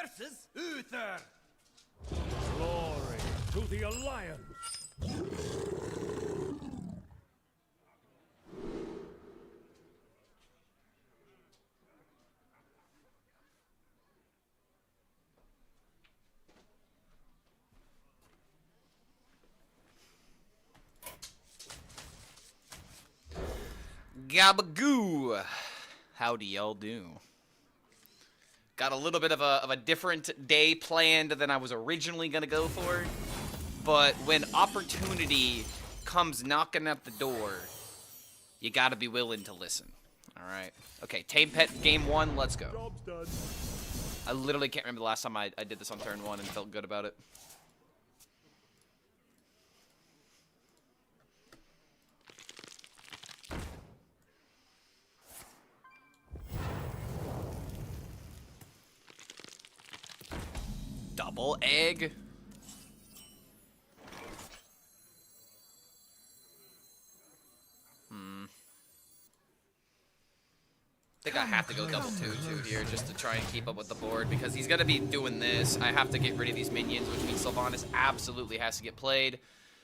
versus Uther. Glory to the Alliance. Gabagoo! Howdy y'all do? Got a little bit of a different day planned than I was originally gonna go for, but when opportunity comes knocking at the door, you gotta be willing to listen. Alright. Okay, Tame Pet Game 1, let's go. Job's done. I literally can't remember the last time I did this on turn 1 and felt good about it. Double egg? I think I have to go double 2-2 here just to try and keep up with the board because he's going to be doing this. I have to get rid of these minions, which means Sylvanas absolutely has to get played.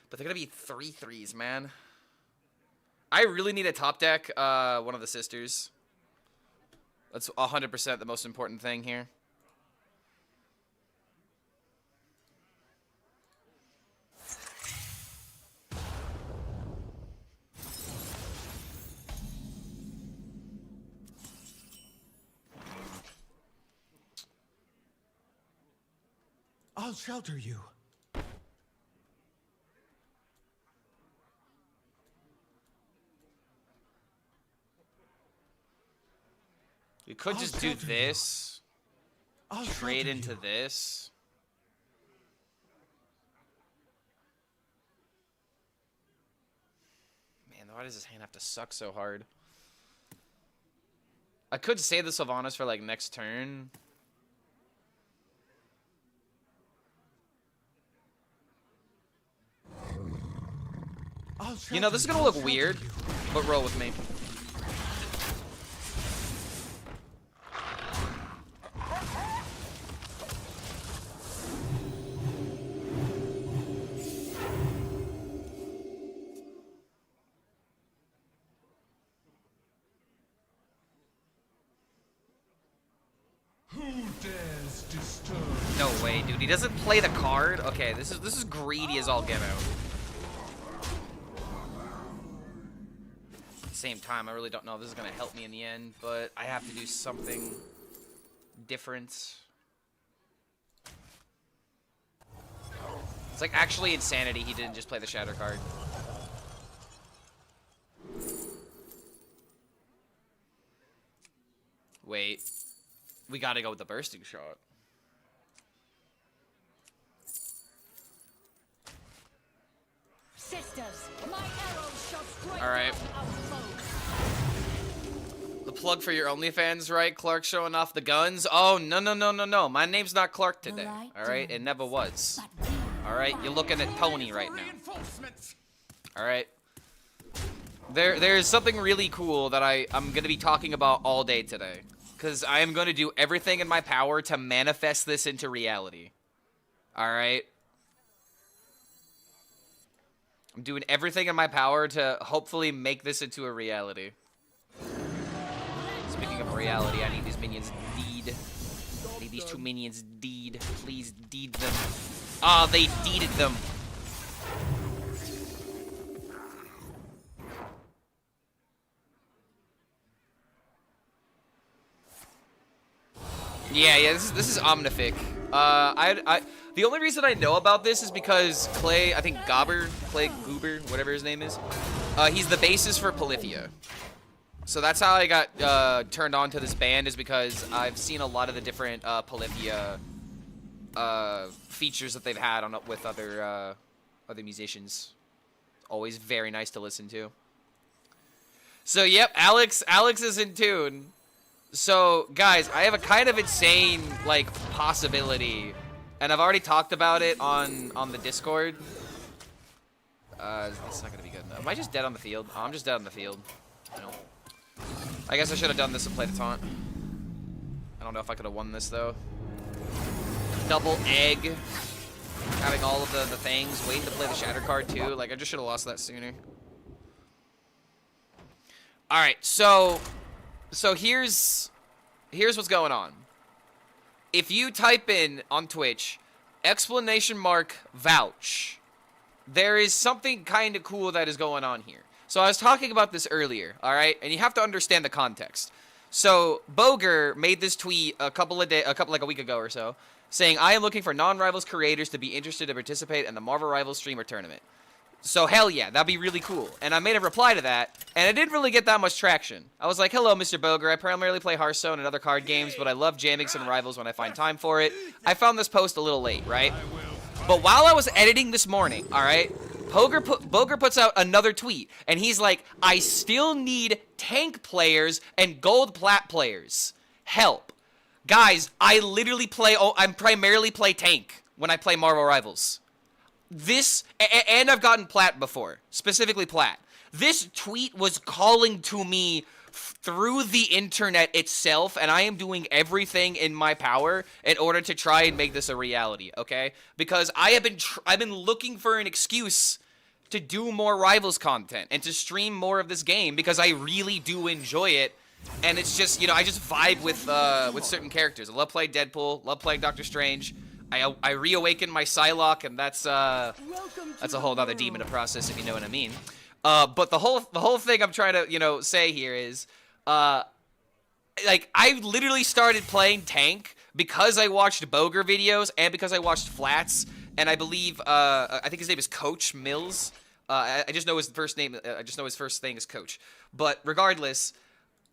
But they're going to be 3-3s, man. I really need a top deck, one of the sisters. That's 100% the most important thing here. I'll shelter you. You could just do this. Trade into this. Man, why does this hand have to suck so hard? I could save the Sylvanas for like next turn. You know, this is gonna look weird, but roll with me. Who dares disturb? No way, dude. He doesn't play the card. Okay, this is greedy as all get out. Same time, I really don't know if this is gonna help me in the end, but I have to do something different. It's like actually insanity he didn't just play the shatter card. Wait, we gotta go with the bursting shot. Sisters, my arrows shall strike. All right. The plug for your OnlyFans, right? Clark showing off the guns. Oh, no. My name's not Clark today. All right? It never was. All right? You're looking at Tony right now. All right? There's something really cool that I'm going to be talking about all day today. Because I am going to do everything in my power to manifest this into reality. All right? I'm doing everything in my power to hopefully make this into a reality. Speaking of reality, I need these minions deed. I need these two minions deed. Please deed them. Ah, they deeded them. Yeah, this is Omnific. The only reason I know about this is because Clay Goober, whatever his name is, he's the basis for Polyphia. So that's how I got turned on to this band, is because I've seen a lot of the different Polyphia features that they've had with other musicians. Always very nice to listen to. So yep, Alex is in tune. So guys, I have a kind of insane like possibility, and I've already talked about it on the Discord. That's not gonna be good enough. Am I just dead on the field? Oh, I'm just dead on the field. No. I guess I should have done this and played the taunt. I don't know if I could have won this though. double egg, having all of the things, waiting to play the Shatter card too. Like, I just should have lost that sooner. All right, so here's what's going on. If you type in on Twitch !vouch, there is something kind of cool that is going on here. So I was talking about this earlier, all right? And you have to understand the context. So Boger made this tweet like a week ago or so, saying, I am looking for non-Rivals creators to be interested to participate in the Marvel Rivals streamer tournament. So hell yeah, that'd be really cool. And I made a reply to that, and it didn't really get that much traction. I was like, hello, Mr. Boger. I primarily play Hearthstone and other card games, but I love jamming some Rivals when I find time for it. I found this post a little late, right? But while I was editing this morning, all right, Boger puts out another tweet, and he's like, I still need tank players and gold plat players. Help. Guys, I primarily play tank when I play Marvel Rivals. And I've gotten plat before, specifically plat. This tweet was calling to me through the internet itself, and I am doing everything in my power in order to try and make this a reality, okay? Because I've been looking for an excuse to do more Rivals content and to stream more of this game because I really do enjoy it. And it's just, you know, I just vibe with certain characters. I love playing Deadpool, love playing Doctor Strange. I reawakened my Psylocke, and that's a whole other demon to process, if you know what I mean. But the whole thing I'm trying to, you know, say here is, like, I literally started playing tank because I watched Boger videos and because I watched Flats, and I believe I think his name is Coach Mills. I just know his first name. I just know his first thing is Coach. But regardless,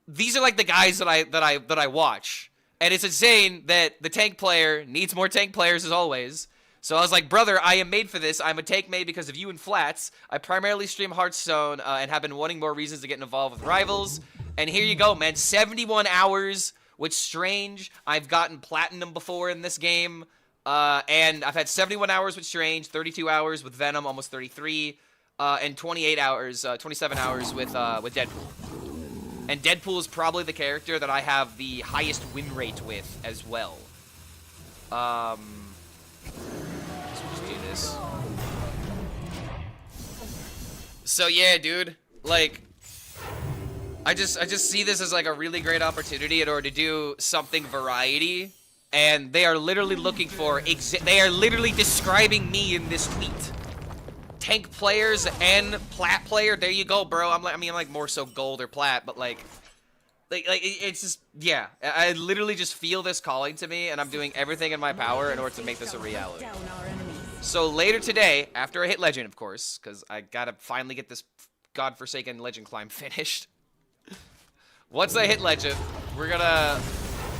these are like the guys that I watch. And it's insane that the tank player needs more tank players as always. So I was like, brother, I am made for this. I'm a tank made because of you and Flats. I primarily stream Hearthstone and have been wanting more reasons to get involved with Rivals. And here you go, man. 71 hours with Strange. I've gotten Platinum before in this game. And I've had 71 hours with Strange, 32 hours with Venom, almost 33, and 27 hours with Deadpool. And Deadpool is probably the character that I have the highest win rate with as well. So just do this. So yeah, dude, like, I just see this as like a really great opportunity in order to do something variety. And they are literally looking for, they are literally describing me in this tweet. Tank players and plat player, there you go, bro. I mean, more so gold or plat, but like it's just, yeah. I literally just feel this calling to me, and I'm doing everything in my power in order to make this a reality. So later today, after I hit Legend, of course, because I gotta finally get this godforsaken Legend climb finished. Once I hit Legend, we're gonna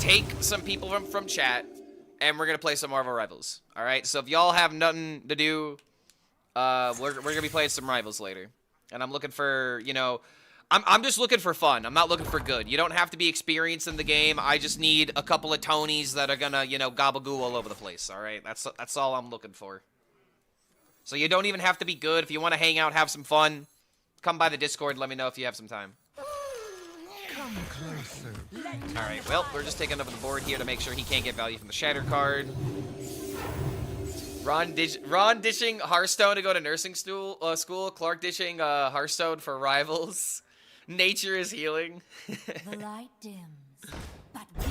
take some people from chat, and we're gonna play some Marvel Rivals. All right. So if y'all have nothing to do, we're gonna be playing some Rivals later, and I'm looking for, you know, I'm just looking for fun. I'm not looking for good. You don't have to be experienced in the game. I just need a couple of Tonys that are gonna, you know, gobble-goo all over the place. All right, that's all I'm looking for. So you don't even have to be good. If you want to hang out, have some fun, come by the Discord. Let me know if you have some time. Come closer. All right. Well, we're just taking over the board here to make sure he can't get value from the Shatter card. Ron dishing Hearthstone to go to nursing school. Clark dishing Hearthstone for Rivals. Nature is healing. The light dims, but we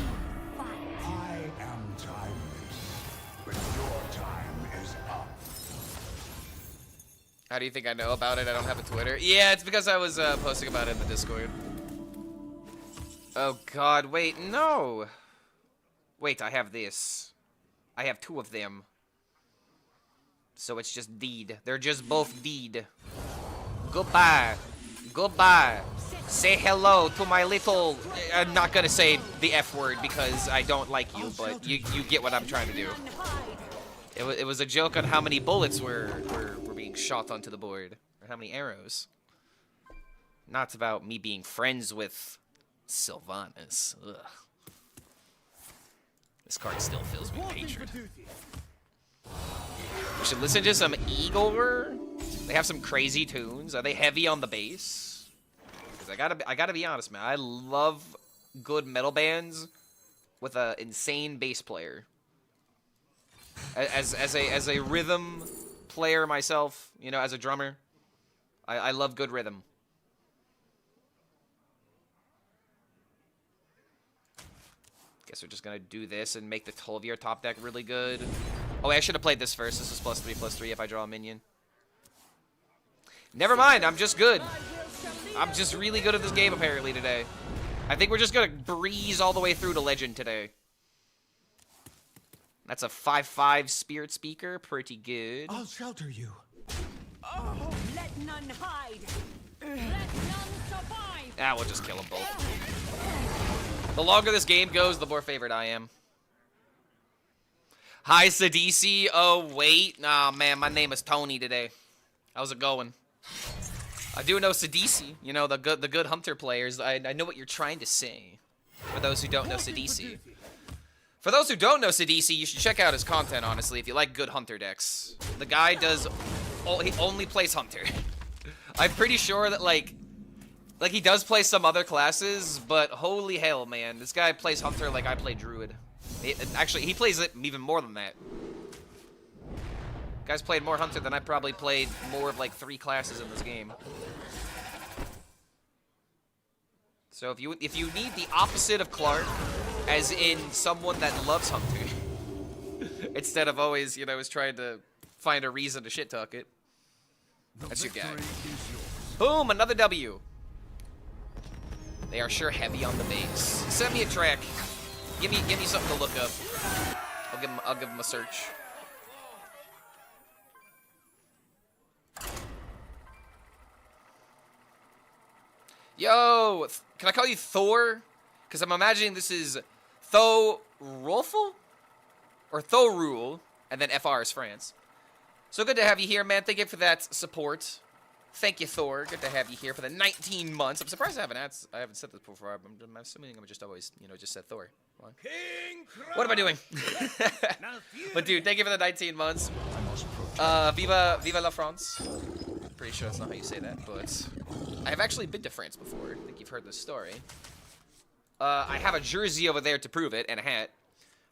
fight. I am timeless, but your time is up. How do you think I know about it? I don't have a Twitter. Yeah, it's because I was posting about it in the Discord. Oh God, wait, no. Wait, I have this. I have two of them. So it's just deed. They're just both deed. Goodbye. Goodbye. Say hello to my little... I'm not gonna say the F word because I don't like you, but you get what I'm trying to do. It was a joke on how many bullets were being shot onto the board. Or how many arrows. Not about me being friends with Sylvanas. Ugh. This card still fills me with hatred. We should listen to some Igor. They have some crazy tunes. Are they heavy on the bass? Because I gotta be honest, man. I love good metal bands with an insane bass player. As a rhythm player myself, you know, as a drummer, I love good rhythm. Guess we're just gonna do this and make the Tolvier top deck really good. Oh, wait, I should have played this first. This is +3/+3 if I draw a minion. Never mind, I'm just good. I'm just really good at this game apparently today. I think we're just gonna breeze all the way through to Legend today. That's a 5/5 Spirit Speaker, pretty good. I'll shelter you. Oh, let none hide. Let none survive. Ah, we'll just kill them both. The longer this game goes, the more favored I am. Hi, Sadisi. Oh, wait. Nah, man, my name is Tony today. How's it going? I do know Sadisi. You know, the good Hunter players. I know what you're trying to say. For those who don't know Sadisi. For those who don't know Sadisi, you should check out his content, honestly, if you like good Hunter decks. The guy does... he only plays Hunter. I'm pretty sure that, like he does play some other classes, but holy hell, man. This guy plays Hunter like I play Druid. Actually, he plays it even more than that. Guy's played more Hunter than I probably played more of, like, 3 classes in this game. So if you need the opposite of Clark, as in someone that loves Hunter, instead of always, you know, is trying to find a reason to shit talk it, that's your guy. Boom, another W. They are sure heavy on the base. Send me a track. Give me something to look up. I'll give him a search. Yo, can I call you Thor? Because I'm imagining this is Thorulful? Or Thorul, and then FR is France. So good to have you here, man. Thank you for that support. Thank you, Thor. Good to have you here for the 19 months. I'm surprised I haven't said this before. I'm assuming I'm just always, you know, just said Thor. What am I doing? But dude, thank you for the 19 months. Viva la France. Pretty sure that's not how you say that, but I have actually been to France before. I think you've heard this story. I have a jersey over there to prove it, and a hat.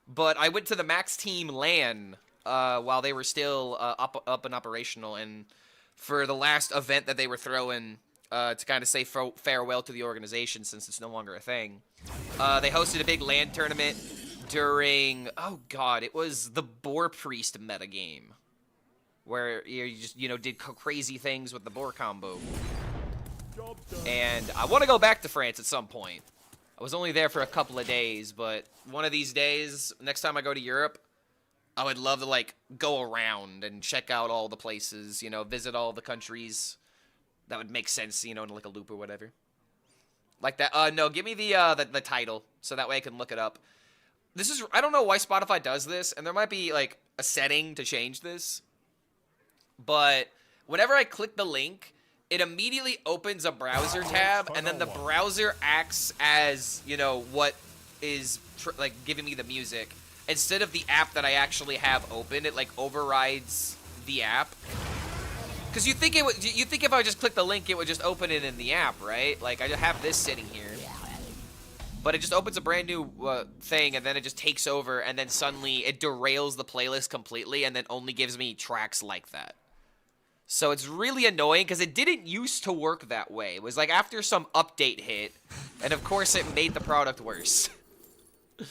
But I went to the Max Team LAN while they were still up and operational, and for the last event that they were throwing to kind of say farewell to the organization since it's no longer a thing, they hosted a big LAN tournament during, oh god, it was the Boar Priest metagame, where you just, you know, did crazy things with the Boar combo. And I want to go back to France at some point. I was only there for a couple of days, but one of these days, next time I go to Europe, I would love to, like, go around and check out all the places, you know, visit all the countries. That would make sense, you know, in like a loop or whatever. Like that. No, give me the title, so that way I can look it up. This is, I don't know why Spotify does this, and there might be, like, a setting to change this. But whenever I click the link, it immediately opens a browser tab, and then the browser acts as, you know, what is, like, giving me the music. Instead of the app that I actually have open, it, like, overrides the app. Because you think if I just click the link, it would just open it in the app, right? Like, I just have this sitting here. But it just opens a brand new thing, and then it just takes over, and then suddenly it derails the playlist completely, and then only gives me tracks like that. So it's really annoying, because it didn't used to work that way. It was like after some update hit, and of course it made the product worse. I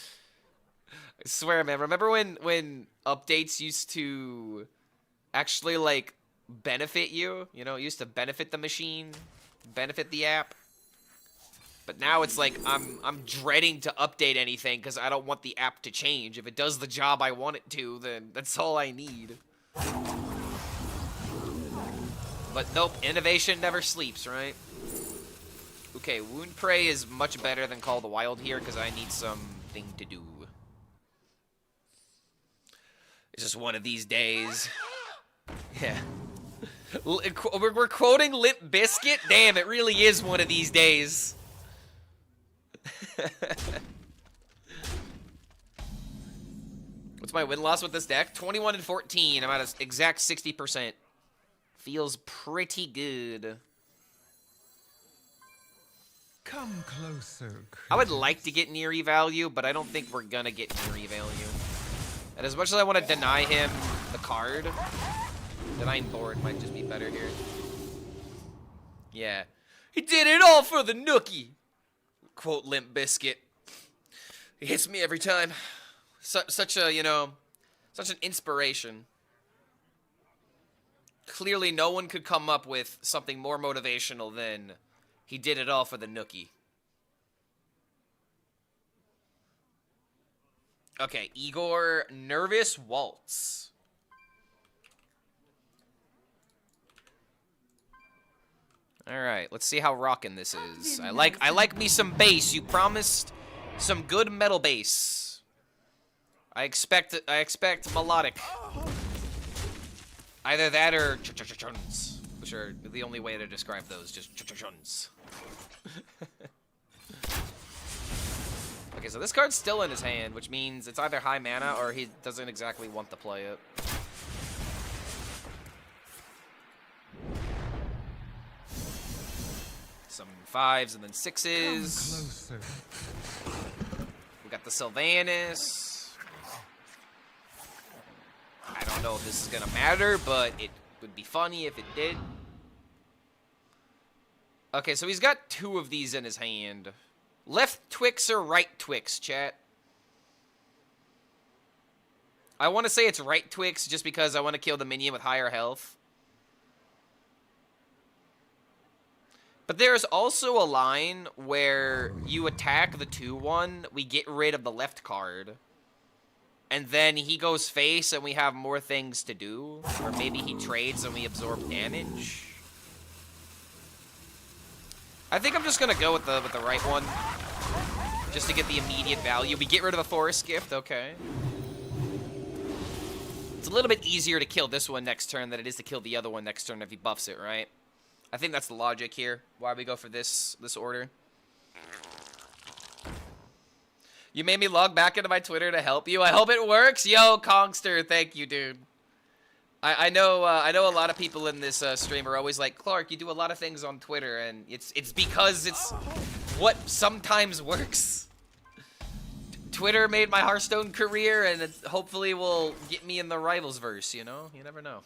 swear, man. Remember when updates used to actually, like, benefit you? You know, it used to benefit the machine, benefit the app. But now it's like I'm dreading to update anything because I don't want the app to change. If it does the job I want it to, then that's all I need. But nope, innovation never sleeps, right? Okay, Wound Prey is much better than Call the Wild here because I need something to do. It's just one of these days. Yeah. We're quoting Limp Bizkit? Damn, it really is one of these days. What's my win-loss with this deck? 21-14. I'm at an exact 60%. Feels pretty good. Come closer, I would like to get Neary value, but I don't think we're gonna get Neary value. And as much as I want to deny him the card, denying board might just be better here. Yeah. He did it all for the nookie. Quote Limp Bizkit. He hits me every time. Such a, you know, such an inspiration. Clearly no one could come up with something more motivational than he did it all for the nookie. Okay, Igor, Nervous Waltz. Alright, let's see how rockin' this is. I like me some bass. You promised some good metal bass. I expect melodic. Either that or ch-ch-ch-chuns, which are the only way to describe those, just ch-ch-chuns. Okay, so this card's still in his hand, which means it's either high mana or he doesn't exactly want to play it. Some 5s and then 6s. We got the Sylvanas. I don't know if this is gonna matter, but it would be funny if it did. Okay, so he's got 2 of these in his hand. Left Twix or right Twix, chat? I want to say it's right Twix just because I want to kill the minion with higher health. But there's also a line where you attack the 2-1, we get rid of the left card. And then he goes face and we have more things to do. Or maybe he trades and we absorb damage. I think I'm just gonna go with the right one. Just to get the immediate value. We get rid of the Forest Gift, okay. It's a little bit easier to kill this one next turn than it is to kill the other one next turn if he buffs it, right? I think that's the logic here. Why we go for this order. You made me log back into my Twitter to help you. I hope it works. Yo, Kongster, thank you, dude. I know a lot of people in this stream are always like, Clark, you do a lot of things on Twitter, and it's because it's what sometimes works. Twitter made my Hearthstone career, and it hopefully will get me in the Rivals verse. You know, you never know.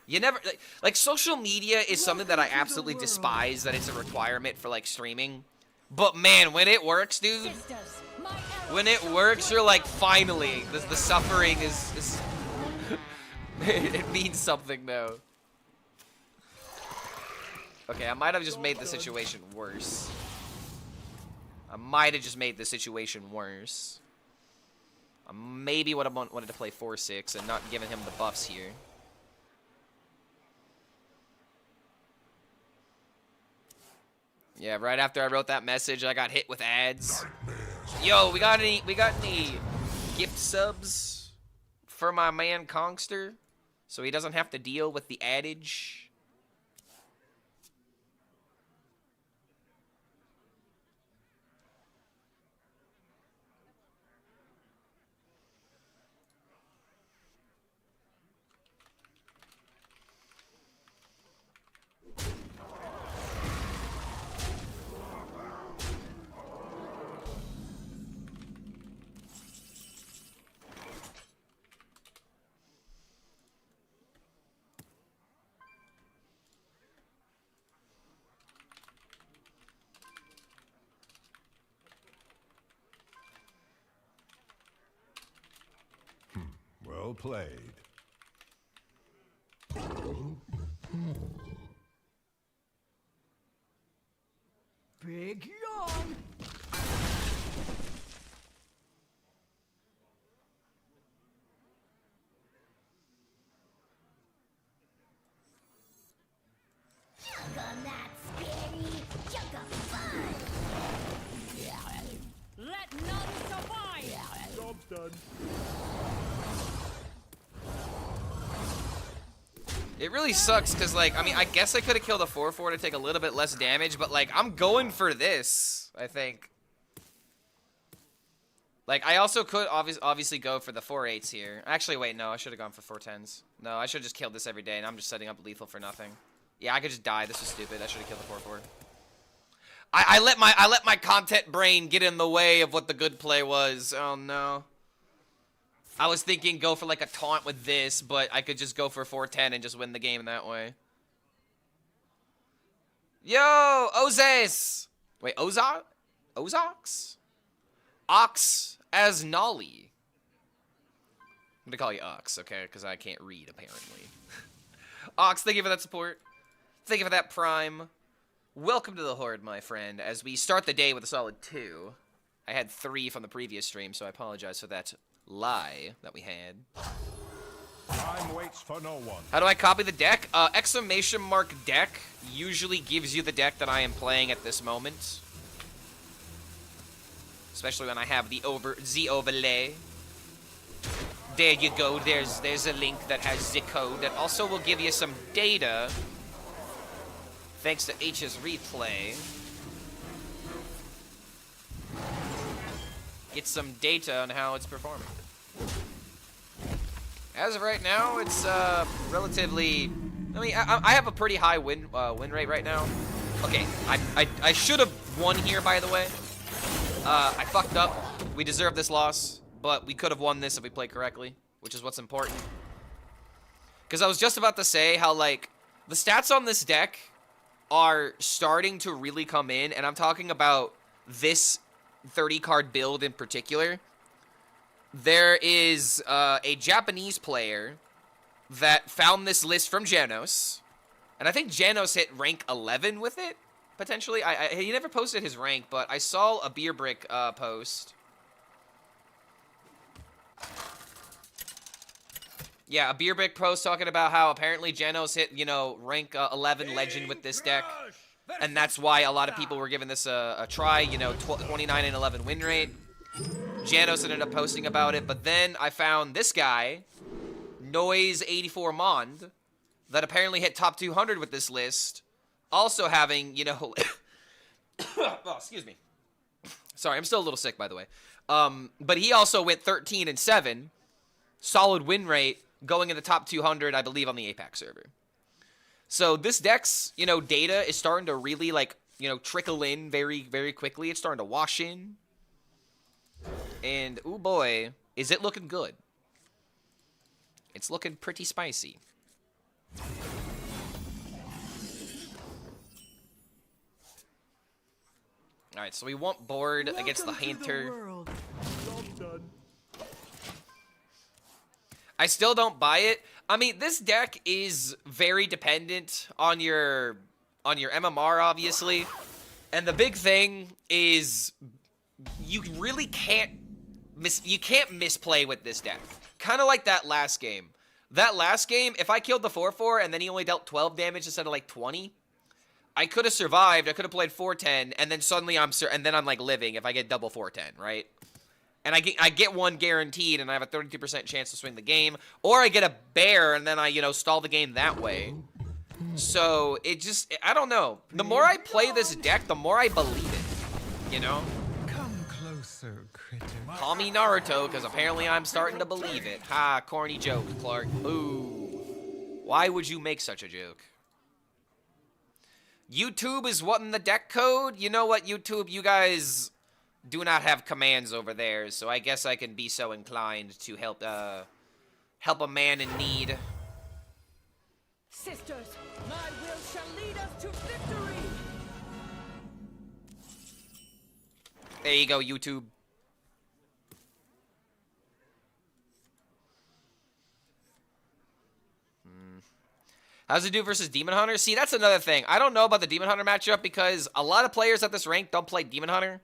You never like social media is something that I absolutely despise. That it's a requirement for like streaming, but man, when it works, dude. When it works, you're like, finally, the suffering is it means something though. Okay, I might have just made the situation worse. I might have just made the situation worse. I maybe would have wanted to play 4-6 and not giving him the buffs here. Yeah, right after I wrote that message, I got hit with ads. Yo, we got any gift subs for my man Kongster, so he doesn't have to deal with the adage? Well played. Big yawn. Let none survive. Job's done. It really sucks because, like, I mean, I guess I could have killed a 4-4 to take a little bit less damage, but, like, I'm going for this, I think. Like, I also could obviously go for the 4-8s here. Actually, wait, no, I should have gone for 4-10s. No, I should have just killed this every day, and I'm just setting up lethal for nothing. Yeah, I could just die. This was stupid. I should have killed the 4-4. I let my content brain get in the way of what the good play was. Oh, no. I was thinking go for like a taunt with this, but I could just go for 410 and just win the game that way. Yo, Ozes! Wait, Ozok? Ozox? Ox as Nolly. I'm gonna call you Ox, okay? Because I can't read, apparently. Ox, thank you for that support. Thank you for that prime. Welcome to the Horde, my friend, as we start the day with a solid 2. I had 3 from the previous stream, so I apologize for that lie that we had. Time waits for no one. How do I copy the deck? Exclamation mark deck usually gives you the deck that I am playing at this moment. Especially when I have the overlay. There you go. There's a link that has the code that also will give you some data. Thanks to HSReplay. Get some data on how it's performing. As of right now, it's relatively. I mean, I have a pretty high win rate right now. Okay, I should have won here, by the way. I fucked up. We deserve this loss, but we could have won this if we played correctly, which is what's important. Because I was just about to say how, like, the stats on this deck are starting to really come in, and I'm talking about this 30-card build in particular. There is a Japanese player that found this list from Janos, and I think Janos hit rank 11 with it. Potentially, he never posted his rank, but I saw a Beer Brick post. Yeah, a Beer Brick post talking about how apparently Janos hit, you know, rank 11 legend with this deck, and that's why a lot of people were giving this a try. You know, 29 and 11 win rate. Janos ended up posting about it, but then I found this guy, Noise84 Mond, that apparently hit top 200 with this list. Also having, you know, oh, excuse me. Sorry, I'm still a little sick, by the way. But he also went 13 and 7, solid win rate, going in the top 200, I believe, on the APAC server. So this deck's, you know, data is starting to really, like, you know, trickle in very, very quickly. It's starting to wash in. And, ooh boy, is it looking good. It's looking pretty spicy. Alright, so we want board against the Hunter. I still don't buy it. I mean, this deck is very dependent on your MMR, obviously. And the big thing is you really can't misplay with this deck. Kind of like that last game. That last game, if I killed the 4/4 and then he only dealt 12 damage instead of like 20, I could have survived. I could have played 410, and then suddenly I'm like living if I get double 410, right? And I get one guaranteed, and I have a 32% chance to swing the game, or I get a bear, and then I, you know, stall the game that way. So it just, I don't know. The more I play this deck, the more I believe it. You know? Come closer, critter. Call me Naruto, because apparently I'm starting to believe it. Ha, corny joke, Clark. Ooh. Why would you make such a joke? YouTube is what in the deck code? You know what, YouTube? You guys do not have commands over there, so I guess I can be so inclined to help a man in need. Sisters, my will shall lead us to victory. There you go, YouTube. How's it do versus Demon Hunter? See, that's another thing. I don't know about the Demon Hunter matchup because a lot of players at this rank don't play Demon Hunter.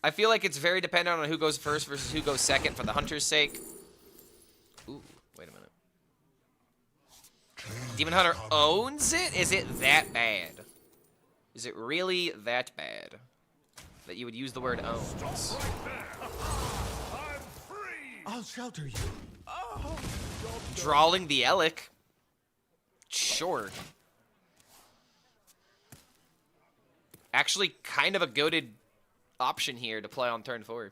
I feel like it's very dependent on who goes first versus who goes second for the Hunter's sake. Ooh, wait a minute. Demon Hunter owns it? Is it that bad? Is it really that bad that you would use the word owns? I'll shelter you. Drawing the Elec. Sure. Actually, kind of a goated option here to play on turn 4.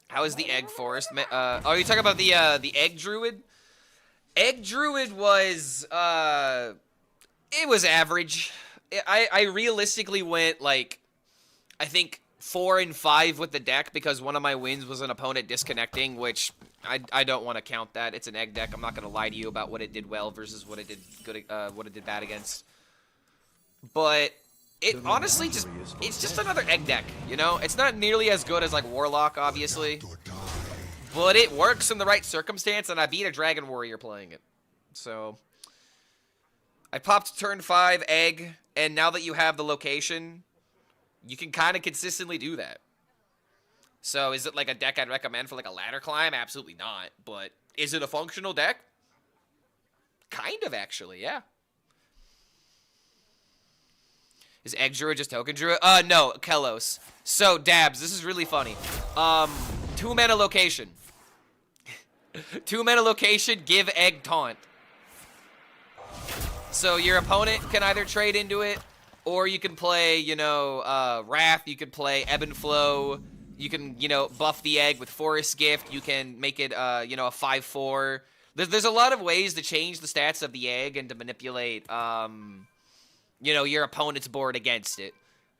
How is the Egg Forest? Are you talking about the Egg Druid? Egg Druid was it was average. I realistically went like I think 4 and 5 with the deck because one of my wins was an opponent disconnecting, which I don't want to count that. It's an egg deck. I'm not gonna lie to you about what it did well versus what it did good, what it did bad against. But it honestly it's just another egg deck, you know? It's not nearly as good as like Warlock, obviously, but it works in the right circumstance, and I beat a Dragon Warrior playing it. So I popped turn 5 egg, and now that you have the location, you can kind of consistently do that. So is it like a deck I'd recommend for like a ladder climb? Absolutely not. But is it a functional deck? Kind of, actually, yeah. Is Egg Druid just Token Druid? No, Kellos. So, Dabs, this is really funny. 2 mana location. 2 mana location, give Egg Taunt. So your opponent can either trade into it, or you can play, you know, Wrath, you can play Ebb and Flow, you can, you know, buff the egg with Forest Gift, you can make it, you know, a 5/4. There's a lot of ways to change the stats of the egg and to manipulate, you know, your opponent's board against it.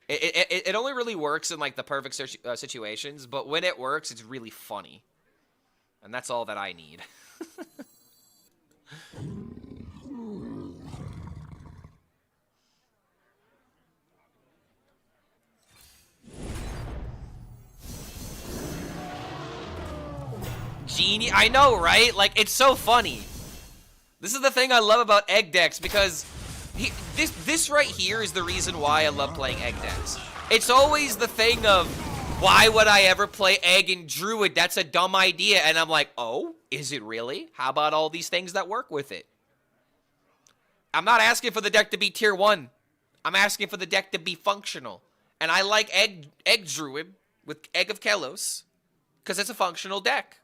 It only really works in, like, the perfect situations, but when it works, it's really funny. And that's all that I need. Genius. I know, right? Like, it's so funny. This is the thing I love about egg decks, because this right here is the reason why I love playing egg decks. It's always the thing of, why would I ever play egg and druid? That's a dumb idea. And I'm like, oh, is it really? How about all these things that work with it? I'm not asking for the deck to be tier 1. I'm asking for the deck to be functional. And I like egg druid with Egg of Kellos because it's a functional deck.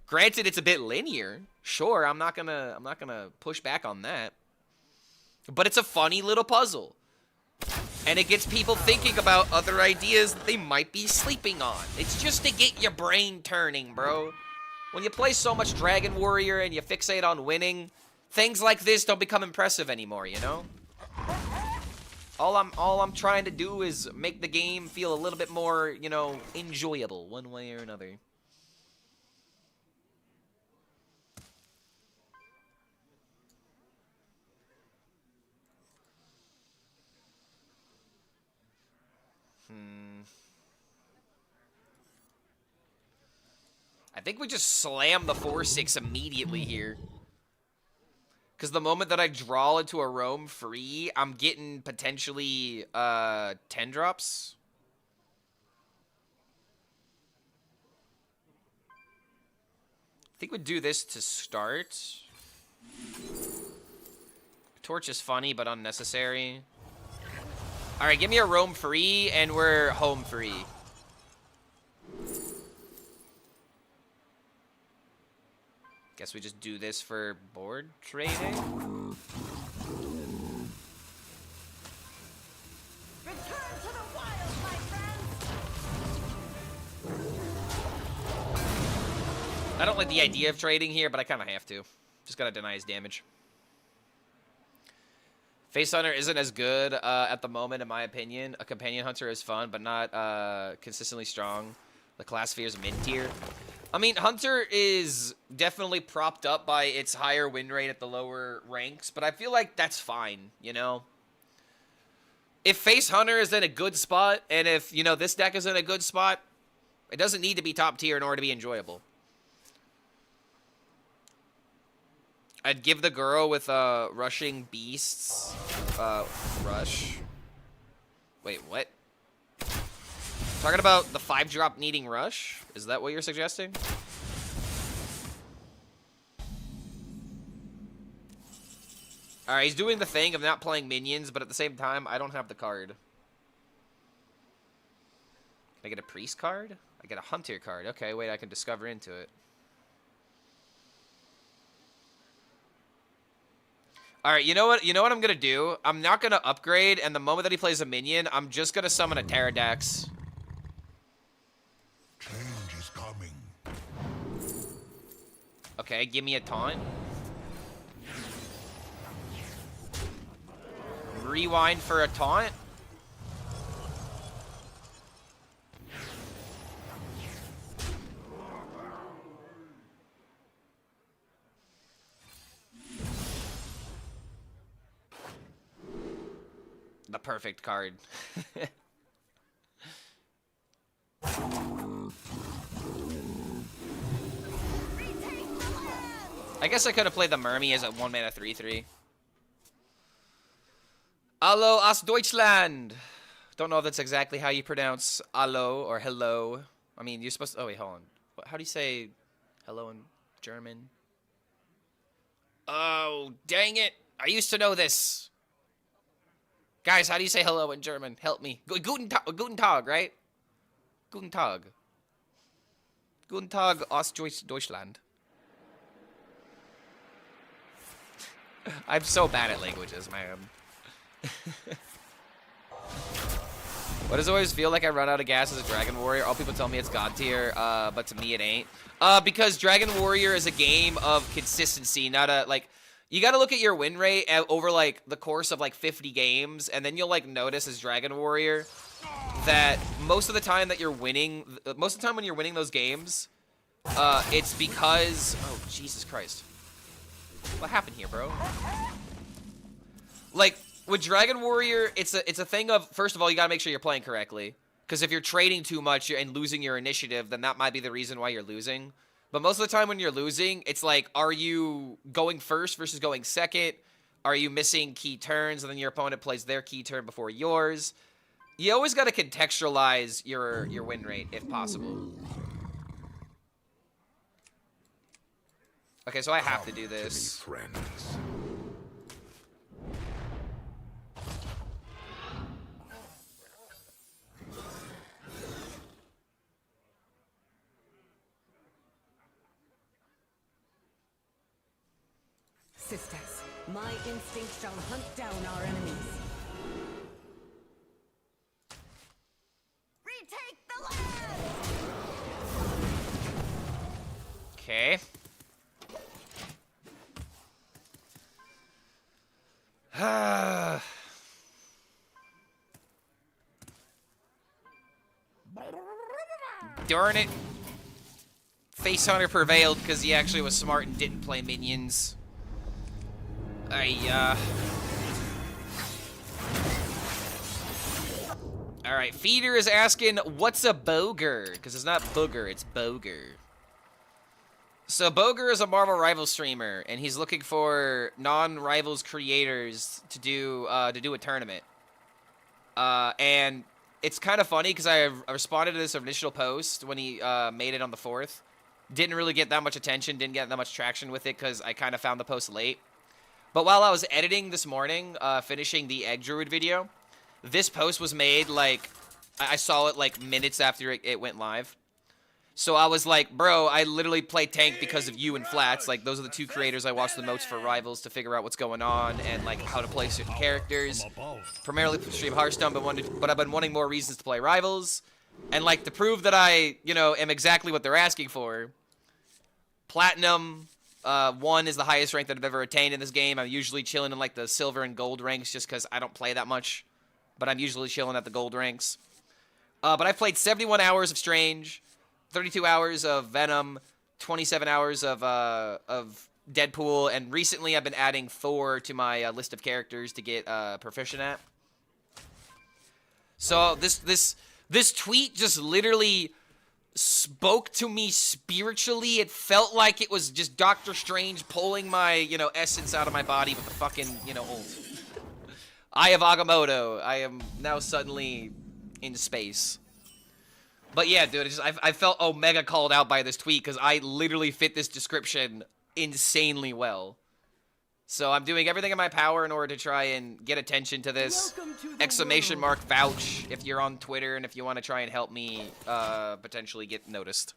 Granted, it's a bit linear. Sure, I'm not gonna push back on that. But it's a funny little puzzle. And it gets people thinking about other ideas that they might be sleeping on. It's just to get your brain turning, bro. When you play so much Dragon Warrior and you fixate on winning, things like this don't become impressive anymore, you know? All I'm trying to do is make the game feel a little bit more, you know, enjoyable one way or another. I think we just slam the 4/6 immediately here. Because the moment that I draw into a roam free, I'm getting potentially 10 drops. I think we'd do this to start. Torch is funny, but unnecessary. Alright, give me a roam free, and we're home free. Guess we just do this for board trading. Return to the wild, my friends. I don't like the idea of trading here, but I kind of have to. Just gotta deny his damage. Face Hunter isn't as good at the moment, in my opinion. A Companion Hunter is fun, but not consistently strong. The class fear is mid-tier. I mean, Hunter is definitely propped up by its higher win rate at the lower ranks, but I feel like that's fine, you know? If Face Hunter is in a good spot, and if, you know, this deck is in a good spot, it doesn't need to be top tier in order to be enjoyable. I'd give the girl with Rushing Beasts, Rush. Wait, what? Talking about the 5-drop needing Rush? Is that what you're suggesting? Alright, he's doing the thing of not playing minions, but at the same time, I don't have the card. Can I get a Priest card? I get a Hunter card. Okay, wait, I can discover into it. Alright, you know what I'm gonna do? I'm not gonna upgrade, and the moment that he plays a minion, I'm just gonna summon a Pterodax. Change is coming. Okay, give me a taunt. Rewind for a taunt. the perfect card. I guess I could have played the Mermy as a 1-mana 3/3. Hallo aus Deutschland. Don't know if that's exactly how you pronounce hallo or hello. I mean, you're supposed to... Oh, wait, hold on. How do you say hello in German? Oh, dang it. I used to know this. Guys, how do you say hello in German? Help me. Guten Tag, right? Guten Tag. Guten Tag aus Deutschland. I'm so bad at languages, man. Why does it always feel like I run out of gas as a Dragon Warrior? All people tell me it's God tier, but to me it ain't. Because Dragon Warrior is a game of consistency, not a, like, you gotta look at your win rate over, like, the course of, like, 50 games, and then you'll, like, notice as Dragon Warrior that most of the time that you're winning, most of the time when you're winning those games, it's because, oh, Jesus Christ. What happened here, bro? Like, with Dragon Warrior, it's a thing of, first of all, you gotta make sure you're playing correctly. Because if you're trading too much and losing your initiative, then that might be the reason why you're losing. But most of the time when you're losing, it's like, are you going first versus going second? Are you missing key turns and then your opponent plays their key turn before yours? You always gotta contextualize your win rate, if possible. Okay, so I have to do this. Friends. Sisters, my instinct shall hunt down our enemies. Retake the land! Okay. Darn it. Face Hunter prevailed because he actually was smart and didn't play minions. Alright, Feeder is asking, what's a Boger? Because it's not Booger, it's Boger. So Boger is a Marvel Rivals streamer, and he's looking for non-Rivals creators to do a tournament. And it's kind of funny because I responded to this initial post when he made it on the 4th. Didn't really get that much attention, didn't get that much traction with it because I kind of found the post late. But while I was editing this morning, finishing the Egg Druid video, this post was made, like, I saw it, like, minutes after it went live. So I was like, bro, I literally play tank because of you and Flats. Like, those are the two creators I watch the most for Rivals to figure out what's going on and, like, how to play certain characters. Primarily stream Hearthstone, but I've been wanting more reasons to play Rivals. And, like, to prove that I, you know, am exactly what they're asking for, Platinum 1 is the highest rank that I've ever attained in this game. I'm usually chilling in, like, the silver and gold ranks just because I don't play that much. But I'm usually chilling at the gold ranks. But I've played 71 hours of Strange, 32 hours of Venom, 27 hours of Deadpool, and recently I've been adding Thor to my list of characters to get proficient at. So this tweet just literally spoke to me spiritually. It felt like it was just Doctor Strange pulling my, you know, essence out of my body with the fucking, you know, ult. Eye of Agamotto. I am now suddenly in space. But yeah, dude, it's just, I felt Omega called out by this tweet because I literally fit this description insanely well. So I'm doing everything in my power in order to try and get attention to this. Exclamation mark vouch if you're on Twitter and if you want to try and help me potentially get noticed.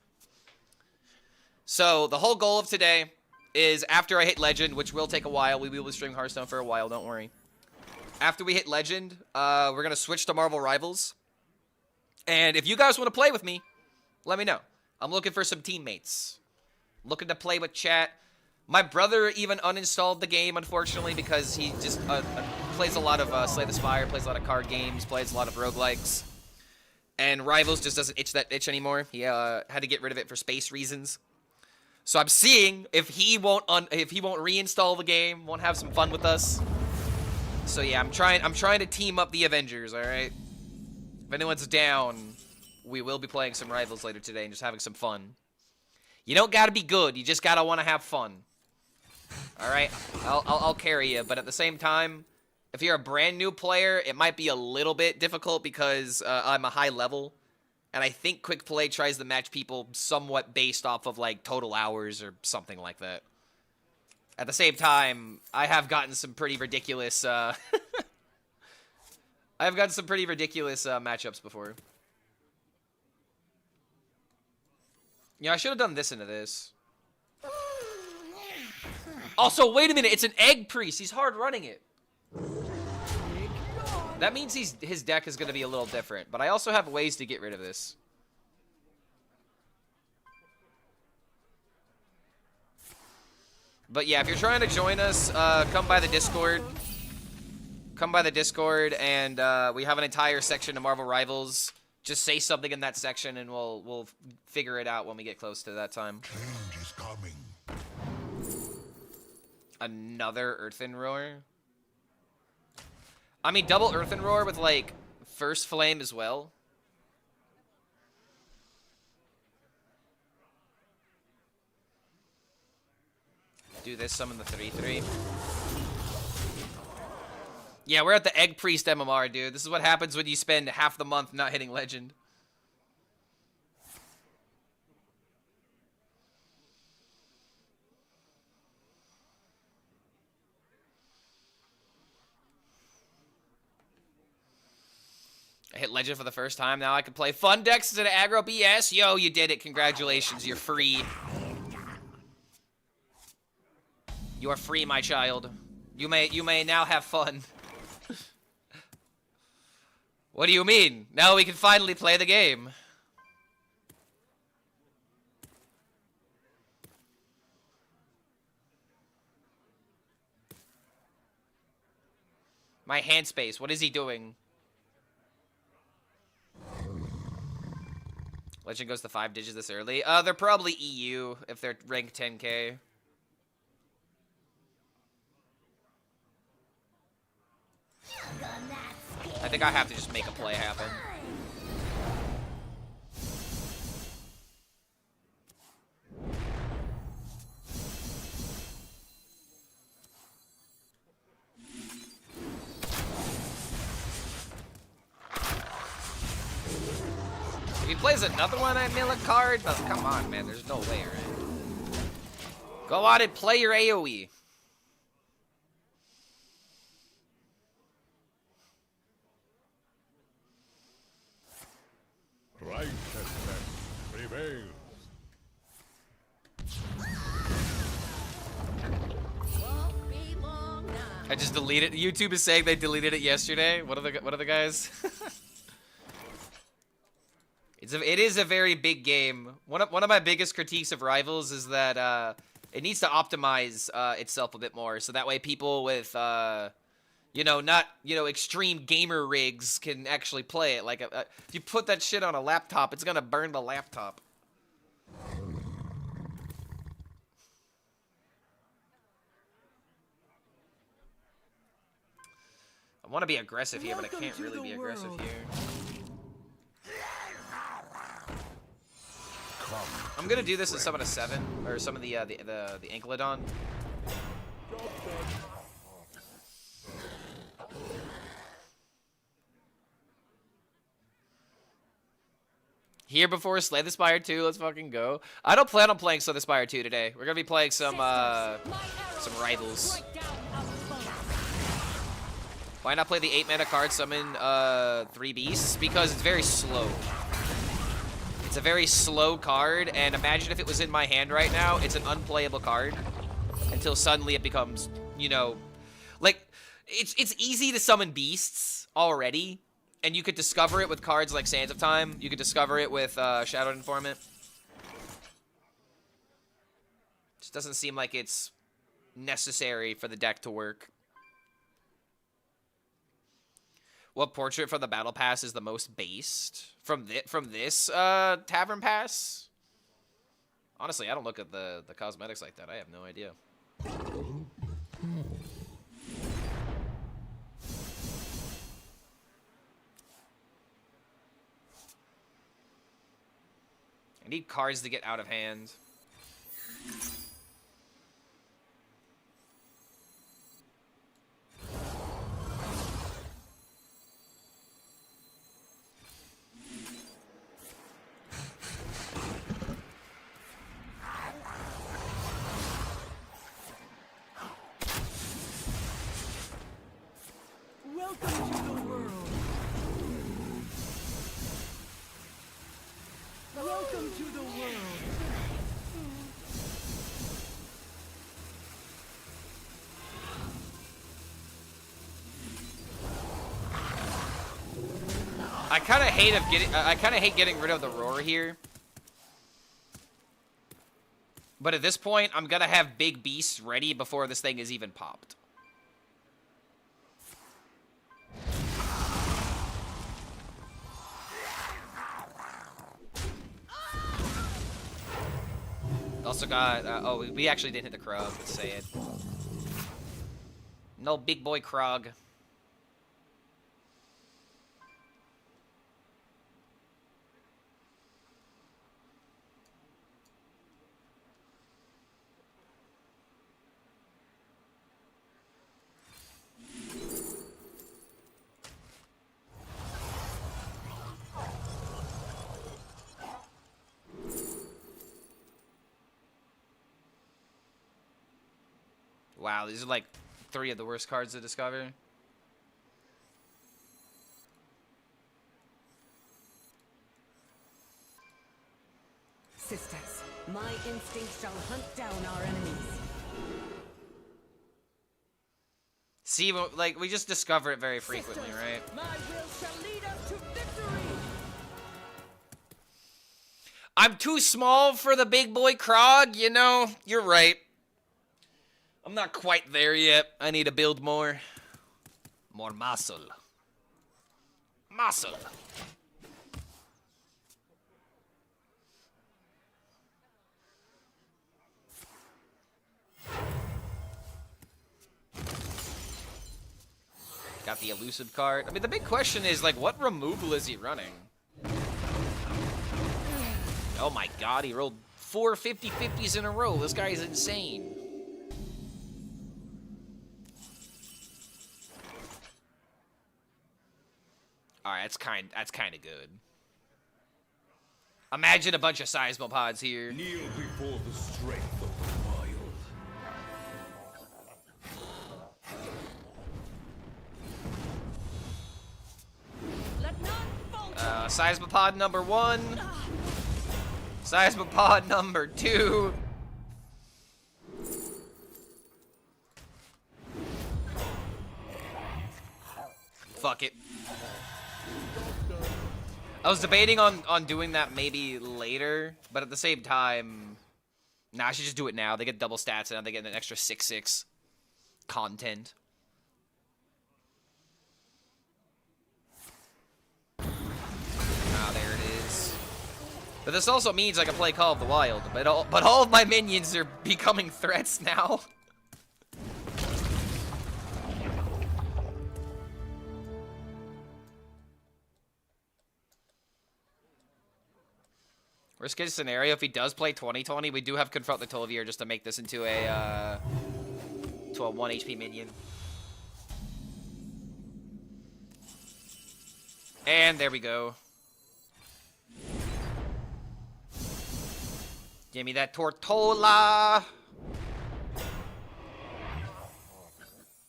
So the whole goal of today is after I hit Legend, which will take a while. We will be streaming Hearthstone for a while, don't worry. After we hit Legend, we're going to switch to Marvel Rivals. And if you guys want to play with me, let me know. I'm looking for some teammates. Looking to play with chat. My brother even uninstalled the game, unfortunately, because he just plays a lot of Slay the Spire, plays a lot of card games, plays a lot of roguelikes. And Rivals just doesn't itch that itch anymore. He had to get rid of it for space reasons. So I'm seeing if he won't reinstall the game, won't have some fun with us. So yeah, I'm trying to team up the Avengers, alright? If anyone's down, we will be playing some Rivals later today and just having some fun. You don't gotta be good, you just gotta want to have fun. Alright? I'll carry you, but at the same time, if you're a brand new player, it might be a little bit difficult because I'm a high level. And I think Quick Play tries to match people somewhat based off of, like, total hours or something like that. At the same time, I have gotten some pretty ridiculous, I've gotten some pretty ridiculous, matchups before. Yeah, I should have done this into this. Also, wait a minute, it's an Egg Priest. He's hard running it. That means his deck is going to be a little different, but I also have ways to get rid of this. But yeah, if you're trying to join us, come by the Discord. Come by the Discord, and we have an entire section of Marvel Rivals. Just say something in that section, and we'll figure it out when we get close to that time. Change is coming. Another Earthen Roar? I mean, double Earthen Roar with, like, First Flame as well. Do this, summon the 3/3. Yeah, we're at the Egg Priest MMR, dude. This is what happens when you spend half the month not hitting Legend. I hit Legend for the first time. Now I can play fun decks instead of aggro BS. Yo, you did it. Congratulations. You're free. You are free, my child. You may now have fun. What do you mean? Now we can finally play the game. My hand space. What is he doing? Legend goes to 5 digits this early. They're probably EU if they're ranked 10K. I think I have to just make a play happen. If he plays another one, I mill a card. But come on, man. There's no way, right? Go on and play your AoE. Righteousness prevails. I just deleted. YouTube is saying they deleted it yesterday. What are the guys? It is a very big game. One of my biggest critiques of Rivals is that it needs to optimize itself a bit more, so that way people with not extreme gamer rigs can actually play it. Like if you put that shit on a laptop, it's gonna burn the laptop. I want to be aggressive here, but I can't really be aggressive here. I'm gonna do this and summon a 7 or some of the Ankylodon. Here before Slay the Spire 2, let's fucking go. I don't plan on playing Slay the Spire 2 today. We're gonna be playing some Rivals. Why not play the 8-mana card, summon 3 Beasts? Because it's very slow. It's a very slow card, and imagine if it was in my hand right now, it's an unplayable card. Until suddenly it becomes, like, it's easy to summon Beasts already. And you could discover it with cards like Sands of Time. You could discover it with Shadowed Informant. Just doesn't seem like it's necessary for the deck to work. What portrait from the Battle Pass is the most based? From this Tavern Pass? Honestly, I don't look at the cosmetics like that. I have no idea. Need cards to get out of hand. Welcome to the world. Welcome to the world. I kind of hate getting rid of the roar here. But at this point, I'm gonna have big beasts ready before this thing is even popped. Also got, oh, we actually didn't hit the Krog, let's say it. No big boy Krog. Wow, these are like 3 of the worst cards to discover. Sisters, my instinct shall hunt down our enemies. See, like, we just discover it very frequently, Sisters, right? my will shall lead us to victory. I'm too small for the big boy Krog, you know? You're right. I'm not quite there yet. I need to build more. More muscle. Muscle. Got the elusive card. I mean, the big question is, like, what removal is he running? Oh my god, he rolled 4 50-50s in a row. This guy is insane. Alright, that's kind of good. Imagine a bunch of seismopods here. Kneel before the strength of the wild. Let none falter. Seismopod number 1. Seismopod number 2. Fuck it. I was debating on doing that maybe later, but at the same time, nah, I should just do it now. They get double stats and now they get an extra 6/6 content. Ah, there it is. But this also means I can play Call of the Wild, but all of my minions are becoming threats now. Worst case scenario, if he does play 2020, we do have Confront the Tolvier just to make this into a 1 HP minion. And there we go. Give me that Tortola.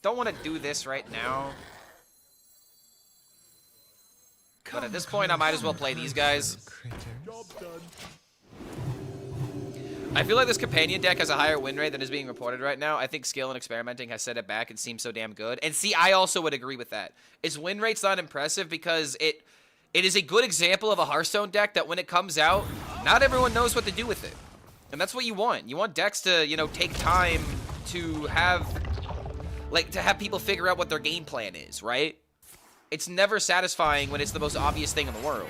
Don't want to do this right now. But at this point, I might as well play these guys. I feel like this companion deck has a higher win rate than is being reported right now. I think skill and experimenting has set it back and seems so damn good. And see, I also would agree with that. Its win rate's not impressive because it is a good example of a Hearthstone deck that when it comes out, not everyone knows what to do with it. And that's what you want. You want decks to, you know, take time to have people figure out what their game plan is, right? It's never satisfying when it's the most obvious thing in the world.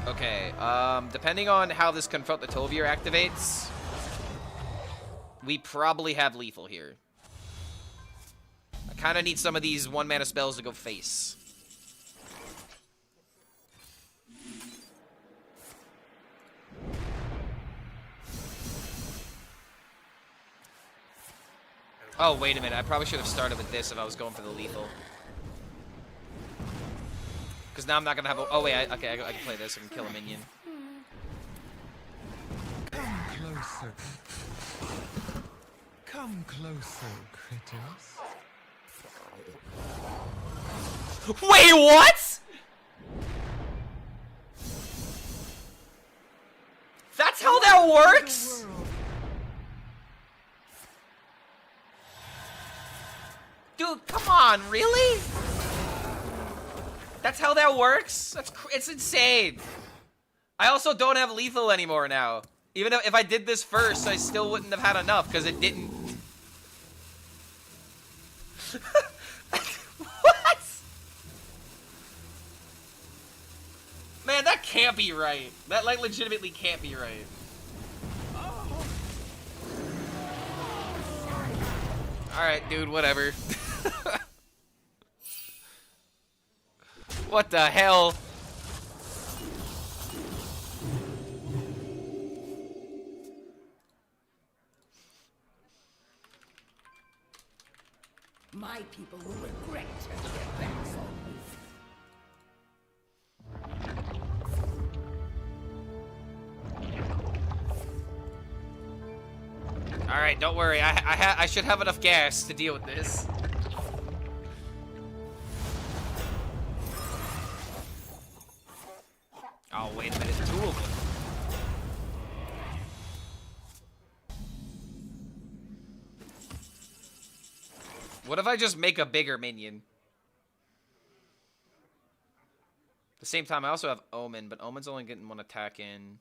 Okay, depending on how this Confront the Tolvier activates, we probably have lethal here. I kind of need some of these 1-mana spells to go face. Oh, wait a minute. I probably should have started with this if I was going for the lethal. Because now I'm not going to have a... Oh, wait. Okay, I can play this and kill a minion. Come closer. Come closer, critters. Wait, what? That's how that works? Dude, come on, really? That's how that works? It's insane. I also don't have lethal anymore now. Even if I did this first, I still wouldn't have had enough because it didn't. What? Man, that can't be right. That like legitimately can't be right. Alright, dude, whatever. What the hell? My people will regret their backfall. Alright, don't worry. I should have enough gas to deal with this. Oh, wait a minute. Two of them. What if I just make a bigger minion? At the same time, I also have Omen, but Omen's only getting one attack in.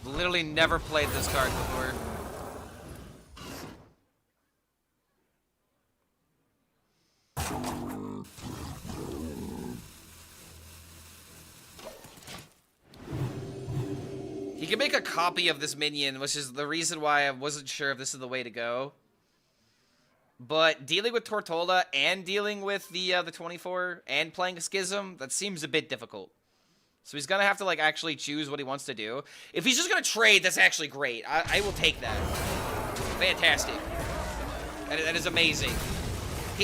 Literally never played this card before. He can make a copy of this minion, which is the reason why I wasn't sure if this is the way to go. But dealing with Tortola and dealing with the 24 and playing a Schism, that seems a bit difficult. So he's gonna have to like actually choose what he wants to do. If he's just gonna trade, that's actually great. I will take that. Fantastic. That is amazing.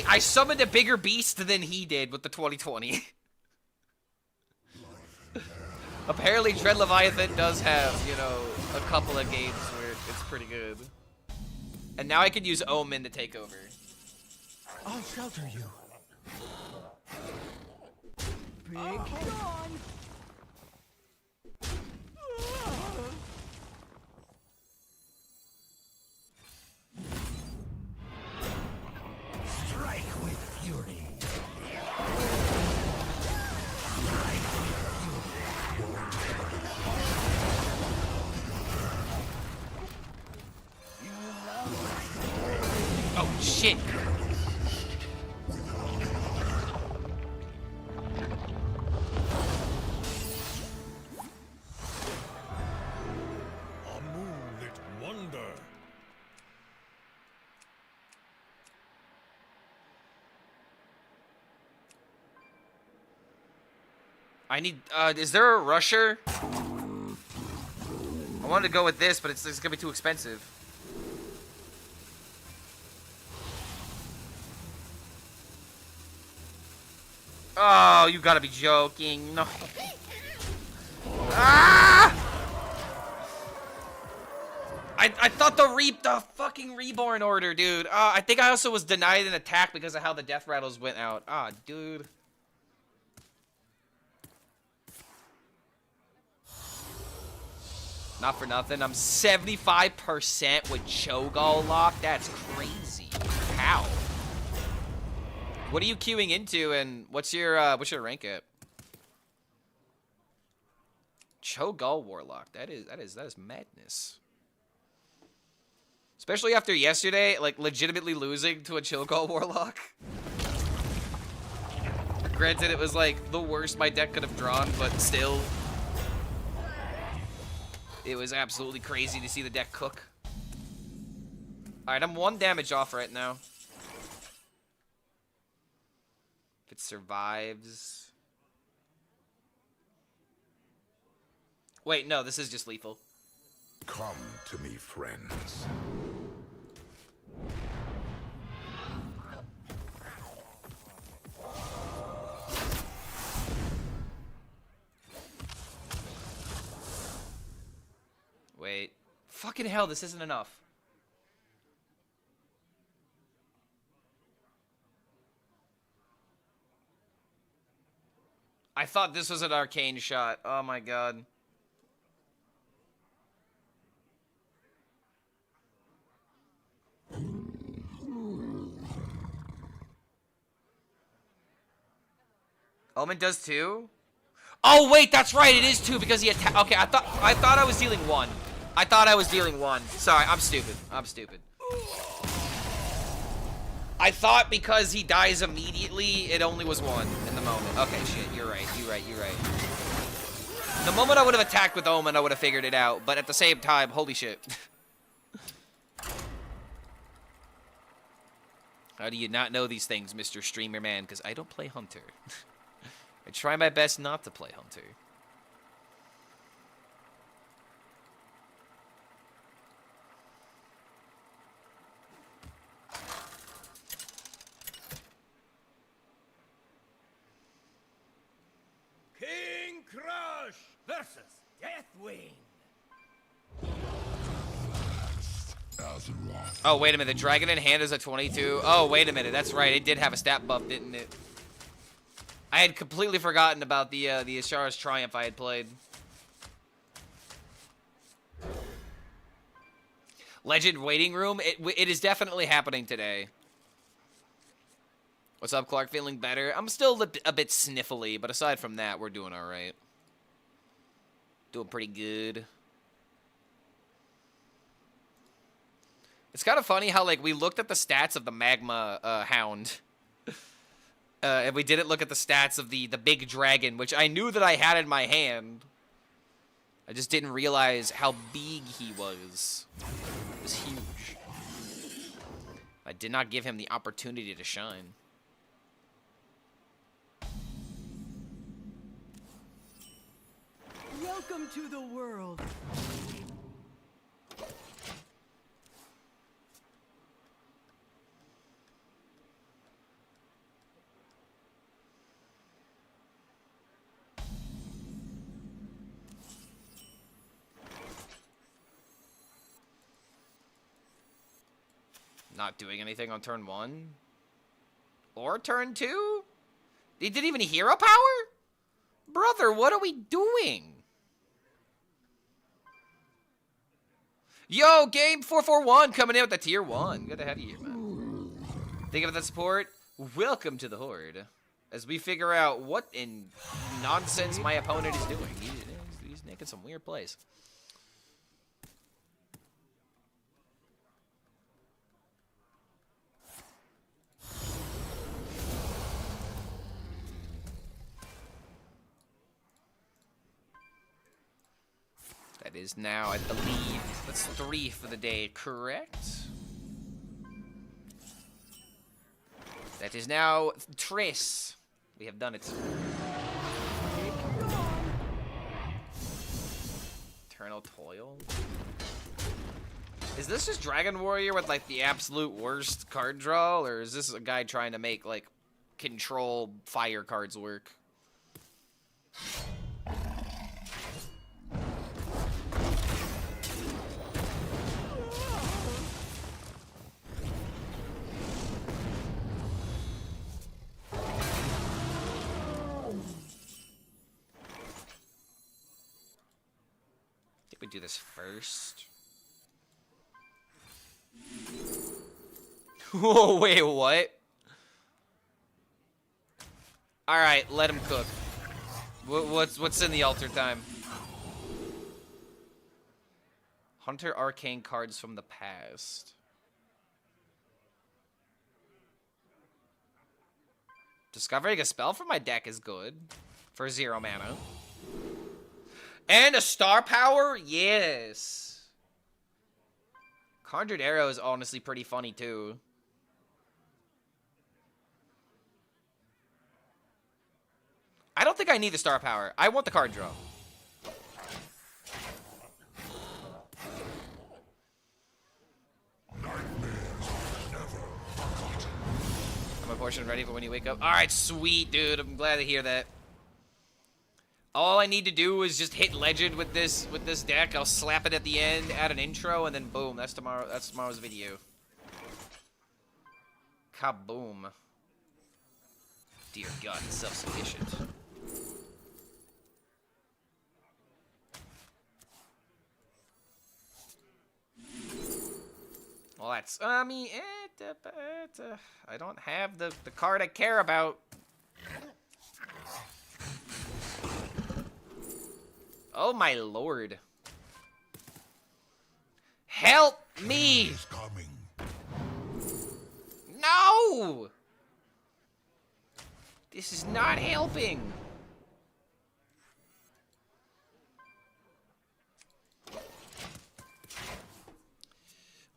I summoned a bigger beast than he did with the 2020. Apparently Dread Leviathan does have, you know, a couple of games where it's pretty good. And now I can use Omen to take over. I'll shelter you. Big head on. Strike with fury. Oh, shit. A moonlit wonder. I need, is there a rusher? I wanted to go with this, but it's gonna be too expensive. Oh, you gotta be joking. No. Ah! I thought the fucking reborn order, dude. I think I also was denied an attack because of how the death rattles went out. Ah, dude. Not for nothing. I'm 75% with Cho'Gall lock. That's crazy. How? What are you queuing into, and what's your rank at? Cho'Gall Warlock. That is madness. Especially after yesterday, like legitimately losing to a Cho'Gall Warlock. Granted, it was like the worst my deck could have drawn, but still. It was absolutely crazy to see the deck cook. Alright, I'm 1 damage off right now. If it survives... Wait, no, this is just lethal. Come to me, friends. Wait. Fucking hell, this isn't enough. I thought this was an arcane shot. Oh my god. Omen does 2? Oh wait, that's right. It is 2 because he attacked. Okay, I thought I was dealing 1. I thought I was dealing 1. Sorry, I'm stupid. I'm stupid. I thought because he dies immediately, it only was 1 in the moment. Okay, shit. You're right. You're right. You're right. The moment I would have attacked with Omen, I would have figured it out. But at the same time, holy shit. How do you not know these things, Mr. Streamer Man? Because I don't play Hunter. I try my best not to play Hunter. King Crush versus Deathwing. Oh, wait a minute. The Dragon in Hand is a 22. Oh, wait a minute. That's right. It did have a stat buff, didn't it? I had completely forgotten about the Ashara's Triumph I had played. Legend Waiting Room. It is definitely happening today. What's up, Clark? Feeling better? I'm still a bit sniffly, but aside from that, we're doing all right. Doing pretty good. It's kind of funny how, like, we looked at the stats of the Magma Hound. And we didn't look at the stats of the big dragon, which I knew that I had in my hand. I just didn't realize how big he was. It was huge. I did not give him the opportunity to shine. Welcome to the world. Not doing anything on turn 1? Or turn 2? He didn't even hero power? Brother, what are we doing? Yo, game 441 coming in with the tier 1. Good to have you here, man. Think of the support? Welcome to the Horde. As we figure out what in nonsense my opponent is doing. He's making some weird plays. That is now, I believe, that's 3 for the day, correct? That is now Triss. We have done it. Eternal Toil. Is this just Dragon Warrior with, like, the absolute worst card draw? Or is this a guy trying to make, like, control fire cards work? we do this first? Whoa, wait, what? Alright, let him cook. What's in the altar time? Hunter arcane cards from the past. Discovering a spell from my deck is good. For 0 mana. And a star power? Yes. Conjured Arrow is honestly pretty funny too. I don't think I need the star power. I want the card draw. My portion ready for when you wake up. Alright, sweet, dude. I'm glad to hear that. All I need to do is just hit legend with this deck. I'll slap it at the end, add an intro, and then boom. That's tomorrow's video. Kaboom. Dear God, it's self-sufficient. Well, that's, I mean, I don't have the card I care about. Oh, my lord. Help me! Is coming. No! This is not helping.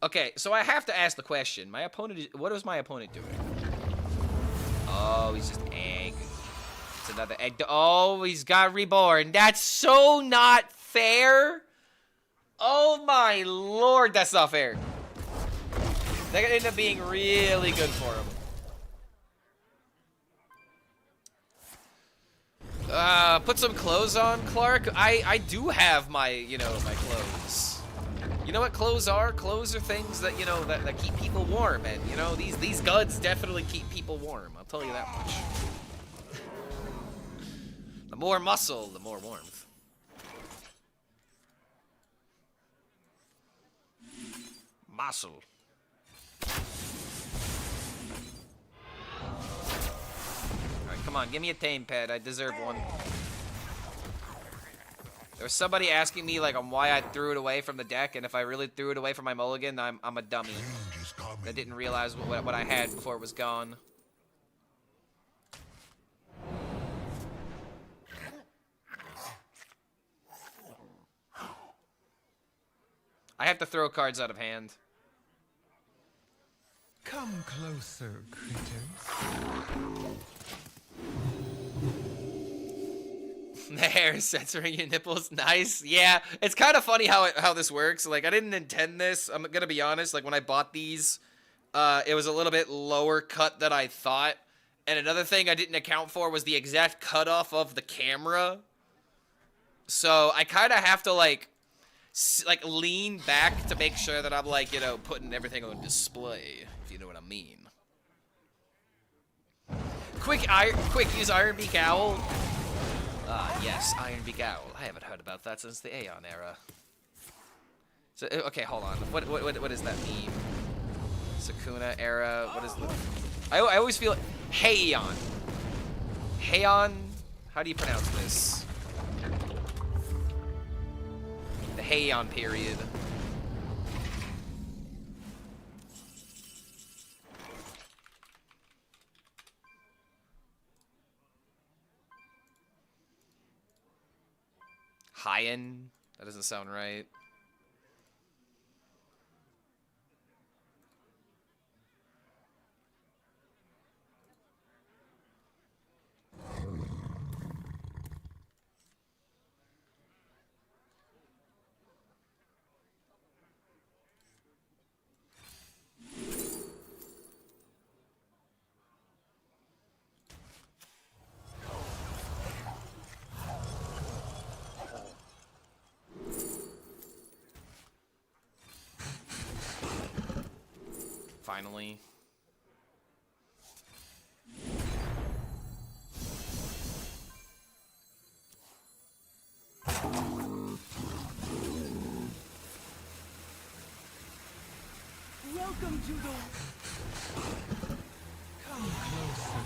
Okay, so I have to ask the question. My opponent, what is my opponent doing? Oh, he's just egg. It's another egg. Oh, he's got reborn. That's so not fair. Oh my lord, that's not fair. That could end up being really good for him. Put some clothes on, Clark. I do have my, you know, my clothes. You know what clothes are? Clothes are things that, you know, that keep people warm. And, you know, these guns definitely keep people warm. I'll tell you that much. The more muscle, the more warmth. Muscle. Alright, come on. Give me a tame pet. I deserve one. There was somebody asking me, like, on why I threw it away from the deck, and if I really threw it away from my mulligan, I'm a dummy. I didn't realize what I had before it was gone. I have to throw cards out of hand. Come closer, critters. The hair is censoring your nipples. Nice. Yeah, it's kind of funny how this works. Like, I didn't intend this. I'm gonna be honest. Like, when I bought these, it was a little bit lower cut than I thought. And another thing I didn't account for was the exact cutoff of the camera. So I kind of have to like lean back to make sure that I'm, like, you know, putting everything on display, if you know what I mean. Quick use Ironbeak Owl. Ah, yes, Ironbeak Owl. I haven't heard about that since the Aeon era. So, okay, hold on. What does that mean? Sakuna era. What is the? I always feel Heian. Heian. How do you pronounce this? The Heian period. Heian? That doesn't sound right. Finally. Welcome to the... Come closer.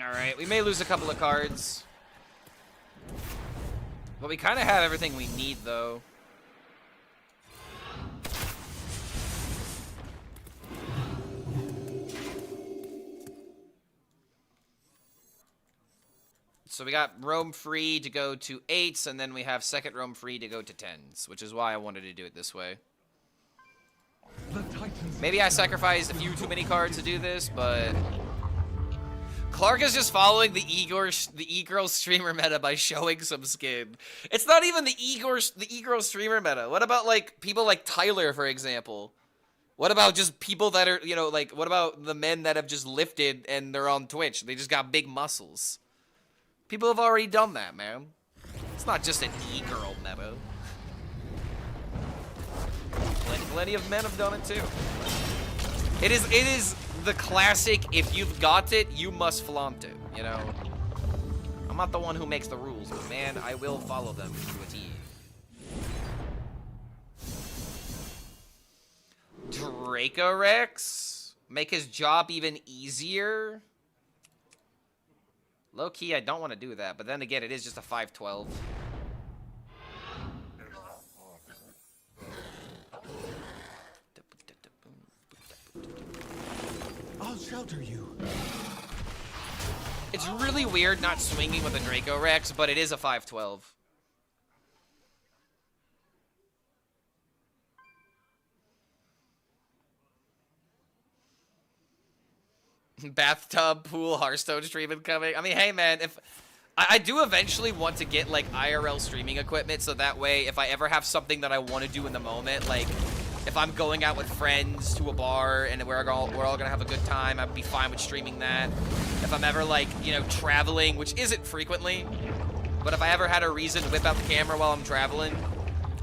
Alright, we may lose a couple of cards. But we kind of have everything we need, though. So we got roam free to go to 8s, and then we have second roam free to go to 10s, which is why I wanted to do it this way. The Titans. Maybe I sacrificed a few too many cards to do this, but... Clark is just following the e-girl streamer meta by showing some skin. It's not even the e-girl streamer meta. What about, like, people like Tyler, for example? What about just people that are, you know, like, what about the men that have just lifted and they're on Twitch? They just got big muscles. People have already done that, man. It's not just an e-girl meta. Plenty of men have done it too. It is the classic, if you've got it, you must flaunt it, you know? I'm not the one who makes the rules, but man, I will follow them to a T. Dracorex? Make his job even easier? Low-key, I don't want to do that, but then again, it is just a 5/12. I'll shelter you. It's really weird not swinging with a Dracorex, but it is a 5/12. Bathtub, pool, Hearthstone streaming coming. I mean, hey man, if I do eventually want to get like IRL streaming equipment, so that way if I ever have something that I want to do in the moment, like if I'm going out with friends to a bar and we're all gonna have a good time, I'd be fine with streaming that. If I'm ever like, you know, traveling, which isn't frequently, but if I ever had a reason to whip out the camera while I'm traveling,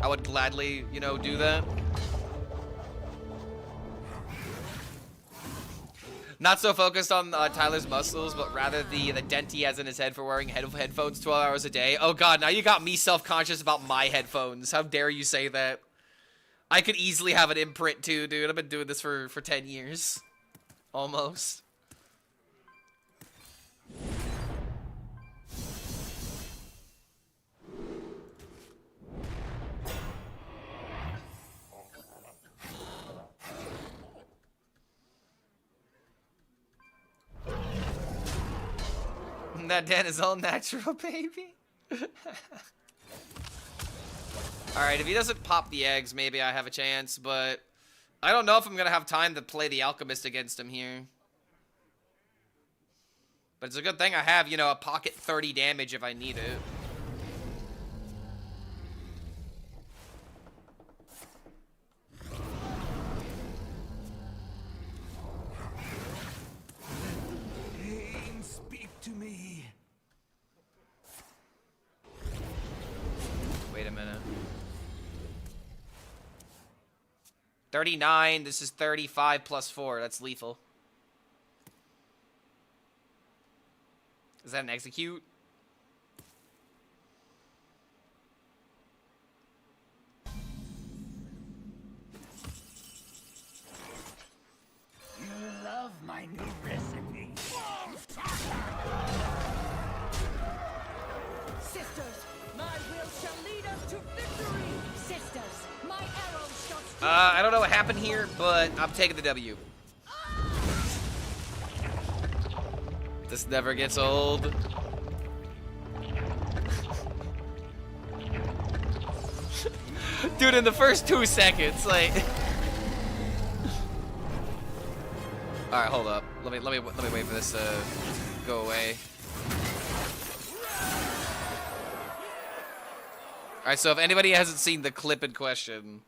I would gladly, you know, do that. Not so focused on Tyler's muscles, but rather the dent he has in his head for wearing headphones 12 hours a day. Oh god, now you got me self-conscious about my headphones. How dare you say that? I could easily have an imprint too, dude. I've been doing this for 10 years. Almost. That dent is all natural, baby. Alright, if he doesn't pop the eggs, maybe I have a chance, but I don't know if I'm gonna have time to play the Alchemist against him here. But it's a good thing I have, you know, a pocket 30 damage if I need it. Pain, speak to me. Wait a minute. 39, this is 35 plus 4. That's lethal. Is that an execute? You love my new recipe. Sisters, my will shall lead us to victory. Sisters, my arrows shall strike. I don't know what happened here, but I'm taking the W. This never gets old. Dude, in the first 2 seconds, like. All right, hold up. Let me wait for this to go away. All right, so if anybody hasn't seen the clip in question,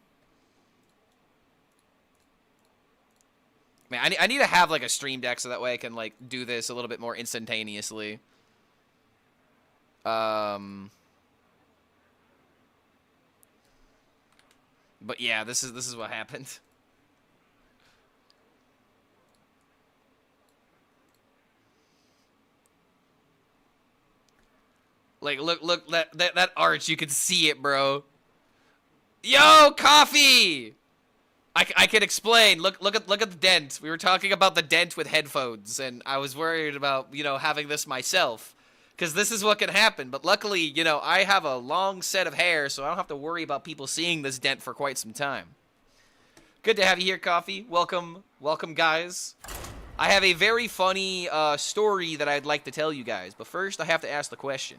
man, I need to have like a stream deck so that way I can like do this a little bit more instantaneously. But yeah, this is what happened. Like, look, that arch, you can see it, bro. Yo, coffee! I can explain. Look at the dent. We were talking about the dent with headphones, and I was worried about, you know, having this myself. Because this is what can happen. But luckily, you know, I have a long set of hair, so I don't have to worry about people seeing this dent for quite some time. Good to have you here, Coffee. Welcome, guys. I have a very funny story that I'd like to tell you guys. But first, I have to ask the question.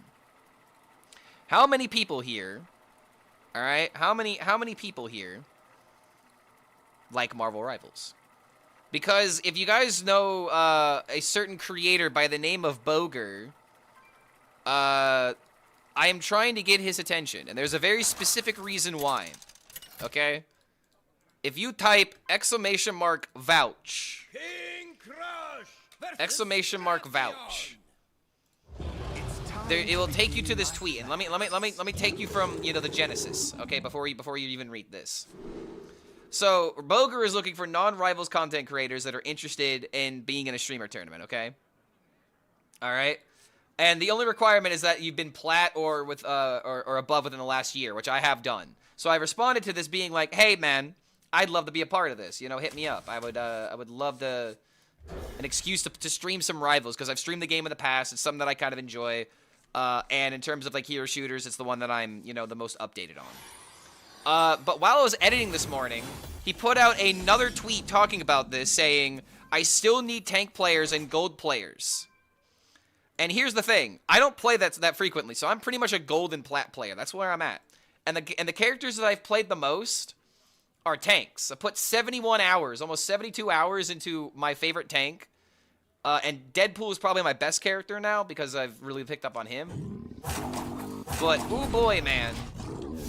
How many people here, all right, how many people here like Marvel Rivals? Because if you guys know a certain creator by the name of Boger, I am trying to get his attention, and there's a very specific reason why. Okay? If you type !vouch, King Crush !vouch, there, it will take you to this tweet, and let me take you from, you know, the genesis, okay, before you even read this. So, Boger is looking for non-Rivals content creators that are interested in being in a streamer tournament, okay? Alright? And the only requirement is that you've been plat or with or above within the last year, which I have done. So I responded to this being like, hey man, I'd love to be a part of this, you know, hit me up. I would love an excuse to stream some Rivals, because I've streamed the game in the past. It's something that I kind of enjoy. And in terms of like hero shooters, it's the one that I'm, you know, the most updated on. But while I was editing this morning, he put out another tweet talking about this, saying, I still need tank players and gold players. And here's the thing. I don't play that frequently, so I'm pretty much a gold and plat player. That's where I'm at. And the characters that I've played the most are tanks. I put 71 hours, almost 72 hours into my favorite tank. And Deadpool is probably my best character now, because I've really picked up on him. But, oh boy, man.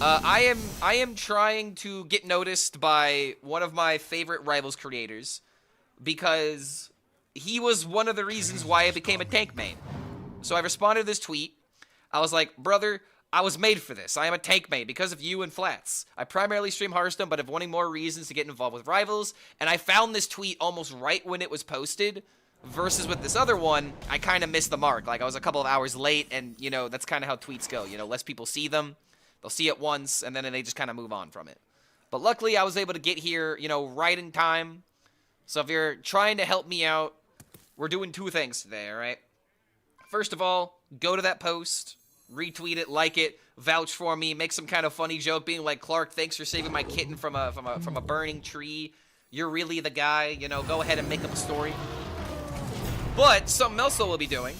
I am trying to get noticed by one of my favorite Rivals creators, because he was one of the reasons why I became a tank main. So I responded to this tweet. I was like, brother, I was made for this. I am a tank main because of you and Flats. I primarily stream Hearthstone, but have wanting more reasons to get involved with Rivals. And I found this tweet almost right when it was posted, versus with this other one, I kind of missed the mark. Like, I was a couple of hours late, and, you know, that's kind of how tweets go. You know, less people see them. They'll see it once, and then they just kind of move on from it. But luckily, I was able to get here, you know, right in time. So if you're trying to help me out, we're doing two things today, all right? First of all, go to that post, retweet it, like it, vouch for me, make some kind of funny joke being like, Clark, thanks for saving my kitten from a burning tree. You're really the guy, you know, go ahead and make up a story. But something else that we'll be doing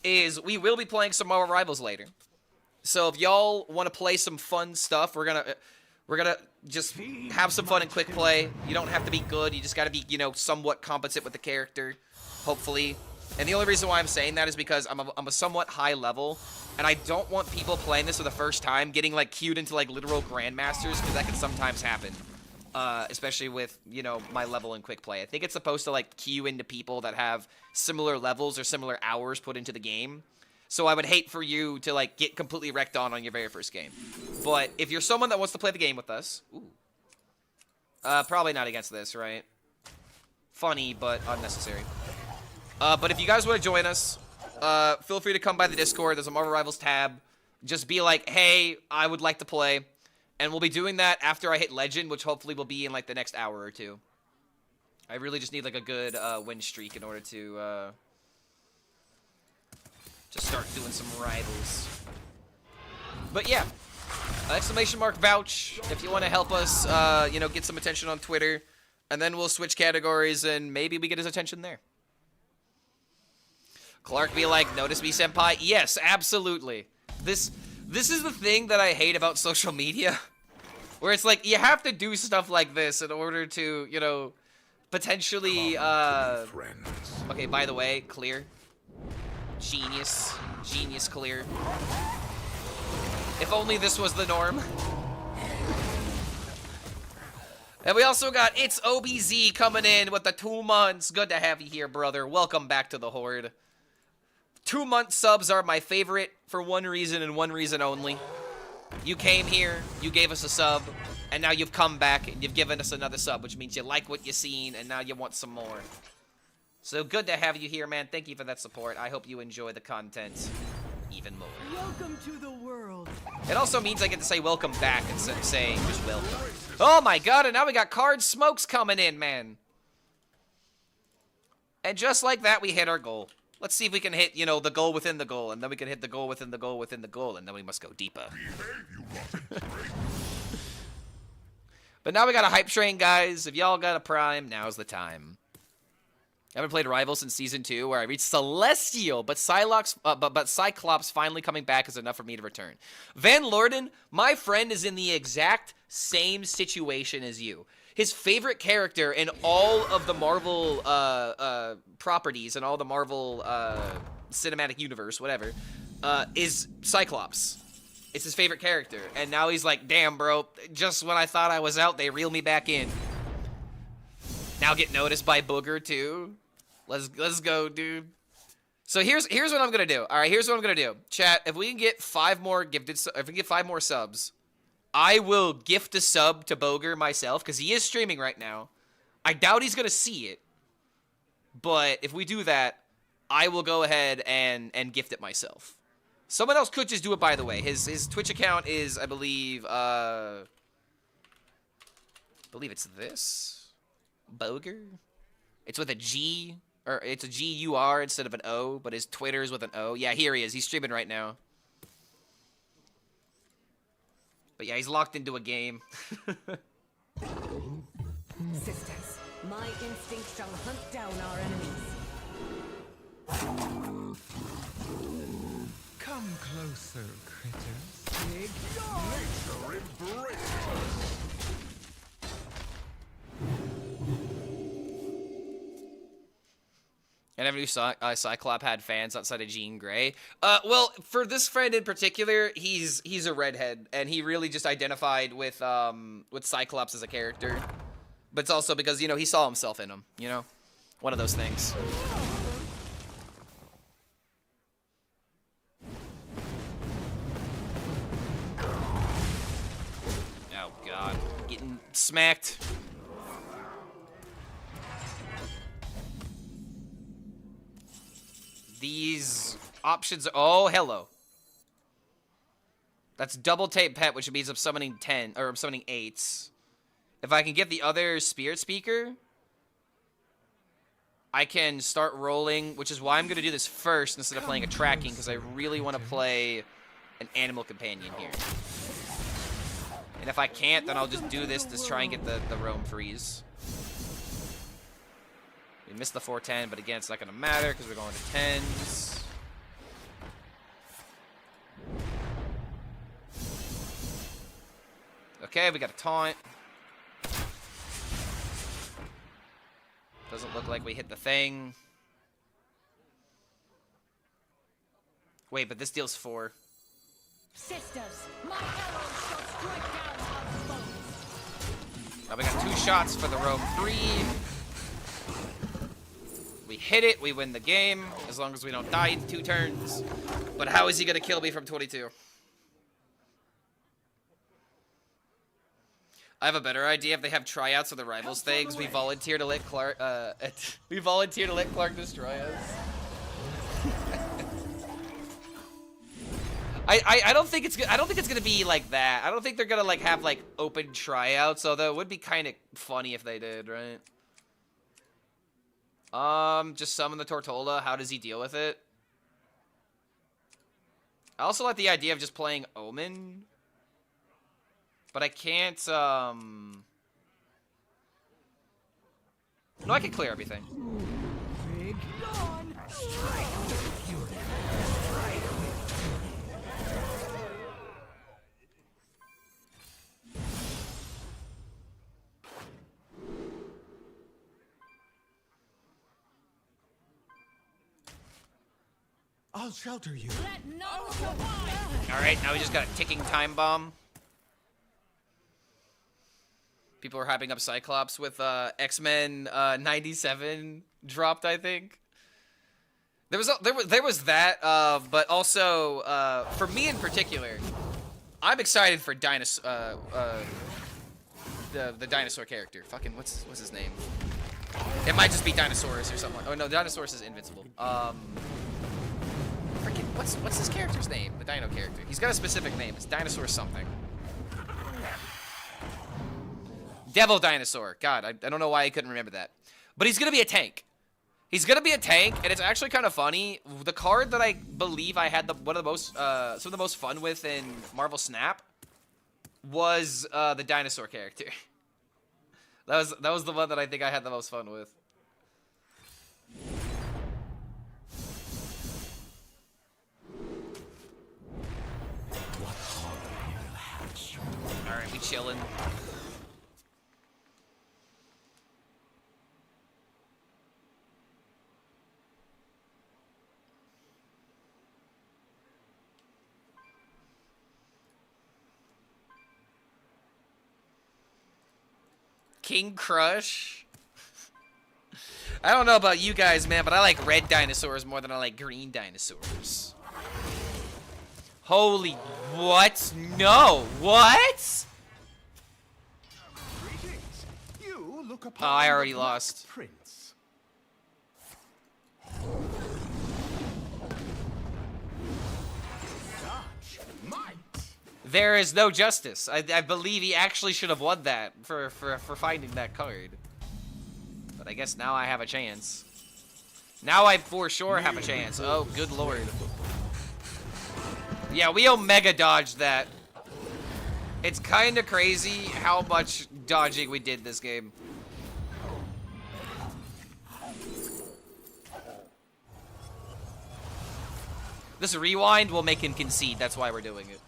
is we will be playing some Marvel Rivals later. So if y'all want to play some fun stuff, we're gonna just have some fun and quick play. You don't have to be good. You just got to be, you know, somewhat competent with the character, hopefully. And the only reason why I'm saying that is because I'm a somewhat high level, and I don't want people playing this for the first time getting like queued into like literal grandmasters, because that can sometimes happen. Especially with, you know, my level in quick play. I think it's supposed to like queue into people that have similar levels or similar hours put into the game. So I would hate for you to like get completely wrecked on your very first game. But if you're someone that wants to play the game with us, probably not against this, right? Funny, but unnecessary. But if you guys want to join us, feel free to come by the Discord. There's a Marvel Rivals tab. Just be like, hey, I would like to play. And we'll be doing that after I hit Legend, which hopefully will be in like the next hour or two. I really just need like a good win streak in order to just start doing some Rivals. But yeah, !vouch if you want to help us, you know, get some attention on Twitter. And then we'll switch categories and maybe we get his attention there. Clark be like, notice me, senpai? Yes, absolutely. This is the thing that I hate about social media. Where it's like, you have to do stuff like this in order to, you know, potentially, okay, by the way, clear. Genius. Genius clear. If only this was the norm. And we also got It's OBZ coming in with the 2 months. Good to have you here, brother. Welcome back to the Horde. 2-month subs are my favorite for one reason and one reason only. You came here, you gave us a sub, and now you've come back and you've given us another sub, which means you like what you've seen and now you want some more. So good to have you here, man. Thank you for that support. I hope you enjoy the content. even more. Welcome to the world. It also means I get to say welcome back instead of saying just welcome. Oh my god, and now we got card smokes coming in, man. And just like that, we hit our goal. Let's see if we can hit, you know, the goal within the goal, and then we can hit the goal within the goal within the goal, and then we must go deeper. But now we got a hype train, guys. If y'all got a prime, now's the time. I haven't played Rivals since Season 2, where I reached Celestial, but Cyclops finally coming back is enough for me to return. Van Lorden, my friend, is in the exact same situation as you. His favorite character in all of the Marvel properties and all the Marvel cinematic universe, whatever, is Cyclops. It's his favorite character. And now he's like, damn, bro, just when I thought I was out, they reel me back in. Now get noticed by Booger, too. Let's go, dude. So here's what I'm gonna do. All right, here's what I'm gonna do. Chat, if we can get 5 more if we get 5 more subs, I will gift a sub to Booger myself, because he is streaming right now. I doubt he's gonna see it. But if we do that, I will go ahead and gift it myself. Someone else could just do it, by the way. His Twitch account is, I believe it's this. Booger? It's with a G, or it's a G-U-R instead of an O, but his Twitter is with an O. Yeah, here he is. He's streaming right now. But yeah, he's locked into a game. Sisters, my instinct shall hunt down our enemies. Come closer, critters. Big dog. Nature embraces us. I never knew Cyclops had fans outside of Jean Grey. Well, for this friend in particular, he's a redhead, and he really just identified with Cyclops as a character. But it's also because, you know, he saw himself in him, you know? One of those things. Oh, God. Getting smacked. These options are... Oh, hello. That's double tape pet, which means I'm summoning 10, or I'm summoning 8s. If I can get the other spirit speaker, I can start rolling, which is why I'm going to do this first instead of playing a tracking, because I really want to play an animal companion here. And if I can't, then I'll just do this to try and get the roam freeze. We missed the 410, but again, it's not going to matter because we're going to 10s. Okay, we got a taunt. Doesn't look like we hit the thing. Wait, but this deals 4. Sisters, my arrows shall strike down our foes. Now we got 2 shots for the roam 3. We hit it, we win the game, as long as we don't die in 2 turns. But how is he gonna kill me from 22? I have a better idea. If they have tryouts of the Rivals things, we volunteer to let Clark destroy us. I don't think it's gonna be like that. I don't think they're gonna like have like open tryouts, although it would be kind of funny if they did, right? Just summon the Tortola. How does he deal with it? I also like the idea of just playing Omen. But I can't, No, I can clear everything. Big yawn. I'll shelter you. Let none survive. All right, now we just got a ticking time bomb. People are hyping up Cyclops with X-Men 97 dropped, I think. There was that, but also for me in particular, I'm excited for the dinosaur character. Fucking what's his name? It might just be Dinosaurus or something. Oh no, Dinosaurus is invincible. Freaking what's his character's name? The dino character. He's got a specific name. It's Dinosaur something. Devil Dinosaur. God, I don't know why I couldn't remember that. But he's gonna be a tank. He's gonna be a tank, and it's actually kind of funny. The card that I believe I had some of the most fun with in Marvel Snap was the dinosaur character. That was the one that I think I had the most fun with. All right, we chilling. King Crush. I don't know about you guys, man, but I like red dinosaurs more than I like green dinosaurs. Holy, what? No, what? Greetings. You look Oh, upon I the already Black lost. Prince. Such might. There is no justice. I believe he actually should have won that for finding that card. But I guess now I have a chance. Now I for sure have a chance. Oh, good lord. Yeah, we Omega dodged that. It's kind of crazy how much dodging we did this game. This rewind will make him concede. That's why we're doing it.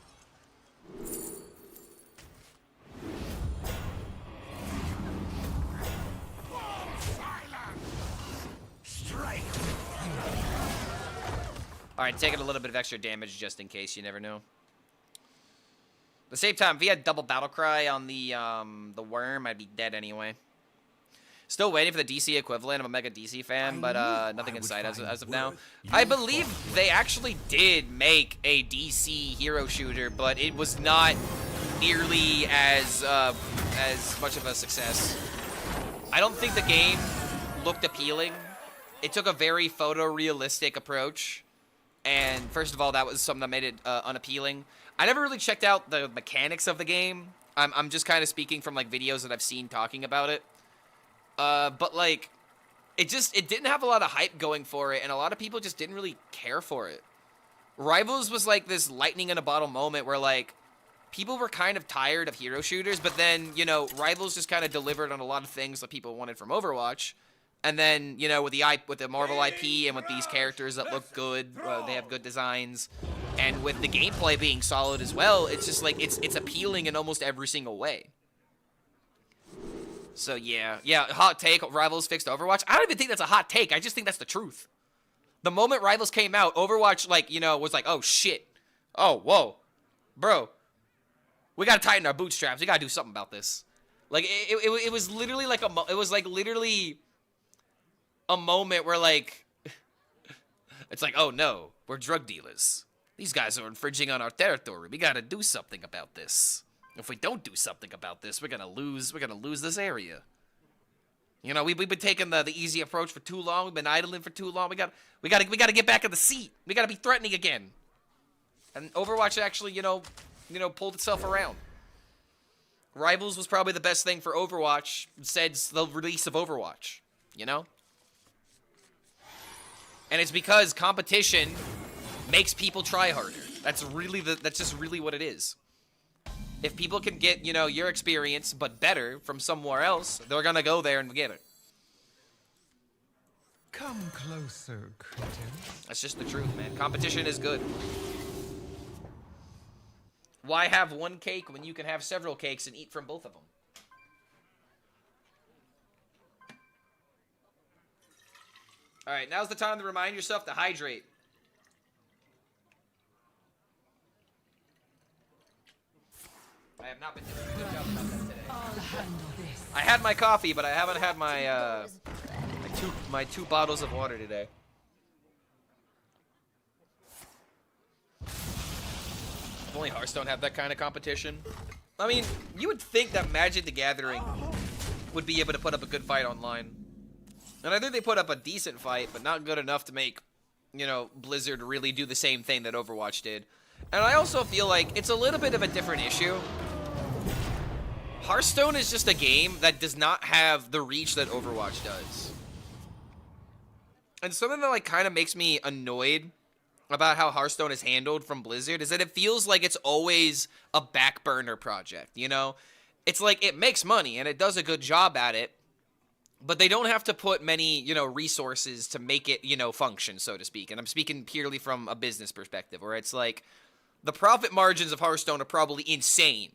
Alright, taking a little bit of extra damage just in case, you never know. At the same time, if he had double battle cry on the worm, I'd be dead anyway. Still waiting for the DC equivalent. I'm a mega DC fan, but nothing in sight as of now. I believe they actually did make a DC hero shooter, but it was not nearly as much of a success. I don't think the game looked appealing. It took a very photorealistic approach. And first of all, that was something that made it unappealing. I never really checked out the mechanics of the game. I'm just kind of speaking from like videos that I've seen talking about it. But like, it didn't have a lot of hype going for it, and a lot of people just didn't really care for it. Rivals was like this lightning in a bottle moment where like people were kind of tired of hero shooters, but then, you know, Rivals just kind of delivered on a lot of things that people wanted from Overwatch. And then, you know, with the Marvel IP and with these characters that look good, they have good designs, and with the gameplay being solid as well, it's just like it's appealing in almost every single way. So yeah, hot take, Rivals fixed Overwatch. I don't even think that's a hot take. I just think that's the truth. The moment Rivals came out, Overwatch, like, you know, was like, oh shit, oh whoa, bro, we gotta tighten our bootstraps. We gotta do something about this. Like it was literally like literally a moment where, like, it's like, oh no, we're drug dealers. These guys are infringing on our territory. We gotta do something about this. If we don't do something about this, we're gonna lose this area. You know, we've been taking the easy approach for too long. We've been idling for too long. We gotta get back in the seat. We gotta be threatening again. And Overwatch actually, you know, pulled itself around. Rivals was probably the best thing for Overwatch since the release of Overwatch. You know. And it's because competition makes people try harder. That's just really what it is. If people can get, you know, your experience, but better from somewhere else, they're gonna go there and get it. Come closer, critters. That's just the truth, man. Competition is good. Why have one cake when you can have several cakes and eat from both of them? All right, now's the time to remind yourself to hydrate. I have not been doing a good job about that today. I'll handle this. I had my coffee, but I haven't had my two bottles of water today. If only Hearthstone have that kind of competition. I mean, you would think that Magic the Gathering would be able to put up a good fight online. And I think they put up a decent fight, but not good enough to make, you know, Blizzard really do the same thing that Overwatch did. And I also feel like it's a little bit of a different issue. Hearthstone is just a game that does not have the reach that Overwatch does. And something that like kind of makes me annoyed about how Hearthstone is handled from Blizzard is that it feels like it's always a back burner project, you know? It's like it makes money and it does a good job at it, but they don't have to put many, you know, resources to make it, you know, function, so to speak. And I'm speaking purely from a business perspective, where it's like the profit margins of Hearthstone are probably insane.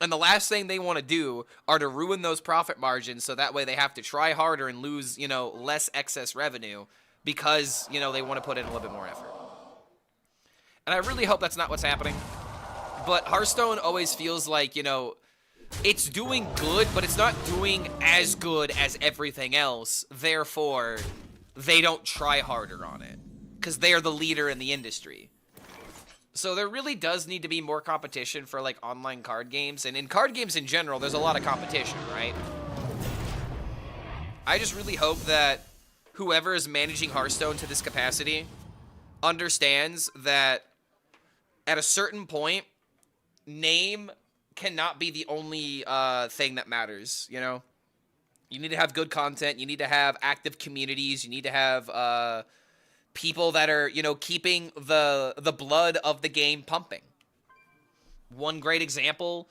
And the last thing they want to do are to ruin those profit margins so that way they have to try harder and lose, you know, less excess revenue because, you know, they want to put in a little bit more effort. And I really hope that's not what's happening. But Hearthstone always feels like, you know, it's doing good, but it's not doing as good as everything else. Therefore, they don't try harder on it because they're the leader in the industry. So there really does need to be more competition for like online card games. And in card games in general, there's a lot of competition, right? I just really hope that whoever is managing Hearthstone to this capacity understands that at a certain point, name cannot be the only thing that matters, you know? You need to have good content. You need to have active communities. You need to have people that are, you know, keeping the blood of the game pumping. One great example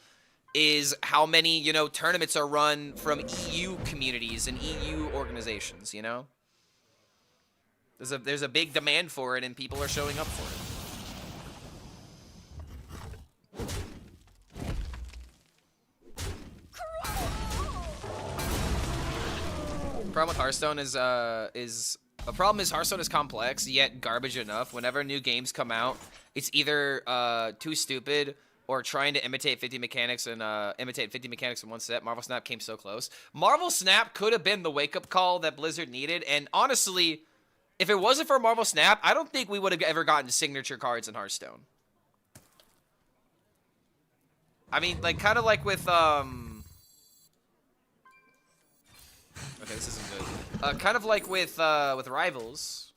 is how many, you know, tournaments are run from EU communities and EU organizations, you know? There's a big demand for it and people are showing up for it. Problem with Hearthstone is the problem is Hearthstone is complex yet garbage enough. Whenever new games come out, it's either too stupid or trying to imitate 50 mechanics and imitate 50 mechanics in one set. Marvel Snap came so close. Marvel Snap could have been the wake-up call that Blizzard needed, and honestly, if it wasn't for Marvel Snap, I don't think we would have ever gotten signature cards in Hearthstone. I mean, like, kind of like with okay, this isn't good. Kind of like with Rivals.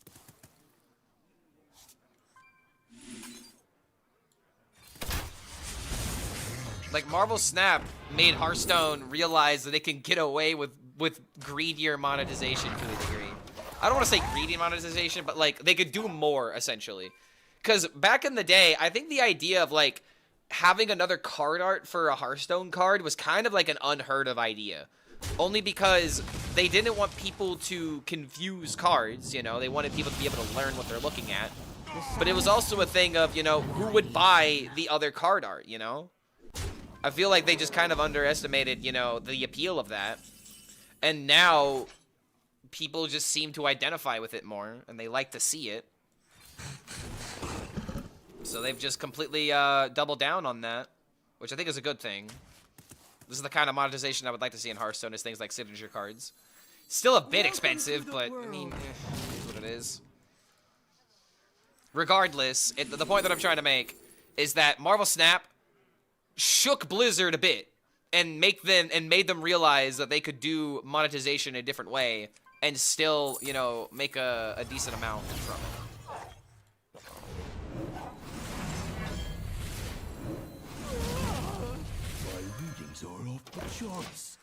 Like, Marvel Snap made Hearthstone realize that it can get away with greedier monetization to a degree. I don't want to say greedy monetization, but, like, they could do more, essentially. Because back in the day, I think the idea of, like, having another card art for a Hearthstone card was kind of like an unheard of idea. Only because they didn't want people to confuse cards, you know? They wanted people to be able to learn what they're looking at. But it was also a thing of, you know, who would buy the other card art, you know? I feel like they just kind of underestimated, you know, the appeal of that. And now, people just seem to identify with it more, and they like to see it. So they've just completely doubled down on that, which I think is a good thing. This is the kind of monetization I would like to see in Hearthstone, is things like signature cards. Still a bit expensive, but, I mean, it is what it is. Regardless, the point that I'm trying to make is that Marvel Snap shook Blizzard a bit and made them realize that they could do monetization in a different way and still, you know, make a decent amount from it. Choice.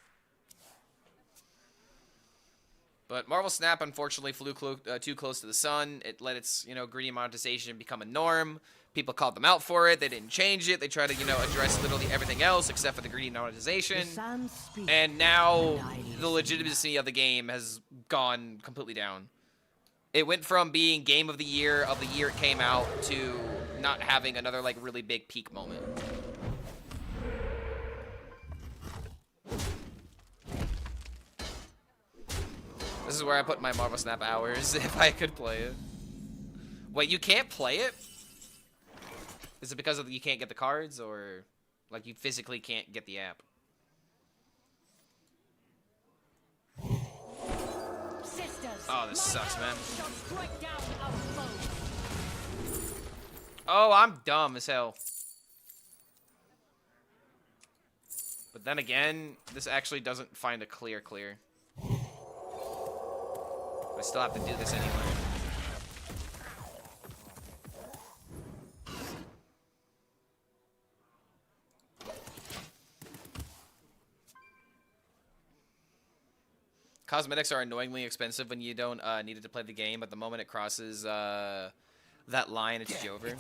But Marvel Snap unfortunately flew too close to the sun. It let its, you know, greedy monetization become a norm. People called them out for it. They didn't change it. They tried to, you know, address literally everything else except for the greedy monetization. And now the legitimacy of the game has gone completely down. It went from being game of the year it came out to not having another, like, really big peak moment. This is where I put my Marvel Snap hours if I could play it. Wait, you can't play it? Is it because you can't get the cards, or like you physically can't get the app? Sisters, Oh, this sucks, man. shall strike down our foes. Oh, I'm dumb as hell. But then again, this actually doesn't find a clear. I still have to do this anyway. cosmetics are annoyingly expensive when you don't need it to play the game, but the moment it crosses that line, it's over.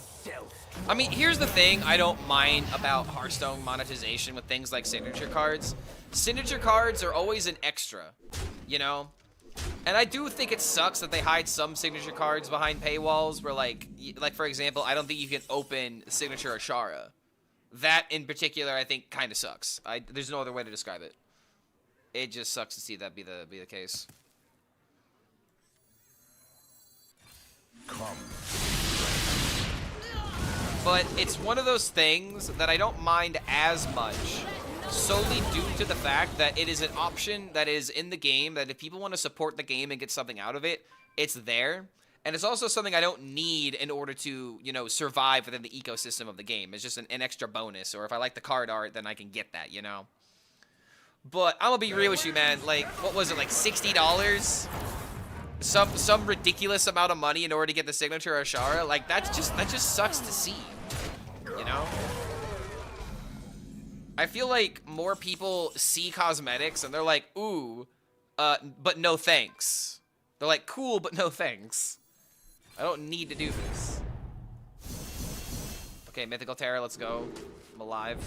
I mean, here's the thing I don't mind about Hearthstone monetization with things like signature cards. Signature cards are always an extra, you know? And I do think it sucks that they hide some signature cards behind paywalls where, like for example, I don't think you can open signature Ashara. That, in particular, I think kind of sucks. There's no other way to describe it. It just sucks to see that be the case. Come. But it's one of those things that I don't mind as much, solely due to the fact that it is an option that is in the game, that if people want to support the game and get something out of it, it's there. And it's also something I don't need in order to, you know, survive within the ecosystem of the game. It's just an extra bonus, or if I like the card art, then I can get that, you know? But I'm gonna be real with you, man. Like, what was it, like $60? Some ridiculous amount of money in order to get the signature Ashara? Like, that just sucks to see, you know? I feel like more people see cosmetics and they're like, ooh, but no thanks. They're like, cool, but no thanks. I don't need to do this. Okay, Mythical Terror, let's go. I'm alive.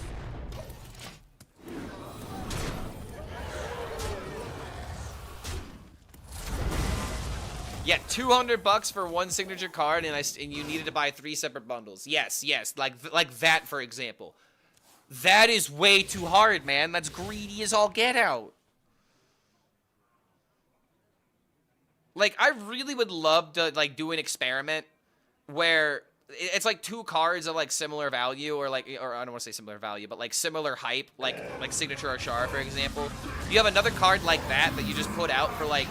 Yeah, $200 for one signature card, and you needed to buy 3 separate bundles. Yes, like that, for example. That is way too hard, man. That's greedy as all get out. Like, I really would love to, like, do an experiment where it's, like, 2 cards of, like, similar value, or, like, or I don't want to say similar value, but, like, similar hype, like Signature Ashara, for example. You have another card like that you just put out for, like,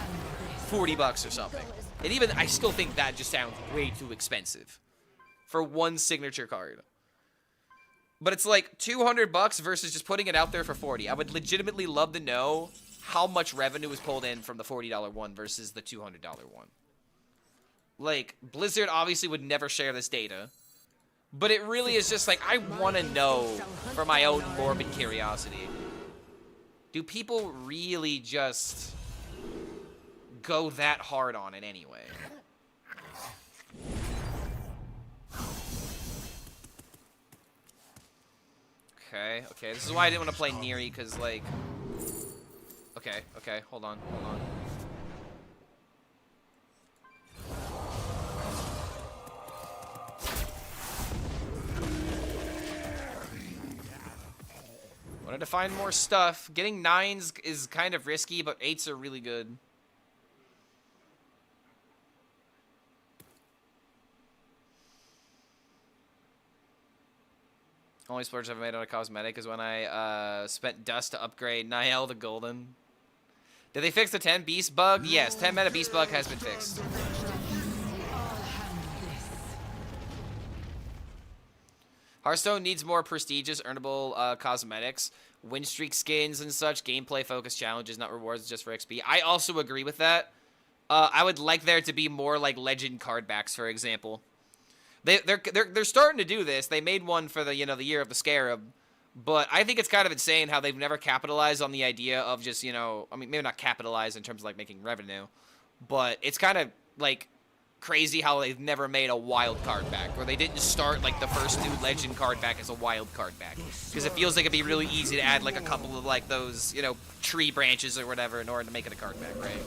$40 or something. And even, I still think that just sounds way too expensive for one signature card. But it's, like, $200 versus just putting it out there for $40. I would legitimately love to know how much revenue was pulled in from the $40 one versus the $200 one. Like, Blizzard obviously would never share this data, but it really is just like, I want to know for my own morbid curiosity. Do people really just go that hard on it anyway? Okay, this is why I didn't want to play Neri, because, like... Okay, hold on. Wanted to find more stuff. Getting 9s is kind of risky, but 8s are really good. Only splurge I've made on a cosmetic is when I spent dust to upgrade Niall to golden. Did they fix the 10 beast bug? Yes, 10 meta beast bug has been fixed. Hearthstone needs more prestigious, earnable cosmetics, win streak skins and such, gameplay focused challenges, not rewards just for XP. I also agree with that. I would like there to be more like legend card backs, for example. They're starting to do this. They made one for the the Year of the Scarab. But I think it's kind of insane how they've never capitalized on the idea of just, I mean, maybe not capitalize in terms of, like, making revenue. But it's kind of, like, crazy how they've never made a wild card back. Where they didn't start, like, the first new legend card back as a wild card back. Because it feels like it'd be really easy to add, like, a couple of, like, those, tree branches or whatever in order to make it a card back, right?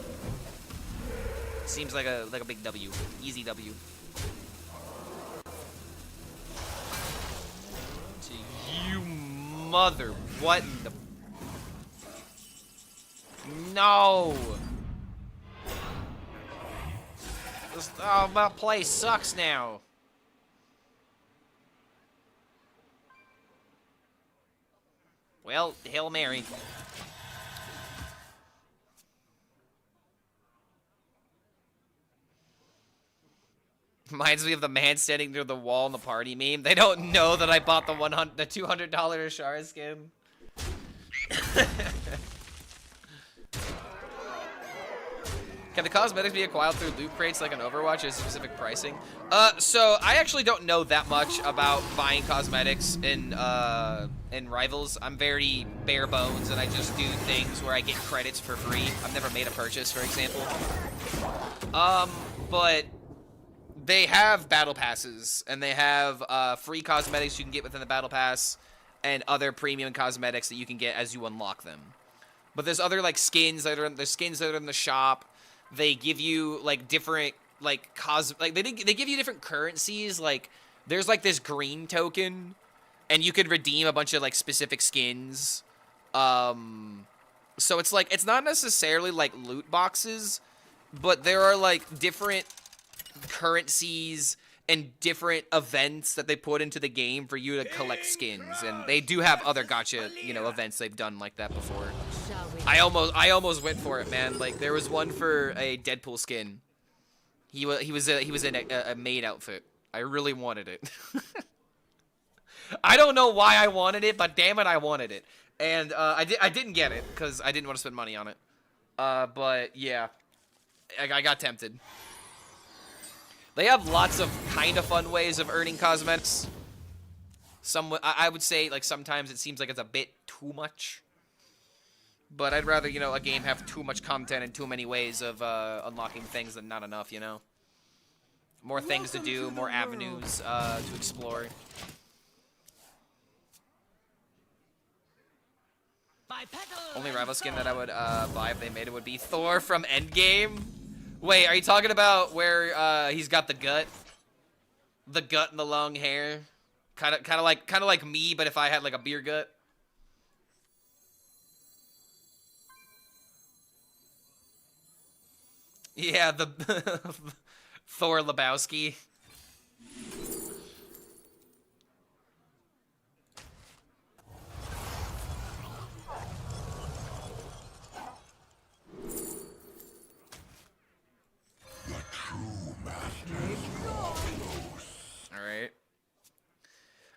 Seems like a big W. Easy W. Mother, what in the... No! My play sucks now. Well, Hail Mary. Reminds me of the man standing near the wall in the party meme. They don't know that I bought the $200 Ashara skin. Can the cosmetics be acquired through loot crates like an Overwatch? Is specific pricing? So I actually don't know that much about buying cosmetics in in Rivals. I'm very bare bones, and I just do things where I get credits for free. I've never made a purchase, for example. But they have battle passes, and they have free cosmetics you can get within the battle pass, and other premium cosmetics that you can get as you unlock them. But there's other like skins that are in the shop. They give you like different like they give you different currencies. Like there's like this green token, and you could redeem a bunch of like specific skins. So it's like it's not necessarily like loot boxes, but there are like different currencies and different events that they put into the game for you to collect skins, and they do have other gacha, you know, events they've done like that before. I almost went for it, man. Like there was one for a Deadpool skin. He was in a maid outfit. I really wanted it. I don't know why I wanted it, but damn it, I wanted it. And I didn't get it because I didn't want to spend money on it. But yeah, I got tempted. They have lots of kind of fun ways of earning cosmetics. I would say, like, sometimes it seems like it's a bit too much. But I'd rather, you know, a game have too much content and too many ways of unlocking things than not enough, you know? More things to do, more avenues to explore. Only rival skin that I would buy if they made it would be Thor from Endgame. Wait, are you talking about where he's got the gut and the long hair, kind of like me, but if I had like a beer gut? Yeah, the Thor Lebowski. Alright.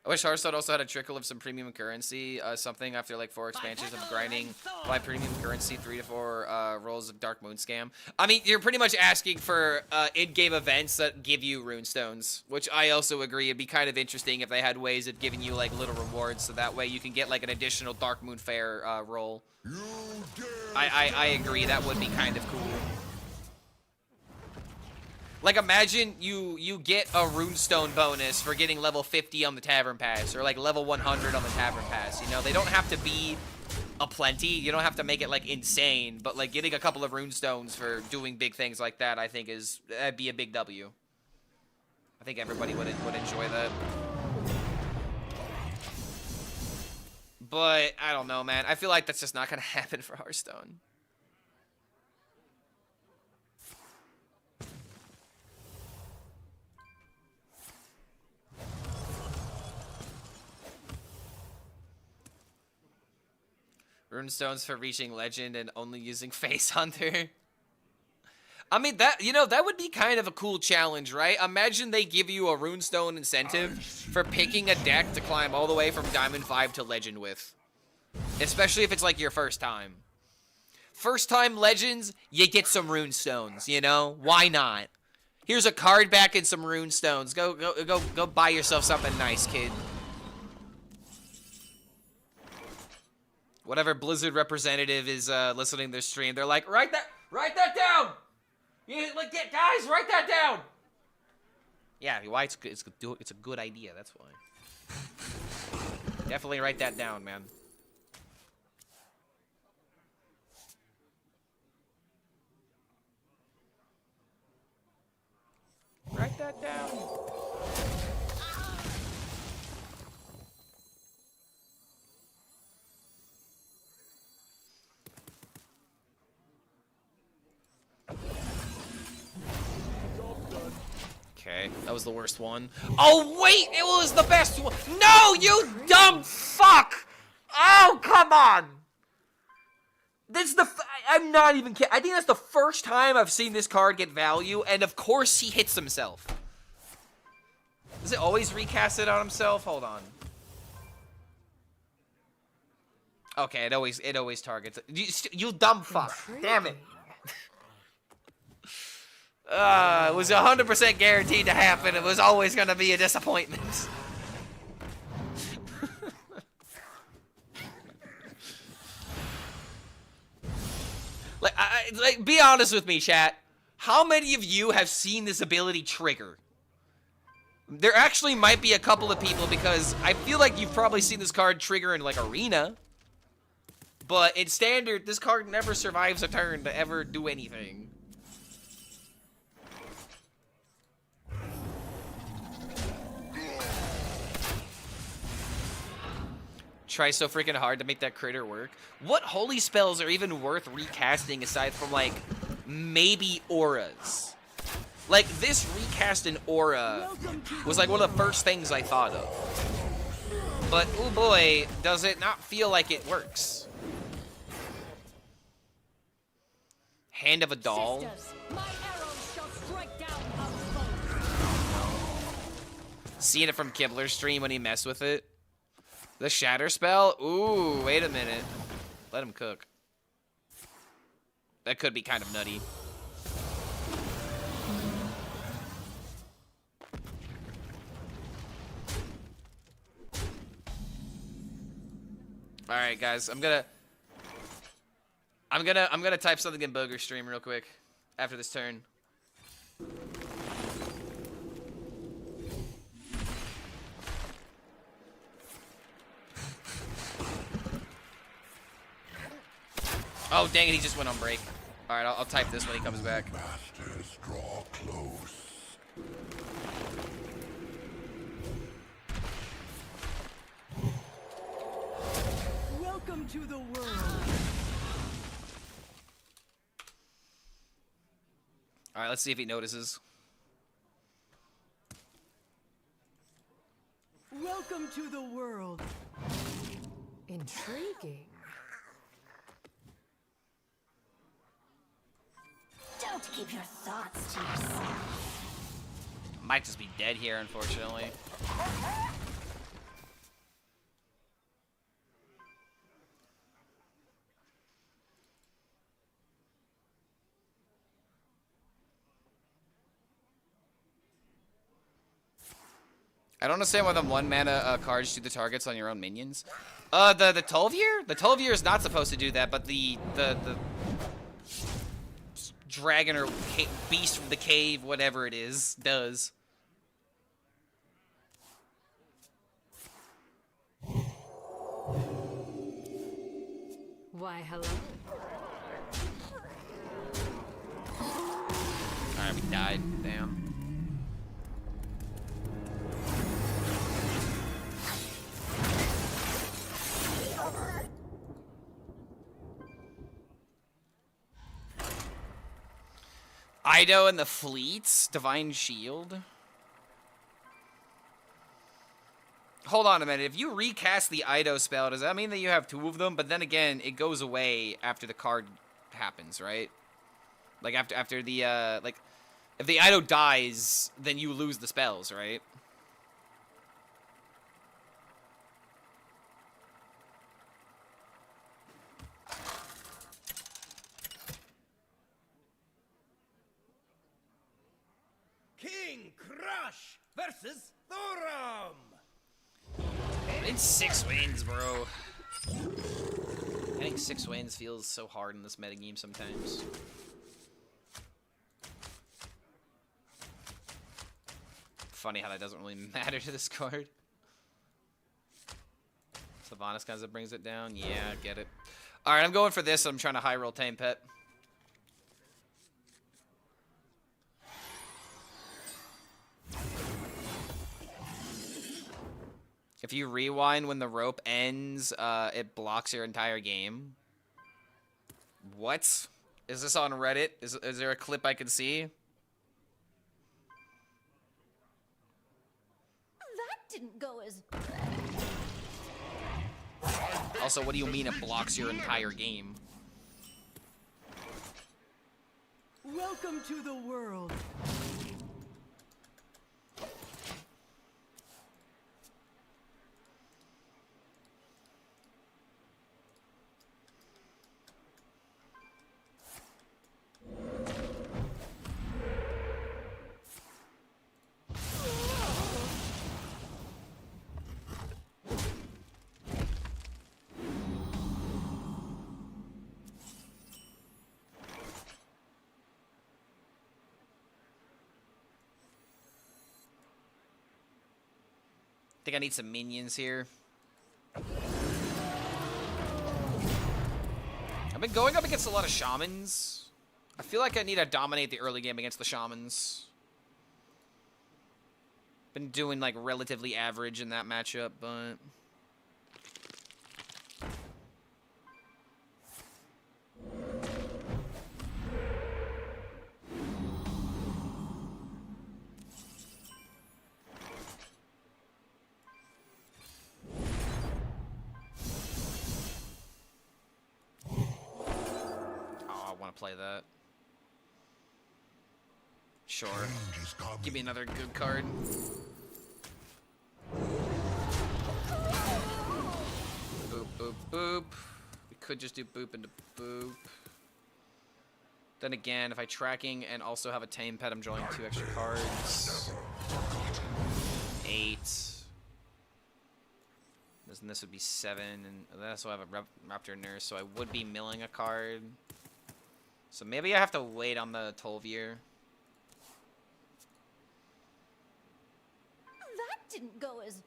I wish Hearthstone also had a trickle of some premium currency, something after like 4 expansions of grinding by premium currency, 3 to 4 rolls of Dark Moon Scam. I mean, you're pretty much asking for in-game events that give you runestones, which I also agree it'd be kind of interesting if they had ways of giving you like little rewards, so that way you can get like an additional Dark Moon Fair roll. I agree, that would be kind of cool. Like, imagine you get a runestone bonus for getting level 50 on the Tavern Pass, or like level 100 on the Tavern Pass. You know, they don't have to be a plenty. You don't have to make it like insane, but like getting a couple of runestones for doing big things like that, I think that'd be a big W. I think everybody would enjoy that. But I don't know, man. I feel like that's just not gonna happen for Hearthstone. Runestones for reaching legend and only using Face Hunter. I mean, that would be kind of a cool challenge, right? Imagine they give you a runestone incentive for picking a deck to climb all the way from Diamond 5 to Legend with. Especially if it's like your first time. First time Legends, you get some runestones, you know? Why not? Here's a card back and some runestones. Go buy yourself something nice, kid. Whatever Blizzard representative is listening to their stream, they're like, write that down. You like, guys, write that down. Yeah, why it's good? It's a good idea. That's why. Definitely write that down, man. Write that down. Okay, that was the worst one. Oh, wait! It was the best one! No, you dumb fuck! Oh, come on! This is I'm not even kidding. I think that's the first time I've seen this card get value, and of course he hits himself. Does it always recast it on himself? Hold on. Okay, it always targets it. You dumb fuck. Damn it. It was 100% guaranteed to happen. It was always going to be a disappointment. Like, be honest with me, chat. How many of you have seen this ability trigger? There actually might be a couple of people because I feel like you've probably seen this card trigger in, like, Arena. But in Standard, this card never survives a turn to ever do anything. Try so freaking hard to make that critter work. What holy spells are even worth recasting aside from, like, maybe auras? Like, this recast in aura was, like, one of the first things I thought of. But, oh boy, does it not feel like it works. Hand of a doll. Sisters, my arrows shall strike down our foes. Seeing it from Kibler's stream when he messed with it. The shatter spell? Ooh, wait a minute. Let him cook. That could be kind of nutty. All right, guys, I'm gonna type something in Booger's stream real quick after this turn. Oh, dang it, he just went on break. All right, I'll type this when he comes back. Masters draw close. Welcome to the world. All right, let's see if he notices. Welcome to the world. Intriguing. Don't keep your thoughts to yourself. Might just be dead here, unfortunately. I don't understand why the 1 mana cards shoot the targets on your own minions. The 12 year? The 12 year is not supposed to do that, but the dragon or beast from the cave, whatever it is, does. Why, hello. Alright, we died. Damn. Ido and the fleets, Divine Shield. Hold on a minute. If you recast the Ido spell, does that mean that you have 2 of them? But then again, it goes away after the card happens, right? Like after the like, if the Ido dies, then you lose the spells, right? King Crush versus Thorum. It's 6 wins, bro. I think 6 wins feels so hard in this metagame sometimes. Funny how that doesn't really matter to this card. Sylvanas kind of brings it down. Yeah, I get it. Alright, I'm going for this. I'm trying to high roll Tame Pet. If you rewind when the rope ends, it blocks your entire game. What? Is this on Reddit? Is there a clip I can see? That didn't go as... Also, what do you mean it blocks your entire game? Welcome to the world. think I need some minions here. I've been going up against a lot of shamans. I feel like I need to dominate the early game against the shamans. Been doing like relatively average in that matchup, but play that. Sure. Give me another good card. Boop, boop, boop. We could just do boop into boop. Then again, if I tracking and also have a tame pet, I'm drawing 2 extra cards. 8. And this would be 7. And then I also have a Raptor Nurse, so I would be milling a card. So maybe I have to wait on the Tolvier. That didn't go as...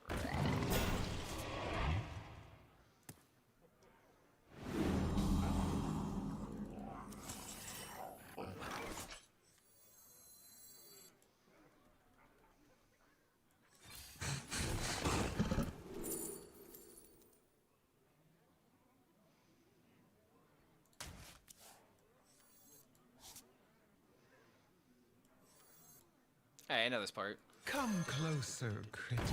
Hey, I know this part. Come closer, critters.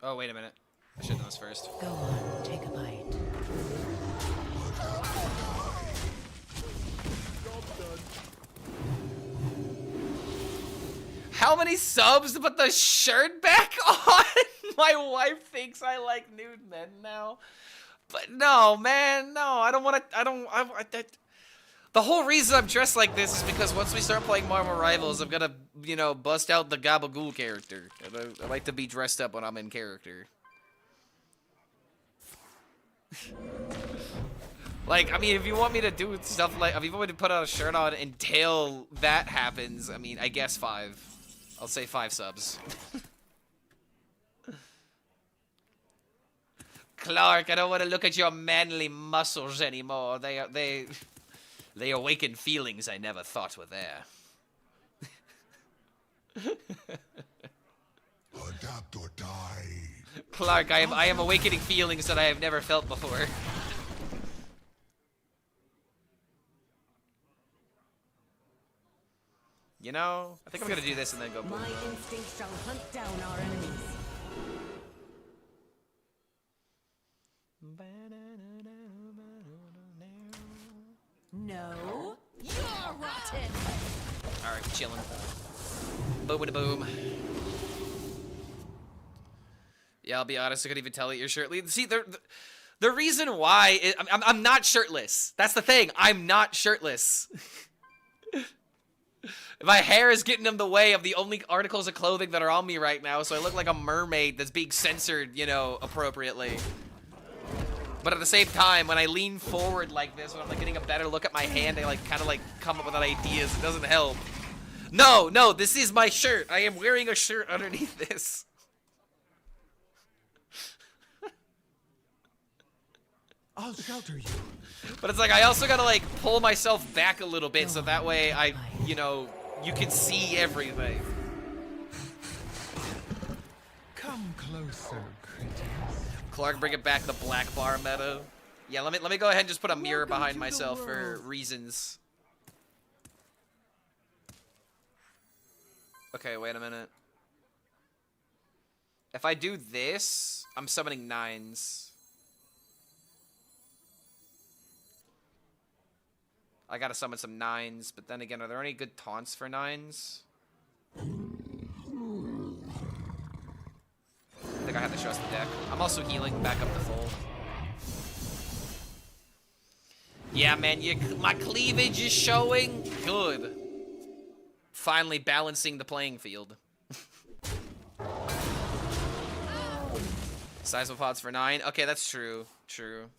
Oh, wait a minute. I should have done this first. Go on, take a bite. How many subs to put the shirt back on? My wife thinks I like nude men now. But no, man, no. I don't want to... The whole reason I'm dressed like this is because once we start playing Marvel Rivals, I'm gonna, you know, bust out the Gabagool character. I like to be dressed up when I'm in character. Like, I mean, if you want me to do stuff like, if you want me to put out a shirt on until that happens, I mean, I guess 5. I'll say 5 subs. Clark, I don't want to look at your manly muscles anymore. They awaken feelings I never thought were there. Adapt or die. Clark, I am awakening feelings that I have never felt before. You know, I think I'm gonna do this and then go boom. My instinct shall hunt down our enemies. No, you're rotten. All right, chilling. Boom and boom. Yeah, I'll be honest. I couldn't even tell that you're shirtless. See, the reason why is, I'm not shirtless. That's the thing. I'm not shirtless. My hair is getting in the way of the only articles of clothing that are on me right now, so I look like a mermaid that's being censored, you know, appropriately. But at the same time, when I lean forward like this, when I'm like getting a better look at my hand, I like kind of like come up with ideas. It doesn't help. No, no, this is my shirt. I am wearing a shirt underneath this. I'll shelter you. But it's like I also gotta like pull myself back a little bit so that way I, you know, you can see everything. Come closer, critters. Clark, bring it back the black bar meta. Yeah, let me go ahead and just put a mirror behind myself for reasons. Okay, wait a minute. If I do this, I'm summoning 9s. I gotta summon some 9s, but then again, are there any good taunts for 9s? I think I have to trust the deck. I'm also healing back up to full. Yeah, man, my cleavage is showing. Good. Finally balancing the playing field. Seismopods for 9. Okay, that's true. True.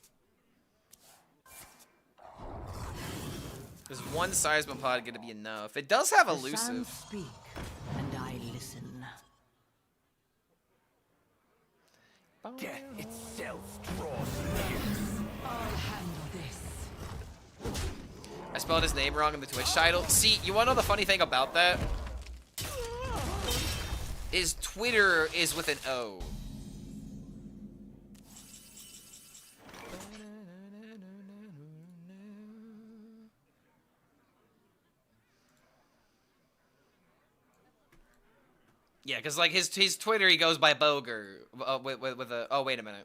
There's one Seismopod gonna be enough. It does have elusive. Speak, and I listen. Death itself draws near. I'll handle this. I spelled his name wrong in the Twitch title. See, you wanna know the funny thing about that? Is Twitter is with an O. Yeah, because like his Twitter, he goes by Boger with a. Oh wait a minute,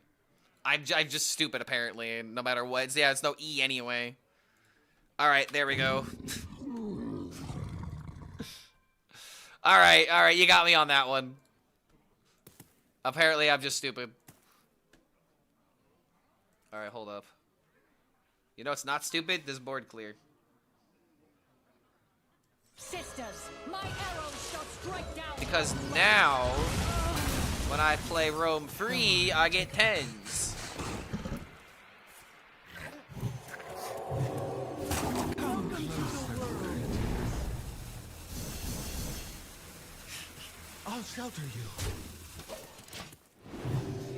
I'm just stupid apparently. No matter what, it's no E anyway. All right, there we go. all right, you got me on that one. Apparently, I'm just stupid. All right, hold up. You know it's not stupid. This board clear. Sisters, my arrows shall strike down. Because now, when I play roam free, I get 10s. Come closer, critic. I'll shelter you.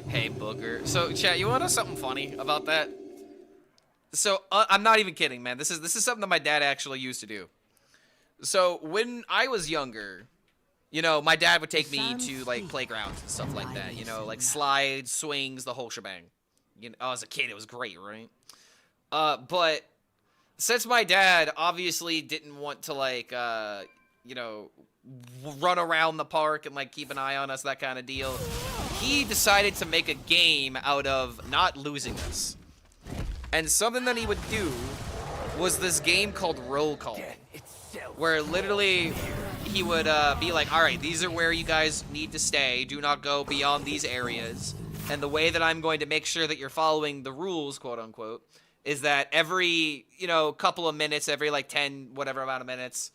Hey, Booger. So, chat, you want to know something funny about that? So, I'm not even kidding, man. This is something that my dad actually used to do. So, when I was younger, you know, my dad would take me to, like, playgrounds and stuff like that. You know, like slides, swings, the whole shebang. You know, as a kid, it was great, right? But since my dad obviously didn't want to, like, you know, run around the park and, like, keep an eye on us, that kind of deal, he decided to make a game out of not losing us. And something that he would do was this game called Roll Call, where literally he would be like, all right, these are where you guys need to stay. Do not go beyond these areas. And the way that I'm going to make sure that you're following the rules, quote unquote, is that every, you know, couple of minutes, every like 10, whatever amount of minutes,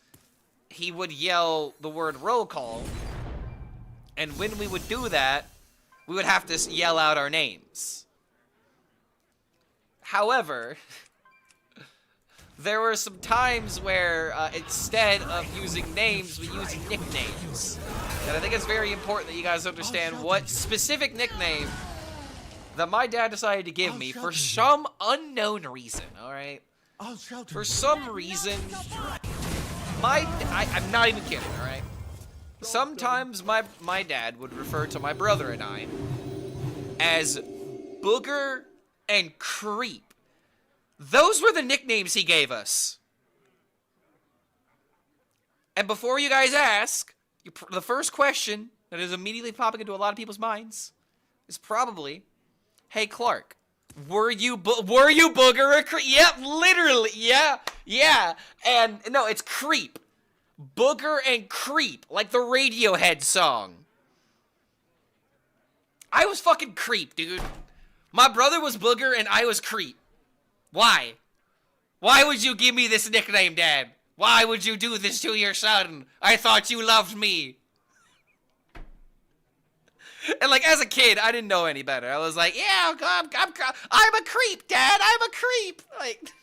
he would yell the word roll call. And when we would do that, we would have to yell out our names. However, there were some times where instead of using names, we used nicknames. And I think it's very important that you guys understand what specific nickname that my dad decided to give me for some unknown reason, alright? For some reason, I'm not even kidding, alright? Sometimes my dad would refer to my brother and I as Booger and Creep. Those were the nicknames he gave us. And before you guys ask, the first question that is immediately popping into a lot of people's minds is probably, hey Clark, were you Booger or Creep? Yep, literally, yeah. And no, it's Creep. Booger and Creep, like the Radiohead song. I was fucking Creep, dude. My brother was Booger and I was Creep. Why? Why would you give me this nickname, Dad? Why would you do this to your son? I thought you loved me. And like as a kid, I didn't know any better. I was like, yeah, I'm a creep, Dad. I'm a creep. Like,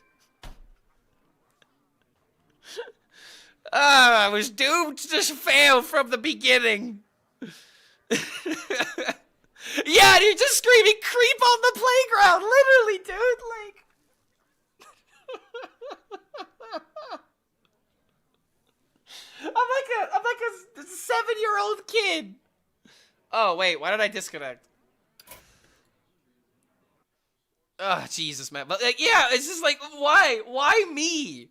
I was doomed to just fail from the beginning. Yeah, you're just screaming creep on the playground, literally, dude. Like, I'm like a 7-year-old kid. Oh wait, why did I disconnect? Oh Jesus, man. But like, yeah, it's just like, why me?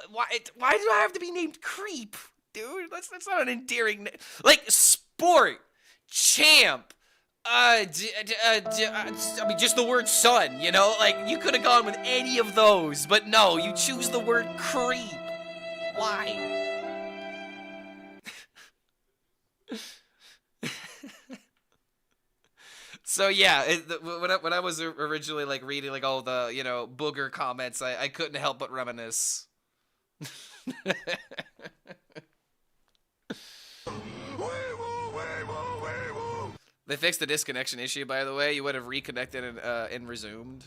Why do I have to be named Creep, dude? That's not an endearing name. Like sport, champ. I mean, just the word son, you know? Like, you could have gone with any of those, but no, you choose the word creep. Why? So yeah, when I was originally like reading like all the, you know, Booger comments, I couldn't help but reminisce. They fixed the disconnection issue, by the way. You would have reconnected and resumed.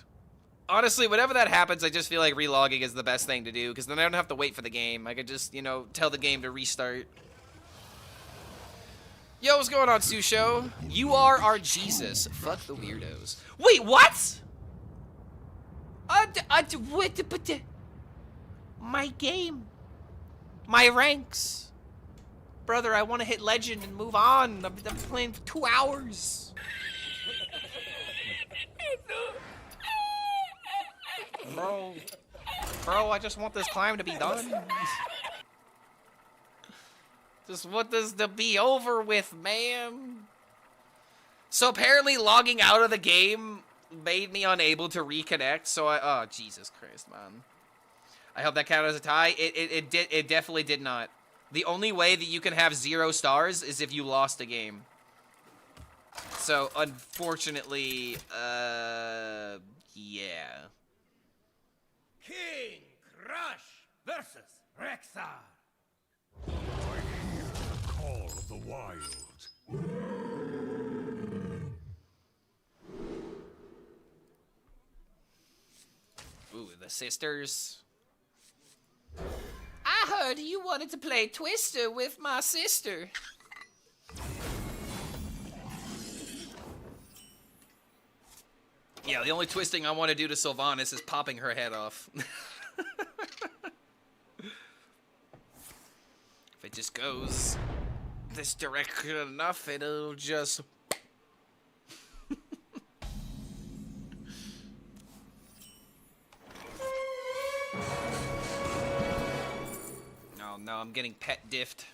Honestly, whenever that happens, I just feel like relogging is the best thing to do, because then I don't have to wait for the game. I could just, you know, tell the game to restart. Yo, what's going on, Susho? You are our Jesus. Fuck the weirdos. Wait, what? What? My game. My ranks. Brother, I want to hit legend and move on. I've been playing for 2 hours. Bro, I just want this climb to be done. Just want this to be over with, man. So apparently logging out of the game made me unable to reconnect, so oh, Jesus Christ, man. I hope that counted as a tie. It definitely did not. The only way that you can have 0 stars is if you lost a game. So, unfortunately, yeah. King Crush versus Rexar. I hear the call of the wild. Ooh, the sisters. I heard you wanted to play Twister with my sister. Yeah, the only twisting I want to do to Sylvanas is popping her head off. If it just goes this direction enough, it'll just... No, I'm getting pet diffed.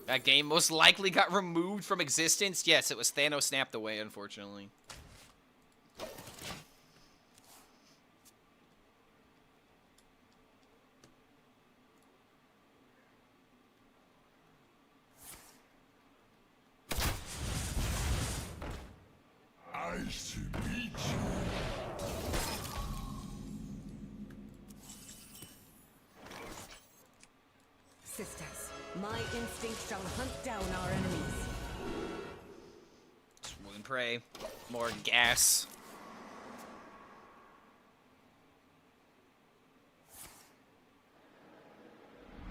That game most likely got removed from existence. Yes, it was Thanos snapped away, unfortunately. Nice to meet you. Sisters, my instinct shall hunt down our enemies. Just wound prey. More gas.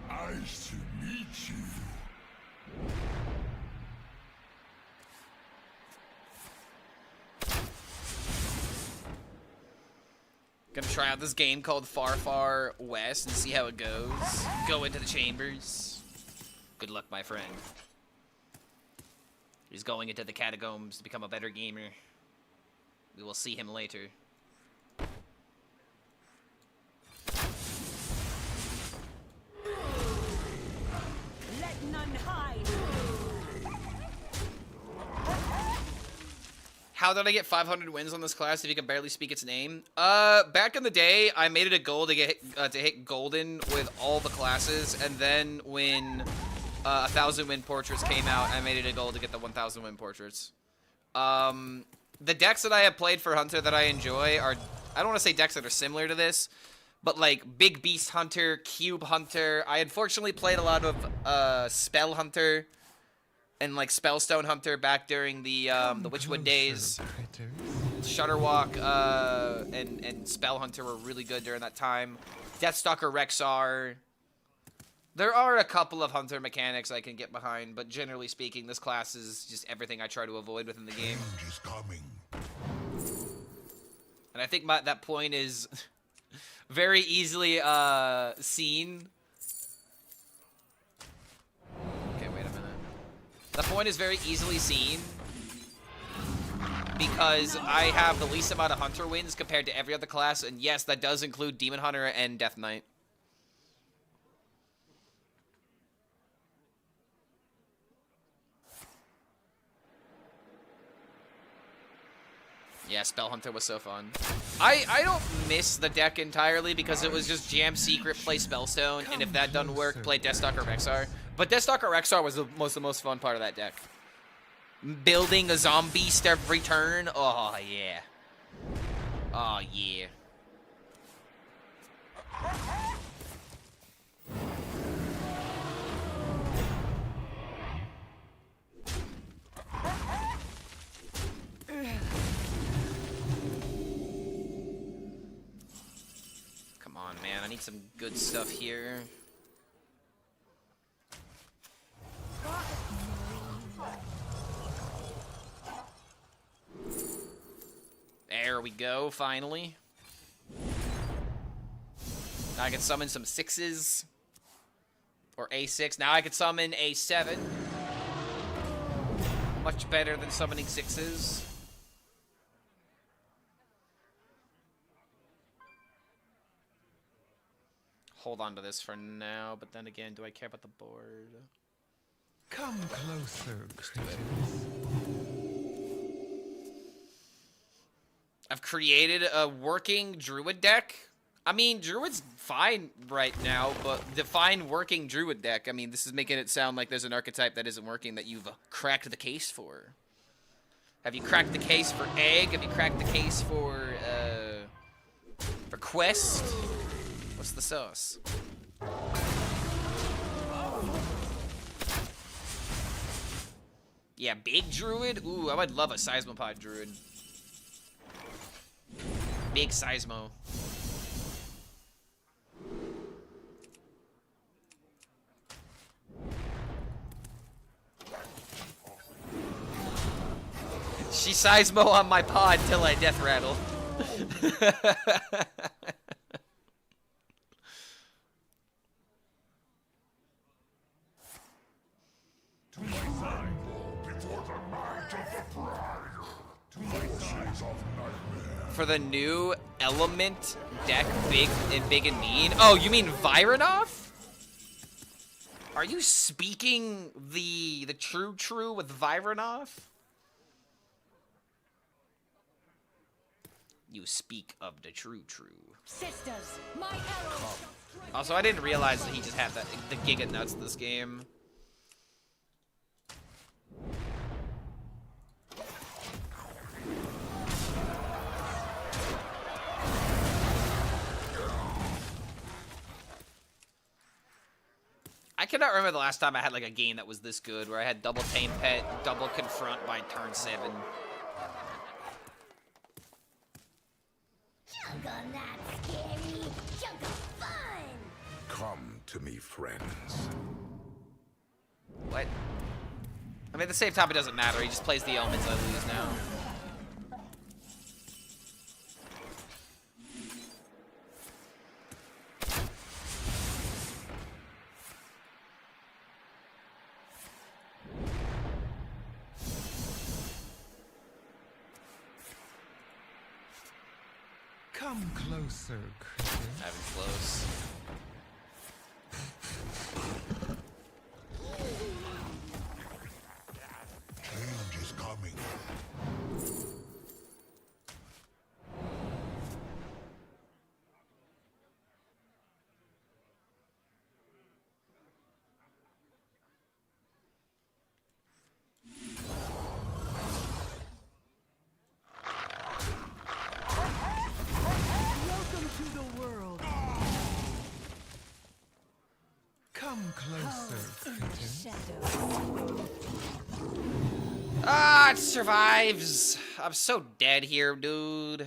Nice to meet you. Gonna try out this game called Far Far West and see how it goes. Go into the chambers. Good luck, my friend. He's going into the catacombs to become a better gamer. We will see him later. Let none hide. How did I get 500 wins on this class if you can barely speak its name? Back in the day, I made it a goal to get to hit golden with all the classes, and then when 1,000 win portraits came out, I made it a goal to get the 1,000 win portraits. The decks that I have played for Hunter that I enjoy are, I don't want to say decks that are similar to this, but like Big Beast Hunter, Cube Hunter. I unfortunately played a lot of Spell Hunter and like Spellstone Hunter back during the Witchwood days. Shutterwalk and Spell Hunter were really good during that time. Deathstalker Rexar. There are a couple of Hunter mechanics I can get behind, but generally speaking, this class is just everything I try to avoid within the game. Change is coming. And I think that point is very easily seen. Okay, wait a minute. The point is very easily seen because I have the least amount of Hunter wins compared to every other class, and yes, that does include Demon Hunter and Death Knight. Yeah, Spell Hunter was so fun. I don't miss the deck entirely because it was just Jam Secret, play Spellstone, and if that doesn't work, play Deathstalker Rexar. But Deathstalker Rexar was the most fun part of that deck. Building a Zombieast every turn. Oh, yeah. Oh, yeah. need some good stuff here. There we go, finally. Now I can summon some 6s. Or A6. Now I can summon A7. Much better than summoning 6s. Hold on to this for now, but then again, do I care about the board? Come closer, creatures. I've created a working Druid deck. I mean, Druid's fine right now, but define working Druid deck. I mean, this is making it sound like there's an archetype that isn't working that you've cracked the case for. Have you cracked the case for Egg? Have you cracked the case for Quest? What's the sauce? Yeah, big Druid? Ooh, I would love a Seismopod Druid. Big Seismo. She Seismo on my pod till I death rattle. To my side, before the might of the Pride. To my side of nightmare. For the new element deck, big and mean. Oh, you mean Vironov? Are you speaking the true with Vironov? You speak of the true. Sisters, my arrows. Also, I didn't realize that he just had the Giga Nuts this game. I cannot remember the last time I had like a game that was this good, where I had double Tame Pet, double Confront by turn 7. Jungle not scary, jungle fun! Come to me, friends. What? I mean, at the same time, it doesn't matter. He just plays the elements I lose now. Come closer, creatures. Having close. Change is coming. Welcome to the world. Come closer, creatures. Shadows. Ah, it survives. I'm so dead here, dude.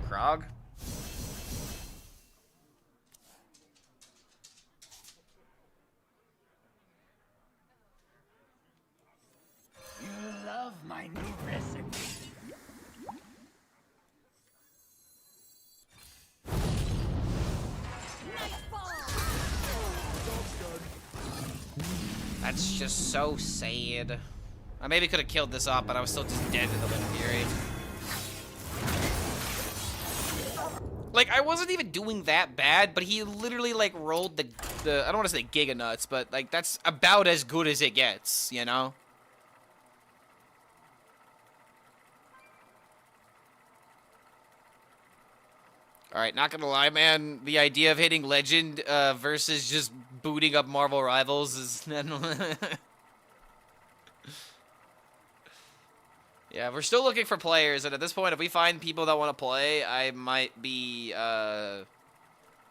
Krog? You love my new recipe. That's just so sad. I maybe could have killed this off, but I was still just dead to the Wind Fury. Like, I wasn't even doing that bad, but he literally, like, rolled the I don't want to say Giga Nuts, but, like, that's about as good as it gets, you know? Alright, not gonna lie, man. The idea of hitting Legend versus just booting up Marvel Rivals is... Yeah, we're still looking for players, and at this point, if we find people that want to play, I might be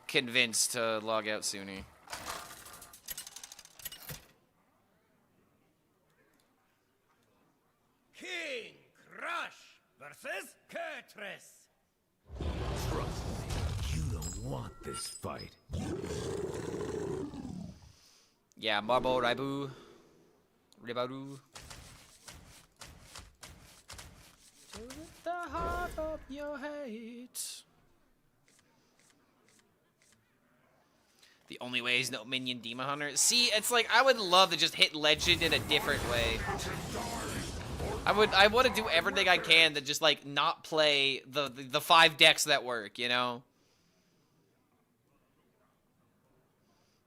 convinced to log out sooner. King Crush versus Kurtress. Trust me, you don't want this fight. Yeah, Marble Raibu. Ribaru. To the heart of your hate. The only way is no minion Demon Hunter. See, it's like I would love to just hit Legend in a different way. I want to do everything I can to just like not play the 5 decks that work, you know?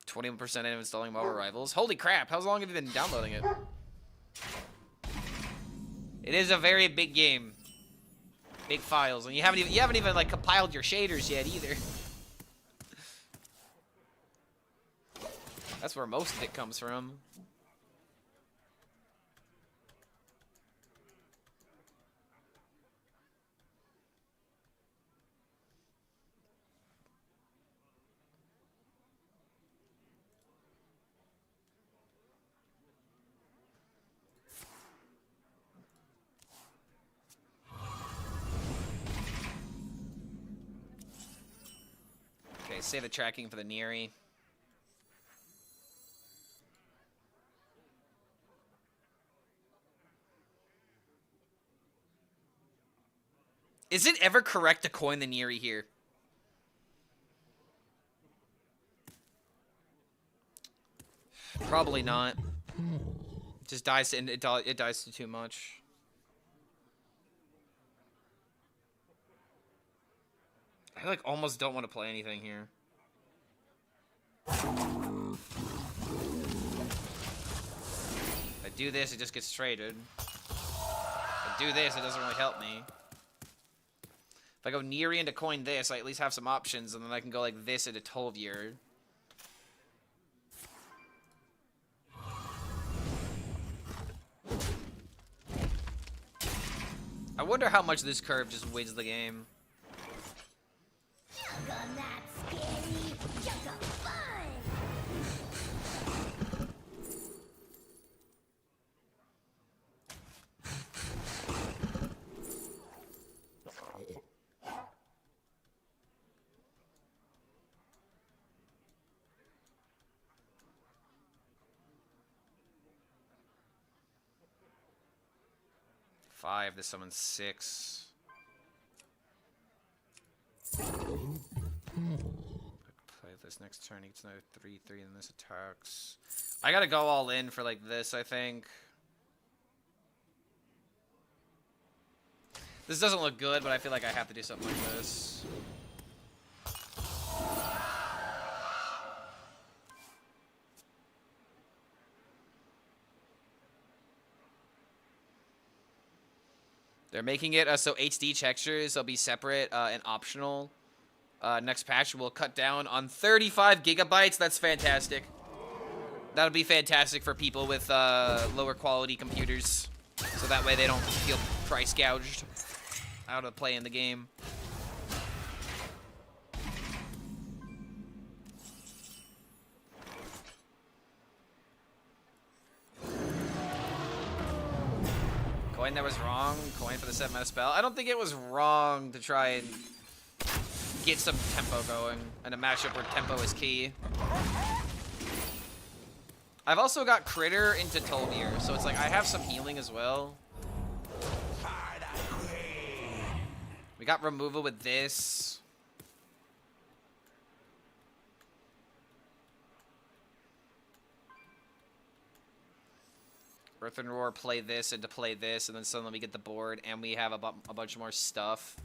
21% of installing Marvel Rivals. Holy crap, how long have you been downloading it? It is a very big game. Big files, and you haven't even like compiled your shaders yet either. That's where most of it comes from. Okay, save the tracking for the Neri. Is it ever correct to coin the Neri here? Probably not. It just dies to, it dies to too much. I like almost don't want to play anything here. If I do this, it just gets traded. If I do this, it doesn't really help me. If I go Neri into coin this, I at least have some options, and then I can go like this into Tolvier. I wonder how much this curve just wins the game. Five, this summons 6. Play this next turn, he gets another 3/3, and this attacks. I gotta go all in for like this, I think. This doesn't look good, but I feel like I have to do something like this. They're making it so HD textures will be separate and optional. Next patch will cut down on 35 gigabytes. That's fantastic. That'll be fantastic for people with lower quality computers. So that way they don't feel price gouged out of playing the game. Coin that was wrong. Coin for the 7 mana spell. I don't think it was wrong to try and get some tempo going in a matchup where tempo is key. I've also got Critter into Tolvier, so it's like I have some healing as well. We got removal with this. Earth and Roar, play this, and to play this, and then suddenly we get the board, and we have a bunch more stuff.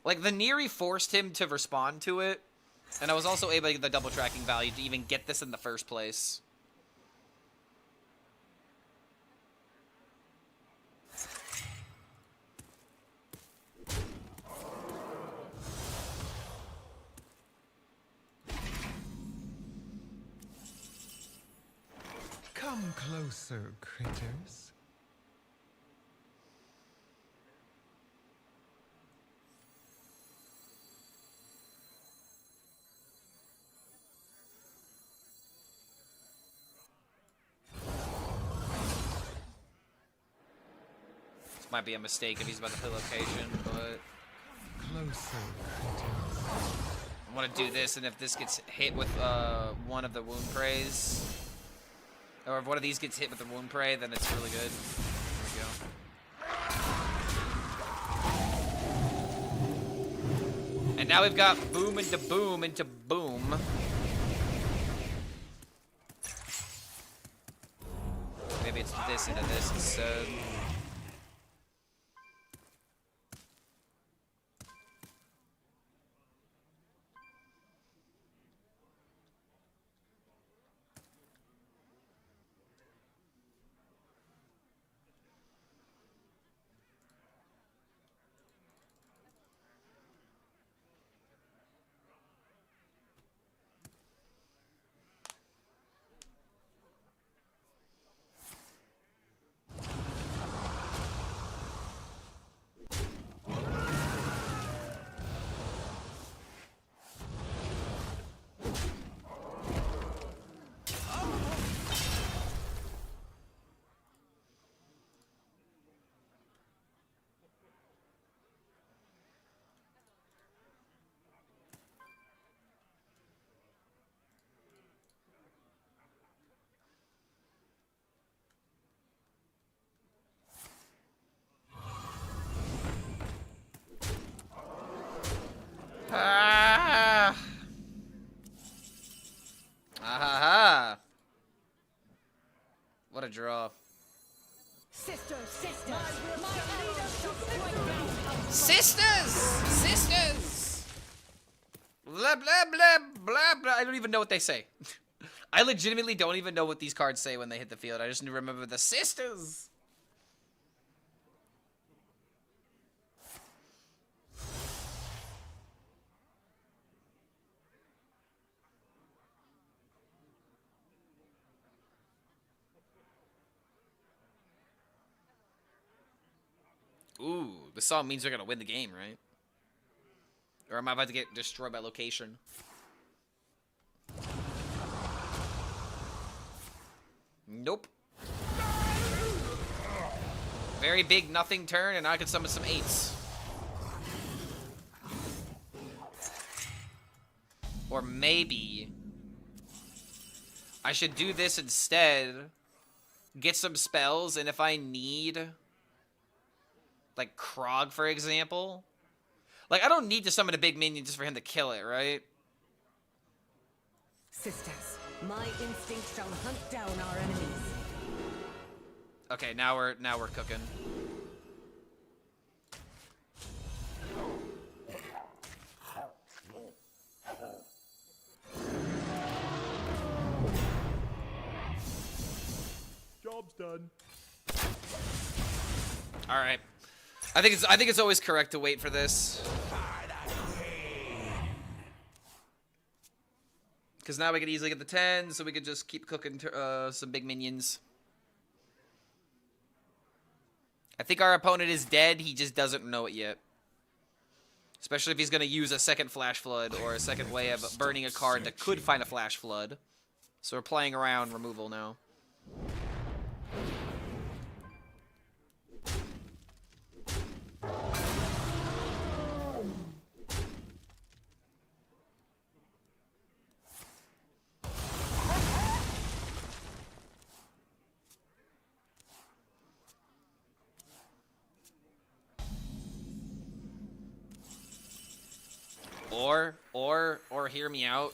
Like, the Neri forced him to respond to it, and I was also able to get the double tracking value to even get this in the first place. Come closer, critters. This might be a mistake if he's about to hit location, but Closer, critters. I want to do this, and if this gets hit with one of the wound prays, or if one of these gets hit with the wound prey, then it's really good. There we go. And now we've got boom into boom into boom. Maybe it's this into this instead. Ah! Ah! What a draw. Sisters, sisters, my leaders to victory. Sisters! Sisters! Blah, blah, blah, blah, blah. I don't even know what they say. I legitimately don't even know what these cards say when they hit the field. I just need to remember the sisters. Ooh, this song means they're gonna win the game, right? Or am I about to get destroyed by location? Nope. Very big nothing turn, and I can summon some 8s. Or maybe I should do this instead. Get some spells, and if I need, like Krog, for example. Like, I don't need to summon a big minion just for him to kill it, right? Sisters, my instinct shall hunt down our enemies. Okay, now we're cooking. Job's done. All right. I think it's always correct to wait for this. Because now we could easily get the 10, so we could just keep cooking some big minions. I think our opponent is dead. He just doesn't know it yet. Especially if he's going to use a second Flash Flood or a second way of burning a card that could find a Flash Flood. So we're playing around removal now. Or hear me out.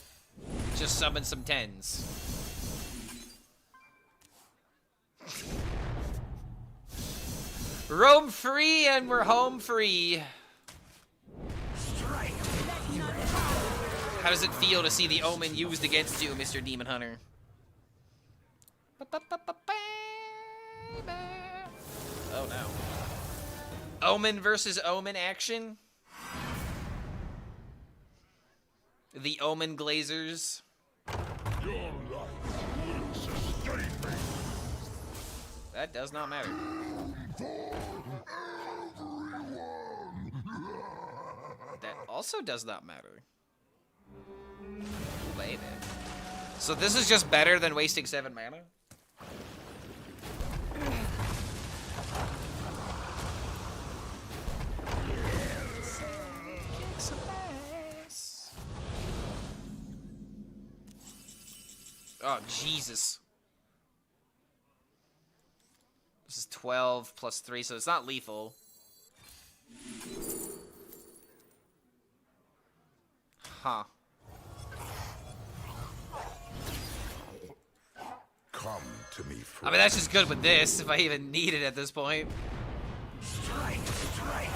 Just summon some 10s. Roam free and we're home free. How does it feel to see the Omen used against you, Mr. Demon Hunter? Oh no. Omen versus Omen action? The Omen Glazers. Your life will sustain me. That does not matter. That also does not matter. Baby. So this is just better than wasting 7 mana? Oh, Jesus. This is 12 plus 3, so it's not lethal. Huh. Come to me, I friend. mean, that's just good with this, if I even need it at this point. Strike, strike.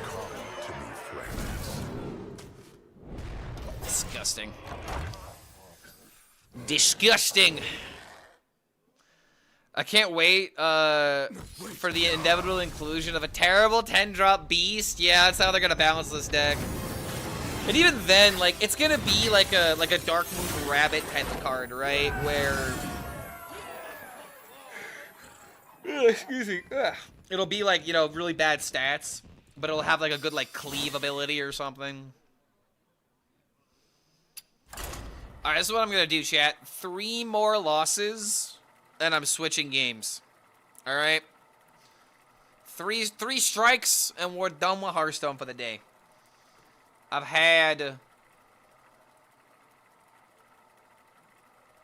Come to me, friends. Disgusting. Disgusting. I can't wait for the inevitable inclusion of a terrible 10-drop beast. Yeah, that's how they're gonna balance this deck. And even then, like, it's gonna be like a Dark Moon Rabbit type of card, right? Where excuse me. It'll be like, you know, really bad stats, but it'll have like a good like cleave ability or something. Alright, this is what I'm gonna do, chat. 3 more losses, and I'm switching games. Alright? Three strikes, and we're done with Hearthstone for the day. I've had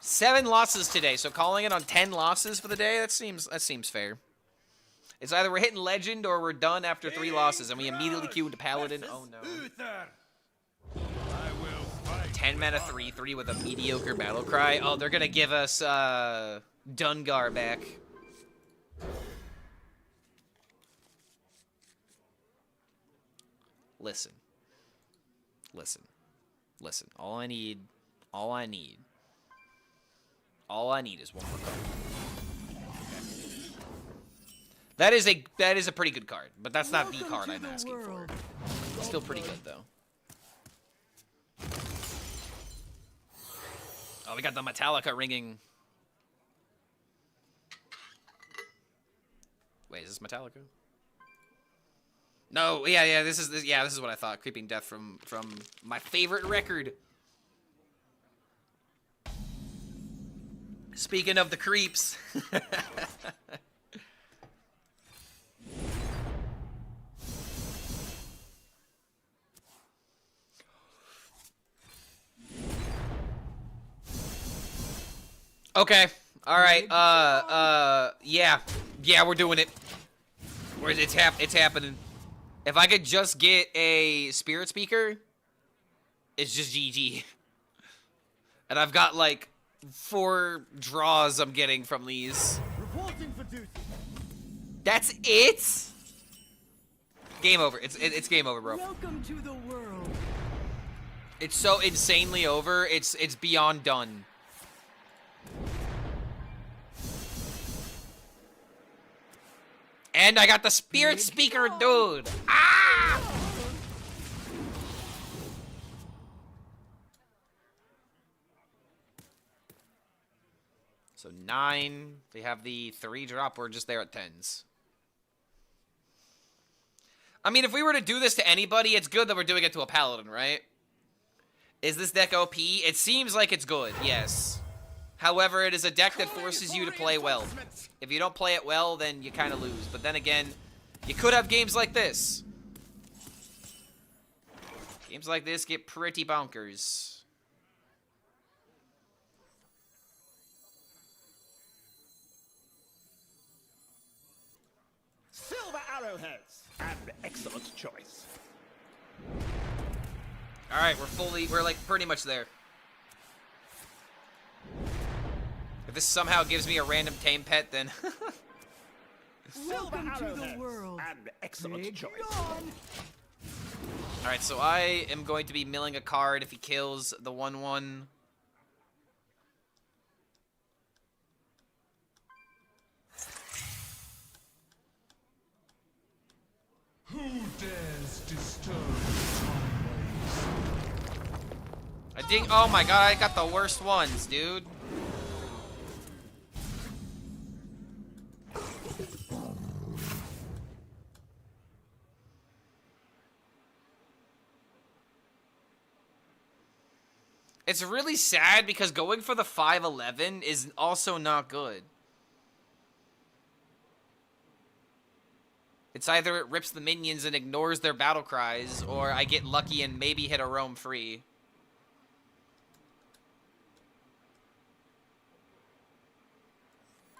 7 losses today, so calling it on 10 losses for the day, that seems fair. It's either we're hitting Legend or we're done after 3 losses, and we immediately queue into Paladin. Oh no. Uther. I will fight. 10 mana 3/3 with a mediocre battle cry. Oh, they're gonna give us Dungar back. Listen. Listen. Listen. All I need is 1 more card. That is a pretty good card, but that's not the card I'm asking for. It's still pretty good though. Oh, we got the Metallica ringing. Wait, is this Metallica? No, yeah, this is what I thought. Creeping Death from my favorite record. Speaking of the creeps. Okay. All right. Yeah, we're doing it. It's happening. If I could just get a Spirit Speaker, it's just GG. And I've got like 4 draws I'm getting from these. Reporting for duty. That's it? Game over. It's game over, bro. Welcome to the world. It's so insanely over. It's beyond done. And I got the Spirit Speaker, dude. Ah! So 9. They have the 3-drop. We're just there at 10s. I mean, if we were to do this to anybody, it's good that we're doing it to a Paladin, right? Is this deck OP? It seems like it's good, yes. However, it is a deck that forces you to play well. If you don't play it well, then you kind of lose. But then again, you could have games like this. Games like this get pretty bonkers. Silver arrowheads. An excellent choice. Alright, we're like pretty much there. If this somehow gives me a random tame pet, then... Silver Welcome to the arrowheads. world. An excellent choice. Alright, so I am going to be milling a card if he kills the 1/1. Who dares disturb the time waves? I think. Oh my god, I got the worst ones, dude. It's really sad because going for the 511 is also not good. It's either it rips the minions and ignores their battle cries, or I get lucky and maybe hit a roam free.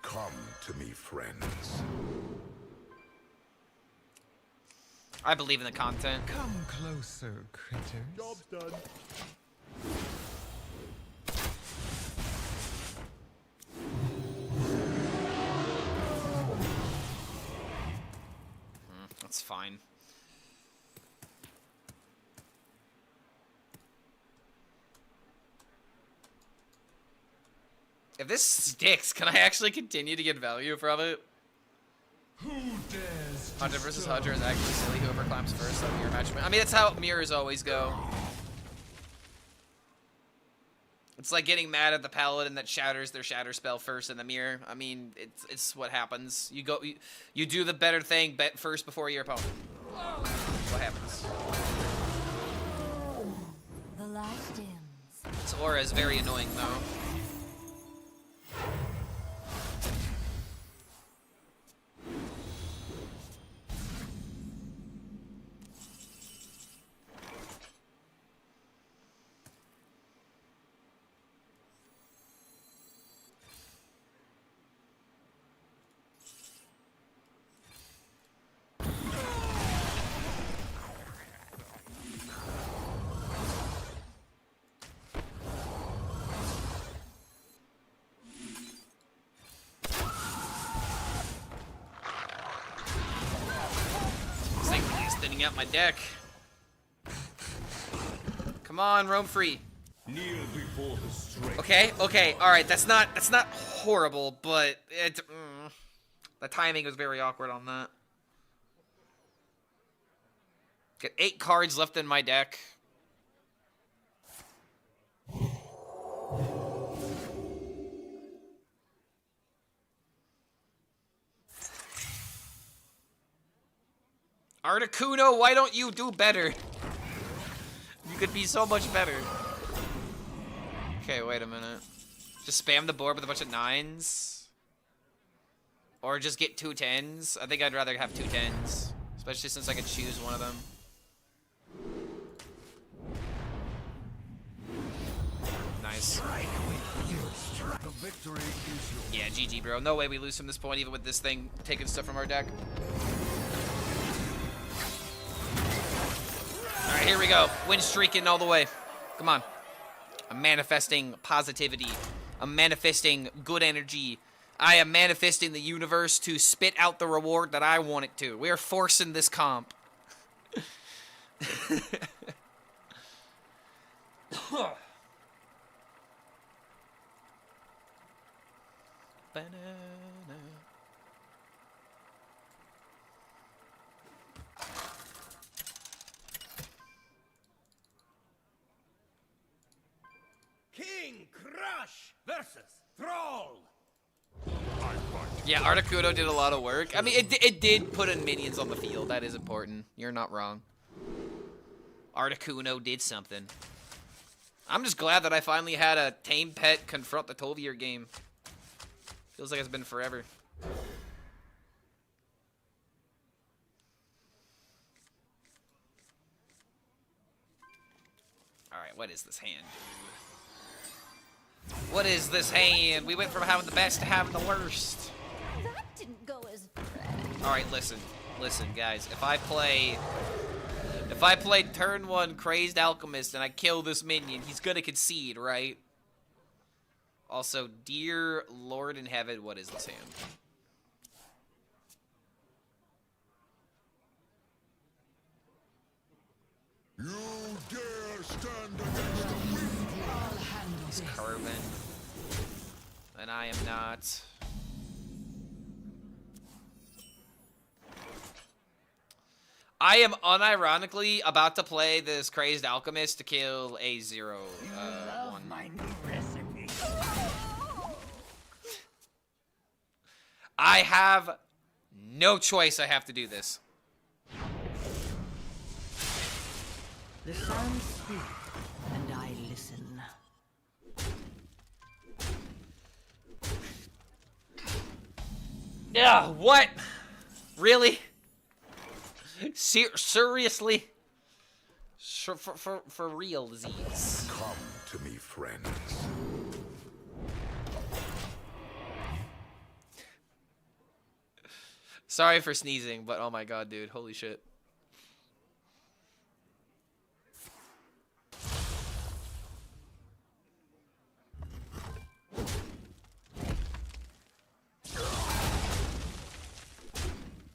Come to me, friends. I believe in the content. Come closer, critters. Job's done. That's fine. If this sticks, can I actually continue to get value from it? Who dares? Hunter versus Hunter is actually silly. Whoever climbs first on mirror matchmaking. I mean, that's how mirrors always go. It's like getting mad at the paladin that shatters their shatter spell first in the mirror. I mean, it's what happens. You do the better thing first before your opponent. What happens? The light dims. This aura is very annoying, though. Thinning out my deck. Come on, roam free. Kneel before the strength. Okay, all right. That's not horrible, but the timing was very awkward on that. Got 8 cards left in my deck. Articuno, why don't you do better? You could be so much better. Okay, wait a minute. Just spam the board with a bunch of 9s? Or just get 2 10s? I think I'd rather have 2 10s. Especially since I could choose one of them. Nice. The victory is yours. Yeah, GG, bro. No way we lose from this point, even with this thing taking stuff from our deck. Alright, here we go. Win streaking all the way. Come on. I'm manifesting positivity. I'm manifesting good energy. I am manifesting the universe to spit out the reward that I want it to. We are forcing this comp. King Crush versus Thrall. Yeah, Articuno did a lot of work. I mean, it did put in minions on the field. That is important. You're not wrong. Articuno did something. I'm just glad that I finally had a tame pet confront the Tolvier game. Feels like it's been forever. Alright, what is this hand? What is this hand? We went from having the best to having the worst. That didn't go as planned. Alright, listen, guys. If I play turn 1 Crazed Alchemist and I kill this minion, he's gonna concede, right? Also, dear Lord in heaven, what is this hand? You dare stand against the wind? He's Curvin. And I am not. I am unironically about to play this crazed alchemist to kill a 0 1. My new recipe. I have no choice. I have to do this. The sounds speak, and I listen. Yeah, what? Really? Seriously? For real, disease. Come to me, friends. Sorry for sneezing, but oh my god, dude. Holy shit.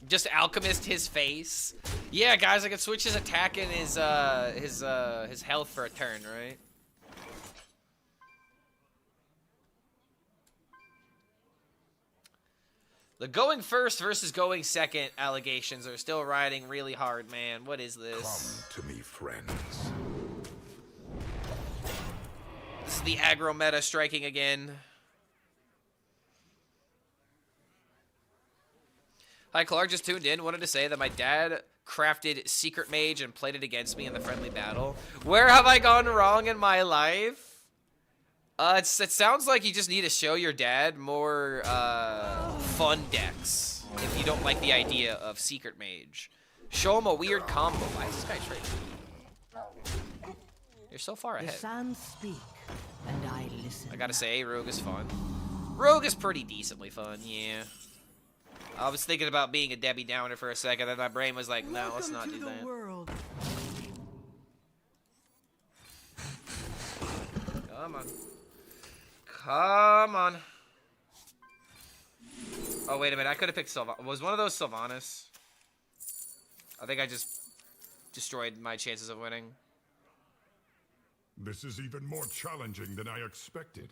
Just alchemist his face. Yeah, guys, I could switch his attack and his health for a turn, right? The going first versus going second allegations are still riding really hard, man. What is this? Come to me, friends. This is the aggro meta striking again. Hi, Clark, just tuned in. Wanted to say that my dad crafted Secret Mage and played it against me in the friendly battle. Where have I gone wrong in my life? It sounds like you just need to show your dad more fun decks if you don't like the idea of Secret Mage. Show him a weird combo. Why is this guy trading? You're so far The ahead. sounds speak, and I listen. I gotta say, Rogue is fun. Rogue is pretty decently fun, yeah. I was thinking about being a Debbie Downer for a second, and my brain was like, no, let's not do that. World. Come on. Come on. Oh, wait a minute. I could have picked Sylvanas. Was one of those Sylvanas? I think I just destroyed my chances of winning. This is even more challenging than I expected.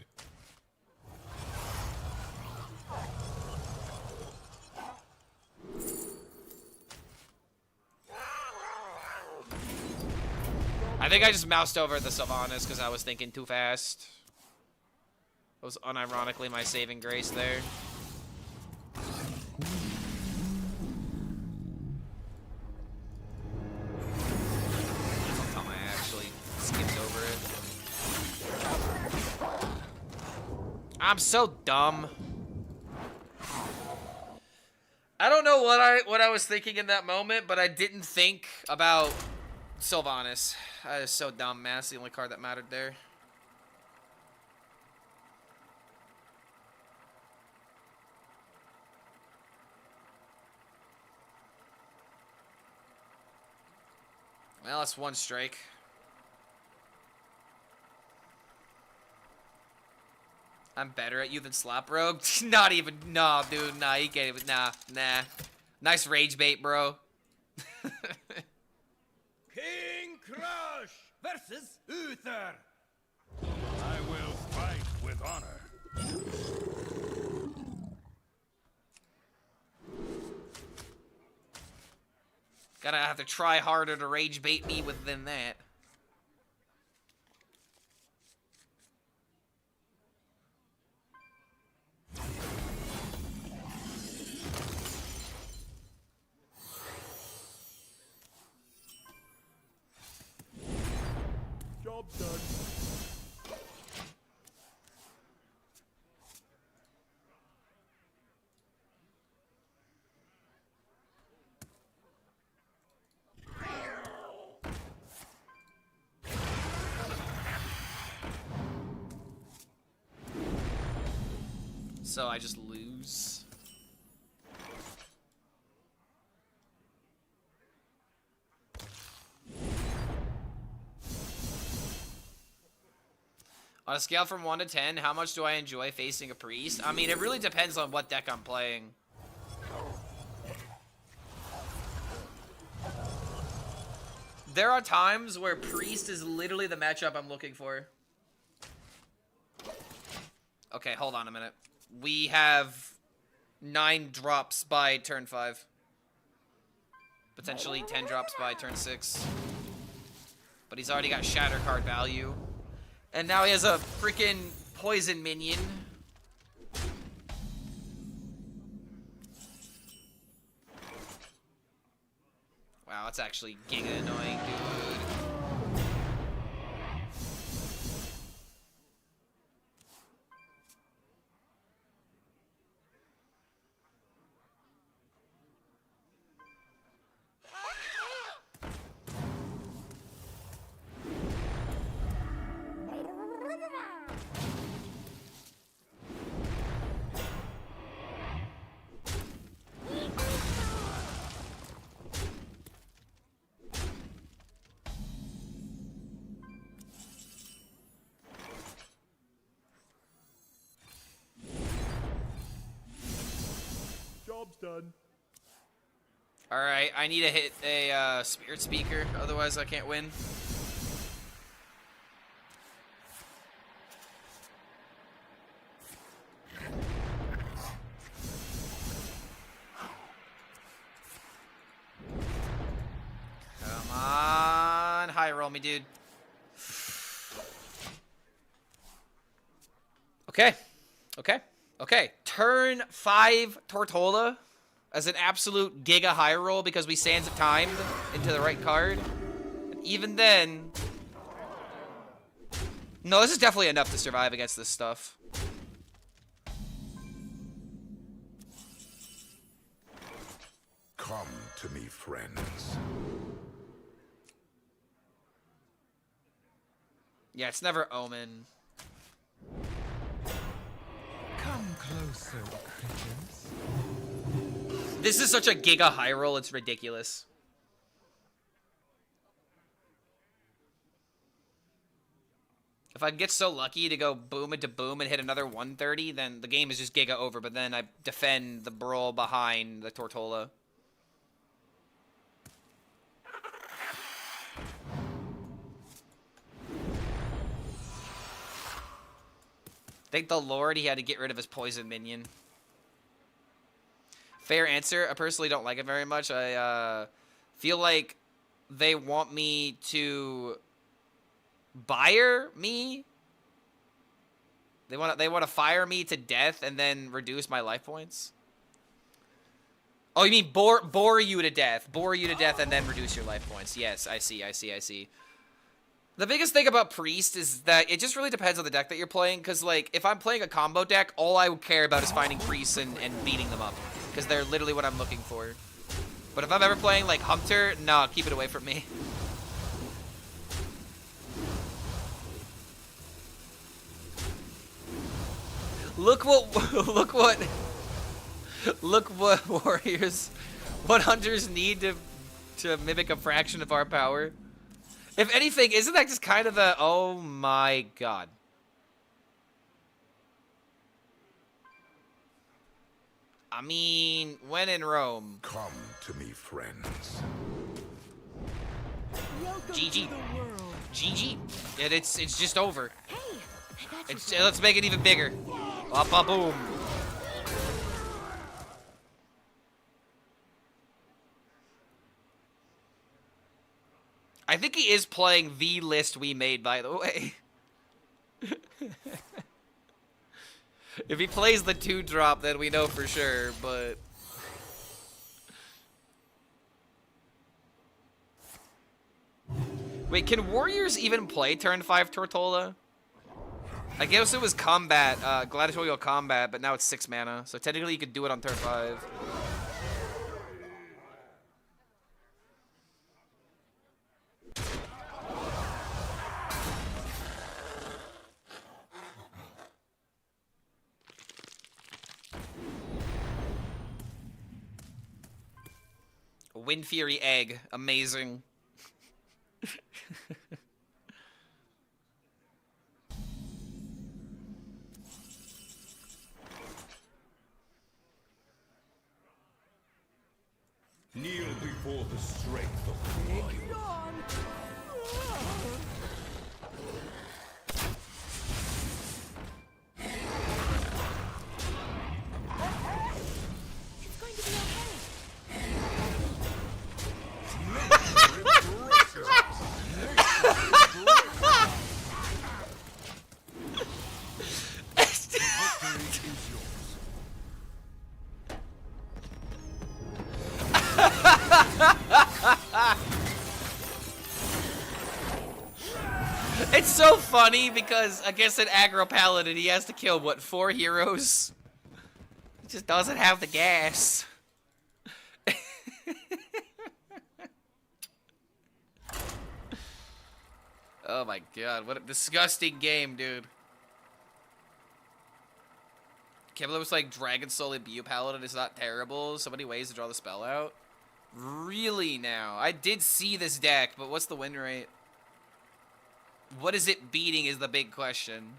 I think I just moused over the Sylvanas because I was thinking too fast. That was unironically my saving grace there. Somehow I actually skipped over it. I'm so dumb. I don't know what I was thinking in that moment, but I didn't think about Sylvanas. That is so dumb, man. That's the only card that mattered there. Well, that's one strike. I'm better at you than Slap Rogue? Not even. No, dude. Nah, you can't even. Nah. Nice rage bait, bro. King Crush versus Uther. I will fight with honor. Gotta have to try harder to rage bait me within that. Job done. So I just lose. On a scale from 1 to 10, how much do I enjoy facing a priest? I mean, it really depends on what deck I'm playing. There are times where priest is literally the matchup I'm looking for. Okay, hold on a minute. We have 9 drops by turn 5. Potentially 10 drops by turn 6. But he's already got shatter card value. And now he has a freaking poison minion. Wow, that's actually giga annoying, dude. Job's done. Alright, I need to hit a spirit speaker, otherwise I can't win. Come on, high roll me, dude. Okay. Turn 5 Tortola as an absolute giga high roll because we sands it timed into the right card. And even then... No, this is definitely enough to survive against this stuff. Come to me, friends. Yeah, it's never Omen. Come closer, critters. This is such a giga high roll, it's ridiculous. If I get so lucky to go boom into boom and hit another 130, then the game is just giga over, but then I defend the brawl behind the Tortola. Thank the Lord he had to get rid of his poison minion. Fair answer. I personally don't like it very much. I feel like they want me to buyer me. They want to fire me to death and then reduce my life points. Oh, you mean bore you to death. Bore you to death and then reduce your life points. Yes, I see. The biggest thing about Priest is that it just really depends on the deck that you're playing, because, like, if I'm playing a combo deck, all I would care about is finding Priests and beating them up, because they're literally what I'm looking for. But if I'm ever playing, like, Hunter, nah, keep it away from me. Look what warriors, what hunters need to mimic a fraction of our power. If anything, isn't that just kind of the, oh my god. I mean, when in Rome. Come to me, friends. GG. GG. And it's just over. Hey, I got you. Let's make it even bigger. Boom. I think he is playing the list we made, by the way. If he plays the 2-drop, then we know for sure, but... Wait, can warriors even play turn 5 Tortola? I guess it was combat, gladiatorial combat, but now it's 6 mana, so technically you could do it on turn 5. Wind Fury Egg. Amazing. Kneel before the strength of the lion. It's going to be okay. It's so funny because against an aggro paladin, he has to kill, what, 4 heroes? He just doesn't have the gas. Oh my god, what a disgusting game, dude. Can't believe it's like Dragon Soul Imbue Paladin is not terrible. So many ways to draw the spell out. Really now? I did see this deck, but what's the win rate? What is it beating is the big question.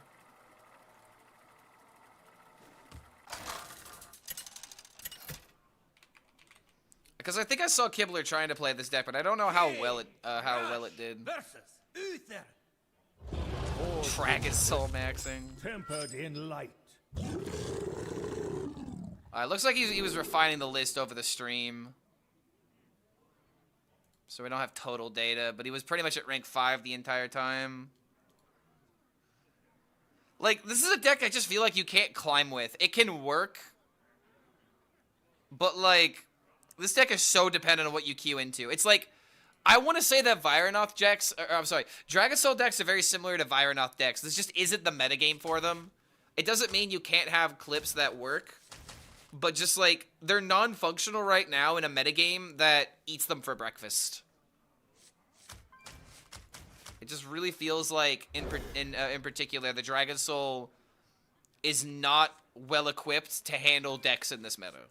Because I think I saw Kibler trying to play this deck, but I don't know how well it did. Versus Uther. Dragon Soul maxing. Tempered in light. Looks like he was refining the list over the stream. So we don't have total data, but he was pretty much at rank 5 the entire time. Like, this is a deck I just feel like you can't climb with. It can work, but, like, this deck is so dependent on what you queue into. It's like, I want to say that Vironoth decks, Dragon Soul decks are very similar to Vironoth decks. This just isn't the metagame for them. It doesn't mean you can't have clips that work, but just, like, they're non-functional right now in a metagame that eats them for breakfast. It just really feels like, in particular, the Dragon Soul is not well-equipped to handle decks in this meta.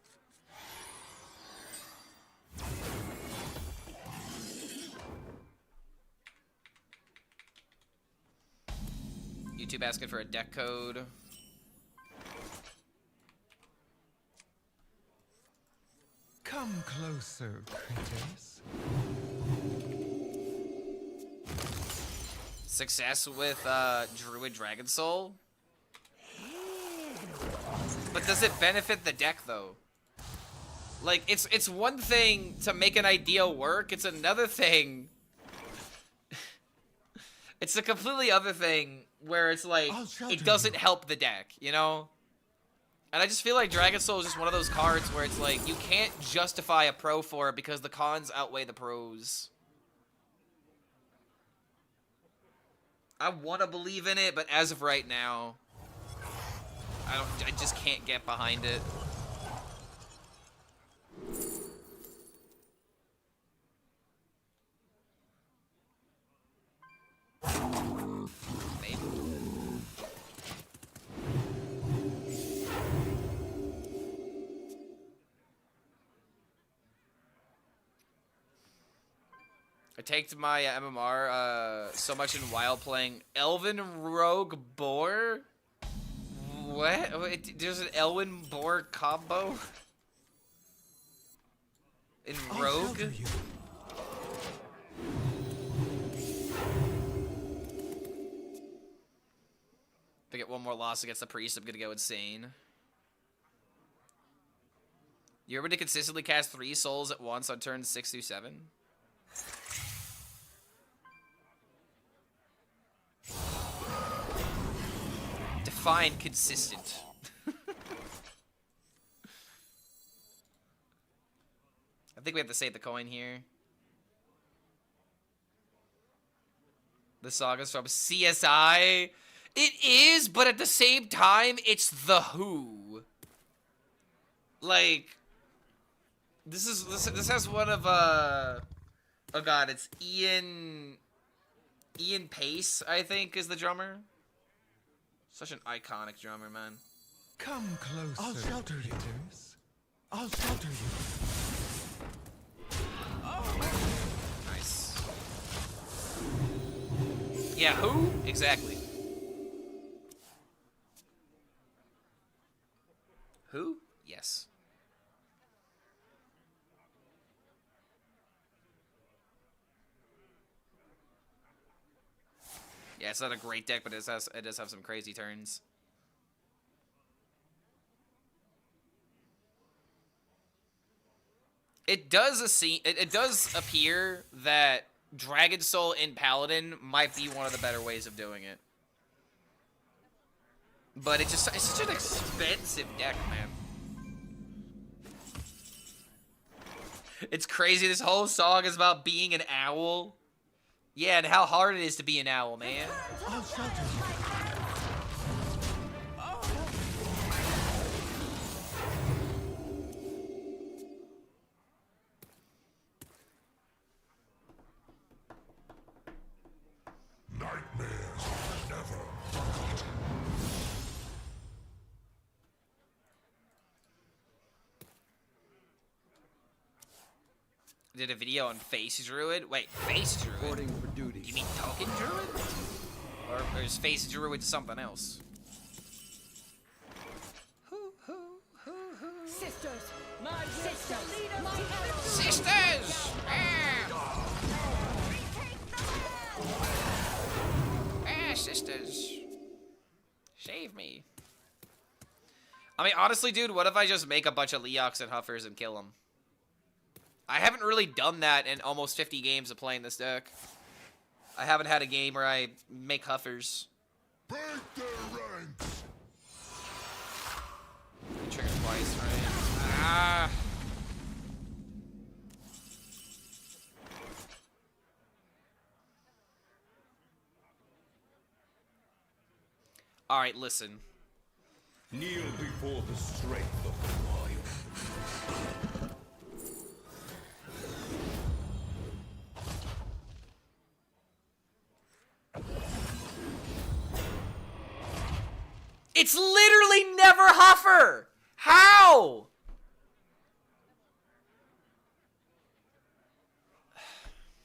YouTube asking for a deck code. Come closer, critters. Success with Druid Dragon Soul? But does it benefit the deck, though? Like, it's one thing to make an idea work, it's another thing... It's a completely other thing where it's like, it doesn't help the deck, you know? And I just feel like Dragon Soul is just one of those cards where it's like, you can't justify a pro for it because the cons outweigh the pros. I want to believe in it, but as of right now, I just can't get behind it. Maybe. I taked my MMR so much in while playing Elven Rogue Boar. What? Wait, there's an Elven Boar combo in Rogue. If I get one more loss against the Priest, I'm gonna go insane. You're able to consistently cast 3 souls at once on turns 6 through 7? Define consistent. I think we have to save the coin here. The saga's from CSI. It is, but at the same time, it's the Who. Like, this has one of oh god, it's Ian Pace, I think, is the drummer. Such an iconic drummer, man. Come closer, I'll shelter you. I'll shelter you. Nice. Yeah, who? Exactly. Who? Yes. Yeah, it's not a great deck, but it does have some crazy turns. It does appear that Dragon Soul in Paladin might be one of the better ways of doing it. But it's such an expensive deck, man. It's crazy. This whole song is about being an owl. Yeah, and how hard it is to be an owl, man. I'll shelter you. Nightmares are never forgotten. Did a video on Face Druid? Wait, Face Druid? Reporting for duty. You mean Token Druid? Or is Face Druid something else? Sisters, my will shall lead us to victory. Sisters! Sisters. Save me. I mean, honestly, dude, what if I just make a bunch of Leox and Huffers and kill them? I haven't really done that in almost 50 games of playing this deck. I haven't had a game where I make Huffers. Break their ranks. Trigger twice, right? Ah. Alright, listen. Kneel before the strength of the wild. It's literally never Huffer! How?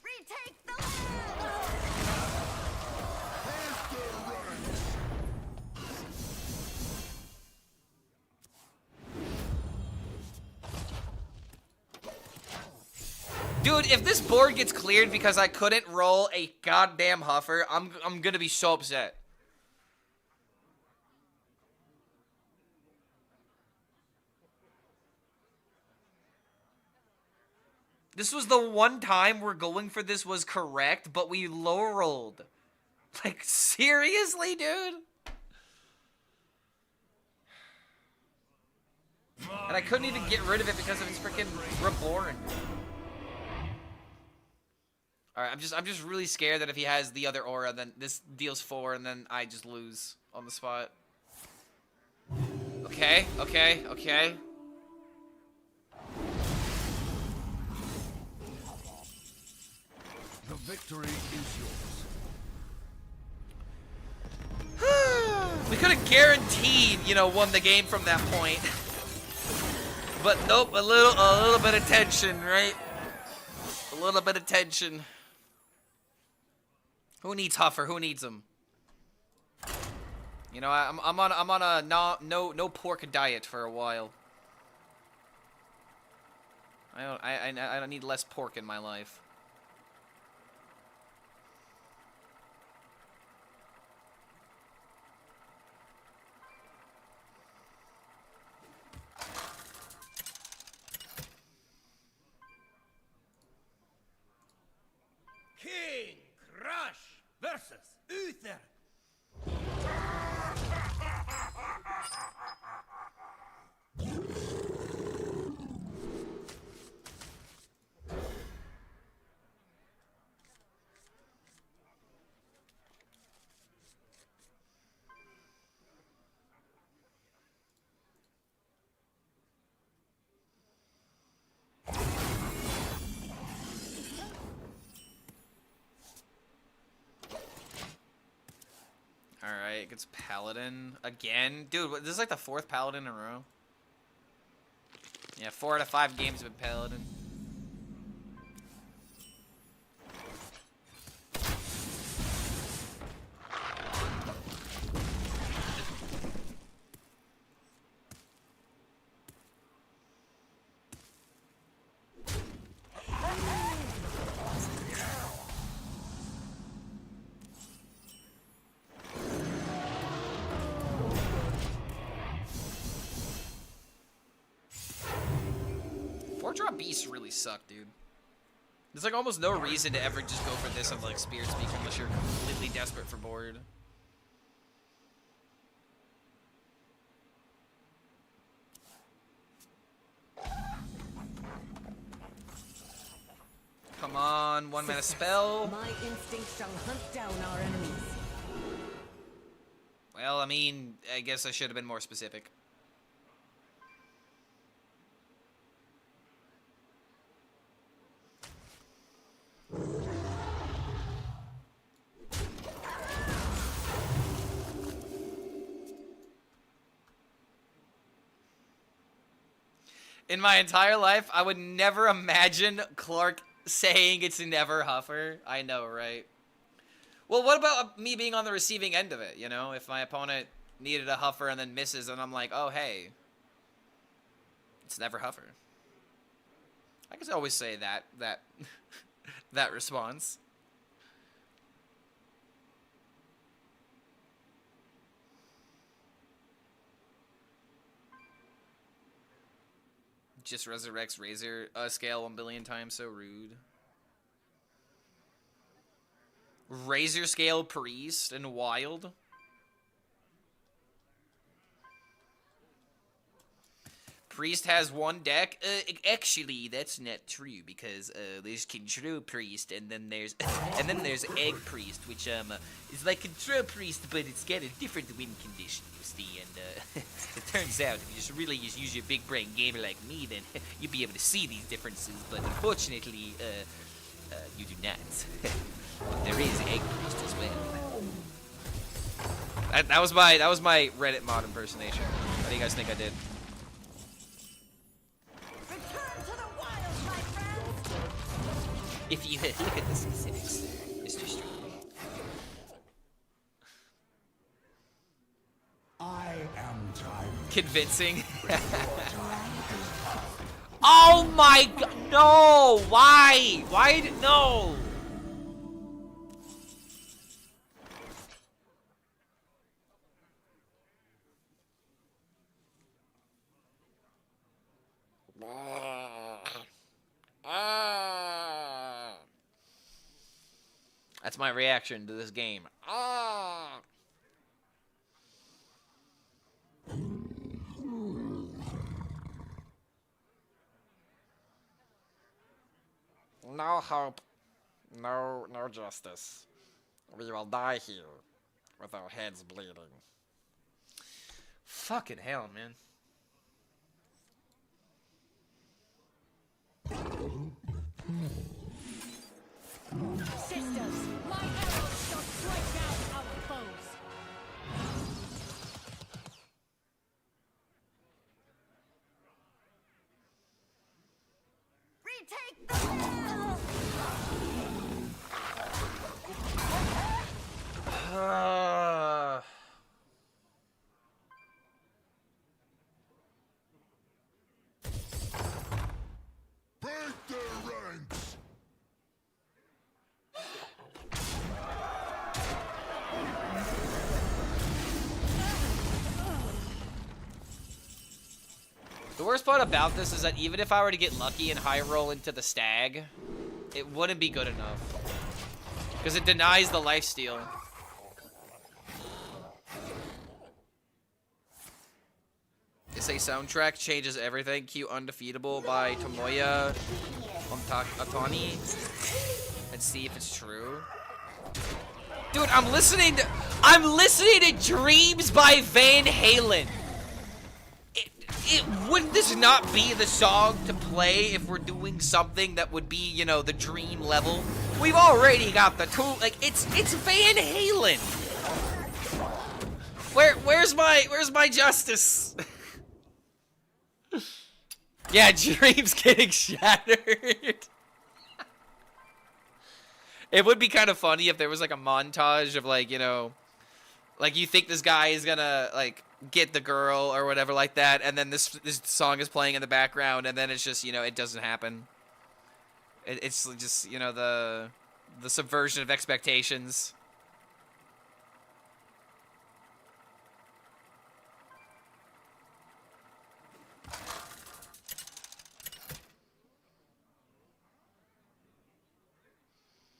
Retake the land! Dude, if this board gets cleared because I couldn't roll a goddamn Huffer, I'm gonna be so upset. This was the one time we're going for this was correct, but we low rolled. Like, seriously, dude? And I couldn't even get rid of it because of its freaking Reborn. Alright, I'm just really scared that if he has the other aura, then this deals 4 and then I just lose on the spot. Okay, okay, okay. The victory is We could have guaranteed, you know, won the game from that point. But nope, a little bit of tension, right? A little bit of tension. Who needs Huffer? Who needs him? You know, I'm on a no pork diet for a while. I don't need less pork in my life. King Crush versus Uther. Alright, gets Paladin again. Dude, this is like the 4th Paladin in a row. Yeah, 4 out of 5 games have been Paladin. Four-drop beasts really suck, dude. There's like almost no reason to ever just go for this on like Spirit Speaker unless you're completely desperate for board. Come on, 1 mana spell. My instinct shall hunt down our enemies. Well, I mean, I guess I should have been more specific. In my entire life, I would never imagine Clark saying it's never Huffer. I know, right? Well, what about me being on the receiving end of it, you know? If my opponent needed a Huffer and then misses, and I'm like, oh, hey. It's never Huffer. I could always say that response. Just resurrects Razor scale 1 billion times, so rude. Razor scale priest and wild. Priest has 1 deck. Actually, that's not true because there's control priest and then there's egg priest, which is like control priest, but it's got a different win condition, you see. And it turns out if you just use your big brain gamer like me, then you'll be able to see these differences. But unfortunately, you do not. But there is egg priest as well. That was my Reddit mod impersonation. How do you guys think I did? If you look at the specifics, Mr. Street. I am time. Convincing. Oh my god! No! Why? No? That's my reaction to this game. No hope, no justice. We will die here with our heads bleeding. Fucking hell, man. Sisters, my arrows shall strike down our foes. Retake the hill! Break their ranks. The worst part about this is that even if I were to get lucky and high roll into the stag, it wouldn't be good enough. Because it denies the lifesteal. It's a soundtrack changes everything. Cue Undefeatable by Tomoya Otani. And see if it's true. Dude, I'm listening to Dreams by Van Halen. Wouldn't this not be the song to play if we're doing something that would be, you know, the dream level? We've already got the tool. Like, it's Van Halen. Where's my justice? Yeah, Dream's getting shattered. It would be kind of funny if there was like a montage of like, you know, like you think this guy is gonna like get the girl or whatever like that, and then this song is playing in the background, and then it's just, you know, it doesn't happen. It's just, you know, the subversion of expectations.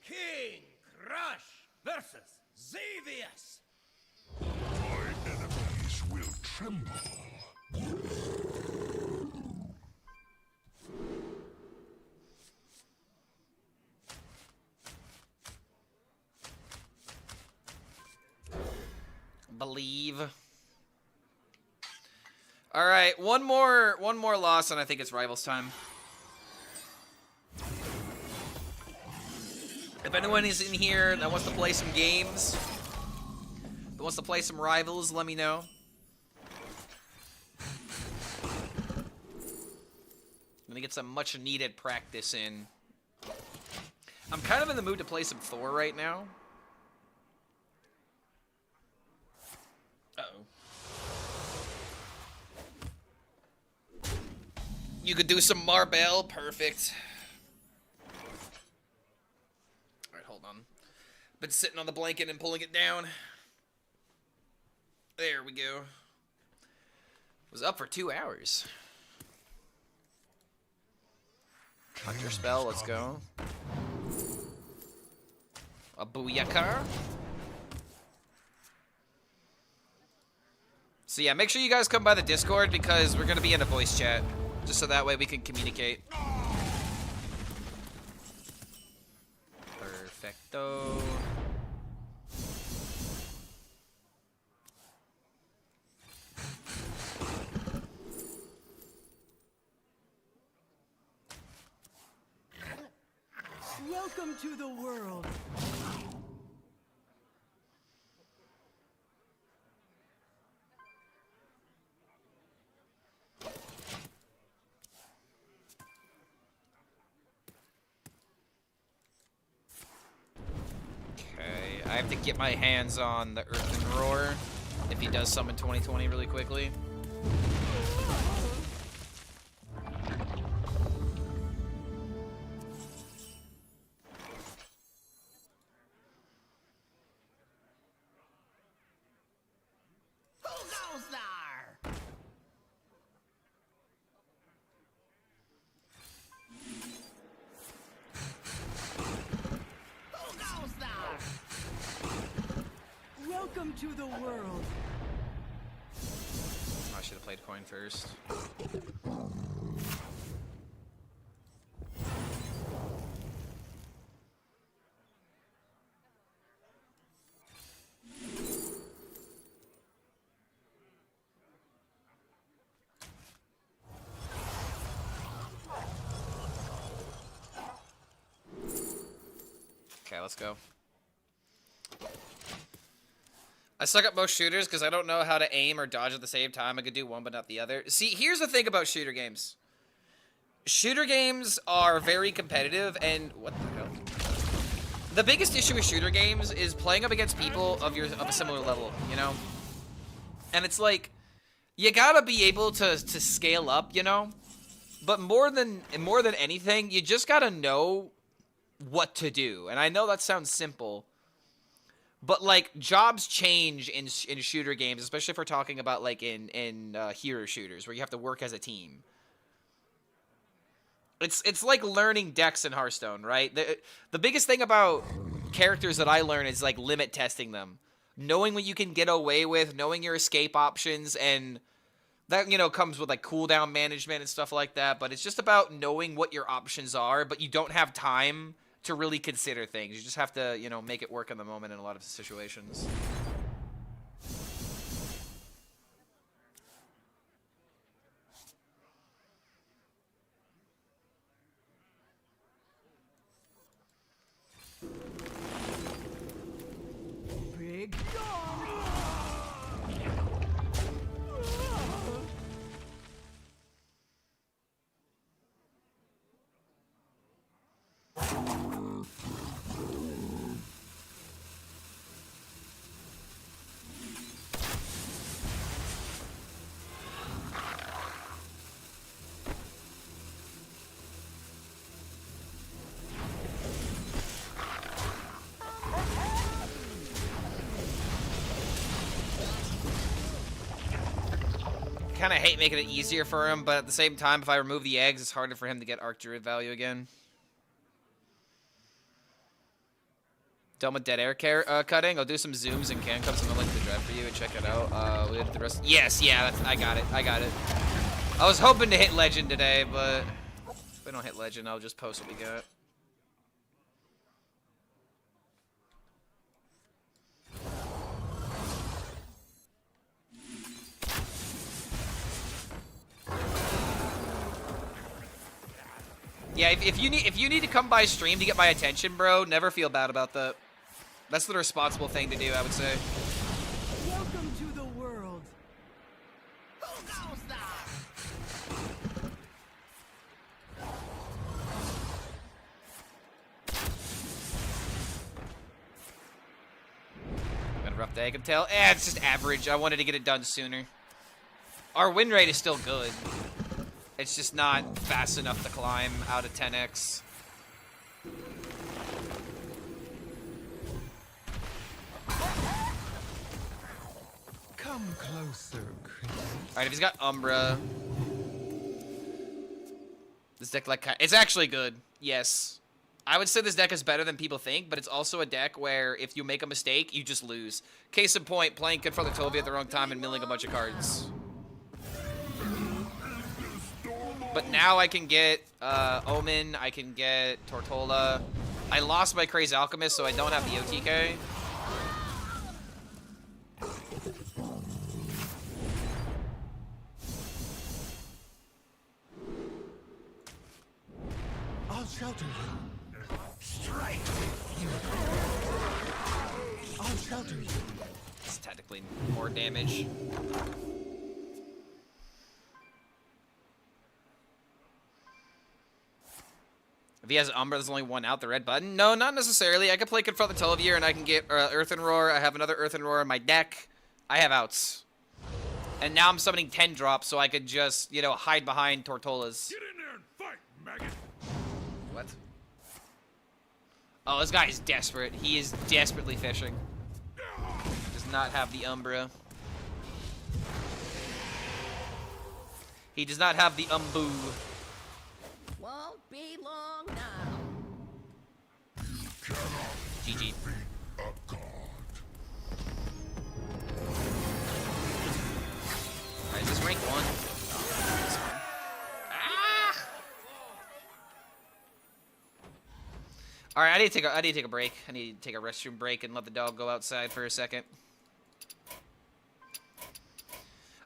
King Crush versus Xavius. My enemies will tremble. believe. All right, one more loss, and I think it's Rivals time. If anyone is in here that wants to play some games, that wants to play some Rivals, let me know. I'm gonna get some much needed practice in. I'm kind of in the mood to play some Thor right now. Uh-oh. You could do some Marbell, perfect. Alright, hold on. Been sitting on the blanket and pulling it down. There we go. Was up for 2 hours. Hunter spell, let's go. A Booyakar. So yeah, make sure you guys come by the Discord because we're gonna be in a voice chat. Just so that way we can communicate. Perfecto. Welcome to the world. Okay, I have to get my hands on the Earthen Roar if he does summon 2020 really quickly. Welcome to the world. Oh, I should have played coin first. Okay, let's go. I suck at most shooters because I don't know how to aim or dodge at the same time. I could do one but not the other. See, here's the thing about shooter games. Shooter games are very competitive, and what the hell? The biggest issue with shooter games is playing up against people of a similar level, you know? And it's like, you gotta be able to scale up, you know? But more than anything, you just gotta know what to do. And I know that sounds simple, but like jobs change in shooter games, especially if we're talking about like in hero shooters where you have to work as a team. It's like learning decks in Hearthstone, right? The biggest thing about characters that I learn is like limit testing them, knowing what you can get away with, knowing your escape options, and that, you know, comes with like cooldown management and stuff like that. But it's just about knowing what your options are, but you don't have time to really consider things. You just have to, you know, make it work in the moment in a lot of situations. Big Kind of hate making it easier for him, but at the same time, if I remove the eggs, it's harder for him to get Arc Druid value again. Done with dead air cutting. I'll do some zooms and can cups and I'll link the drive for you and check it out. We did the rest. Yes, yeah, I got it. I got it. I was hoping to hit legend today, but if we don't hit legend, I'll just post what we got. Yeah, if you need to come by stream to get my attention, bro, never feel bad about that. That's the responsible thing to do, I would say. Welcome to the world. Got a rough day, I can tell. It's just average. I wanted to get it done sooner. Our win rate is still good. It's just not fast enough to climb out of 10x. Come closer, critters. Alright, if he's got Umbra. This deck, like, it's actually good. Yes. I would say this deck is better than people think, but it's also a deck where if you make a mistake, you just lose. Case in point, playing Confront the Tovia at the wrong time and milling a bunch of cards. But now I can get Omen, I can get Tortola. I lost my Crazy Alchemist, so I don't have the OTK. I'll shelter you. Strike with you. I'll shelter you. It's technically more damage. If he has Umbra, there's only one out, the red button. No, not necessarily. I could play Confront the Tovia and I can get Earthen Roar. I have another Earthen Roar in my deck. I have outs. And now I'm summoning 10 drops, so I could just, you know, hide behind Tortolas. Get in there and fight, maggot. What? Oh, this guy is desperate. He is desperately fishing. Does not have the Umbra. He does not have the Umbu. Won't be long now. GG. Beat a god. Alright, is this rank 1? This one. Ah! Alright, I need to take a break. I need to take a restroom break and let the dog go outside for a second.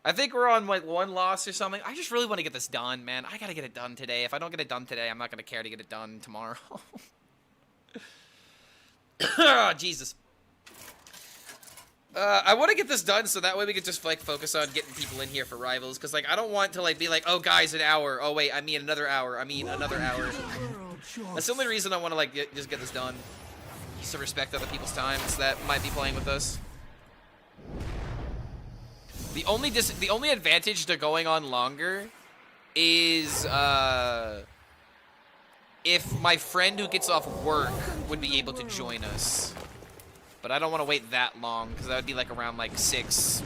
I think we're on like 1 loss or something. I just really want to get this done, man. I gotta get it done today. If I don't get it done today, I'm not gonna care to get it done tomorrow. Oh, Jesus. I want to get this done so that way we can just like focus on getting people in here for rivals. Cause like I don't want to like be like, oh guys, an hour. Oh wait, I mean another hour. I mean another hour. That's the only reason I want to like just get this done. Just to respect other people's times that might be playing with us. The only advantage to going on longer is if my friend who gets off work would be able to join us. But I don't want to wait that long because that would be like around like 6,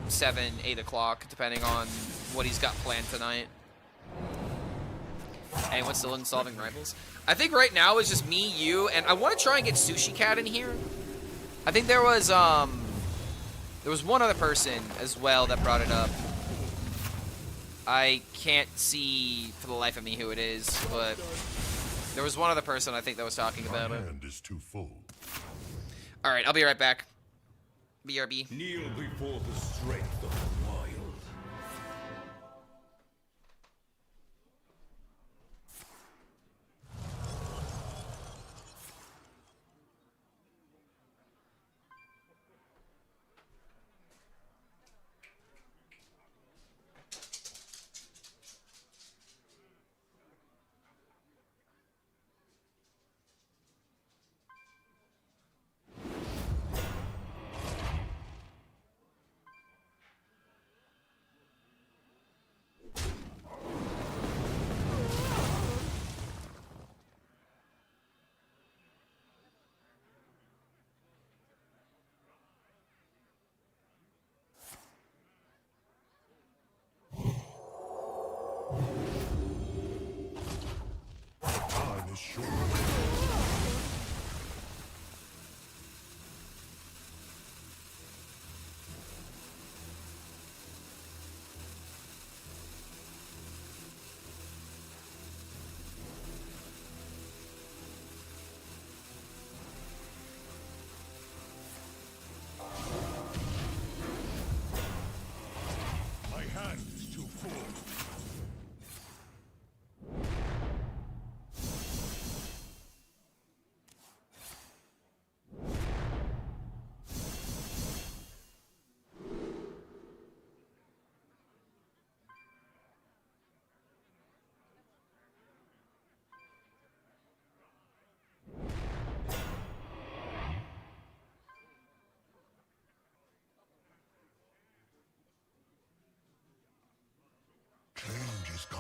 7, 8 o'clock depending on what he's got planned tonight. Anyone still in solving rivals? I think right now it's just me, you, and I want to try and get Sushi Cat in here. I think there was one other person as well that brought it up. I can't see for the life of me who it is, but there was one other person I think that was talking about it. My hand is too full. All right, I'll be right back. BRB. Kneel before the strength of the wild.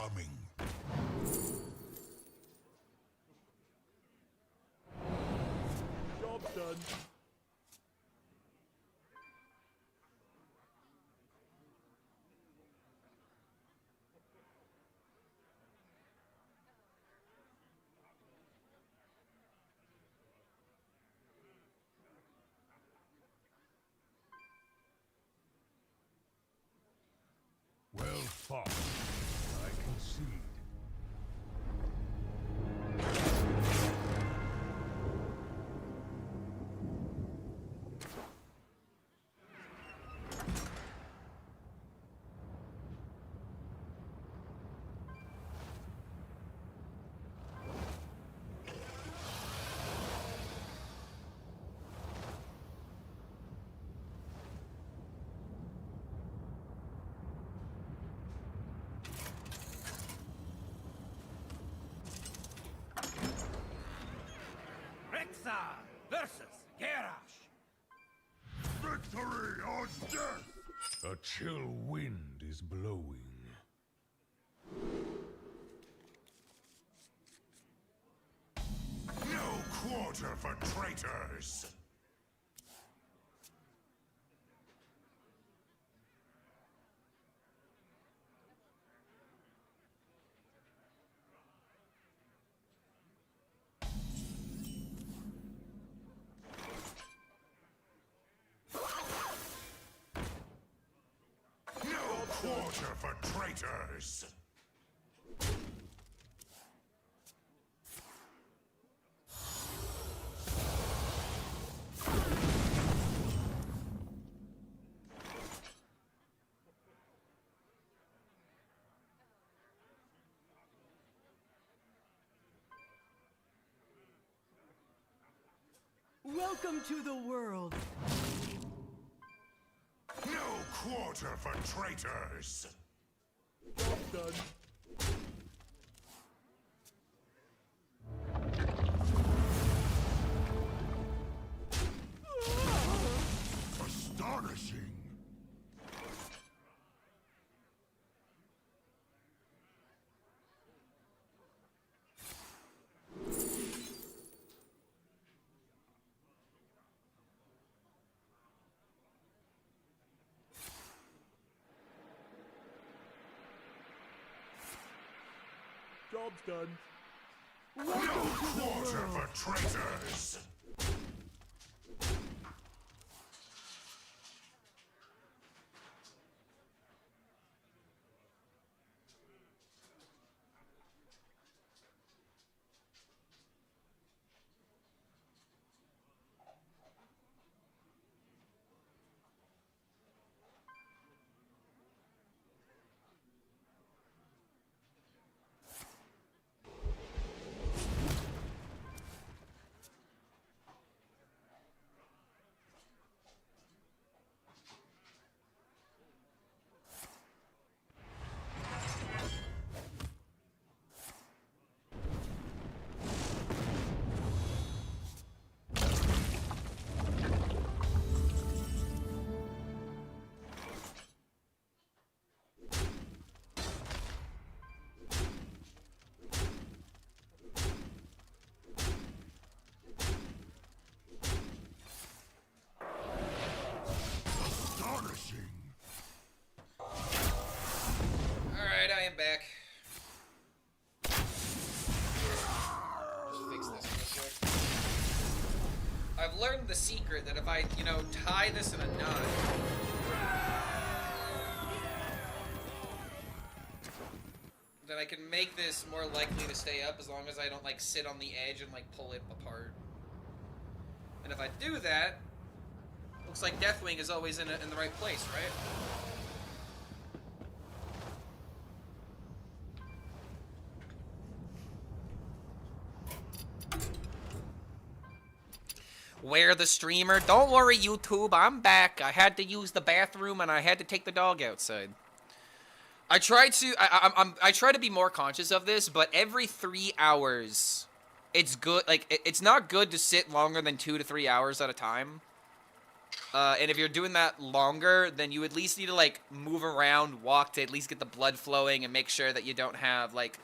coming. Job done. Well fought. I concede. Rexar versus Garrosh. Victory or death! A chill wind is blowing. No quarter for traitors! No quarter for traitors! Welcome to the world. No quarter for traitors! Job done. Astonishing! Job's done. No quarter for traitors! Astonishing! Alright, I am back. Just fix this real quick. I've learned the secret that if I, tie this in a knot, that I can make this more likely to stay up as long as I don't, sit on the edge and, pull it apart. And if I do that, looks like Deathwing is always in the right place, right? Where the streamer? Don't worry, YouTube, I'm back. I had to use the bathroom and I had to take the dog outside. I try to be more conscious of this, but every 3 hours, it's good. It's not good to sit longer than 2 to 3 hours at a time. And if you're doing that longer, then you at least need to, like, move around, walk to at least get the blood flowing and make sure that you don't have, like,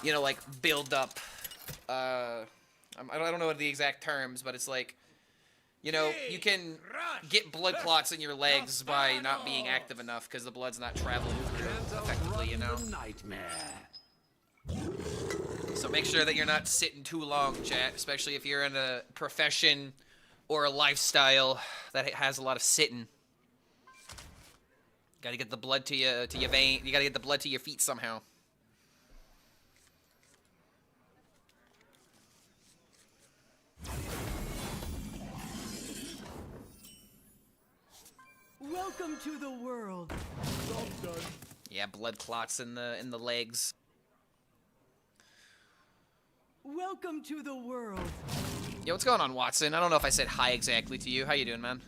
you know, like, build up, I don't know what the exact terms, but it's like, you know, you can get blood clots in your legs by not being active enough because the blood's not traveling through effectively, you know? So make sure that you're not sitting too long, chat, especially if you're in a profession or a lifestyle that has a lot of sitting. Gotta get the blood to your vein. You gotta get the blood to your feet somehow. Welcome to the world. Yeah, blood clots in the legs. Welcome to the world. Yo, what's going on, Watson? I don't know if I said hi exactly to you. How you doing, man?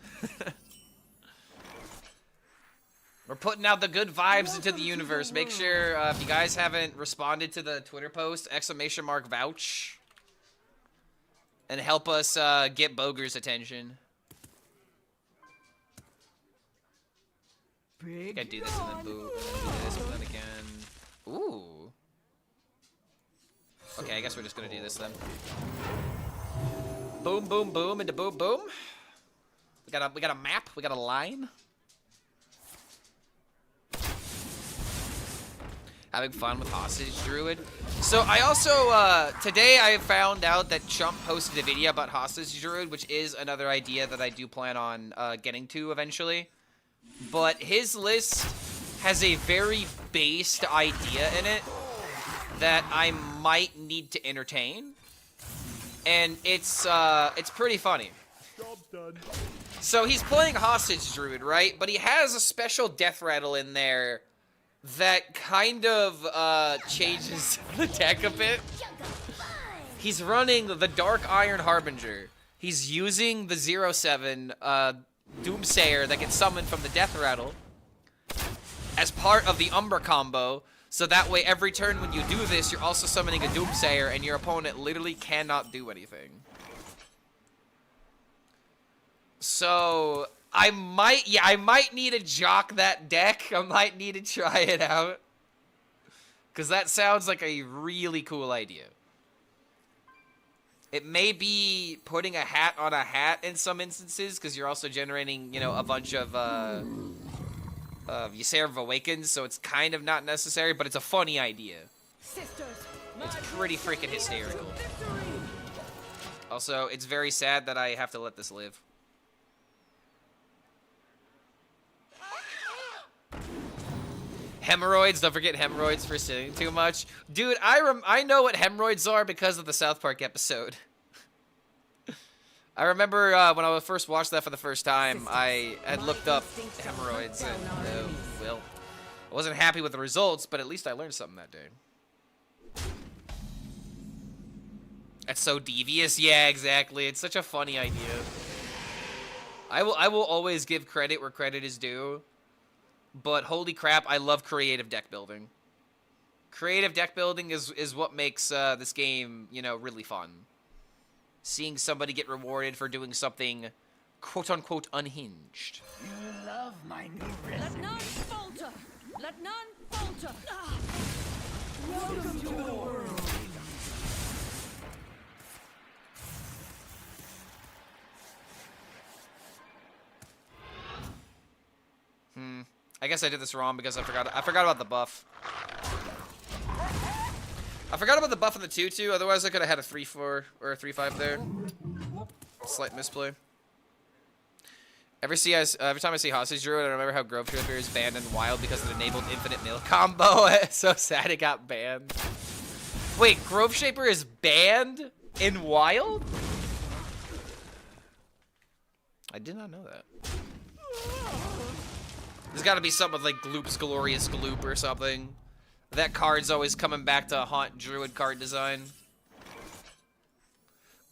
We're putting out the good vibes into the universe. Make sure, if you guys haven't responded to the Twitter post, !vouch. And help us get Boger's attention. I think I do this and then boo. And then do this and then again. Ooh. Okay, I guess we're just gonna do this then. Boom, boom, boom, into boom, boom. We got a map. We got a line. Having fun with Hostage Druid. So I also today I found out that Chump posted a video about Hostage Druid, which is another idea that I do plan on getting to eventually. But his list has a very based idea in it that I might need to entertain. And it's pretty funny. So he's playing Hostage Druid, right? But he has a special death rattle in there that kind of changes the deck a bit. He's running the Dark Iron Harbinger. He's using the 0/7 Doomsayer that gets summoned from the death rattle as part of the Umbra combo. So that way, every turn when you do this, you're also summoning a Doomsayer, and your opponent literally cannot do anything. So I might need to jock that deck. I might need to try it out. Because that sounds like a really cool idea. It may be putting a hat on a hat in some instances, because you're also generating, you know, a bunch of Ysera of Awakens, so it's kind of not necessary, but it's a funny idea. It's pretty freaking hysterical. Also, it's very sad that I have to let this live. Hemorrhoids, don't forget hemorrhoids for sitting too much. Dude, I know what hemorrhoids are because of the South Park episode. I remember when I first watched that for the first time, I had looked up hemorrhoids, and, well, I wasn't happy with the results, but at least I learned something that day. That's so devious. Yeah, exactly. It's such a funny idea. I will always give credit where credit is due. But holy crap, I love creative deck building. Creative deck building is what makes this game, you know, really fun. Seeing somebody get rewarded for doing something quote-unquote unhinged. You love my new Let recipe. none falter. Let none falter. Welcome to the world. I guess I did this wrong because I forgot about the buff. I forgot about the buff on the 2/2, otherwise I could have had a 3/4 or a 3/5 there. Slight misplay. Every time I see Hostage Druid, I remember how Grove Shaper is banned in Wild because it enabled infinite mill combo. It's so sad it got banned. Wait, Grove Shaper is banned in Wild? I did not know that. There's got to be something with like Gloop's Glorious Gloop or something. That card's always coming back to haunt Druid card design.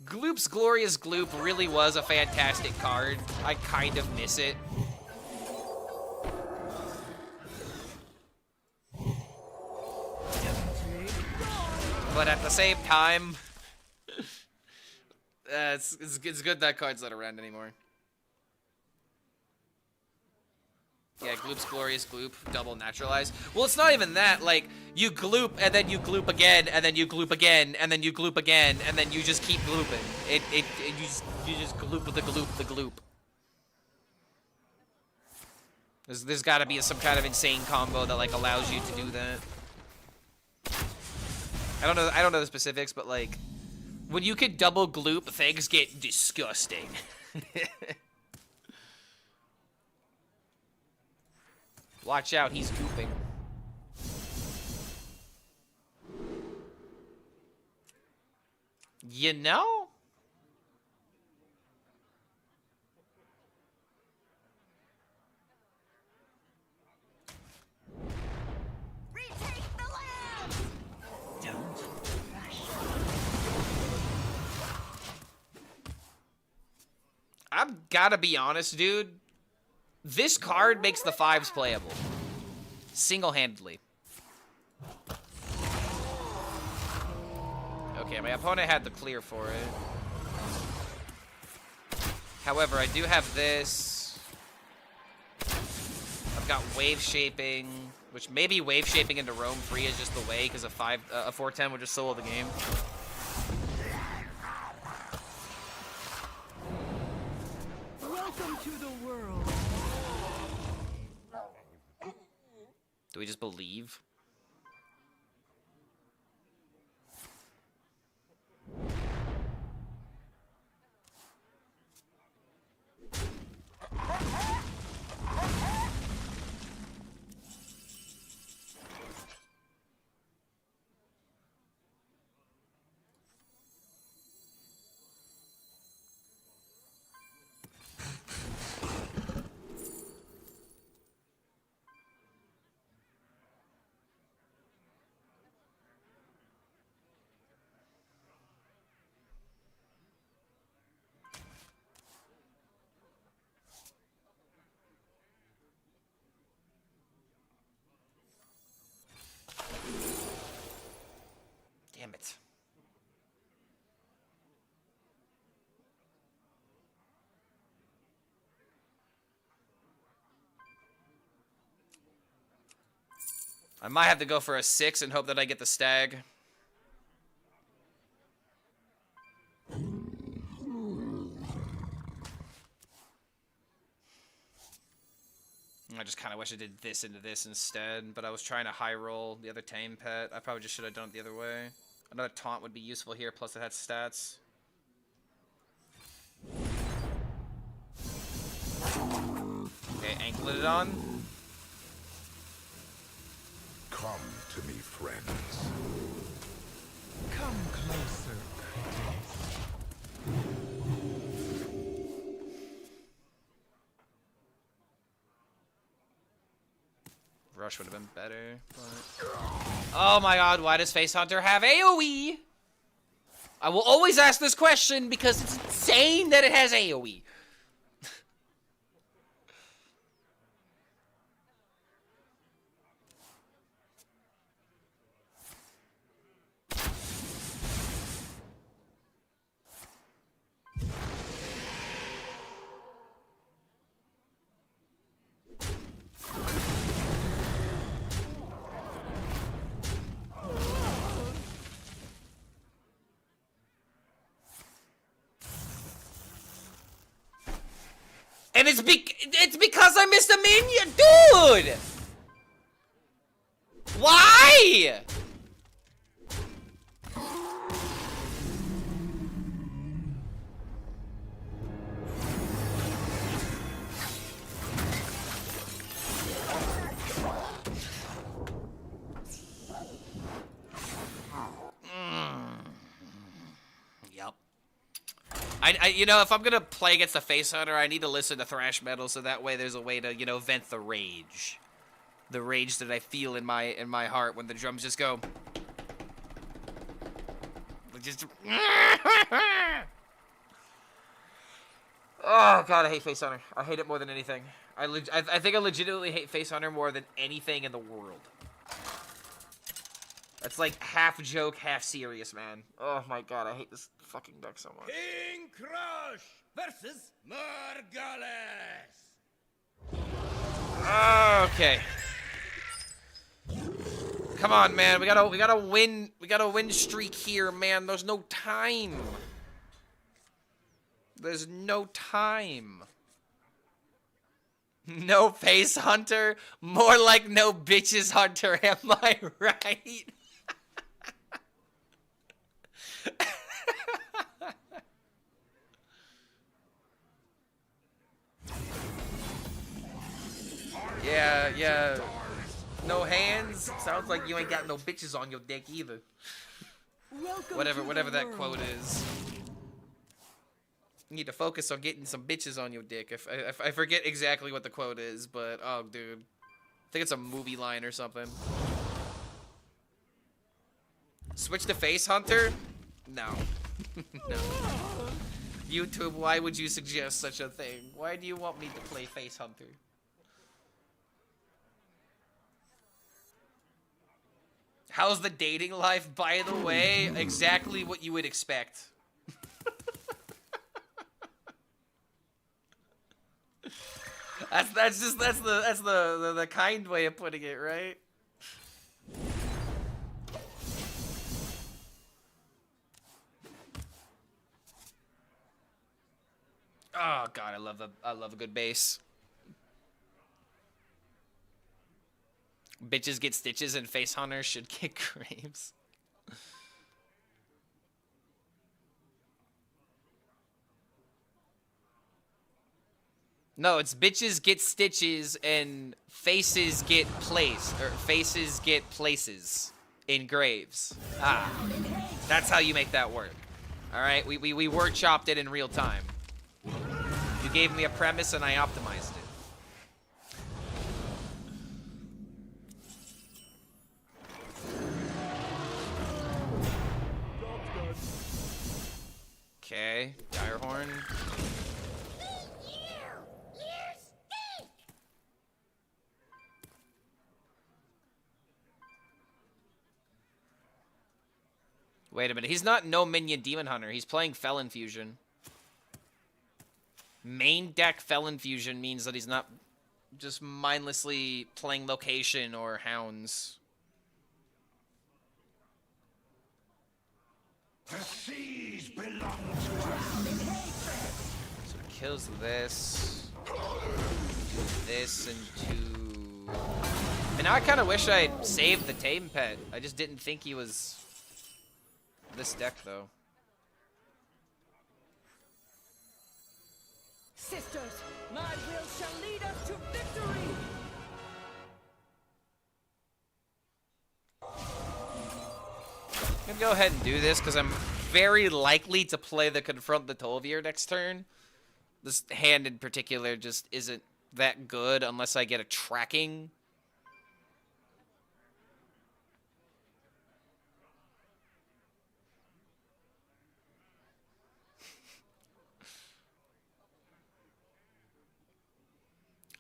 Gloop's Glorious Gloop really was a fantastic card. I kind of miss it. But at the same time, it's good that card's not around anymore. Yeah, Gloop's glorious Gloop, double naturalize. Well, it's not even that. Like, you gloop, and then you gloop again, and then you gloop again, and then you gloop again, and then you just keep glooping. You just gloop the gloop the gloop. There's got to be some kind of insane combo that like allows you to do that. I don't know the specifics, but like, when you can double gloop, things get disgusting. Watch out, he's gooping. You know? Retake the land! Don't rush. I've gotta be honest, dude. This card makes the 5s playable. Single-handedly. Okay, my opponent had the clear for it. However, I do have this. I've got wave shaping, which maybe wave shaping into roam free is just the way, because a 4/10 would just solo the game. Welcome to the world. Do we just believe? Damn it. I might have to go for a 6 and hope that I get the stag. I just kind of wish I did this into this instead, but I was trying to high roll the other tame pet. I probably just should have done it the other way. Another taunt would be useful here, plus it had stats. Okay, anklet it on. Come to me, friends. Come closer, pretties. Rush would have been better, but... Oh my god, why does Face Hunter have AoE? I will always ask this question because it's insane that it has AoE. And it's because I missed a minion, dude. Why? Yep. You know, if I'm gonna play against a Face Hunter, I need to listen to thrash metal, so that way there's a way to, you know, vent the rage that I feel in my heart when the drums just go. Just. Oh god, I hate Face Hunter. I hate it more than anything. I think I legitimately hate Face Hunter more than anything in the world. That's like half joke, half serious, man. Oh my god, I hate this fucking deck so much. King Crush versus Margalis. Okay. Come on, man. We gotta win. We got a win streak here, man. There's no time. There's no time. No face hunter. More like no bitches hunter. Am I right? Yeah. No hands? Sounds like you ain't got no bitches on your dick either. Whatever that quote is. You need to focus on getting some bitches on your dick. If I forget exactly what the quote is, but oh, dude. I think it's a movie line or something. Switch to face hunter? No. No. YouTube, why would you suggest such a thing? Why do you want me to play face hunter? How's the dating life, by the way? Exactly what you would expect. that's the kind way of putting it, right? Oh god, I love a good base. Bitches get stitches and face hunters should get graves. No, it's bitches get stitches and faces get places in graves. Ah, that's how you make that work. All right, we workshopped it in real time. You gave me a premise and I optimized it. Okay, dire horn. Wait a minute, he's not no minion demon hunter. He's playing Felon Fusion. Main deck Felon Fusion means that he's not just mindlessly playing location or hounds. The seas belong to us. So it kills this. Do this and do... And now I kind of wish I saved the Tame Pet. I just didn't think he was this deck, though. Sisters, my will shall lead us to victory! I'm gonna go ahead and do this because I'm very likely to play the Confront the Tolvier next turn. This hand in particular just isn't that good unless I get a tracking.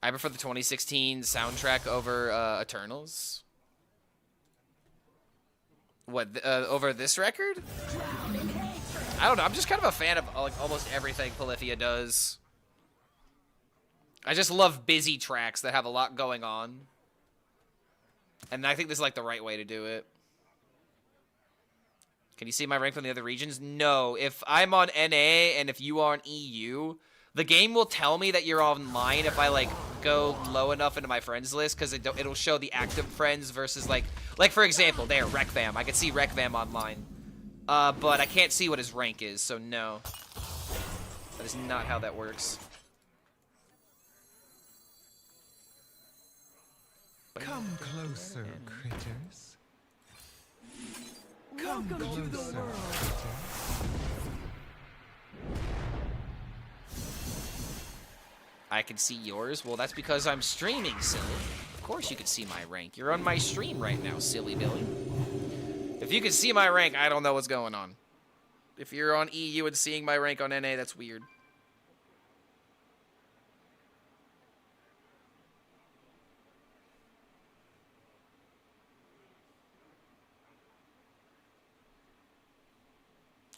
I prefer the 2016 soundtrack over Eternals. What, over this record? I don't know. I'm just kind of a fan of like almost everything Polyphia does. I just love busy tracks that have a lot going on. And I think this is like the right way to do it. Can you see my rank from the other regions? No. If I'm on NA and if you are on EU, the game will tell me that you're online if I like go low enough into my friends list, because it'll show the active friends versus like for example, there, Rekvam. I can see Rekvam online. But I can't see what his rank is, so no. That is not how that works. Come closer, critters. Welcome to the Closer, world. critters. I can see yours? Well, that's because I'm streaming, silly. Of course you can see my rank. You're on my stream right now, silly Billy. If you can see my rank, I don't know what's going on. If you're on EU and seeing my rank on NA, that's weird.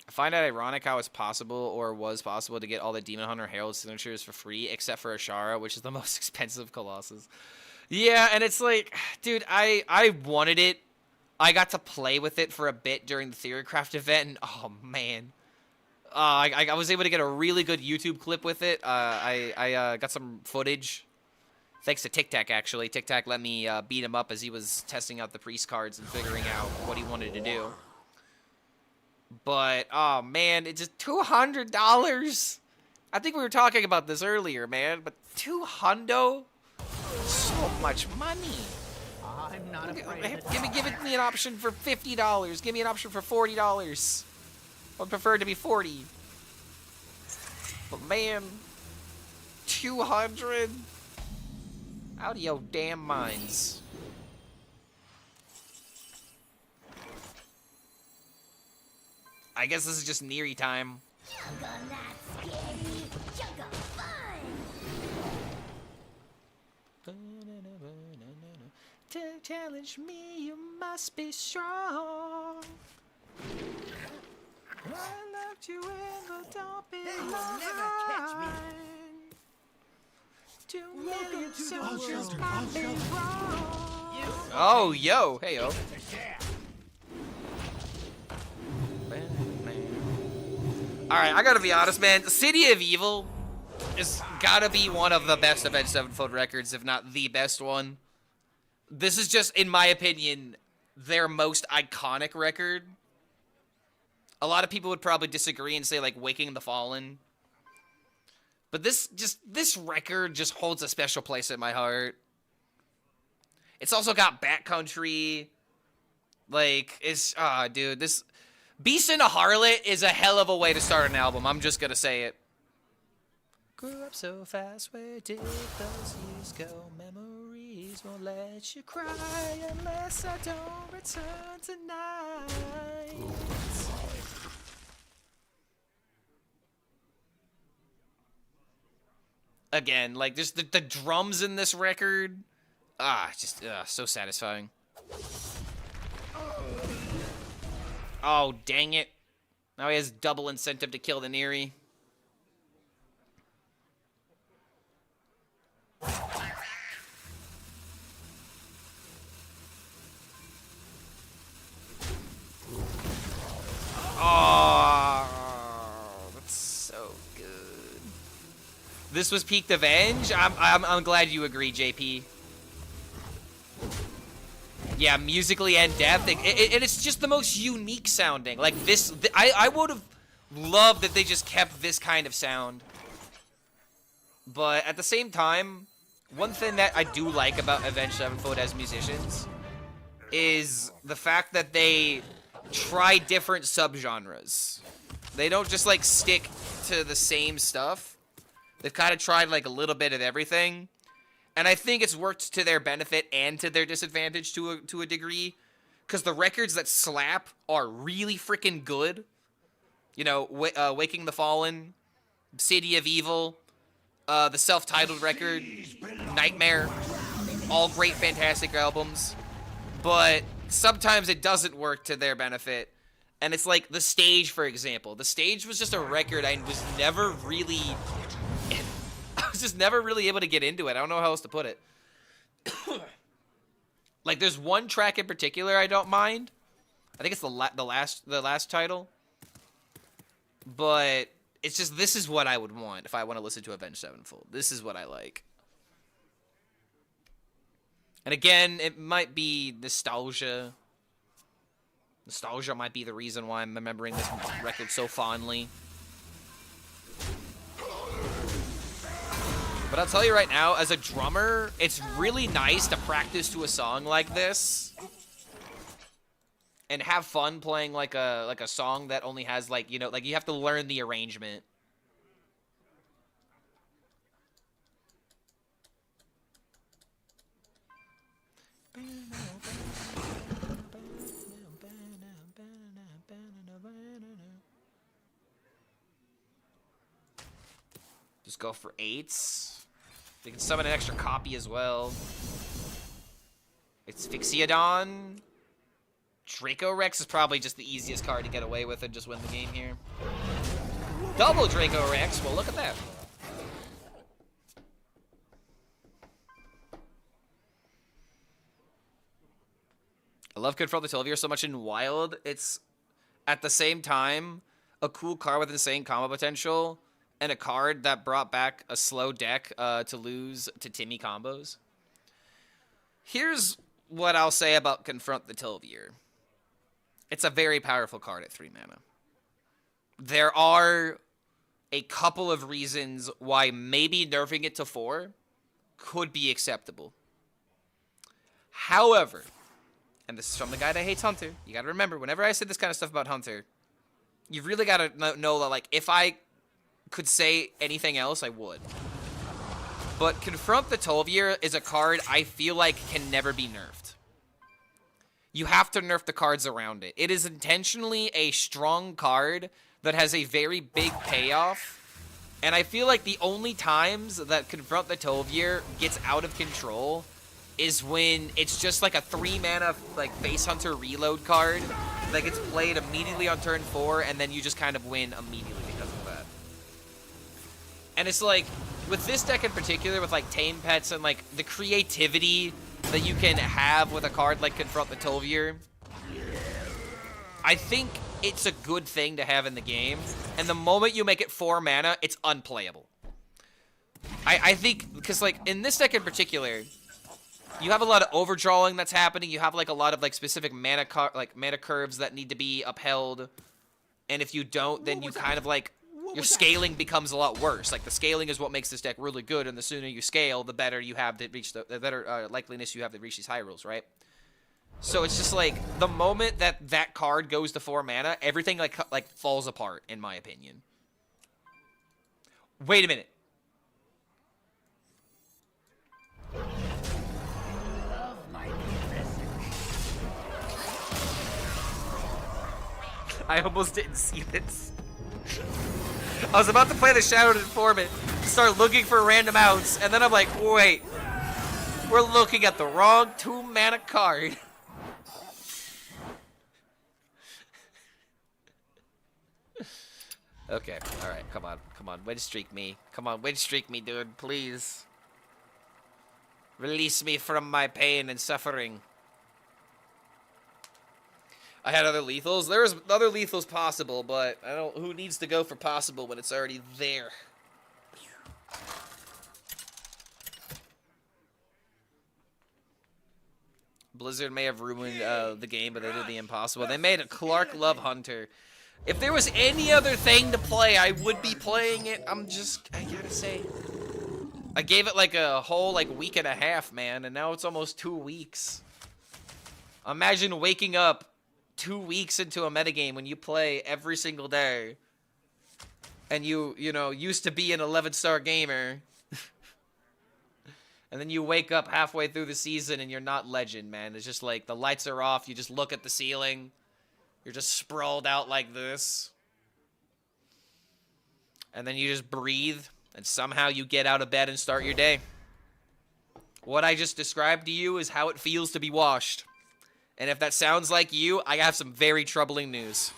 I find it ironic how it's possible, or was possible, to get all the Demon Hunter Herald signatures for free, except for Ashara, which is the most expensive Colossus. Yeah, and it's like, dude, I wanted it. I got to play with it for a bit during the TheoryCraft event, and oh, man. I was able to get a really good YouTube clip with it. I got some footage. Thanks to Tic Tac, actually. Tic Tac let me beat him up as he was testing out the priest cards and figuring out what he wanted to do. But, oh, man, it's just $200. I think we were talking about this earlier, man. But $200? So much money. I'm not afraid. Give me an option for $50. Give me an option for $40. I would prefer it to be 40. But, man, 200? Out of your damn minds. I guess this is just Neary time. To challenge me, you must be strong. I loved you in the don't be lying. 2 million souls might be wrong. Oh, yo, hey, yo. Alright, I gotta be honest, man. City of Evil is gotta be one of the best Avenged Sevenfold records, if not the best one. This is just, in my opinion, their most iconic record. A lot of people would probably disagree and say, like, Waking the Fallen. But this record just holds a special place in my heart. It's also got Backcountry. Like, it's, dude, this... Beast and a Harlot is a hell of a way to start an album. I'm just gonna say it. Grew up so fast, where did those years go? Memories won't let you cry unless I don't return tonight. Again, like, just the drums in this record, just so satisfying. Oh, dang it. Now he has double incentive to kill the Neary. Oh, that's so good. This was Peaked Avenge? I'm glad you agree, JP. Yeah, musically and depth, and it's just the most unique sounding. Like this, I would have loved that they just kept this kind of sound. But at the same time, one thing that I do like about Avenged Sevenfold as musicians is the fact that they try different subgenres. They don't just like stick to the same stuff. They've kind of tried like a little bit of everything. And I think it's worked to their benefit and to their disadvantage to a degree. Because the records that slap are really freaking good. You know, Waking the Fallen, City of Evil, the self-titled record, Nightmare. All great, fantastic albums. But sometimes it doesn't work to their benefit. And it's like The Stage, for example. The Stage was just a record I was never really... just never really able to get into it. I don't know how else to put it. Like, there's one track in particular I don't mind. I think it's the last title. But it's just, this is what I would want if I want to listen to Avenged Sevenfold. This is what I like. And again, it might be nostalgia. Nostalgia might be the reason why I'm remembering this record so fondly. But I'll tell you right now, as a drummer, it's really nice to practice to a song like this and have fun playing like a song that only has like, you know, like you have to learn the arrangement. Just go for 8s. We can summon an extra copy as well. It's Fixiodon, Draco Rex is probably just the easiest card to get away with and just win the game here. Double Draco Rex. Well, look at that. I love Confront the Tilvier so much in Wild. It's, at the same time, a cool card with insane combo potential, and a card that brought back a slow deck to lose to Timmy combos. Here's what I'll say about Confront the Tilvier. It's a very powerful card at 3 mana. There are a couple of reasons why maybe nerfing it to 4 could be acceptable. However, and this is from the guy that hates Hunter, you gotta remember, whenever I say this kind of stuff about Hunter, you've really gotta know that, like, if I could say anything else, I would. But Confront the Tilvier is a card I feel like can never be nerfed. You have to nerf the cards around it. It is intentionally a strong card that has a very big payoff. And I feel like the only times that Confront the Tilvier gets out of control is when it's just like a 3 mana like Face Hunter reload card that gets played immediately on turn 4, and then you just kind of win immediately because of that. And it's like, with this deck in particular, with like Tame Pets and like the creativity that you can have with a card like Confront the Tilvier, I think it's a good thing to have in the game. And the moment you make it 4 mana, it's unplayable. I think, because like in this deck in particular, you have a lot of overdrawing that's happening. You have like a lot of like specific mana curves that need to be upheld. And if you don't, then you kind of like, your scaling becomes a lot worse. Like, the scaling is what makes this deck really good, and the sooner you scale, the better you have to reach the better likeliness you have to reach these high rolls, right? So it's just like, the moment that that card goes to 4 mana, everything like falls apart, in my opinion. Wait a minute. I almost didn't see this. I was about to play the Shadowed Informant, start looking for random outs, and then I'm like, wait, we're looking at the wrong 2 mana card. Okay, alright, come on, win streak me. Come on, win streak me, dude, please. Release me from my pain and suffering. I had other lethals. There was other lethals possible, but I don't. Who needs to go for possible when it's already there? Blizzard may have ruined the game, but they did the impossible. They made a Clark Love Hunter. If there was any other thing to play, I would be playing it. I gotta say, I gave it like a whole week and a half, man, and now it's almost 2 weeks. Imagine waking up 2 weeks into a metagame when you play every single day, and you know, used to be an 11-star gamer, and then you wake up halfway through the season and you're not legend, man. It's just like the lights are off, you just look at the ceiling, you're just sprawled out like this, and then you just breathe, and somehow you get out of bed and start your day. What I just described to you is how it feels to be washed. And if that sounds like you, I have some very troubling news.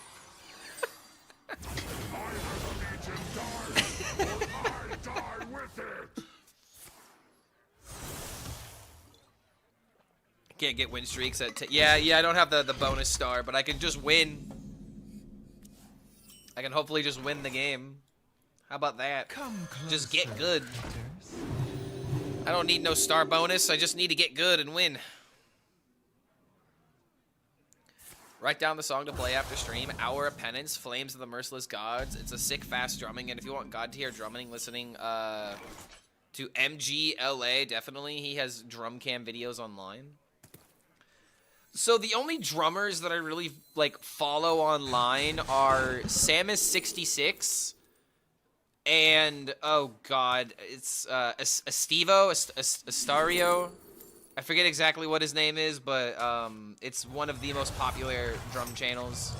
Can't get win streaks at yeah, I don't have the bonus star, but I can just win. I can hopefully just win the game. How about that? Just get good. I don't need no star bonus. I just need to get good and win. Write down the song to play after stream. Hour of Penance, Flames of the Merciless Gods. It's a sick, fast drumming, and if you want God tier drumming, listening to MGLA, definitely. He has drum cam videos online. So the only drummers that I really follow online are Samus66 and oh god, it's Astario. I forget exactly what his name is, but it's one of the most popular drum channels.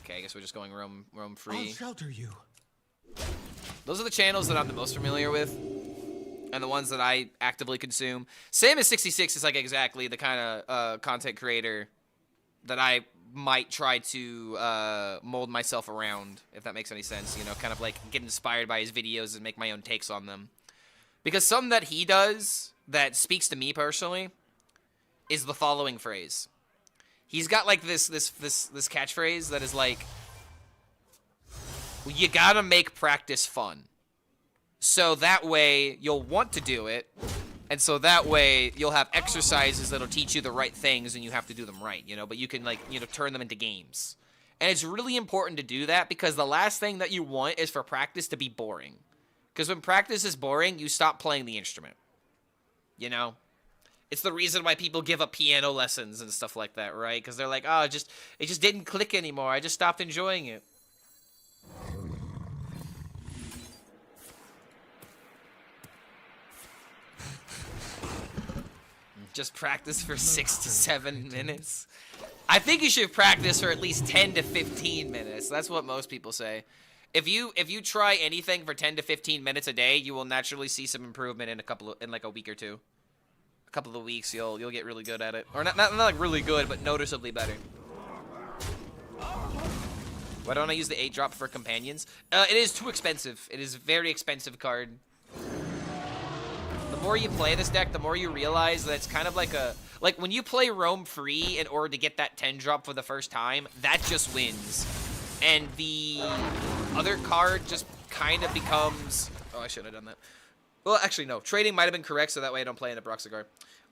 Okay, I guess we're just going roam free. I'll shelter you. Those are the channels that I'm the most familiar with. and the ones that I actively consume. Same as 66 is like exactly the kind of content creator that I might try to mold myself around, if that makes any sense. You know, kind of like get inspired by his videos and make my own takes on them. Because something that he does that speaks to me personally is the following phrase. He's got like this catchphrase that is like, you gotta make practice fun. So that way you'll want to do it, and so that way you'll have exercises that'll teach you the right things, and you have to do them right, you know, but you can, like, you know, turn them into games. And it's really important to do that, because the last thing that you want is for practice to be boring. Because when practice is boring, you stop playing the instrument. You know? It's the reason why people give up piano lessons and stuff like that, right? Because they're like, oh, it just didn't click anymore. I just stopped enjoying it. Just practice for 6 to 7 minutes. I think you should practice for at least 10 to 15 minutes. That's what most people say. If you try anything for 10 to 15 minutes a day, you will naturally see some improvement in like a week or two. A couple of weeks, you'll get really good at it, or not like really good, but noticeably better. Why don't I use the 8-drop for companions? It is too expensive. It is a very expensive card. The more you play this deck, the more you realize that it's kind of like like when you play roam free in order to get that 10-drop for the first time, that just wins. And the other card just kind of becomes... Oh, I shouldn't have done that. Well, actually, no. Trading might have been correct, so that way I don't play into Broxigar.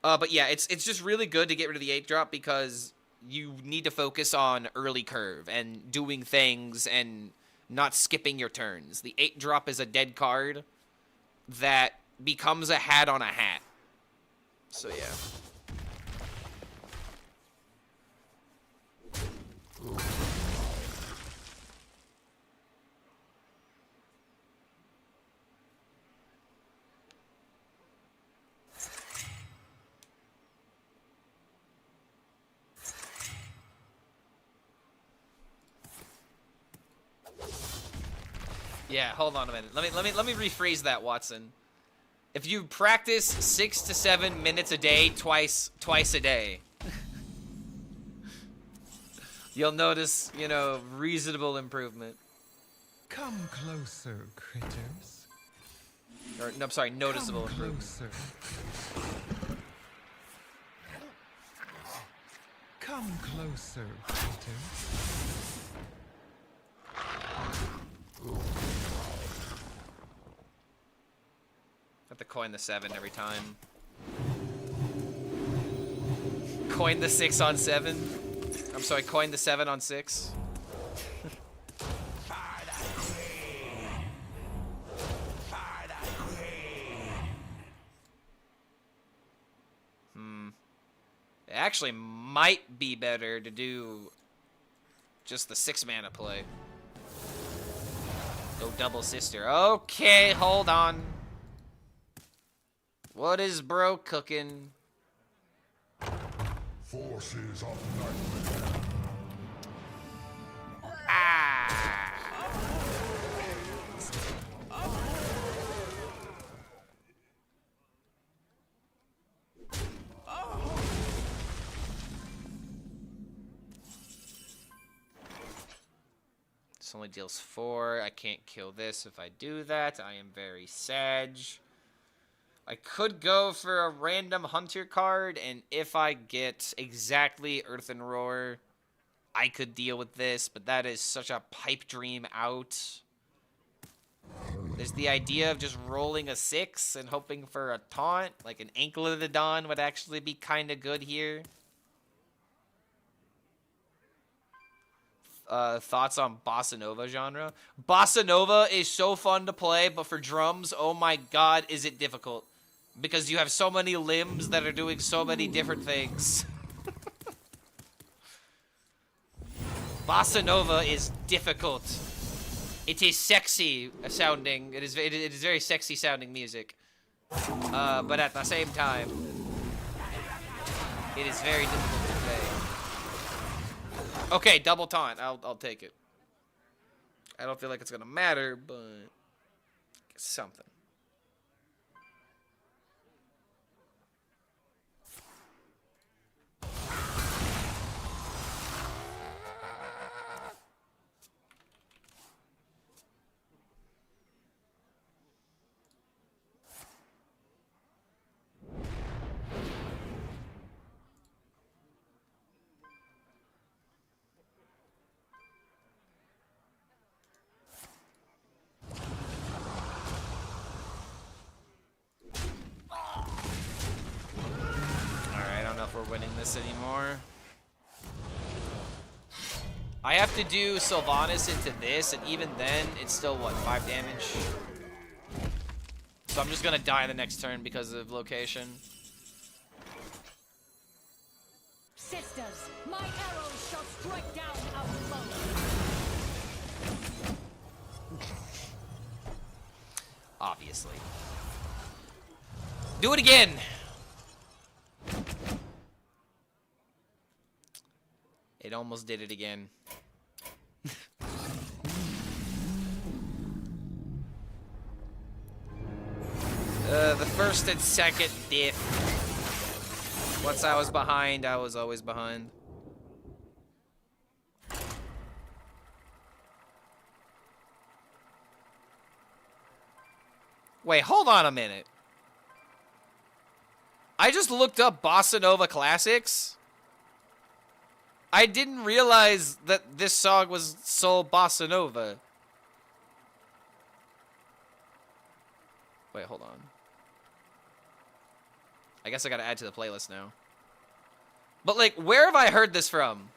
But yeah, it's just really good to get rid of the 8-drop because you need to focus on early curve and doing things and not skipping your turns. The 8-drop is a dead card that becomes a hat on a hat. So, yeah. Yeah, hold on a minute. Let me rephrase that, Watson. If you practice 6 to 7 minutes a day, twice a day, you'll notice, you know, reasonable improvement. Come closer, critters. Or, no, I'm sorry, noticeable Come improvement. closer. Come closer, critters. Have to coin the 7 every time. Coin the 6 on 7. I'm sorry, coin the 7 on 6. It actually might be better to do just the 6-mana play. Go double sister. Okay, hold on. What is bro cooking? Forces of nightmare. Ah! This only deals 4. I can't kill this if I do that. I am very sad. I could go for a random hunter card, and if I get exactly Earthen Roar, I could deal with this, but that is such a pipe dream out. There's the idea of just rolling a 6 and hoping for a taunt, like an Ankle of the Dawn would actually be kind of good here. Thoughts on Bossa Nova genre? Bossa Nova is so fun to play, but for drums, oh my god, is it difficult. Because you have so many limbs that are doing so many different things. Bossa Nova is difficult. It is sexy sounding. It is very sexy sounding music. But at the same time, it is very difficult to play. Okay, double taunt. I'll take it. I don't feel like it's gonna matter, but it's something. winning this anymore. I have to do Sylvanas into this, and even then, it's still, what, 5 damage? So I'm just gonna die the next turn because of location. Sisters, my arrows shall strike down our foes. Obviously. Do it again! It almost did it again. The first and second diff. Once I was behind, I was always behind. Wait, hold on a minute. I just looked up Bossa Nova Classics. I didn't realize that this song was so Bossa Nova. Wait, hold on. I guess I gotta add to the playlist now. But, like, where have I heard this from?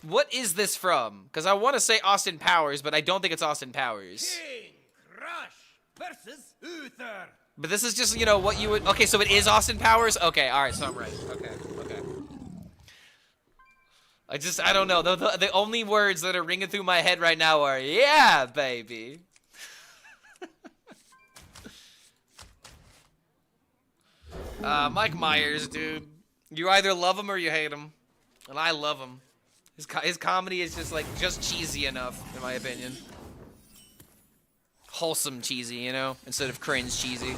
What is this from? Because I want to say Austin Powers, but I don't think it's Austin Powers. King Crush versus Uther. But this is just, you know, what you would... Okay, so it is Austin Powers? Okay, alright, so I'm right. Okay. I don't know. The only words that are ringing through my head right now are, yeah, baby. Mike Myers, dude. You either love him or you hate him. And I love him. His comedy is just, like, just cheesy enough, in my opinion. Wholesome cheesy, you know? Instead of cringe cheesy.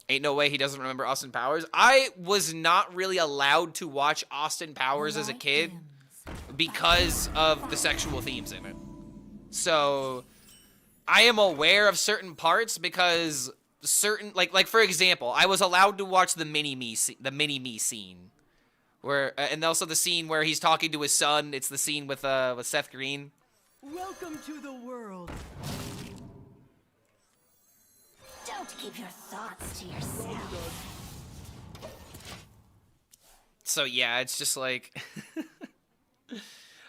Ain't no way he doesn't remember Austin Powers. I was not really allowed to watch Austin Powers as a kid because of the sexual themes in it. So... I am aware of certain parts because certain, like for example, I was allowed to watch the mini-me scene, where, and also the scene where he's talking to his son. It's the scene with Seth Green. Welcome to the world. Don't keep your thoughts to yourself. So yeah, it's just like,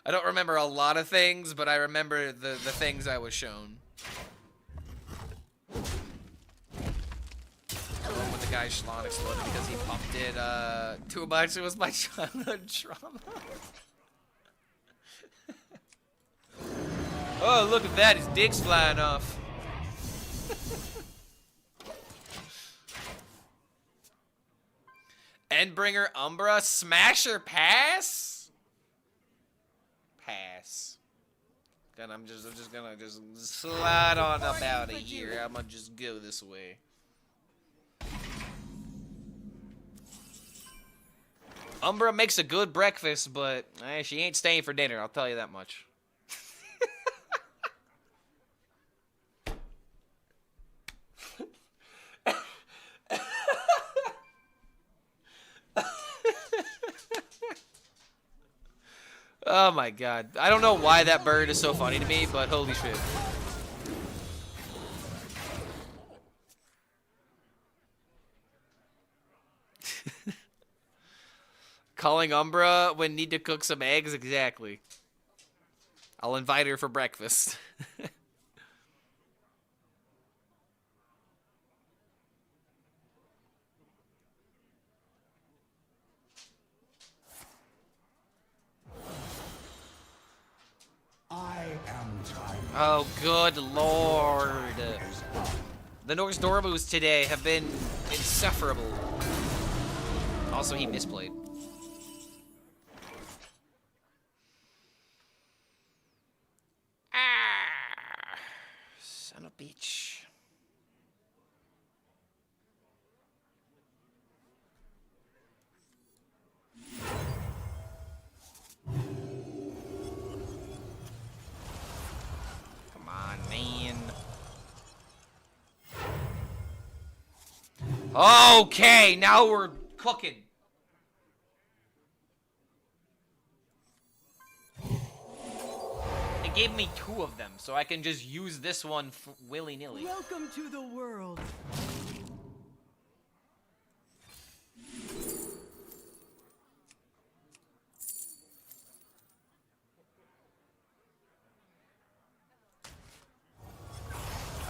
I don't remember a lot of things, but I remember the things I was shown. With the guy Schlon exploded because he pumped it too much. It was my childhood trauma. Oh, look at that. His dick's flying off. Endbringer Umbra. Smash or pass? Pass. I'm just gonna slide on up out of here. I'm gonna just go this way. Umbra makes a good breakfast, but she ain't staying for dinner, I'll tell you that much. Oh my god. I don't know why that bird is so funny to me, but holy shit. Calling Umbra when need to cook some eggs? Exactly. I'll invite her for breakfast. I am time. Oh, good lord. The Norse Dormus today have been insufferable. Also, he misplayed. Ah, son of a bitch. Come on, man. Okay, now we're cooking. gave me 2 of them, so I can just use this one willy-nilly. Welcome to the world.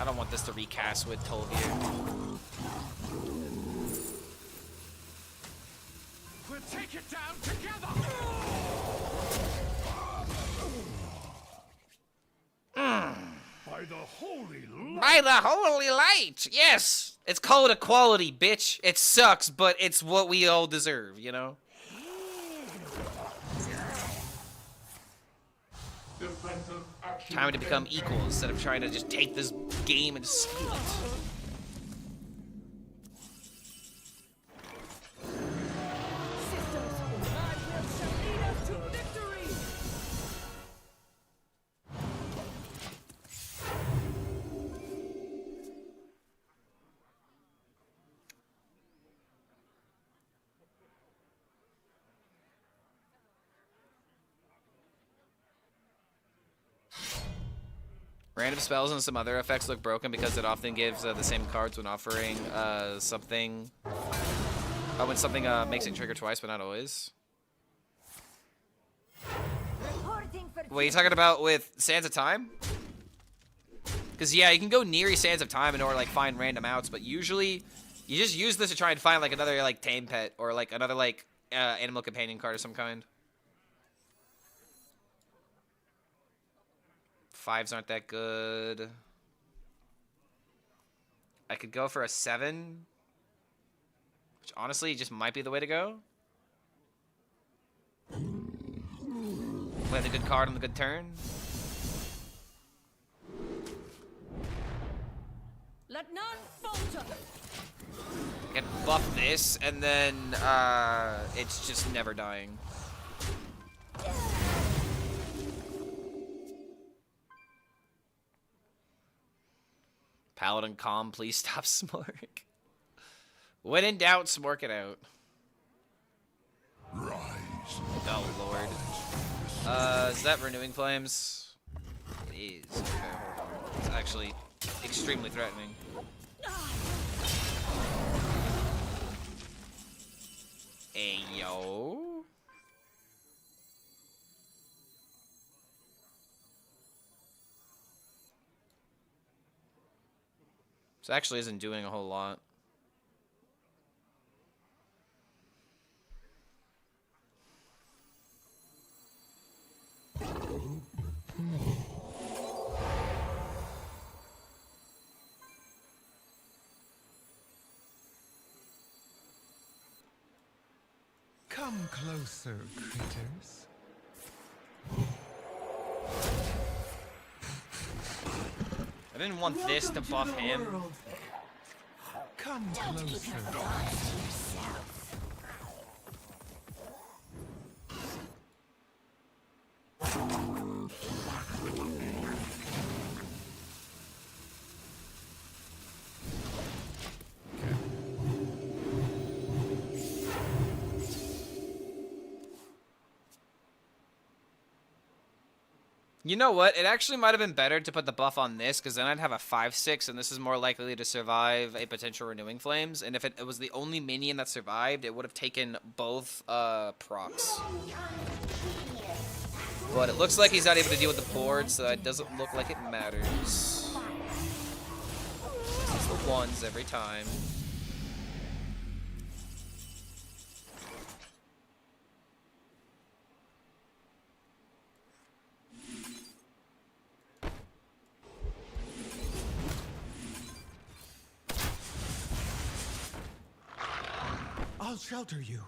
I don't want this to recast with Tolvir. We'll take it down together! By the holy light! By the holy light! Yes! It's called equality, bitch. It sucks, but it's what we all deserve, you know? Time to become equal instead of trying to just take this game and steal it. Sisters, my will shall lead us to victory. Random spells and some other effects look broken because it often gives the same cards when offering something. Oh, when something makes it trigger twice, but not always. What are you talking about with Sands of Time? Because, yeah, you can go near Sands of Time in order to, like, find random outs, but usually you just use this to try and find, like, another, like, tame pet or, like, another, like, animal companion card of some kind. 5s aren't that good. I could go for a 7, which honestly just might be the way to go. Play the good card on the good turn. Let none falter. I can buff this, and then it's just never dying. Paladin Calm, please stop Smork. When in doubt, Smork it out. Rise. Oh, Lord. Is that Renewing Flames? It is. Okay, hold on. It's actually extremely threatening. Ayo. This actually isn't doing a whole lot. Come closer, critters. I didn't want this to buff him. Come closer. You know what? It actually might have been better to put the buff on this, because then I'd have a 5/6, and this is more likely to survive a potential Renewing Flames. And if it was the only minion that survived, it would have taken both procs. But it looks like he's not able to deal with the board, so it doesn't look like it matters. It's the 1s every time. I'll shelter you.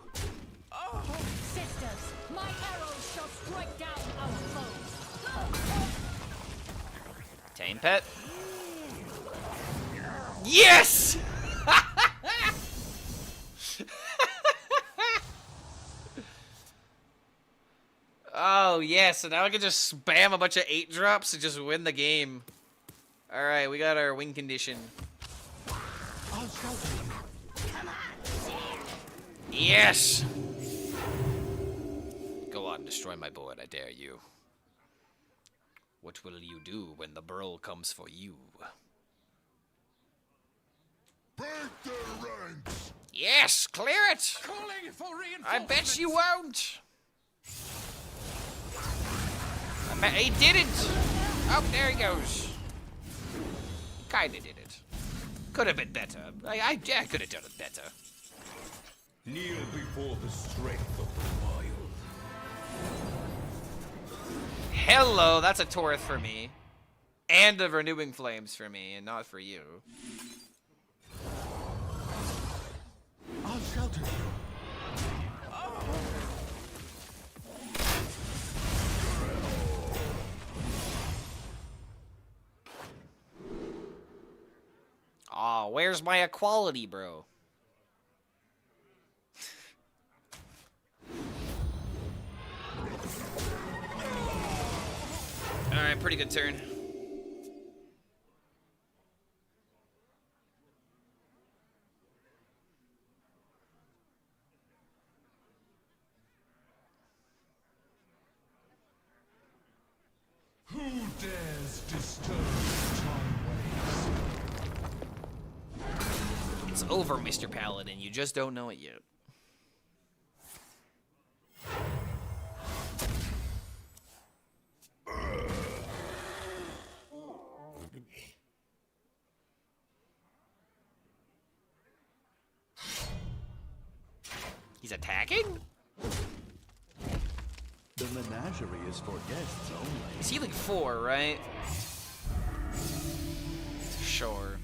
Sisters, my arrows shall strike down our foes. Tame pet. Yes! Oh, yeah, so now I can just spam a bunch of 8-drops to just win the game. Alright, we got our win condition. I'll shelter you. Yes! Go on, destroy my board, I dare you. What will you do when the burl comes for you? Break their ranks! Yes, clear it! Calling for I bet reinforcements. you won't! I bet he didn't! Oh, there he goes. Kinda did it. Could have been better. I could have done it better. Kneel before the strength of the wild. Hello, that's a Torith for me. And a Renewing Flames for me, and not for you. I'll shelter you. Aw, where's my equality, bro? Alright, pretty good turn. Who dares disturb my ways? It's over, Mr. Paladin. You just don't know it yet. He's attacking? The menagerie is for guests only. He's healing 4, right? Sure.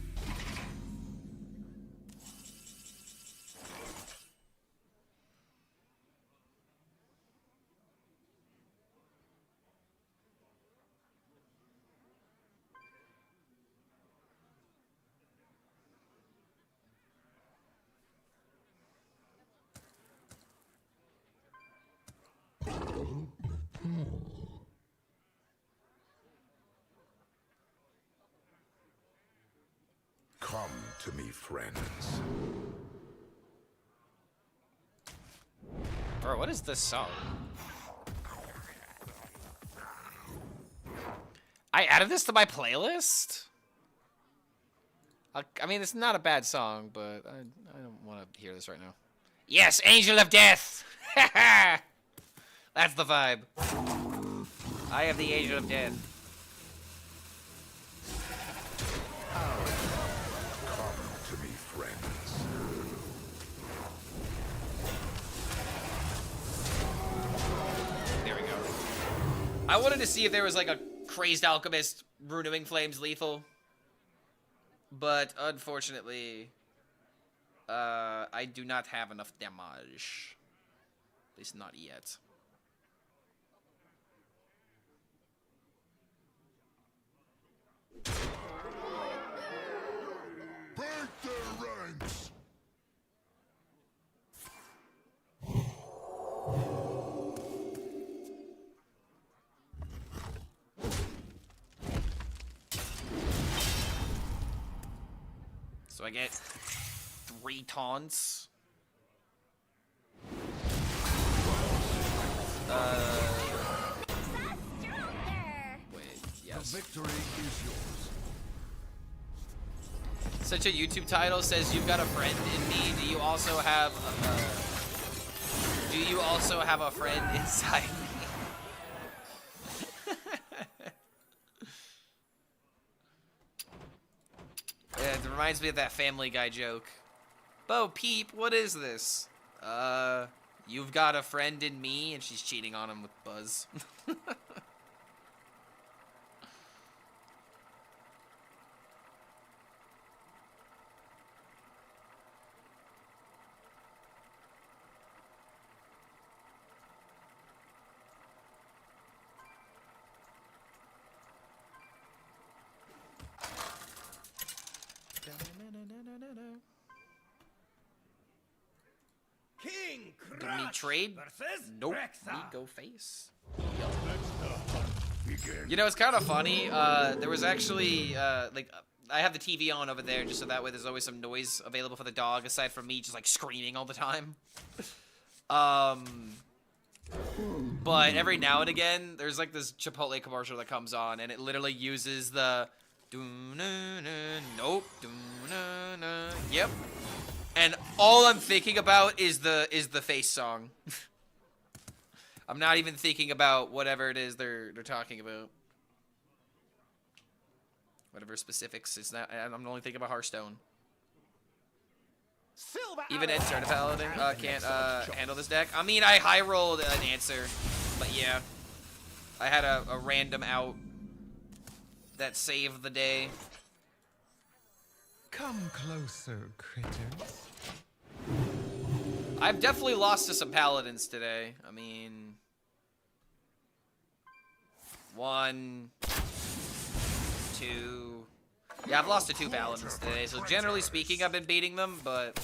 Come to me, friends. Bro, what is this song? I added this to my playlist? I mean, it's not a bad song, but I don't want to hear this right now. Yes, Angel of Death! That's the vibe. I have the Angel of Death. Come to me, friends. There we go. I wanted to see if there was like a Crazed Alchemist Renewing Flames lethal. But unfortunately, I do not have enough damage. At least not yet. Break their ranks! So I get 3 taunts. Wait, yes. Victory is yours. Such a YouTube title says you've got a friend in me. Do you also have a friend inside me? Yeah, it reminds me of that Family Guy joke. Bo Peep, what is this? You've got a friend in me, and she's cheating on him with Buzz. King Do we trade? versus Nope. Rexa. We go face. Begin. You know, it's kind of funny. There was actually, I have the TV on over there just so that way there's always some noise available for the dog aside from me just, like, screaming all the time. But every now and again, there's like this Chipotle commercial that comes on, and it literally uses the nope, yep. And all I'm thinking about is the face song. I'm not even thinking about whatever it is they're talking about. Whatever specifics. It's not. I'm only thinking about Hearthstone. Even Ed started Paladin can't handle this deck. I mean, I high rolled an answer, but yeah, I had a random out that saved the day. Come closer, critters. I've definitely lost to some Paladins today. I mean, 1, 2. Yeah, I've lost to 2 Paladins today, so generally speaking, I've been beating them, but...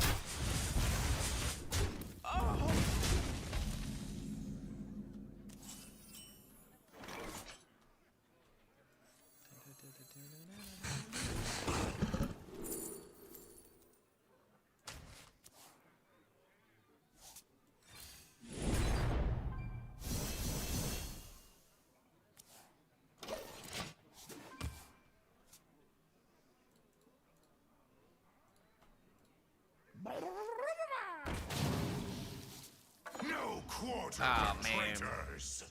No quarter Oh, for man. traitors.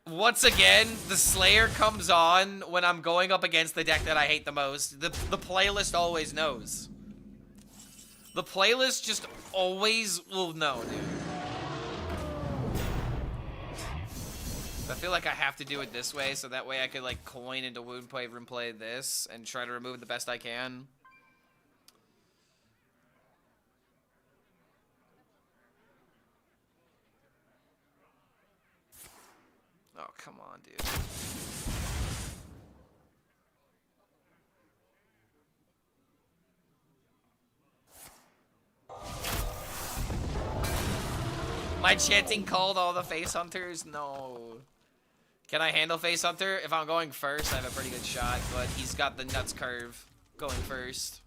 Once again, the Slayer comes on when I'm going up against the deck that I hate the most. The playlist always knows. The playlist just always will know, dude. I feel like I have to do it this way, so that way I could, like, coin into Wound Play, Room Play this, and try to remove the best I can. Oh, come on, dude. My chanting called all the face hunters? No. Can I handle face hunter? If I'm going first, I have a pretty good shot, but he's got the nuts curve going first.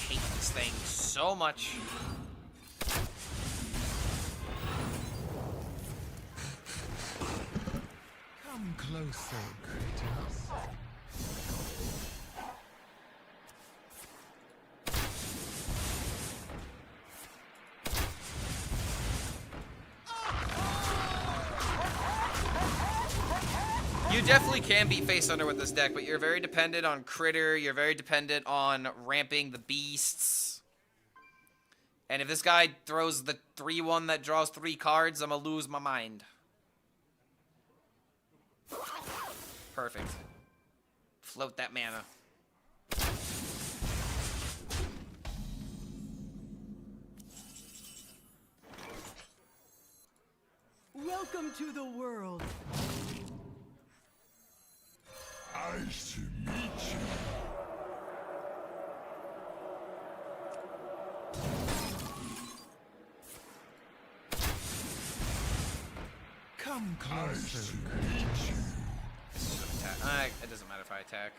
Hate this thing so much. Come closer, critters. You definitely can beat face under with this deck, but you're very dependent on critter, you're very dependent on ramping the beasts. And if this guy throws the 3-1 that draws 3 cards, I'm gonna lose my mind. Perfect. Float that mana. Welcome to the world. Nice to meet you. Come Nice closer, to meet you. It doesn't matter if I attack.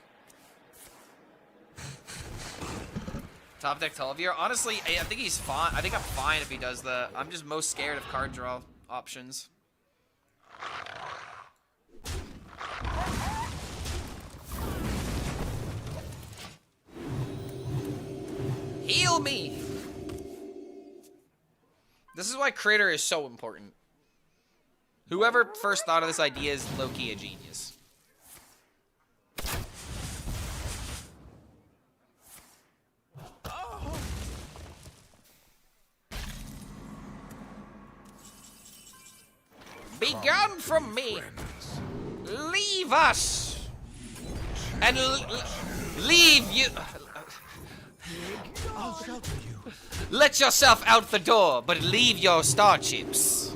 Top deck Televier. Honestly, I think he's fine. I think I'm fine if he does the... I'm just most scared of card draw options. Heal me! This is why Critter is so important. Whoever first thought of this idea is low-key a genius. Begone from me! Leave us! And leave you... I'll shelter you. Let yourself out the door, but leave your starships.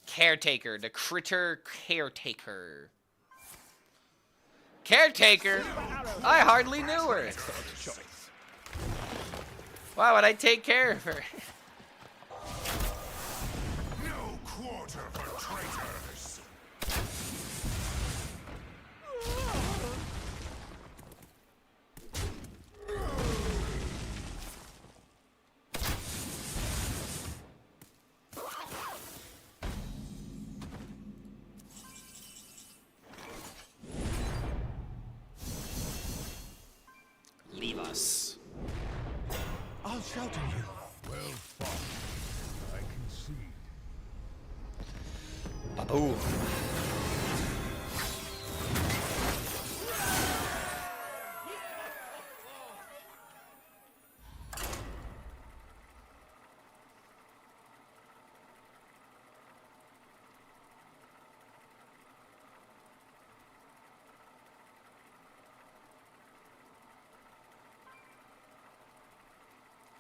Caretaker, the critter caretaker. Caretaker? I hardly knew her. Excellent choice. Why would I take care of her? No quarter for traitors. Leave us. I'll shelter you. Well fought. I concede. Baboom.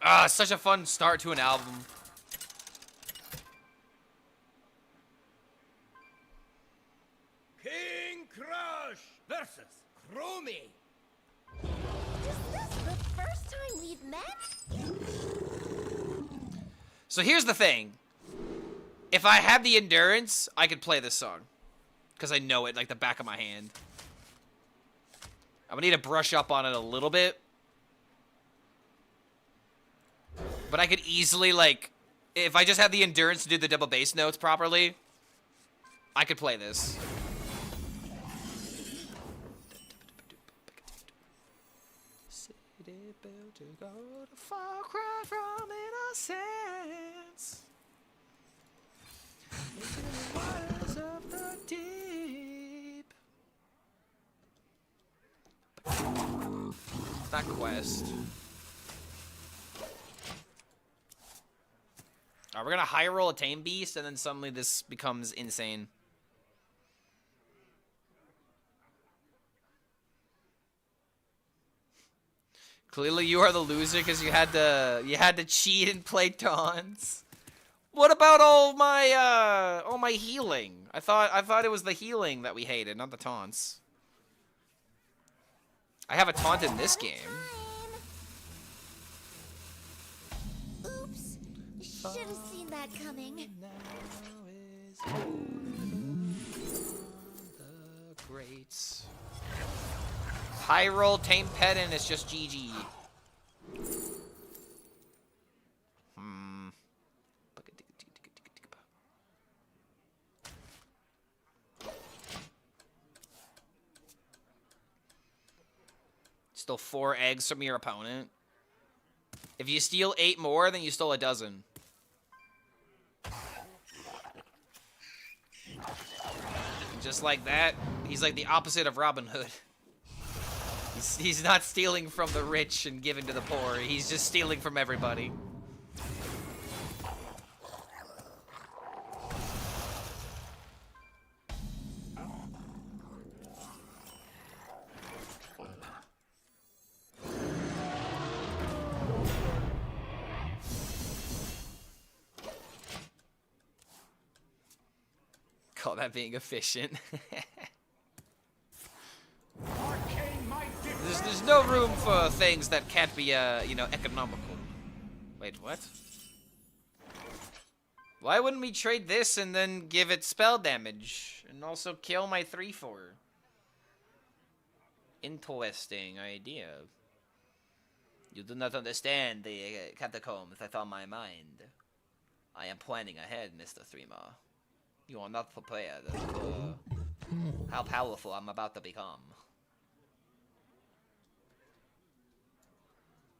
Ah, such a fun start to an album. King Crush versus Chromie. Is this the first time we've met? So here's the thing. If I had the endurance, I could play this song. Because I know it like the back of my hand. I'm gonna need to brush up on it a little bit. But I could easily, like, if I just had the endurance to do the double bass notes properly, I could play this. It's not Quest. Alright, we're gonna high roll a Tame Beast, and then suddenly this becomes insane. Clearly, you are the loser because you had to cheat and play taunts. What about all my healing? I thought it was the healing that we hated, not the taunts. I have a taunt in this game. Oops. Should have seen that coming. Greats. High roll Tame Pet and it's just GG. Stole 4 eggs from your opponent. If you steal 8 more, then you stole a dozen. And just like that, he's like the opposite of Robin Hood. He's not stealing from the rich and giving to the poor. He's just stealing from everybody. Call that being efficient. There's no room for things that can't be, you know, economical. Wait, what? Why wouldn't we trade this and then give it spell damage? And also kill my 3/4? Interesting idea. You do not understand the catacombs that's on my mind. I am planning ahead, Mr. Threema. You are not prepared for how powerful I'm about to become.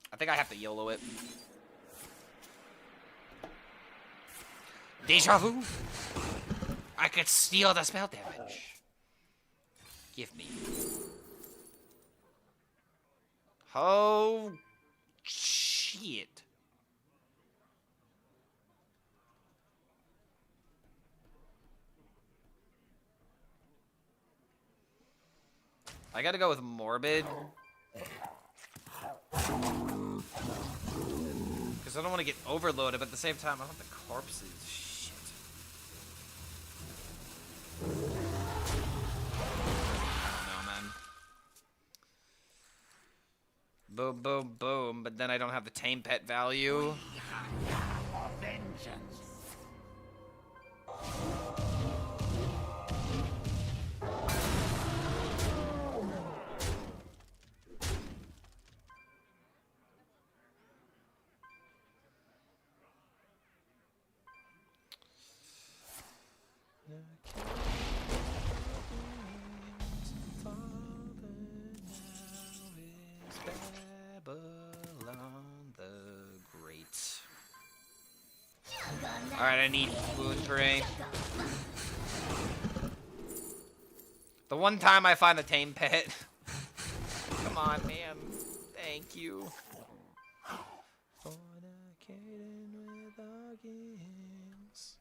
I think I have to YOLO it. Deja vu? I could steal the spell damage. Give me. Oh, shit. I gotta go with Morbid. Because I don't want to get overloaded, but at the same time, I want the corpses. Shit. I don't know, man. Boom, boom, boom. But then I don't have the tame pet value. Vengeance. Alright, I need Wound Prey. The one time I find a tame pet. Come on, man. Thank you. Fornicating with our kings.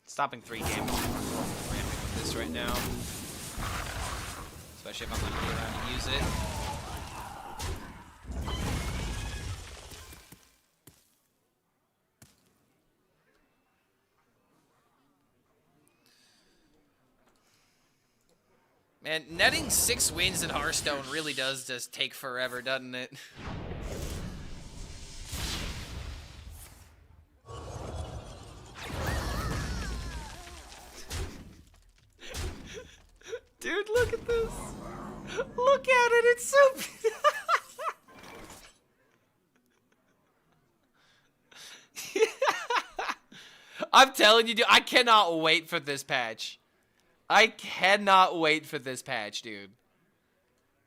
Stopping 3 damage. Ramping with this right now. Especially if I'm going to be around to use it. Man, netting 6 wins in Hearthstone really does just take forever, doesn't it? Dude, look at this. Look at it, it's so I'm telling you, dude, I cannot wait for this patch. I cannot wait for this patch, dude.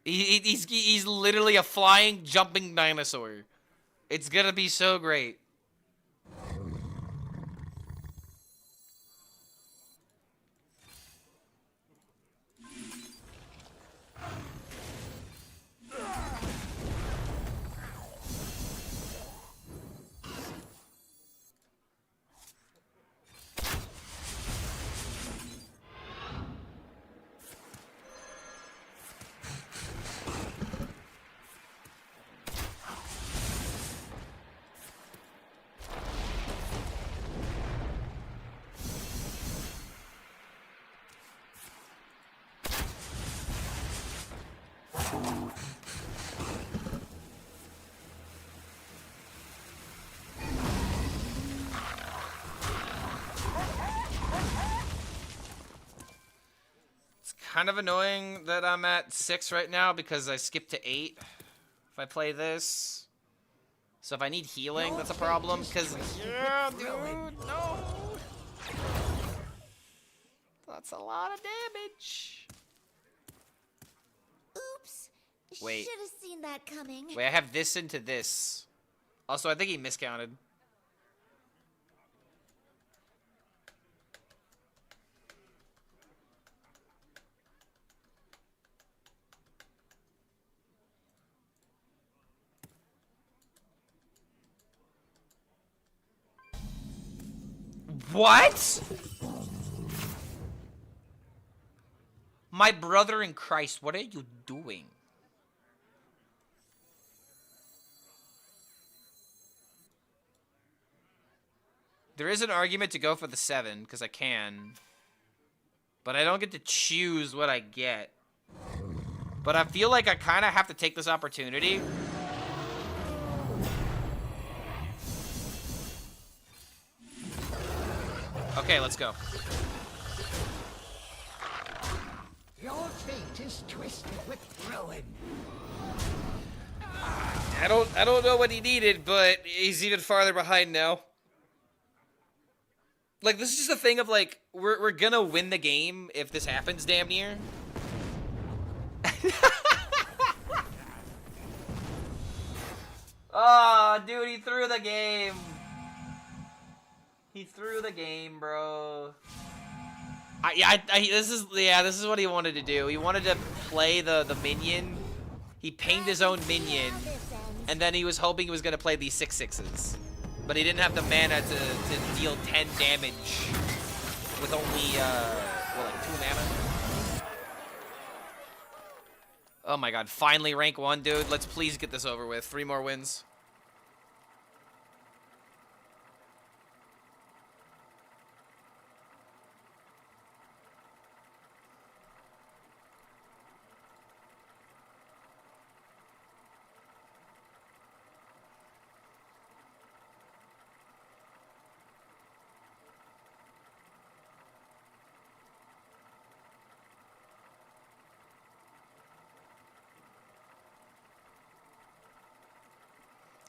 He's literally a flying, jumping dinosaur. It's gonna be so great. Kind of annoying that I'm at 6 right now because I skipped to 8 if I play this. So if I need healing, that's a problem. Because, yeah, dude, no. That's a lot of damage. Oops. Wait. Should have seen that coming. Wait, I have this into this. Also, I think he miscounted. What? My brother in Christ, what are you doing? There is an argument to go for the 7, because I can. But I don't get to choose what I get. But I feel like I kind of have to take this opportunity. Okay, let's go. Your fate is twisted with ruin. I don't know what he needed, but he's even farther behind now. Like, this is just a thing of, like, we're gonna win the game if this happens, damn near. Oh, dude, he threw the game. He threw the game, bro. This is what he wanted to do. He wanted to play the minion. He pinged his own minion, and then he was hoping he was gonna play these 6/6s, but he didn't have the mana to deal 10 damage with only what, like 2 mana. Oh my god! Finally, rank 1, dude. Let's please get this over with. 3 more wins.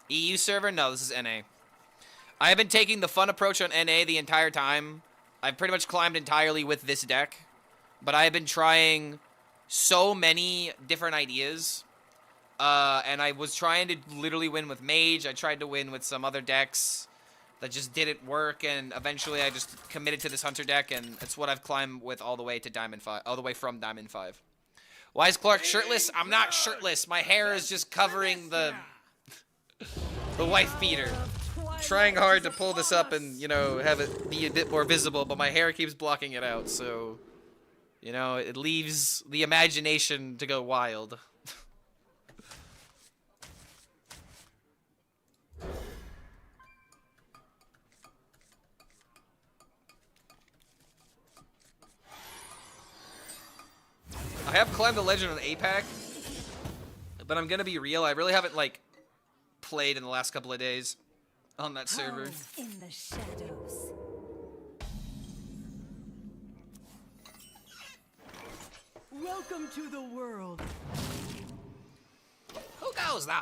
EU server? No, this is NA. I have been taking the fun approach on NA the entire time. I've pretty much climbed entirely with this deck. But I have been trying so many different ideas. And I was trying to literally win with Mage. I tried to win with some other decks that just didn't work. And eventually I just committed to this Hunter deck. And it's what I've climbed with all the way to Diamond 5. All the way from Diamond 5. Why is Clark shirtless? I'm not shirtless. My hair is just covering the wife beater. Trying hard to pull this up and, you know, have it be a bit more visible, but my hair keeps blocking it out, so, you know, it leaves the imagination to go wild. I have climbed the legend on APAC, but I'm gonna be real, I really haven't, like, played in the last couple of days on that server. In the shadows. Welcome to the world. Who goes there?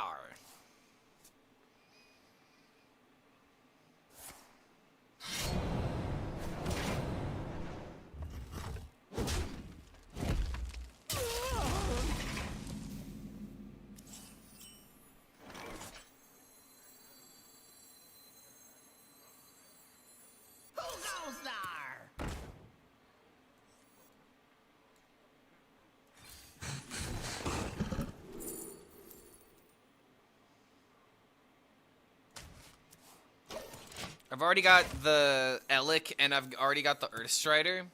I've already got the Elic, and I've already got the Earthstrider.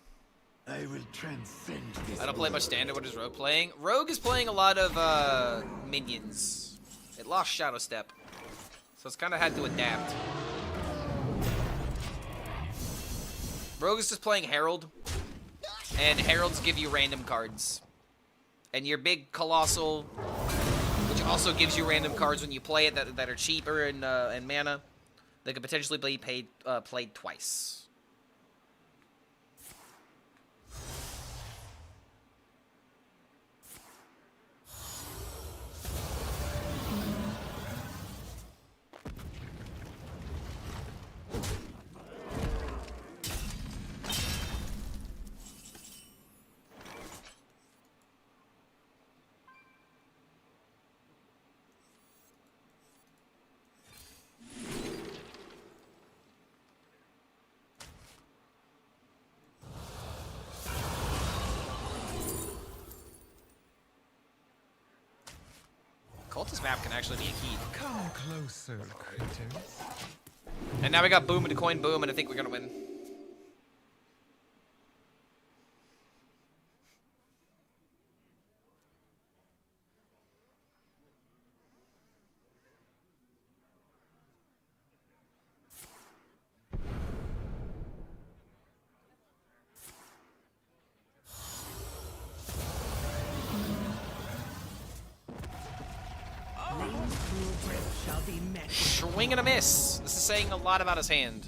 I will transcend this. I don't play much standard. What is Rogue playing? Rogue is playing a lot of minions. It lost Shadow Step, so it's kind of had to adapt. Rogue is just playing Herald, and Heralds give you random cards. And your big Colossal, which also gives you random cards when you play it that are cheaper in mana. They could potentially be played twice. Cultist map can actually be a key. Come closer, critters. And now we got Boom into Coin Boom, and I think we're gonna win. Swing and a miss. This is saying a lot about his hand.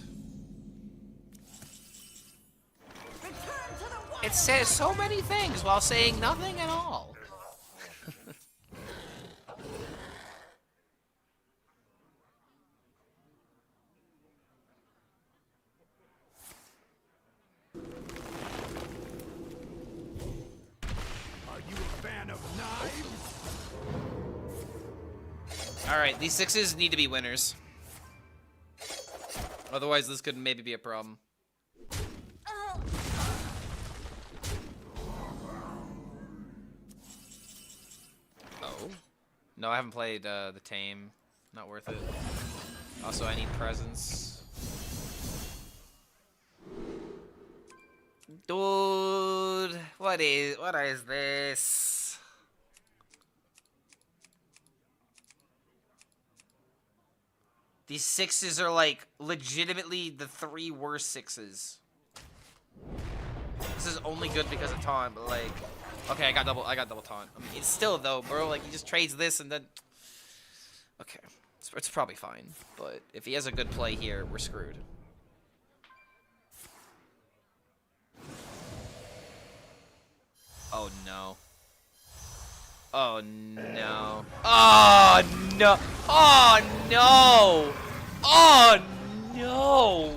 It says so many things while saying nothing at all. Are you a fan of knives? Alright, these 6s need to be winners. Otherwise, this could maybe be a problem. Oh. No, I haven't played the Tame. Not worth it. Also, I need presence. Dude, what is this? These 6s are like legitimately the 3 worst 6s. This is only good because of taunt, but like, okay, I got double taunt. I mean, it's still though, bro. Like he just trades this and then, okay, it's probably fine. But if he has a good play here, we're screwed. Oh no. Oh no. Oh no. Oh no. Oh no.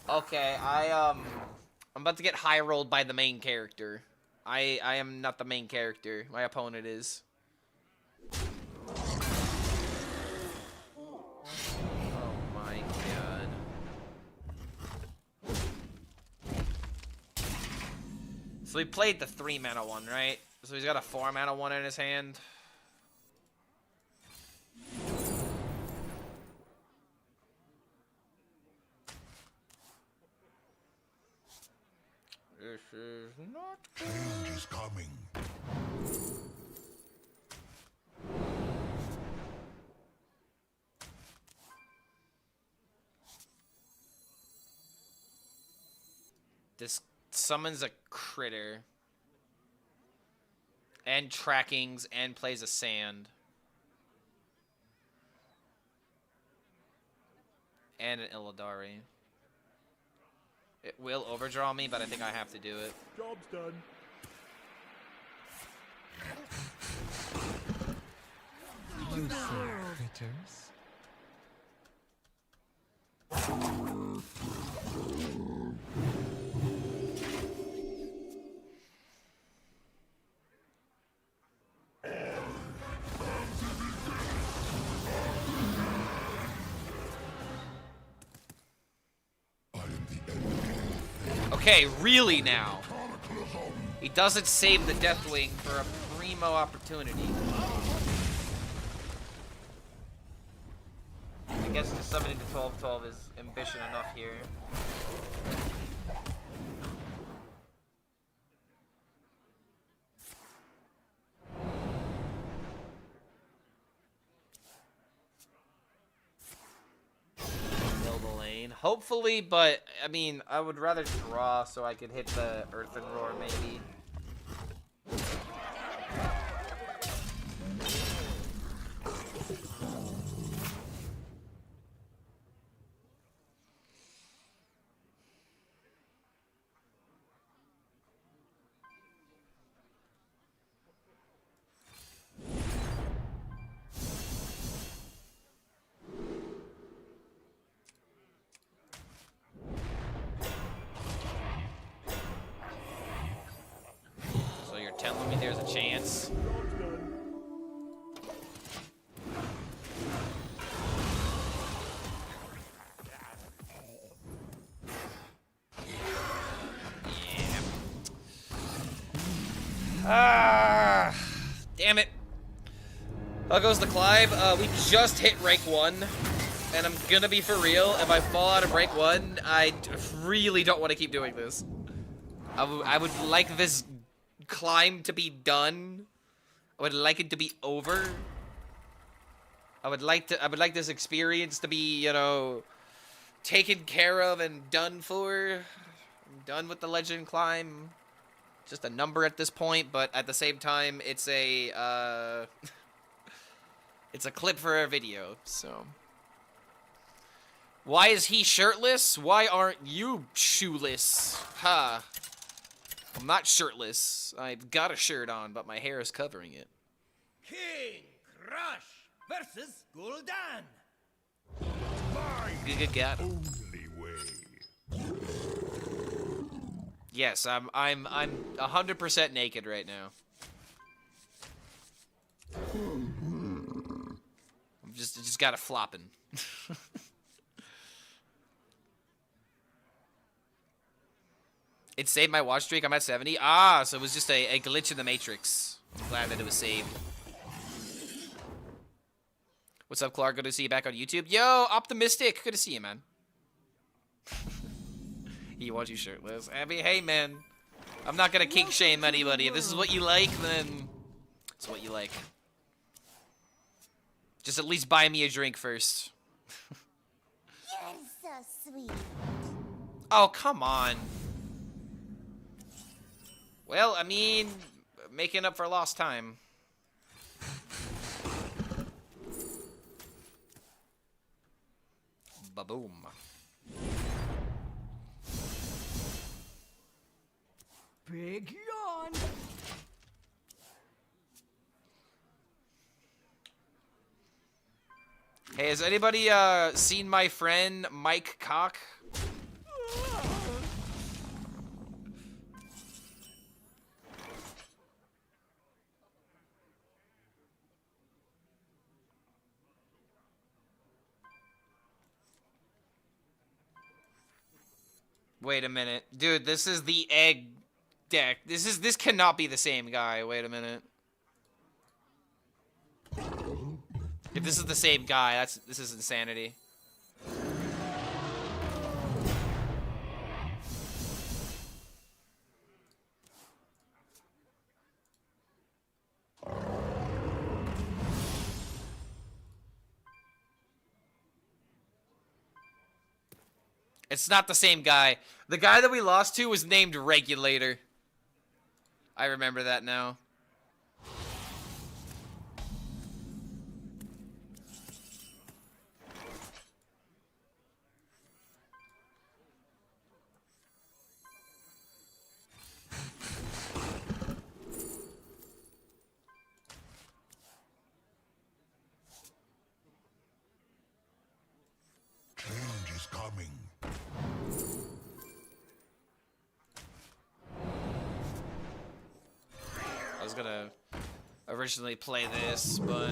Okay, I'm about to get high rolled by the main character. I am not the main character. My opponent is. Oh my god. So he played the 3 mana one, right? So he's got a 4 mana one in his hand. This is not good. Change is coming. This summons a critter. And trackings and plays a sand. And an Illidari. It will overdraw me, but I think I have to do it. Job's done. Closer, critters. Okay, really now. He doesn't save the Deathwing for a primo opportunity. I guess to summon into 12/12 is ambition enough here. Hopefully, but I mean, I would rather draw so I could hit the Earthen Roar maybe. Telling me there's a chance. Yeah. Ah, damn it. How goes the Clive? We just hit rank 1, and I'm gonna be for real. If I fall out of rank 1, I really don't want to keep doing this. I would like this climb to be done. I would like it to be over. I would like this experience to be, you know, taken care of and done for. I'm done with the legend climb. Just a number at this point, but at the same time, it's a it's a clip for a video, so. Why is he shirtless? Why aren't you shoeless? Ha. I'm not shirtless. I've got a shirt on, but my hair is covering it. King Crush versus Gul'dan. Good God. Only way. Yes, I'm 100% naked right now. I'm just got it flopping. It saved my watch streak. I'm at 70. Ah, so it was just a glitch in the Matrix. I'm glad that it was saved. What's up, Clark? Good to see you back on YouTube. Yo, Optimistic. Good to see you, man. He wants you shirtless. I mean, hey, man. I'm not gonna kink shame anybody. If this is what you like, then it's what you like. Just at least buy me a drink first. You're so sweet. Oh, come on. Well, I mean, making up for lost time. Ba-boom. Big yawn. Hey, has anybody seen my friend Mike Cock? Wait a minute. Dude, this is the egg deck. This cannot be the same guy. Wait a minute. If this is the same guy, this is insanity. It's not the same guy. The guy that we lost to was named Regulator. I remember that now. Change is coming. I was gonna originally play this, but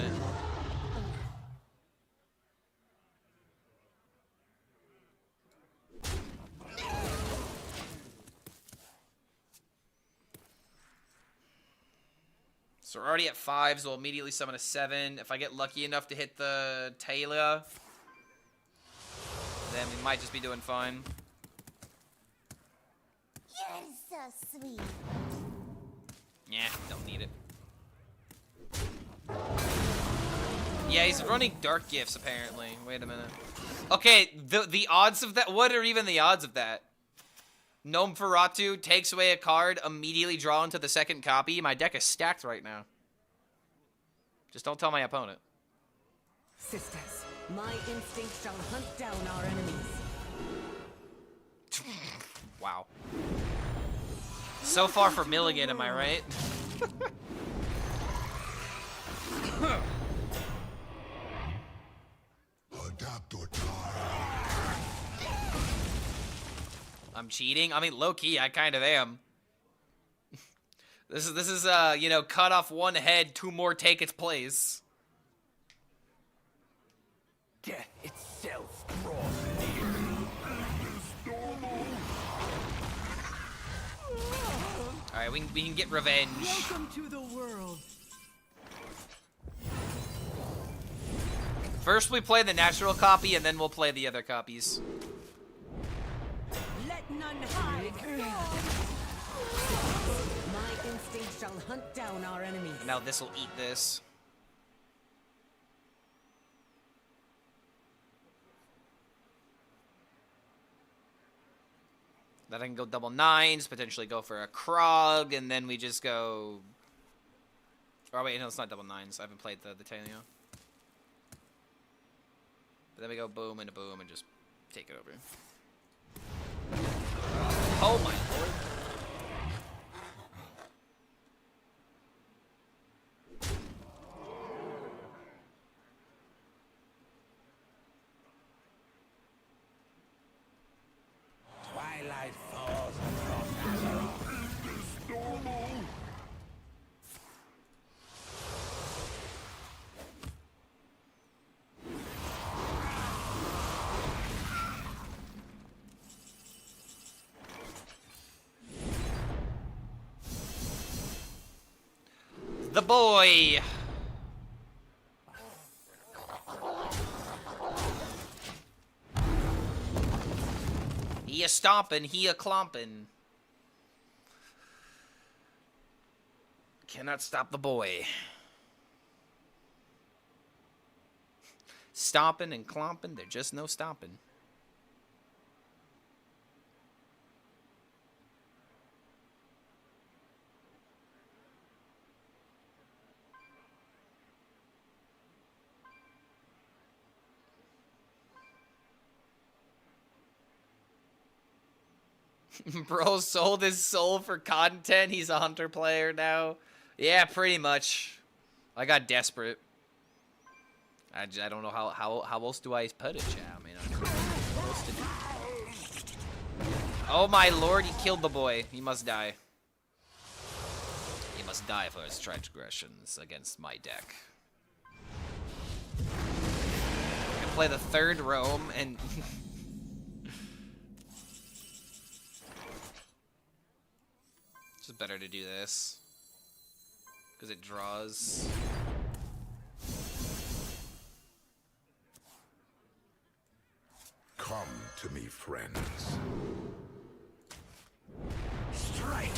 so we're already at 5, so we'll immediately summon a 7. If I get lucky enough to hit the Taylor, then we might just be doing fine. You're so sweet. Yeah, don't need it. Yeah, he's running Dark Gifts, apparently. Wait a minute. Okay, the odds of that... What are even the odds of that? Gnome Ferratu takes away a card, immediately draw into the second copy. My deck is stacked right now. Just don't tell my opponent. Sisters, my instinct shall hunt down our enemies. Wow. So far from Milligan, am I right? Adapt or die. I'm cheating? I mean, low-key, I kind of am. This is you know, cut off one head, 2 more take its place. Death itself draws near. Alright, we can get revenge. Welcome to the world. First we play the natural copy, and then we'll play the other copies. Let none hide. My instinct shall hunt down our enemies. Now this will eat this. Then I can go double 9s, potentially go for a Krog, and then we just go... Oh wait, no, it's not double 9s. I haven't played the Talio. But then we go boom and a boom and just take it over. Oh my lord. Twilight falls across Azeroth. Is this normal? The boy. He a stompin', he a clompin'. Cannot stop the boy. Stompin' and clompin', there's just no stoppin'. Bro sold his soul for content. He's a hunter player now. Yeah, pretty much. I got desperate. I don't know how else do I put it, chat? I mean, I don't know what else to do. Oh my lord, he killed the boy. He must die. He must die for his transgressions against my deck. I can play the third roam and... It's just better to do this. Because it draws. Come to me, friends. Strike!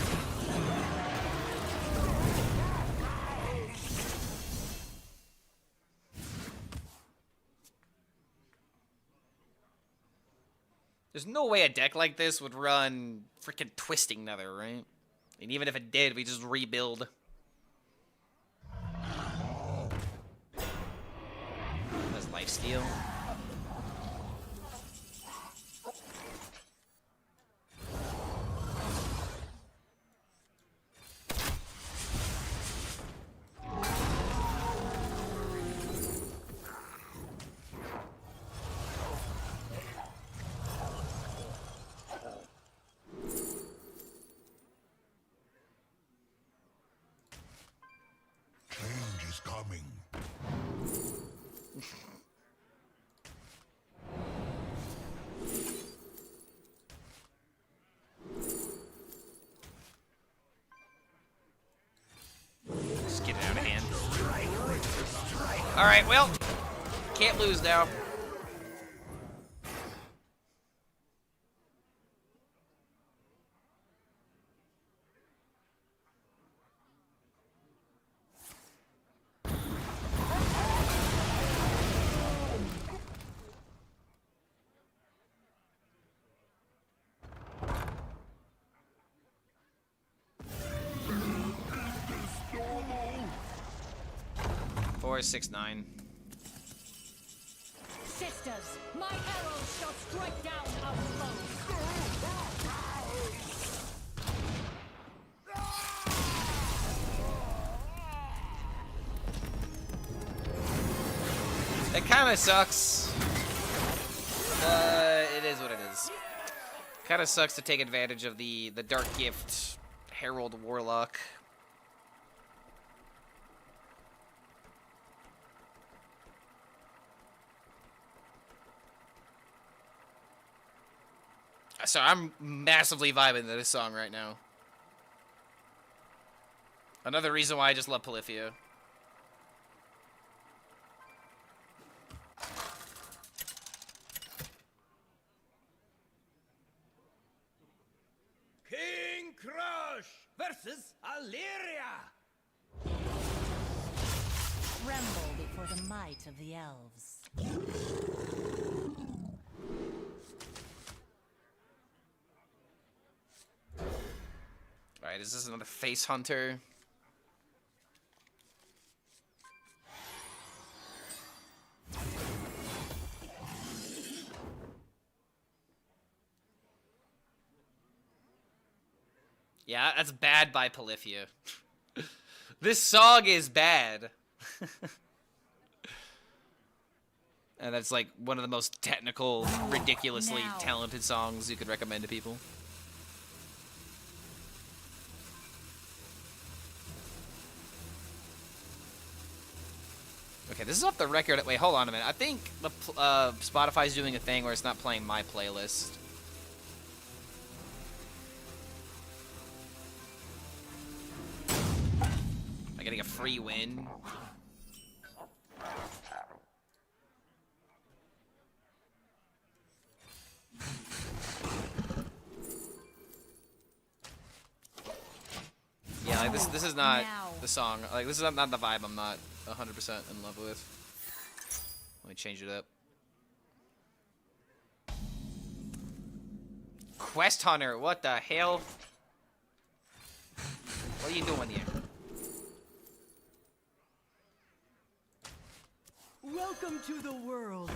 There's no way a deck like this would run freaking Twisting Nether, right? And even if it did, we just rebuild. That's lifesteal. Change is coming. Just get it out of hand. Alright, well, can't lose now. Four, 6, 9. Sisters, my arrows shall strike down our foes. It kind of sucks. It is what it is. Kind of sucks to take advantage of the Dark Gift Herald Warlock. So I'm massively vibing to this song right now. Another reason why I just love Polyphia. King Crush versus Illyria. Tremble before the might of the elves. Alright, is this another face hunter? Yeah, that's bad by Polyphia. This song is bad. And that's like one of the most technical, ridiculously talented songs you could recommend to people. Okay, this is off the record. Wait, hold on a minute. I think the Spotify's doing a thing where it's not playing my playlist. I getting a free win. Yeah, like this is not the song. Like this is not the vibe I'm not 100% in love with. Let me change it up. Quest Hunter, what the hell? What are you doing here? Welcome to the world.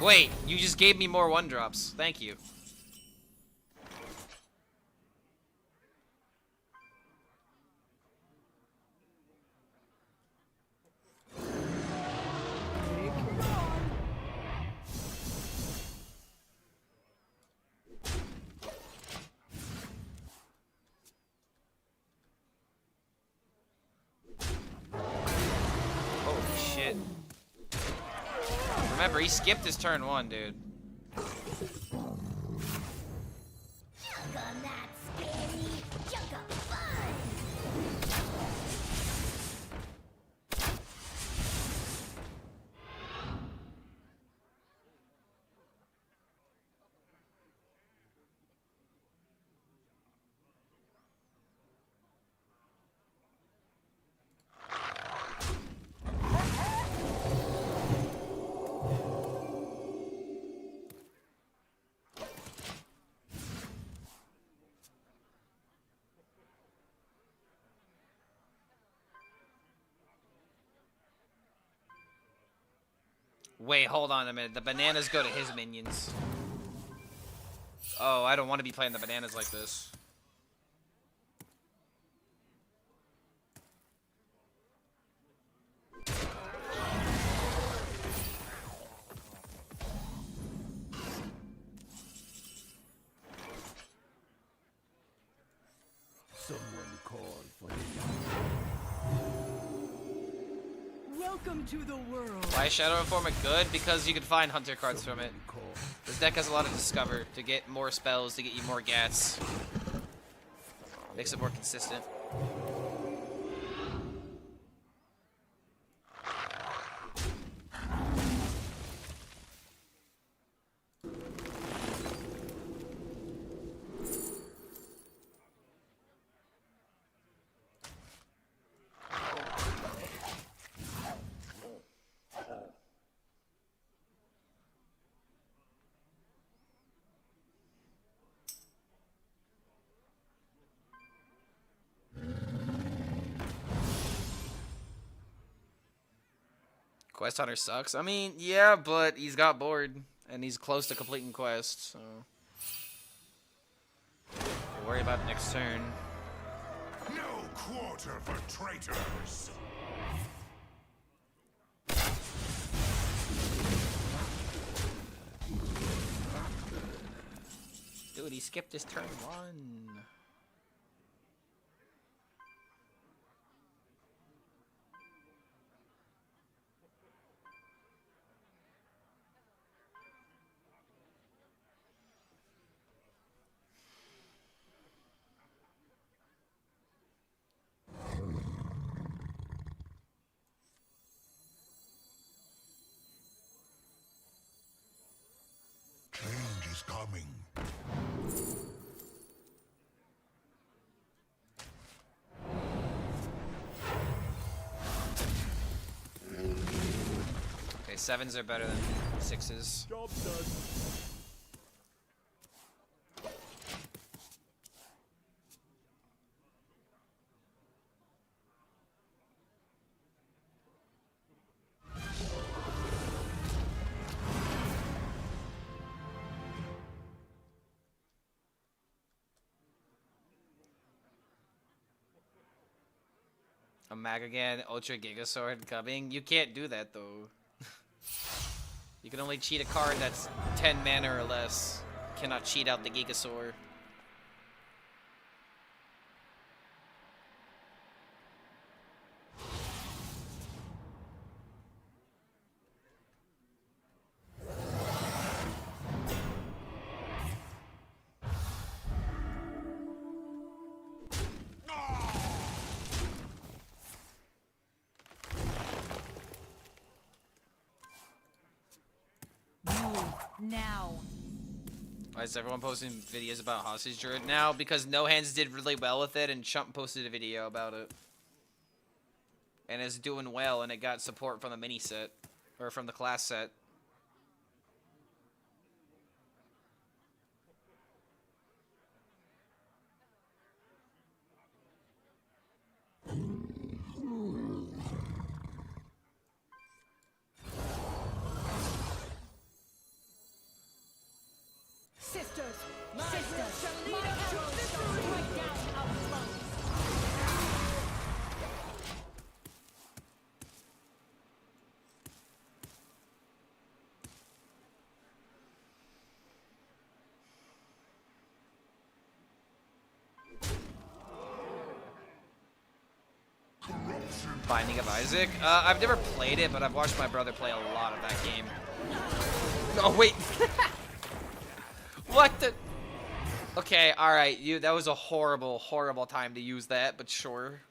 Wait, you just gave me more 1-drops. Thank you. Holy shit. Remember, he skipped his turn 1, dude. Wait, hold on a minute. The bananas go to his minions. Oh, I don't want to be playing the bananas like this. Someone called for the Welcome to the world. Why is Shadow Informant good? Because you can find hunter cards from it. This deck has a lot of Discover to get more spells, to get you more gats. Makes it more consistent. Quest Hunter sucks. I mean, yeah, but he's got bored, and he's close to completing Quest, so... Don't worry about next turn. No quarter for traitors! Dude, he skipped his turn 1. Change is coming. Okay, 7s are better than 6s. Job done. A Magagan Ultra Giga Sword coming? You can't do that though. You can only cheat a card that's 10 mana or less. Cannot cheat out the Giga Sword. Now. Why is everyone posting videos about Hostage Druid now? Because No Hands did really well with it, and Chump posted a video about it. And it's doing well, and it got support from the mini set. Or from the class set. Sisters, my sisters shall lead us to victory. Strike down our foes. Binding of Isaac. I've never played it, but I've watched my brother play a lot of that game. Oh wait. What the? Okay, all right. That was a horrible, horrible time to use that, but sure.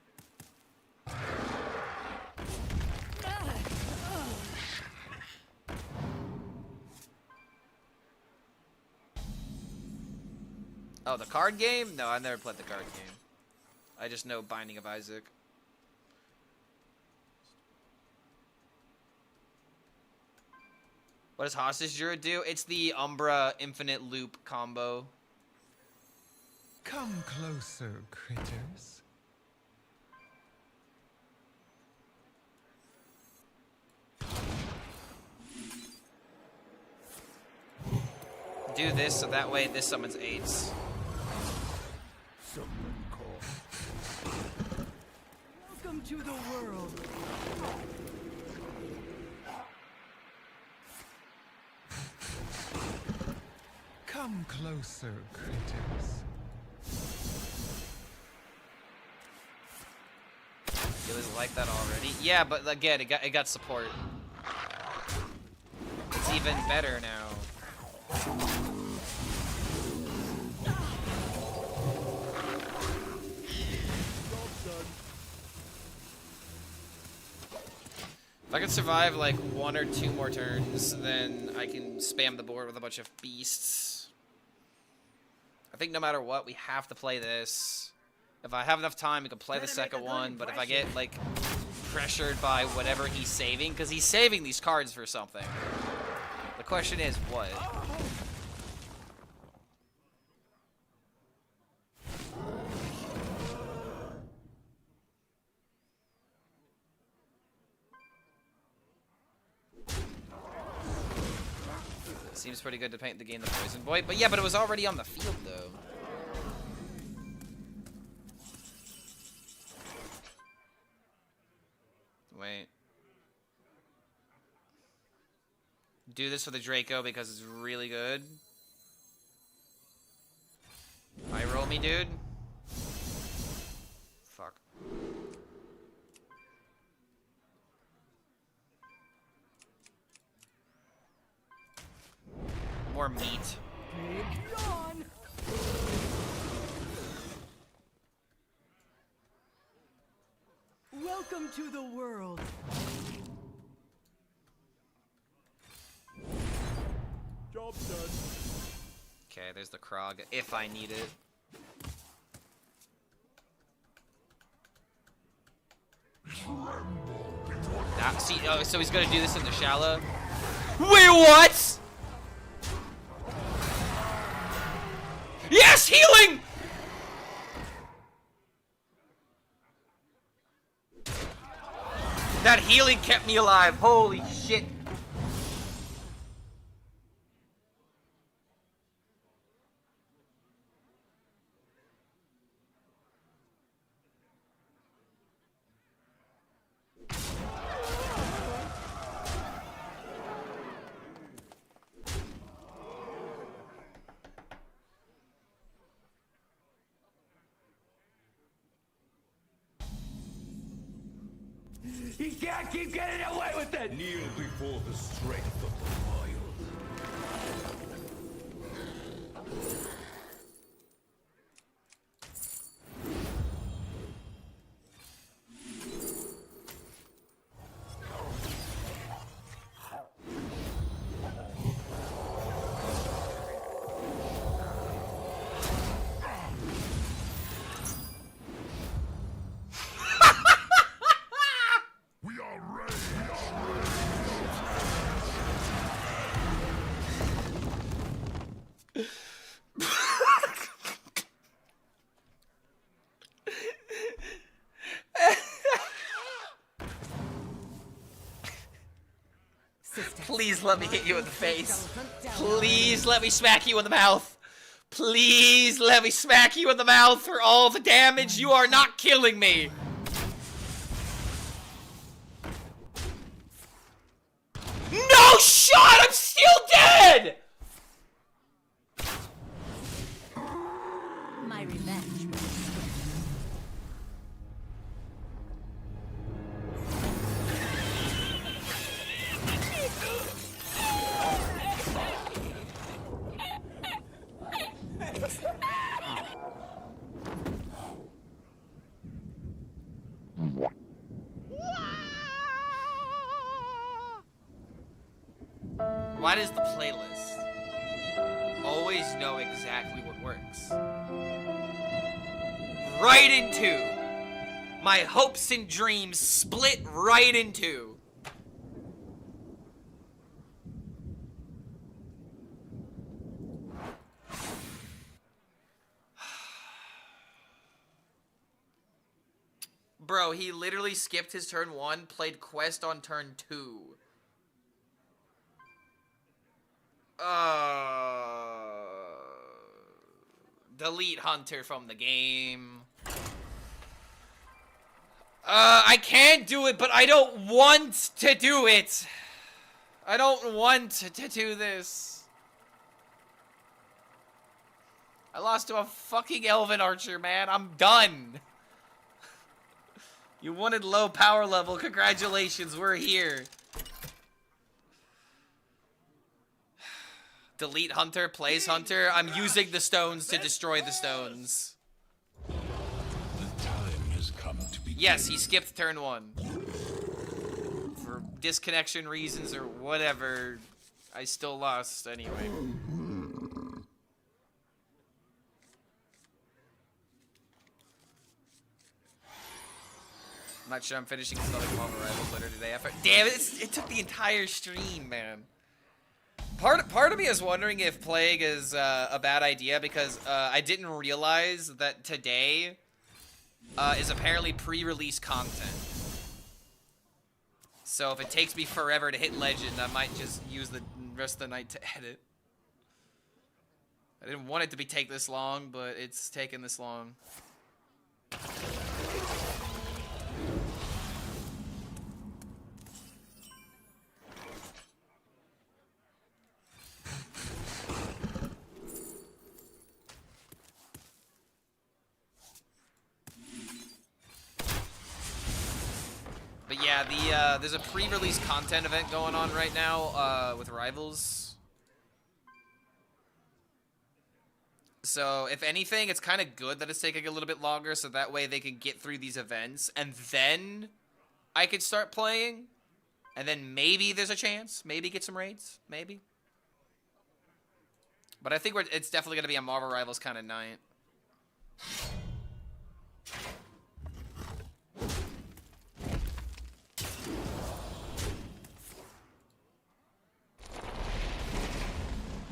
Oh, the card game? No, I've never played the card game. I just know Binding of Isaac. What does Hostage Druid do? It's the Umbra Infinite Loop combo. Come closer, critters. Do this so that way this summons 8s. Someone call. Welcome to the world. Come closer, critters. It was like that already. Yeah, but again, it got support. It's even better now. If I can survive like 1 or 2 more turns, then I can spam the board with a bunch of beasts. I think no matter what, we have to play this. If I have enough time, we can play the second one, but if I get like pressured by whatever he's saving, because he's saving these cards for something. The question is, what? Seems pretty good to paint the game the Poison Boy, but yeah, but it was already on the field though. Wait. Do this for the Draco because it's really good. I roll me, dude. Fuck. More meat. Big yawn. Welcome to the world. Job done. Okay, there's the Krog, if I need it. See, oh, so he's gonna do this in the shallow? Wait, what? Yes, healing! That healing kept me alive, holy shit. He can't keep getting away with it! Kneel before the strength of the wild. Please let me hit you in the face. Please let me smack you in the mouth. Please let me smack you in the mouth for all the damage. You are not killing me. No shot! I'm still dead! My revenge. Why does the playlist always know exactly what works? Right into my hopes and dreams split right into. Bro, he literally skipped his turn 1, played quest on turn 2. Delete Hunter from the game. I can do it, but I don't want to do it. I don't want to do this. I lost to a fucking Elven Archer, man. I'm done. You wanted low power level. Congratulations, we're here. Delete Hunter, plays Hunter. I'm using the stones to destroy the stones. The time has come to begin. Yes, he skipped turn 1. For disconnection reasons or whatever, I still lost anyway. I'm not sure I'm finishing this other Marvel Rivals later today. Damn it, it took the entire stream, man. Part of me is wondering if Plague is a bad idea because I didn't realize that today is apparently pre-release content. So if it takes me forever to hit Legend, I might just use the rest of the night to edit. I didn't want it to take this long, but it's taken this long. But yeah, there's a pre-release content event going on right now with Rivals. So if anything, it's kind of good that it's taking a little bit longer, so that way they can get through these events, and then I could start playing, and then maybe there's a chance, maybe get some raids, maybe. But I think it's definitely gonna be a Marvel Rivals kind of night.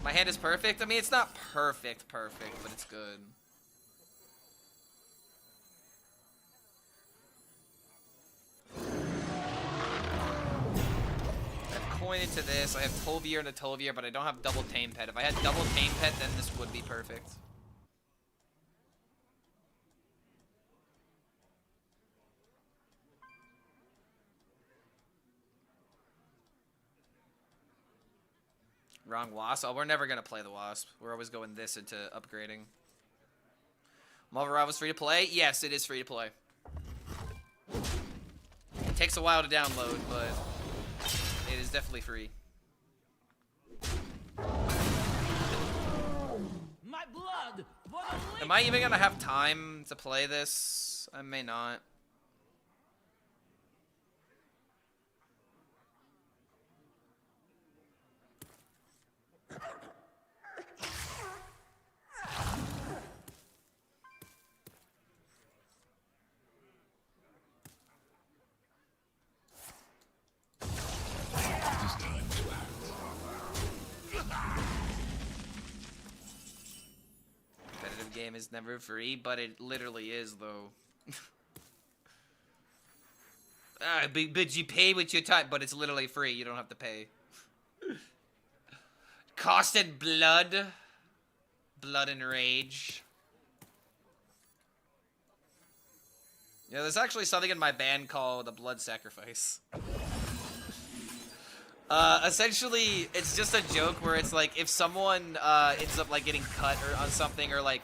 My hand is perfect? I mean, it's not perfect, but it's good. I have coin into this. I have Tolvier and a Tolvier, but I don't have double Tame Pet. If I had double Tame Pet, then this would be perfect. Wrong Wasp. Oh, we're never going to play the Wasp. We're always going this into upgrading. Marvel Rivals free to play? Yes, it is free to play. It takes a while to download, but it is definitely free. My blood! What a Am I even going to have time to play this? I may not. Game is never free, but it literally is, though. But you pay with your time, but it's literally free. You don't have to pay. Costed blood. Blood and rage. Yeah, there's actually something in my band called a blood sacrifice. Essentially, it's just a joke where it's like if someone ends up like getting cut or on something, or like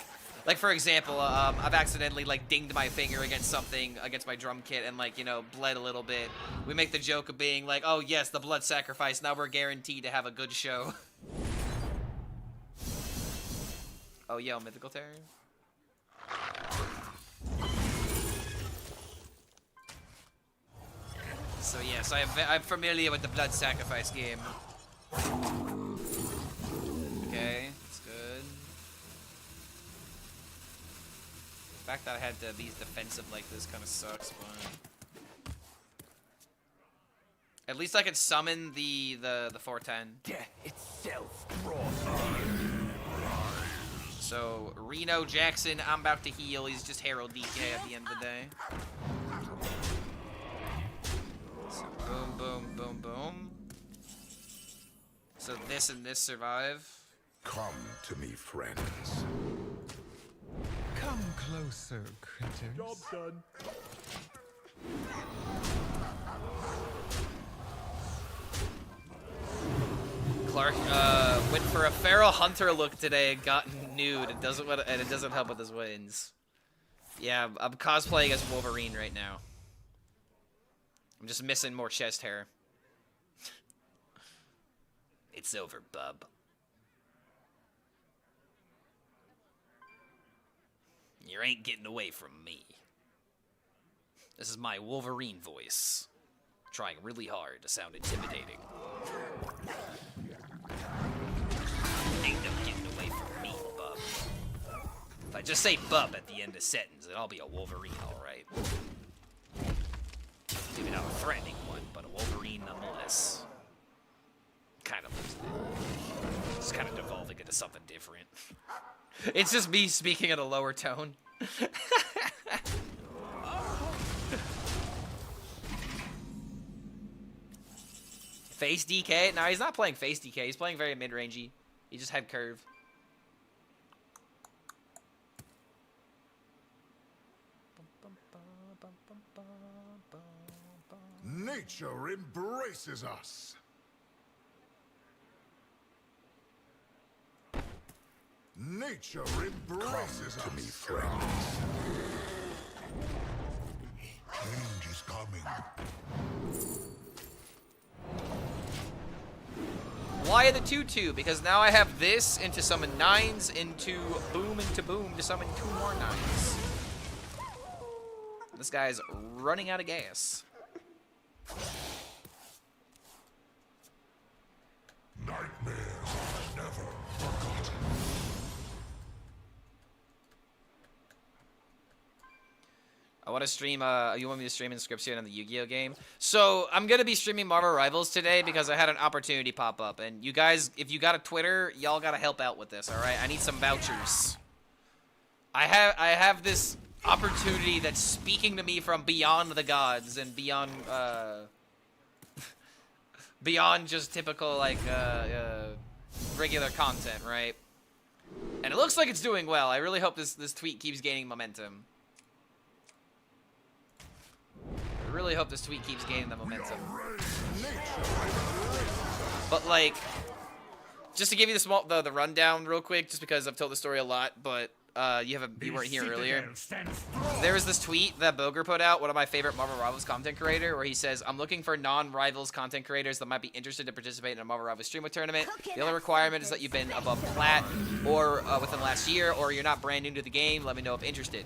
for example, I've accidentally like dinged my finger against something, against my drum kit, and like, you know, bled a little bit. We make the joke of being like, oh yes, the blood sacrifice. Now we're guaranteed to have a good show. Oh yo, Mythical Terror. So yes, I'm familiar with the blood sacrifice game. Okay, that's good. The fact that I had to be defensive like this kind of sucks, but at least I could summon the 410. Death itself draws on. So Reno Jackson, I'm about to heal. He's just Herald DK at the end of the day. So boom, boom, boom, boom. So this and this survive. Come to me, friends. Come closer, critters. Job done. Clark went for a feral hunter look today and got nude. It doesn't help with his wins. Yeah, I'm cosplaying as Wolverine right now. I'm just missing more chest hair. It's over, bub. You ain't getting away from me. This is my Wolverine voice. Trying really hard to sound intimidating. Ain't no getting away from me, bub. If I just say bub at the end of sentence, then I'll be a Wolverine, alright. Maybe not a threatening one, but a Wolverine nonetheless. Kind of losing it. Just kind of devolving into something different. It's just me speaking at a lower tone. Face DK? No, he's not playing face DK. He's playing very mid-rangey. He just had curve. Nature embraces us. Nature embraces us. Come to me, friends. Change is coming. Why the 2-2? Because now I have this into summon 9s, into boom to summon 2 more 9s. This guy's running out of gas. Nightmares are never forgotten. I want to stream, you want me to stream Inscription on the Yu-Gi-Oh game? So, I'm going to be streaming Marvel Rivals today because I had an opportunity pop up. And you guys, if you got a Twitter, y'all got to help out with this, alright? I need some vouchers. I have this opportunity that's speaking to me from beyond the gods and beyond, beyond just typical, like, regular content, right? And it looks like it's doing well. I really hope this tweet keeps gaining momentum. I really hope this tweet keeps gaining the momentum. But like, just to give you the rundown real quick, just because I've told the story a lot, but you weren't here earlier. There was this tweet that Boger put out, one of my favorite Marvel Rivals content creator, where he says, "I'm looking for non-Rivals content creators that might be interested to participate in a Marvel Rivals streamer tournament. The only requirement is that you've been above plat or within the last year, or you're not brand new to the game. Let me know if interested."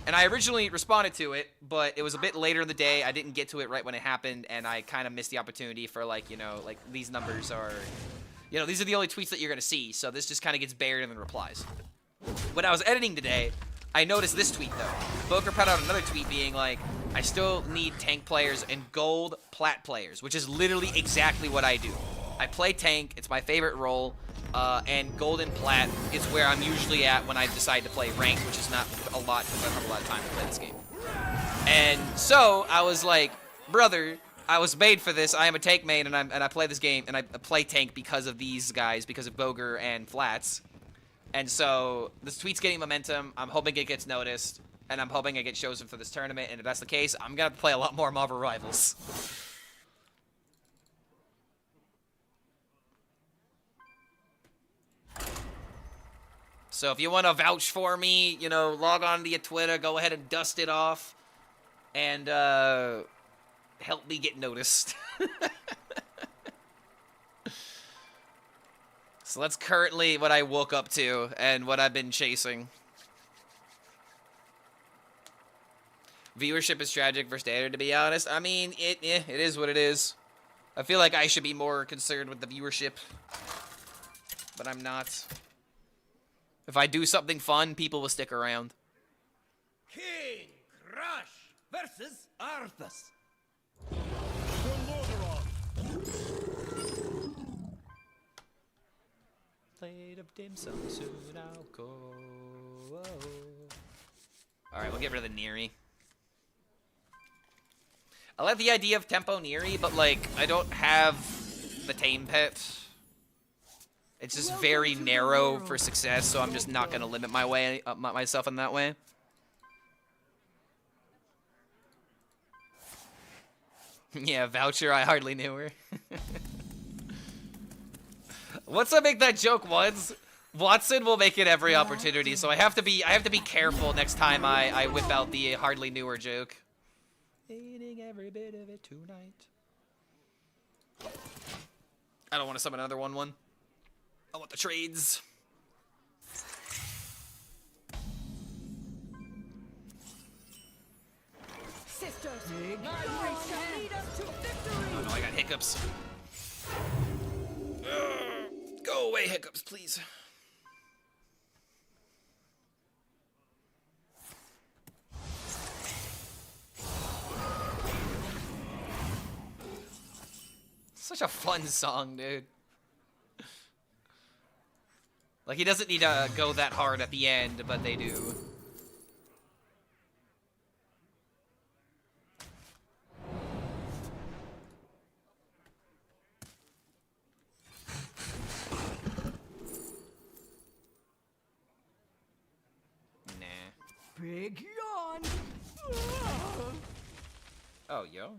And I originally responded to it, but it was a bit later in the day. I didn't get to it right when it happened, and I kind of missed the opportunity for, like, you know, like, these numbers are, you know, these are the only tweets that you're going to see, so this just kind of gets buried in the replies. When I was editing today, I noticed this tweet, though. Boker put out another tweet being like, "I still need tank players and gold plat players," which is literally exactly what I do. I play tank, it's my favorite role, and gold and plat is where I'm usually at when I decide to play ranked, which is not a lot because I don't have a lot of time to play this game. And so I was like, brother, I was made for this. I am a tank main, and I play this game, and I play tank because of these guys, because of Boger and Flats. And so this tweet's getting momentum. I'm hoping it gets noticed, and I'm hoping it gets chosen for this tournament. And if that's the case, I'm gonna play a lot more Marvel Rivals. So if you want to vouch for me, you know, log on to your Twitter, go ahead and dust it off, and help me get noticed. So that's currently what I woke up to and what I've been chasing. Viewership is tragic for standard, to be honest. I mean, it is what it is. I feel like I should be more concerned with the viewership, but I'm not. If I do something fun, people will stick around. King Crush versus Arthas. Plate of dim sum, soon I'll go. Alright, we'll get rid of the Neri. I like the idea of tempo Neri, but like, I don't have the tame pet. It's just very narrow for success, so I'm just not gonna limit myself in that way. Yeah, voucher, I hardly knew her. Once I make that joke once, Watson will make it every opportunity, so I have to be careful next time I whip out the hardly knew her joke. Eating every bit of it tonight. I don't want to summon another 1/1. I want the trades. Sisters, my race shall lead us to victory. Oh no, I got hiccups. Go away, hiccups, please. Such a fun song, dude. Like, he doesn't need to go that hard at the end, but they do. Big yawn. Oh, yo.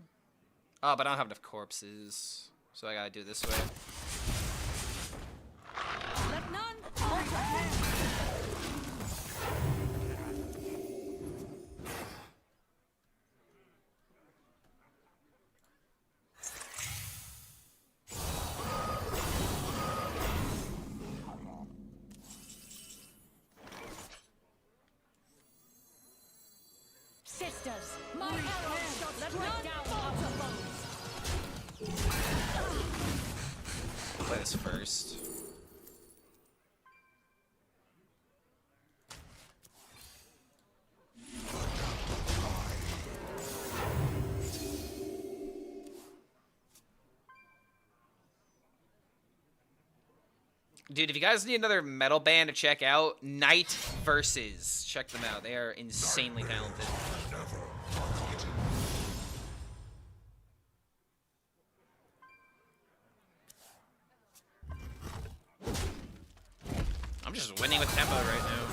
Oh, but I don't have enough corpses, so I gotta do it this way. Let none hold your hand. Sisters, my arrows shall strike down outer foes. Play this first. Dude, if you guys need another metal band to check out, Night Versus. Check them out. They are insanely talented. I'm just winning with tempo right now.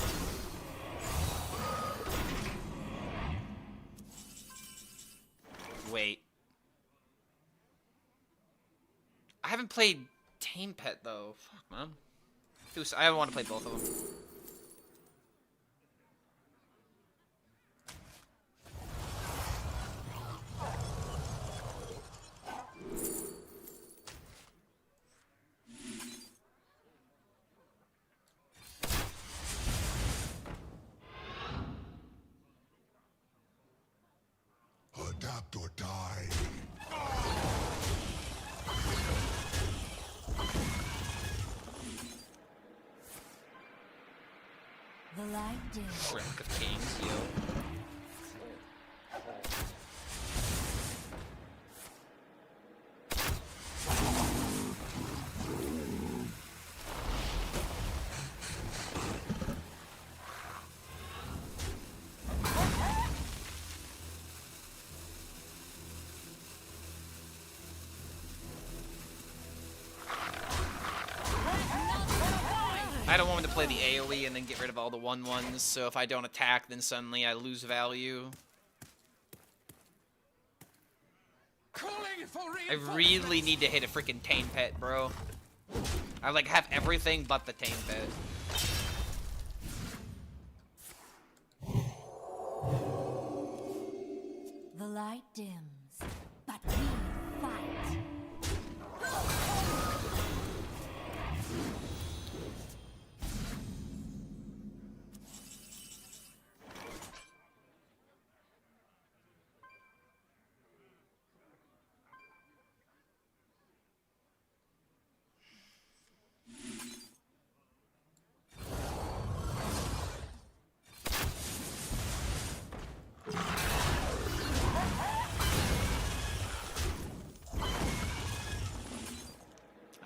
Wait. I haven't played Tame Pet, though. Fuck, man. Dude, I want to play both of them. Adapt or die. The light dims. Relic of Kings, yo. I don't want him to play the AoE and then get rid of all the 1/1s, so if I don't attack, then suddenly I lose value. Calling for I really need to hit a freaking Tame Pet, bro. I like have everything but the Tame Pet. The light dims, but we fight.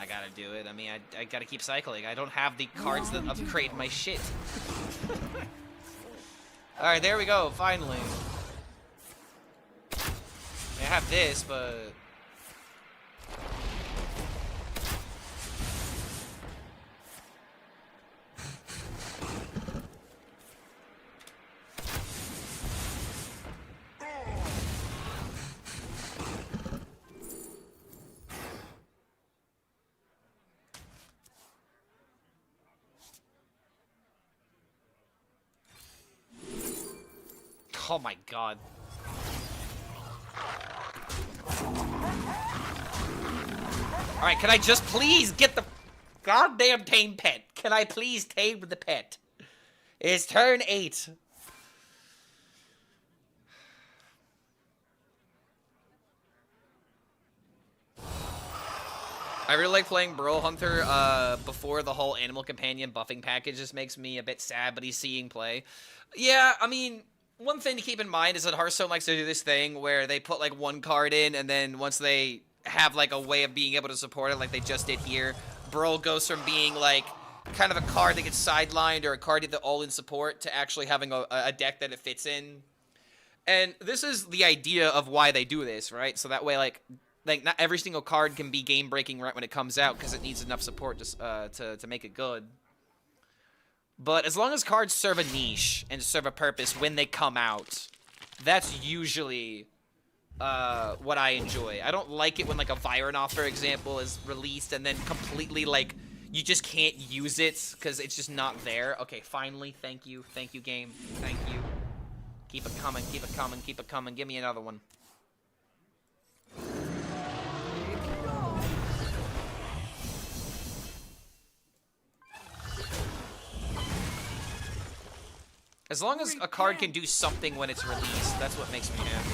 I gotta do it. I mean, I gotta keep cycling. I don't have the cards that upgrade my shit. Alright, there we go, finally. I have this, but... Oh my god. Alright, can I just please get the goddamn tame pet? Can I please tame the pet? It's turn 8. I really like playing Burrow Hunter before the whole Animal Companion buffing package. Just makes me a bit sad, but he's seeing play. Yeah, I mean... One thing to keep in mind is that Hearthstone likes to do this thing where they put, like, one card in, and then once they have, like, a way of being able to support it, like they just did here, Burl goes from being, like, kind of a card that gets sidelined or a card that all-in support to actually having a deck that it fits in. And this is the idea of why they do this, right? So that way, like not every single card can be game-breaking right when it comes out because it needs enough support to make it good. But as long as cards serve a niche and serve a purpose when they come out, that's usually what I enjoy. I don't like it when, like, a Vironoff, for example, is released and then completely, like, you just can't use it because it's just not there. Okay, finally, thank you. Thank you, game. Thank you. Keep it coming, keep it coming, keep it coming. Give me another one. As long as a card can do something when it's released, that's what makes me happy.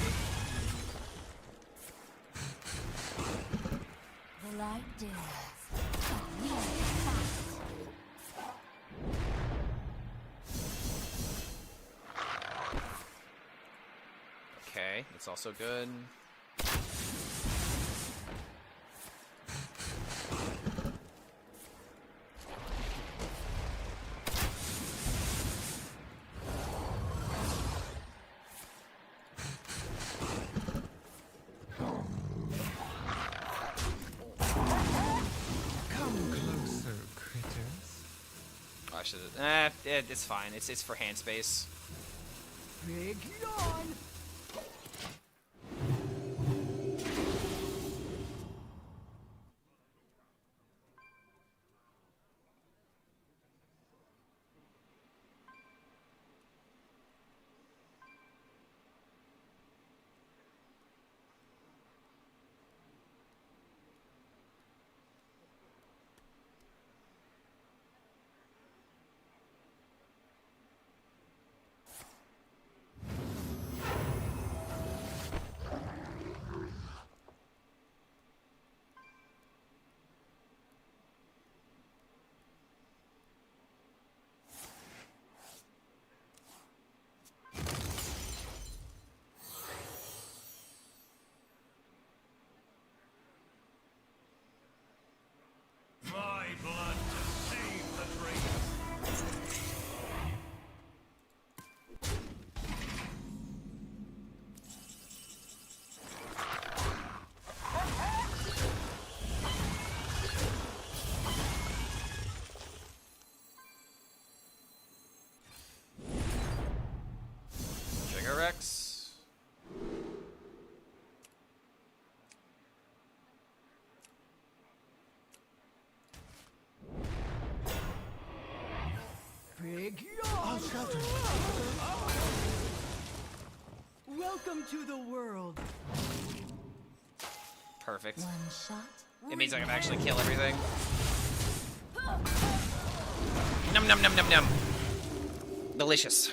The light dims. Okay, that's also good. It's fine. It's for hand space. Big yawn. shelter you. Welcome to the world. Perfect. One shot. It means I can actually kill everything. Num num num num num. Delicious.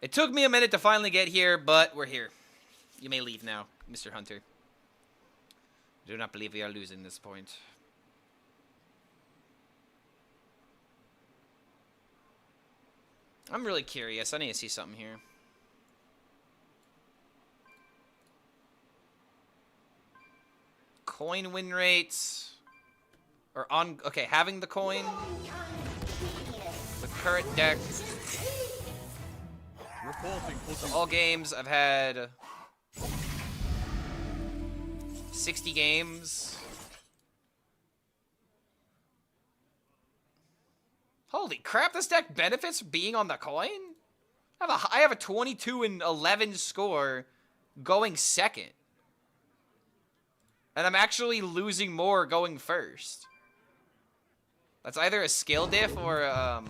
It took me a minute to finally get here, but we're here. You may leave now, Mr. Hunter. I do not believe we are losing this point. I'm really curious. I need to see something here. Coin win rates. Or on... Okay, having the coin. With current deck. So all games, I've had 60 games. Holy crap, this deck benefits from being on the coin? I have a 22 and 11 score going second. And I'm actually losing more going first. That's either a skill diff or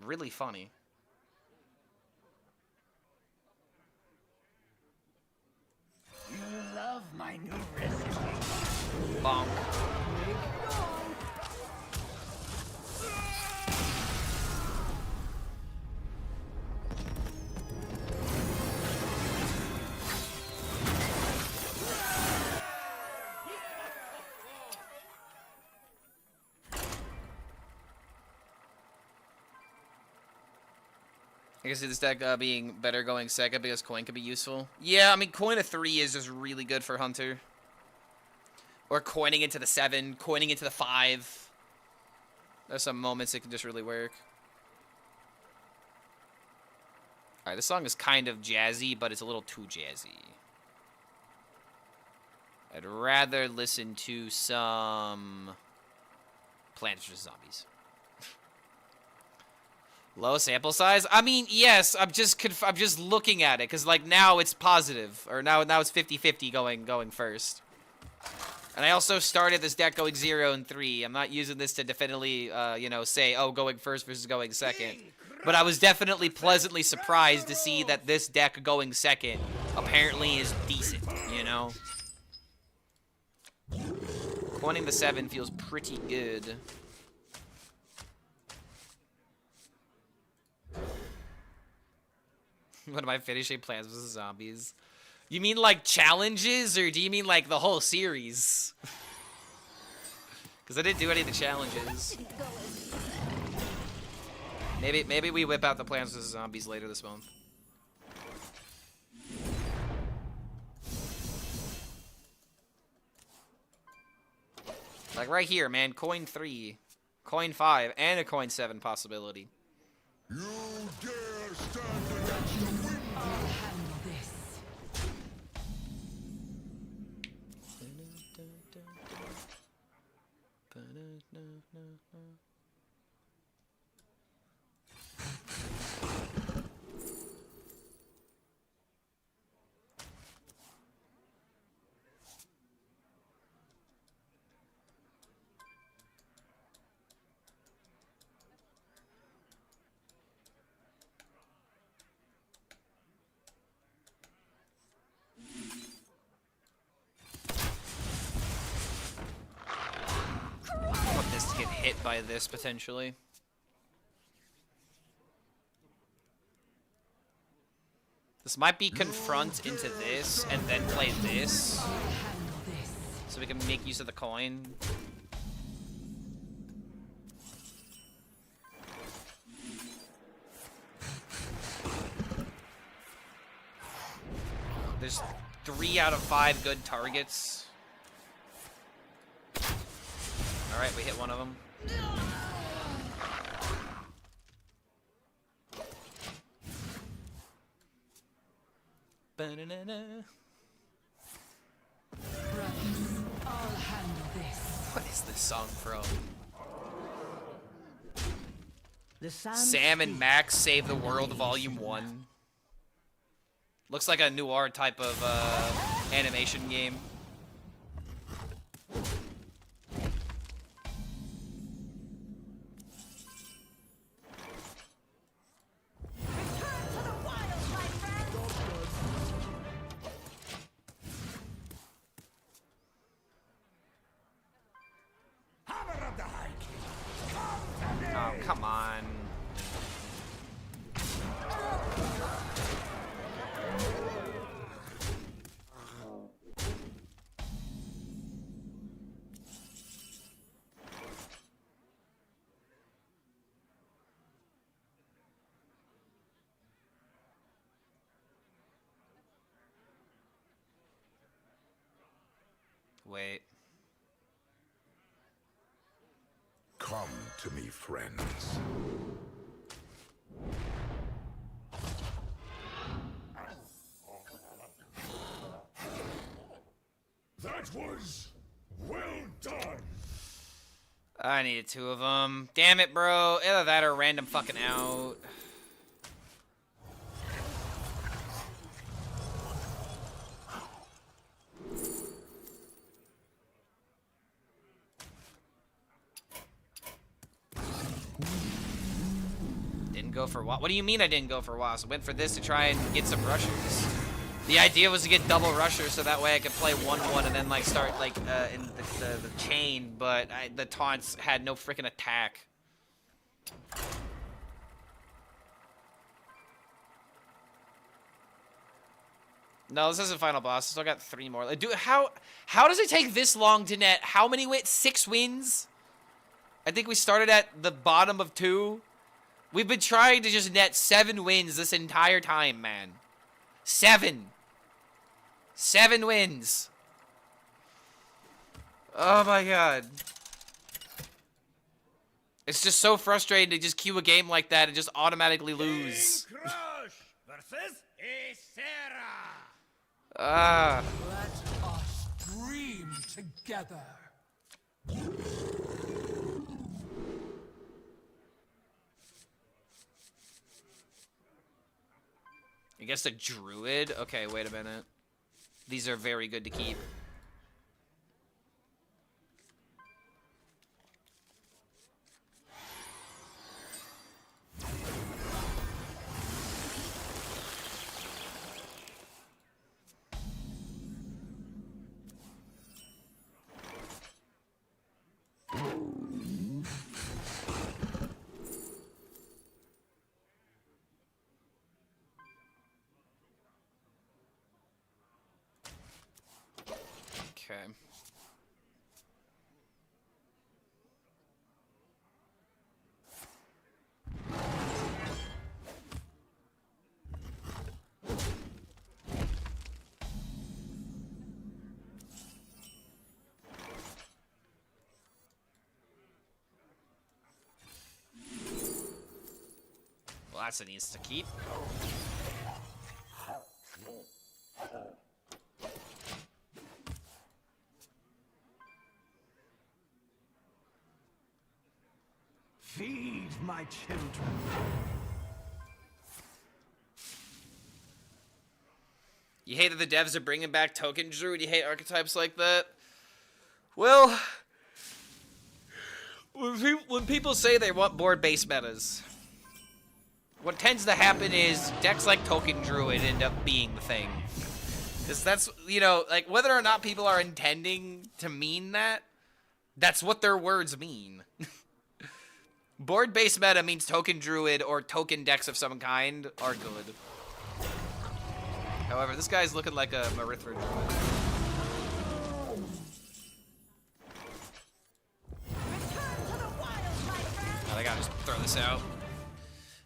really funny. You love my new recipe. Bonk. I can see this deck being better going second because coin could be useful. Yeah, I mean, coin of 3 is just really good for Hunter. Or coining into the 7, coining into the 5. There's some moments it can just really work. Alright, this song is kind of jazzy, but it's a little too jazzy. I'd rather listen to some Plants vs. Zombies. Low sample size? I mean, yes, I'm just looking at it, because, like, now it's positive. Or now it's 50-50 going first. And I also started this deck going 0 and 3. I'm not using this to definitively, you know, say, oh, going first versus going second. But I was definitely pleasantly surprised to see that this deck going second apparently is decent, you know? Coining the 7 feels pretty good. What am I finishing Plants vs. Zombies? You mean like challenges, or do you mean like the whole series? Because I didn't do any of the challenges. Maybe we whip out the Plants vs. Zombies later this month. Like right here, man. Coin 3, coin 5, and a coin 7 possibility. You dare stand against the wind? I'll handle this. I want this to get hit by this potentially. This might be confront into this and then play this. I'll handle this. So we can make use of the coin. There's 3 out of 5 good targets. Alright, we hit one of them. Ba-na-na-na. Brothers, I'll handle this. What is this song from? The sun Sam and Max Save the World Volume 1. Looks like a noir type of animation game. come on. Wait. Come to me, friends. That was well done. I needed 2 of them. Damn it, bro. Either that or random fucking out. Didn't go for what? What do you mean I didn't go for wasp? I went for this to try and get some rushers. The idea was to get double rushers so that way I could play 1-1 and then like start like in the chain, but the taunts had no freaking attack. No, this isn't final boss. I still got 3 more. Like, dude, how does it take this long to net? How many wins? 6 wins? I think we started at the bottom of 2. We've been trying to just net 7 wins this entire time, man. 7 wins. Oh my god. It's just so frustrating to just queue a game like that and just automatically lose. Crush versus Isera. Ah. Let us dream together. I guess the druid? Okay, wait a minute. These are very good to keep. Okay. Well, that's a needs to keep. Feed my children. You hate that the devs are bringing back token druid? You hate archetypes like that? Well, when people say they want board-based metas, what tends to happen is decks like token druid end up being the thing. Because that's, you know, like, whether or not people are intending to mean that, that's what their words mean. Board-based meta means token druid or token decks of some kind are good. However, this guy's looking like a Marithra druid. I gotta just throw this out.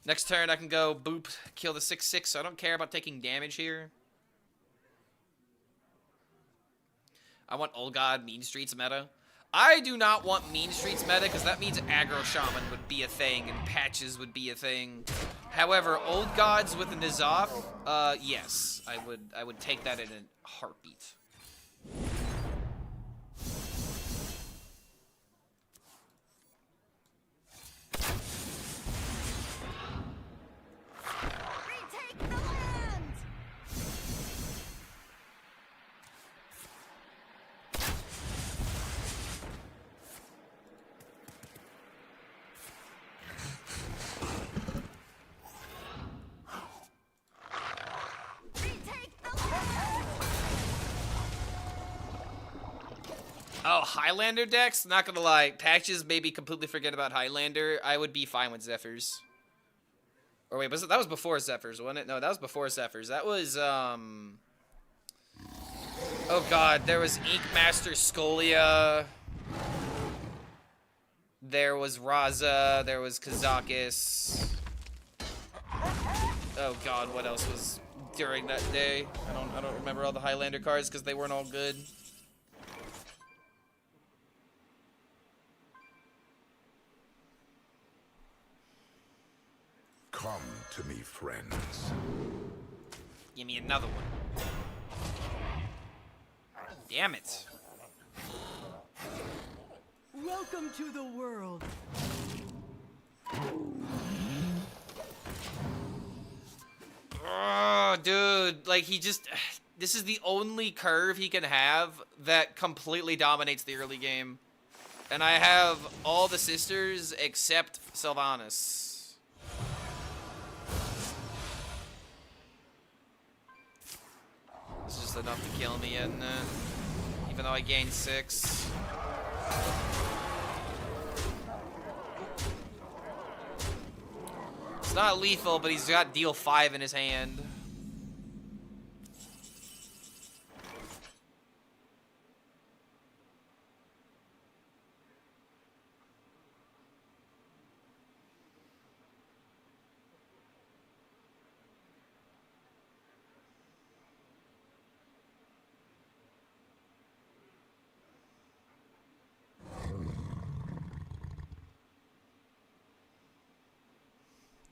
Next turn I can go boop, kill the 6/6, so I don't care about taking damage here. I want Old God Mean Streets meta. I do not want Mean Streets meta because that means aggro shaman would be a thing and patches would be a thing. However, Old Gods with a Nizaf, yes, I would take that in a heartbeat. Retake the land! Retake the land! Oh, Highlander decks? Not gonna lie. Patches maybe completely forget about Highlander. I would be fine with Zephyrs. Or wait, that was before Zephyrs, wasn't it? No, that was before Zephyrs. That was, Oh god, there was Inkmaster Skolia. There was Raza. There was Kazakis. Oh god, what else was during that day? I don't remember all the Highlander cards because they weren't all good. Come to me, friends. Give me another one. Damn it. Welcome to the world. Oh, dude, like he just... This is the only curve he can have that completely dominates the early game. And I have all the sisters except Sylvanas. It's just enough to kill me, isn't it? Even though I gained 6. It's not lethal, but he's got deal 5 in his hand.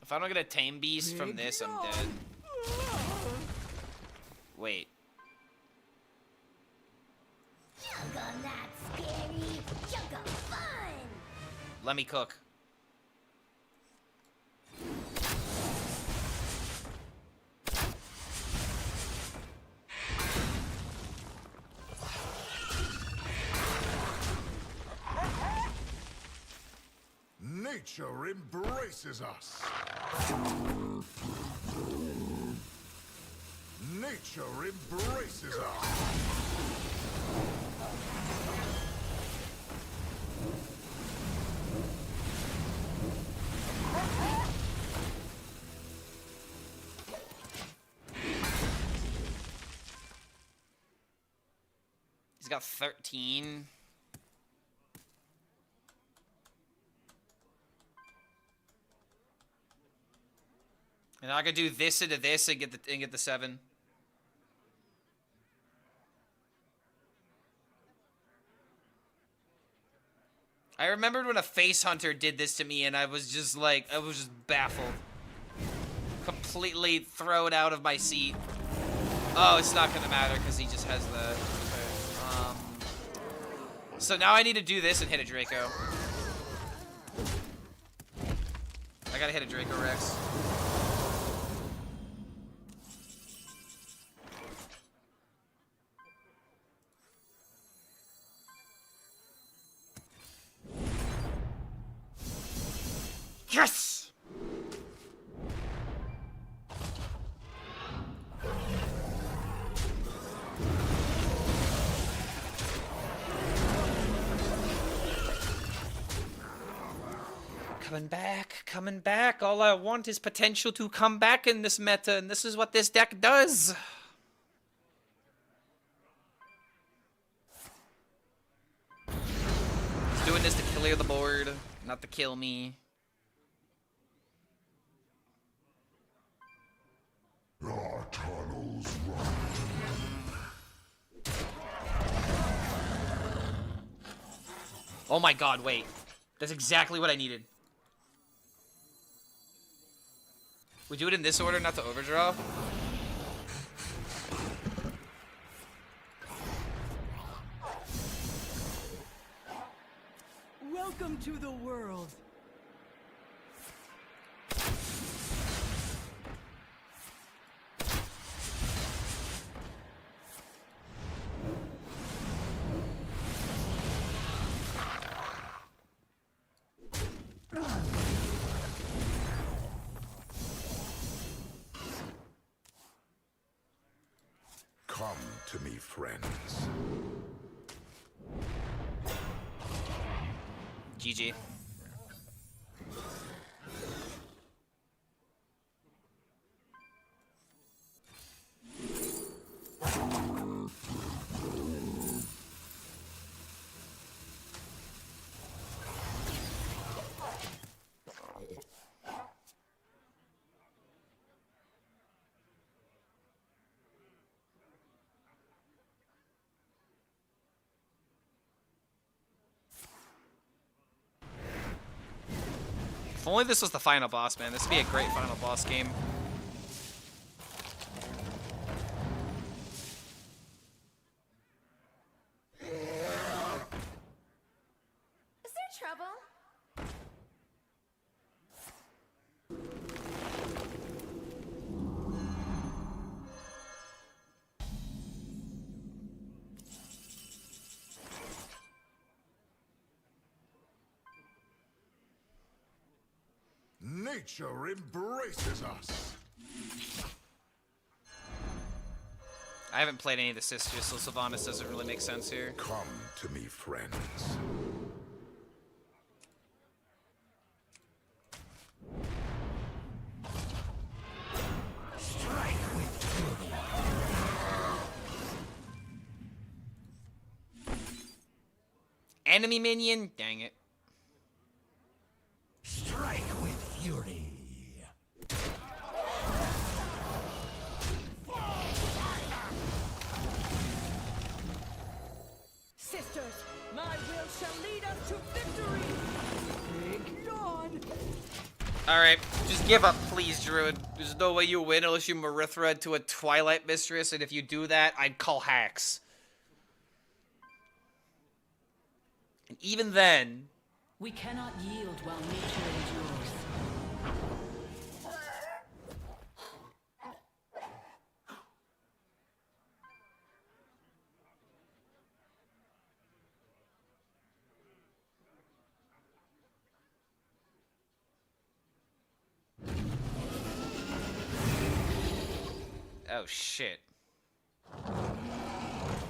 If I don't get a Tame Beast from this, I'm dead. Wait. Juggle not scary, juggle fun! Let me cook. Nature embraces us. Nature embraces us. He's got 13. And I could do this into this and get the 7. I remembered when a Face Hunter did this to me and I was just like, I was just baffled. Completely thrown out of my seat. Oh, it's not gonna matter because he just has the... Okay. So now I need to do this and hit a Draco. I gotta hit a Draco Rex. Yes! Coming back. All I want is potential to come back in this meta, and this is what this deck does. It's doing this to clear the board, not to kill me. Our tunnels run. Oh my god, wait. That's exactly what I needed. We do it in this order, not to overdraw? Welcome to the world. Come to me, friends. GG. If only this was the final boss, man. This would be a great final boss game. Is there trouble? Nature embraces us. I haven't played any of the sisters, so Sylvanas doesn't really make sense here. Come to me, friends. Strike with fury. Enemy minion? Dang it. Strike with fury. Sisters, my will shall lead us to victory! Big yawn! Alright, just give up, please, Druid. There's no way you win unless you Marithra to a Twilight Mistress, and if you do that, I'd call hacks. And even then... We cannot yield while nature endures. Oh, shit.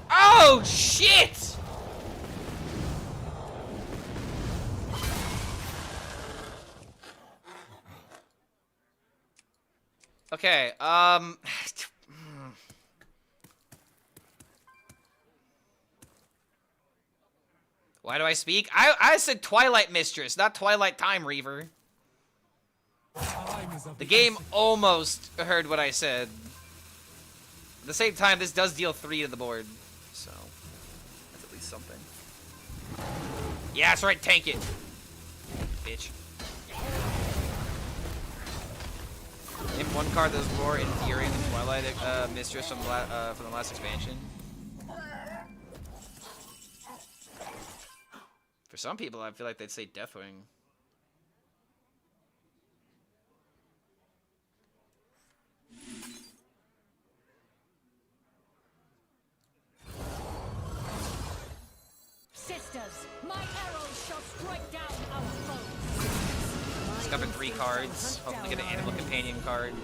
Oh, shit! Okay, why do I speak? I said Twilight Mistress, not Twilight Time Reaver. The game almost heard what I said. At the same time, this does deal 3 to the board, so that's at least something. Yeah, that's right, tank it, bitch. Name one card that was more endearing than Twilight Mistress from the last expansion. For some people, I feel like they'd say Deathwing. Sisters, my arrows shall strike down our foes. Discover 3 cards. Hopefully get an Animal Companion card.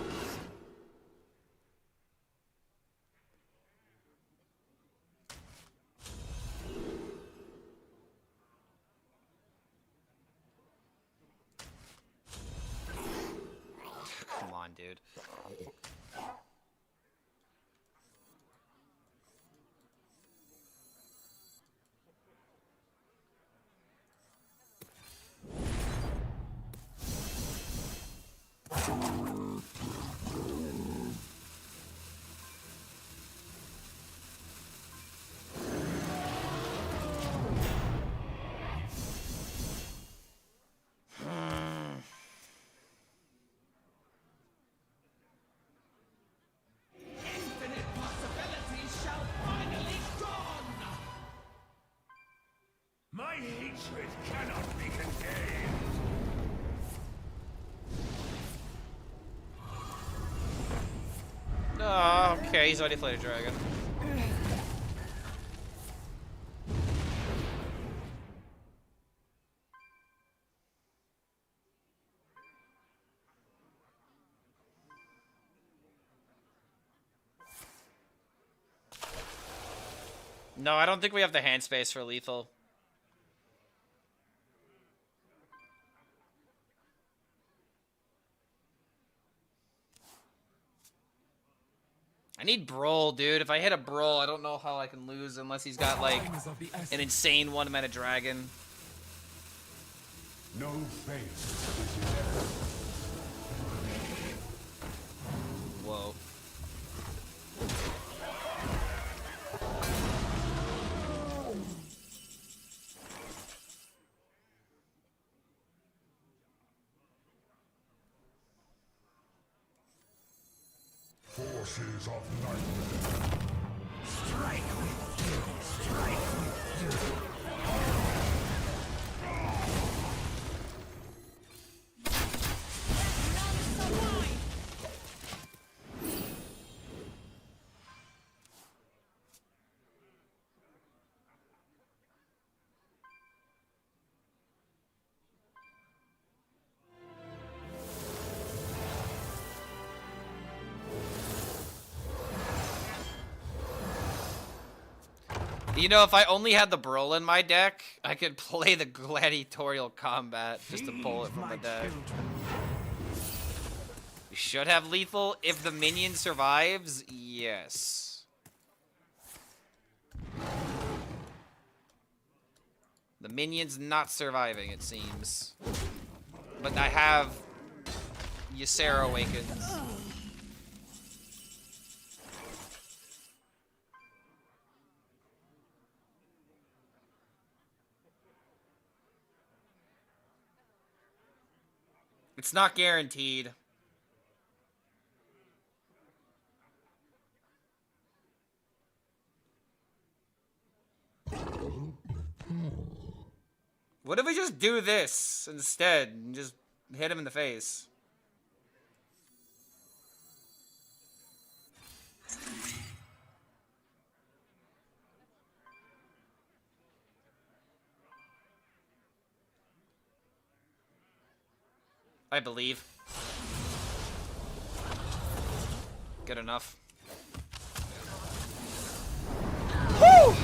Come on, dude. Infinite possibilities shall finally dawn! My hatred cannot be contained! Oh, okay, he's already played a dragon. No, I don't think we have the hand space for lethal. I need Brawl, dude. If I hit a Brawl, I don't know how I can lose unless he's got, like, Time is of the essence. an insane one-mana dragon. No face is inevitable. Whoa. Forces of nightmare. Strike with you. Strike with you. You know, if I only had the Brawl in my deck, I could play the Gladiatorial Combat just to pull it from the deck. We should have lethal if the minion survives. Yes. The minion's not surviving, it seems. But I have Ysera Awakens. It's not guaranteed. What if we just do this instead and just hit him in the face? I believe. Good enough. Woo!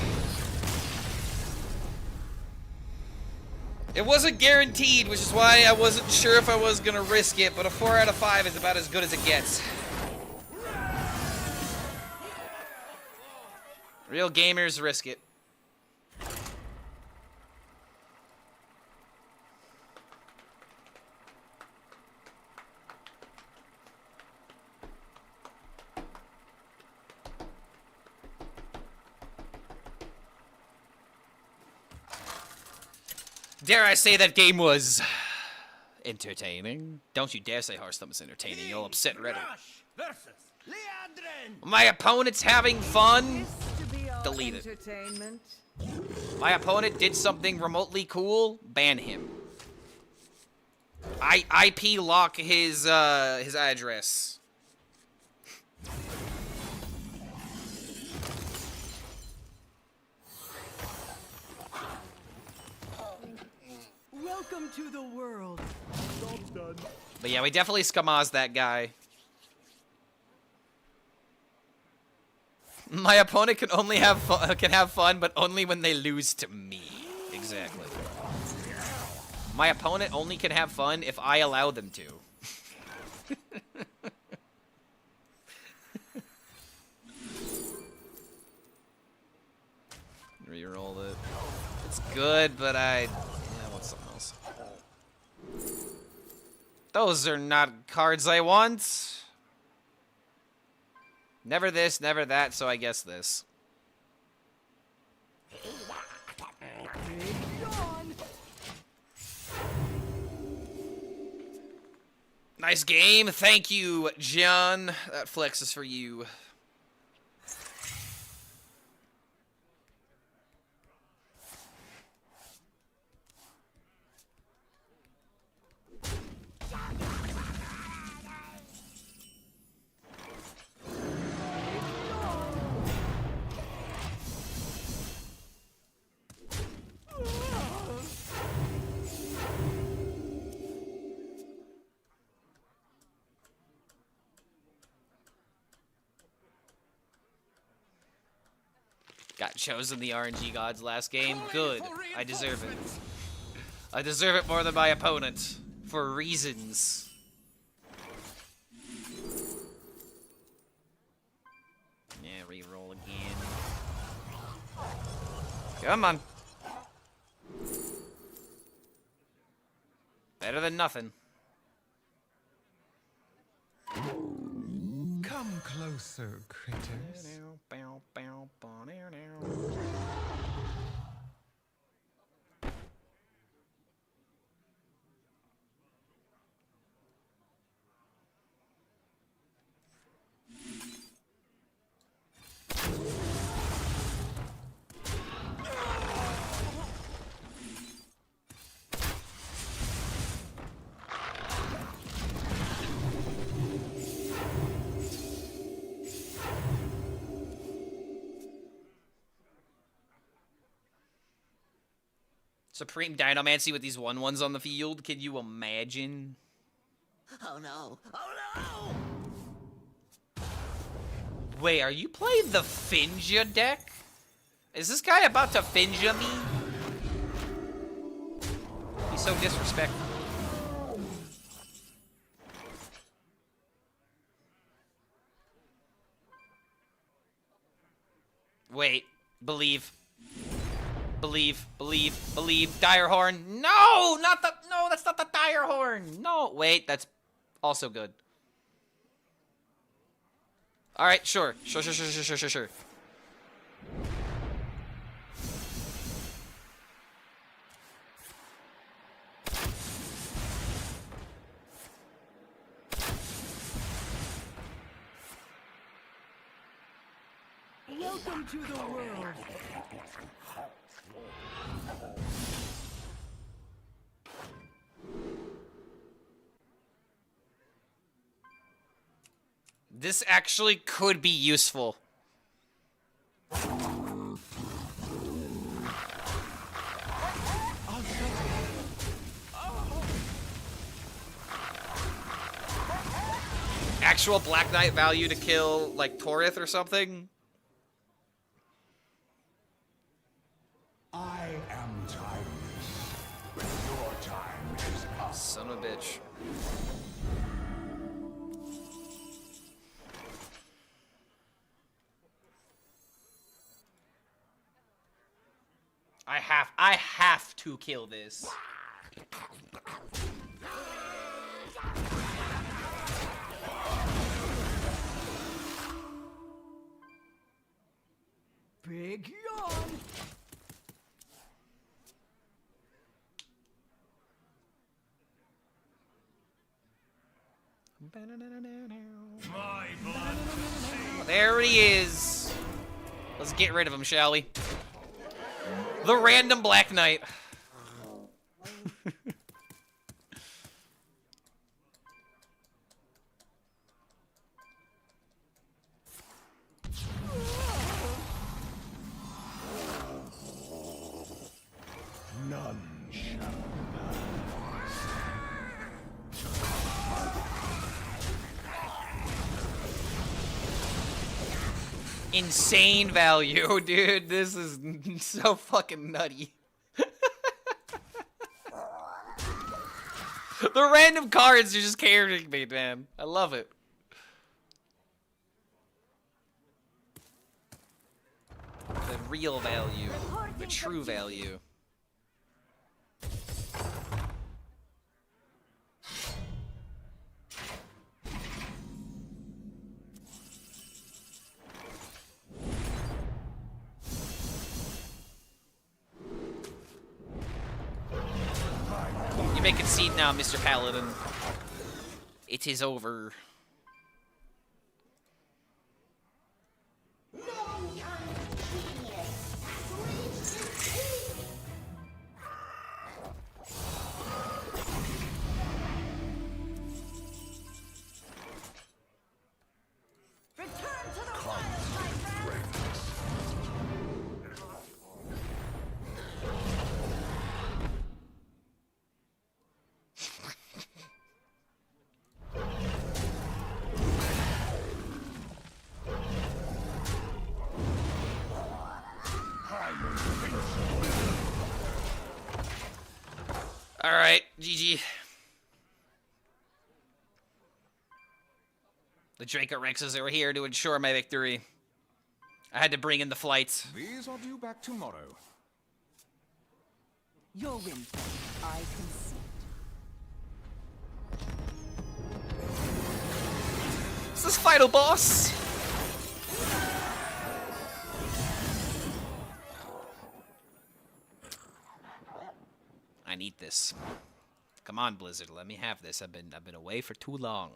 It wasn't guaranteed, which is why I wasn't sure if I was gonna risk it, but a 4 out of 5 is about as good as it gets. Real gamers risk it. Dare I say that game was entertaining? Don't you dare say Hearthstone was entertaining. You'll upset Reddit. Versus Leandrin. My opponent's having fun. This to be our Delete it. entertainment. My opponent did something remotely cool. Ban him. IP lock his address. Welcome to the world. Job's done. But yeah, we definitely scamaz that guy. My opponent can only have fun, but only when they lose to me. Exactly. My opponent only can have fun if I allow them to. Reroll it. It's good, but I want something else. Those are not cards I want. Never this, never that, so I guess this. Nice game. Thank you, John. That flex is for you. Got chosen the RNG gods last game. Good. I deserve it. I deserve it more than my opponent. For reasons. Come on. Better than nothing. Come closer, critters. Supreme Dinomancy with these 1/1s on the field. Can you imagine? Oh no! Oh no! Wait, are you playing the Finja deck? Is this guy about to Finja me? He's so disrespectful. Wait, believe. Believe. Dire Horn. No, that's not the Dire Horn. No, wait, that's also good. All right, sure. Welcome to the world. This actually could be useful. Actual Black Knight value to kill, like, Torith or something? I am timeless, but your time is up. Son of a bitch. I have to kill this. Big yawn. My blood. There he is. Let's get rid of him, shall we? The random Black Knight. None shall Insane value, dude. This is so fucking nutty. The random cards are just carrying me, man. I love it. The real value. The true value. You may concede now, Mr. Paladin. It is over. Return to the wild, my friend. All right, GG. The Draco Rexes are here to ensure my victory. I had to bring in the flights. These are due back tomorrow. Your win, friend. I concede. Is this final boss? I need this. Come on, Blizzard, let me have this. I've been away for too long.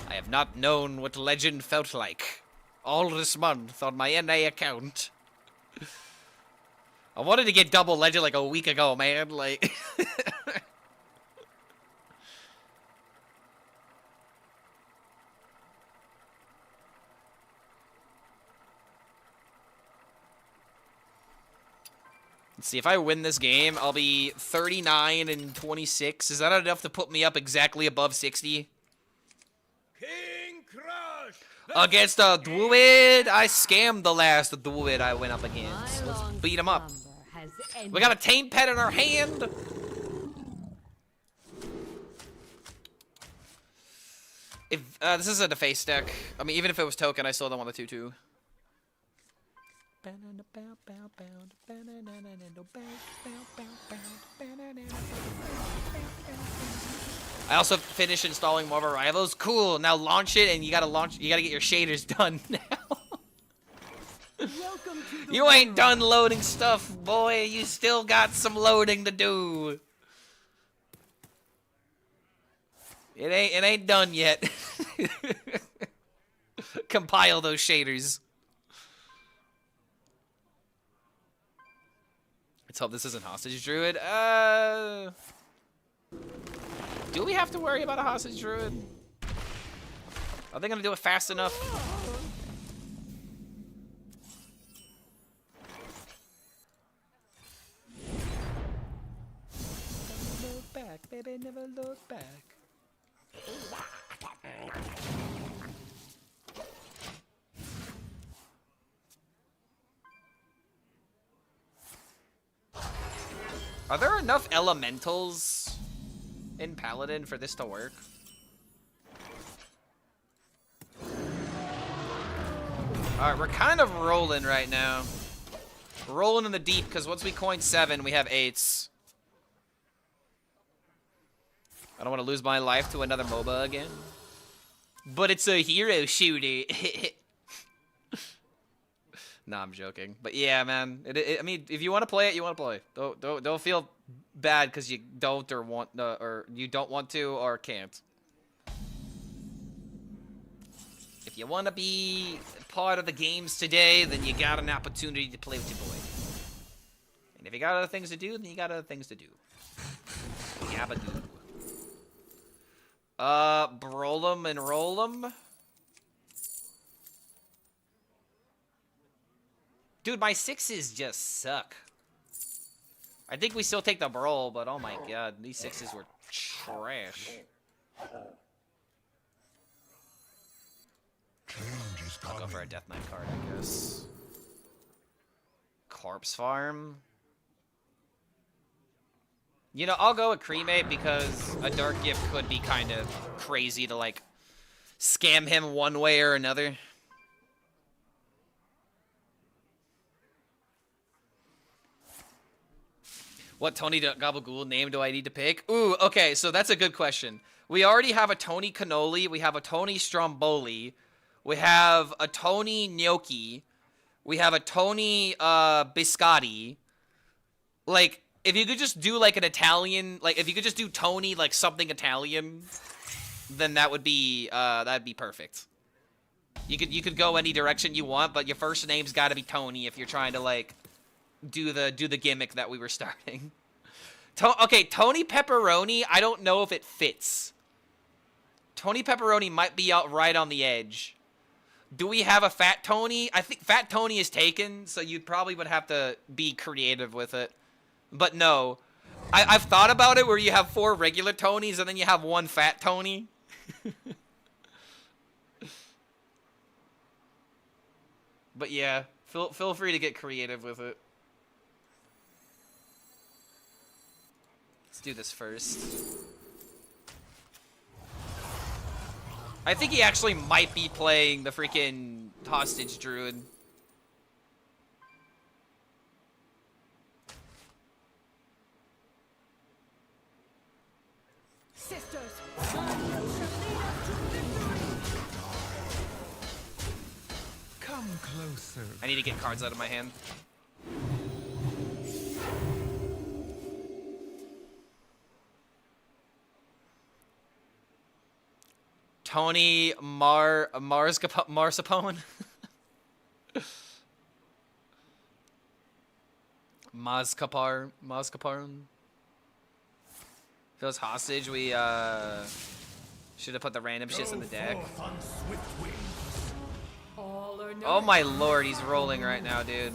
I have not known what Legend felt like all this month on my NA account. I wanted to get double Legend like a week ago, man. Like. Let's see, if I win this game, I'll be 39 and 26. Is that enough to put me up exactly above 60? King Crush! Against a Druid? I scammed the last Druid I went up against. Let's beat him up. We got a Tame Pet in our hand. If this is a deface deck. I mean, even if it was token, I still don't want the 2/2. I also finished installing Marvel Rivals. Cool. Now launch it, and you gotta get your shaders done now. You ain't done loading stuff, boy. You still got some loading to do. It ain't done yet. Compile those shaders. Let's hope this isn't Hostage Druid. Do we have to worry about a Hostage Druid? Are they gonna do it fast enough? Never look back, baby, never look back. Are there enough elementals in Paladin for this to work? Alright, we're kind of rolling right now. Rolling in the deep, because once we coin 7, we have 8s. I don't want to lose my life to another MOBA again. But it's a hero shooter. Nah, I'm joking. But yeah, man. I mean, if you want to play it, you want to play. Don't feel bad because you don't or want or you don't want to or can't. If you want to be part of the games today, then you got an opportunity to play with your boy. And if you got other things to do, then you got other things to do. Yabba-doo. Broll 'em and roll 'em. Dude, my 6s just suck. I think we still take the Brawl, but oh my god, these 6s were trash. I'll go for a Death Knight card, I guess. Corpse Farm. You know, I'll go with Cremate because a Dark Gift could be kind of crazy to, like, scam him one way or another. What Tony Gabagool name do I need to pick? Ooh, okay, so that's a good question. We already have a Tony Cannoli. We have a Tony Stromboli. We have a Tony Gnocchi. We have a Tony Biscotti. Like, if you could just do, like, an Italian... Like, if you could just do Tony, like, something Italian, then that would be, that'd be perfect. You could go any direction you want, but your first name's gotta be Tony if you're trying to, like... do the gimmick that we were starting. Okay, Tony Pepperoni, I don't know if it fits. Tony Pepperoni might be out right on the edge. Do we have a Fat Tony? I think Fat Tony is taken, so you probably would have to be creative with it. But no. I've thought about it where you have 4 regular Tonys and then you have 1 Fat Tony. But yeah, feel free to get creative with it. Let's do this first. I think he actually might be playing the freaking Hostage Druid. Sisters, my will shall lead us to victory. Come closer. I need to get cards out of my hand. Tony Marsapone? Mazkaparn? Feels hostage. We should have put the random shits in the deck. All or Oh no. my lord, he's rolling right now, dude.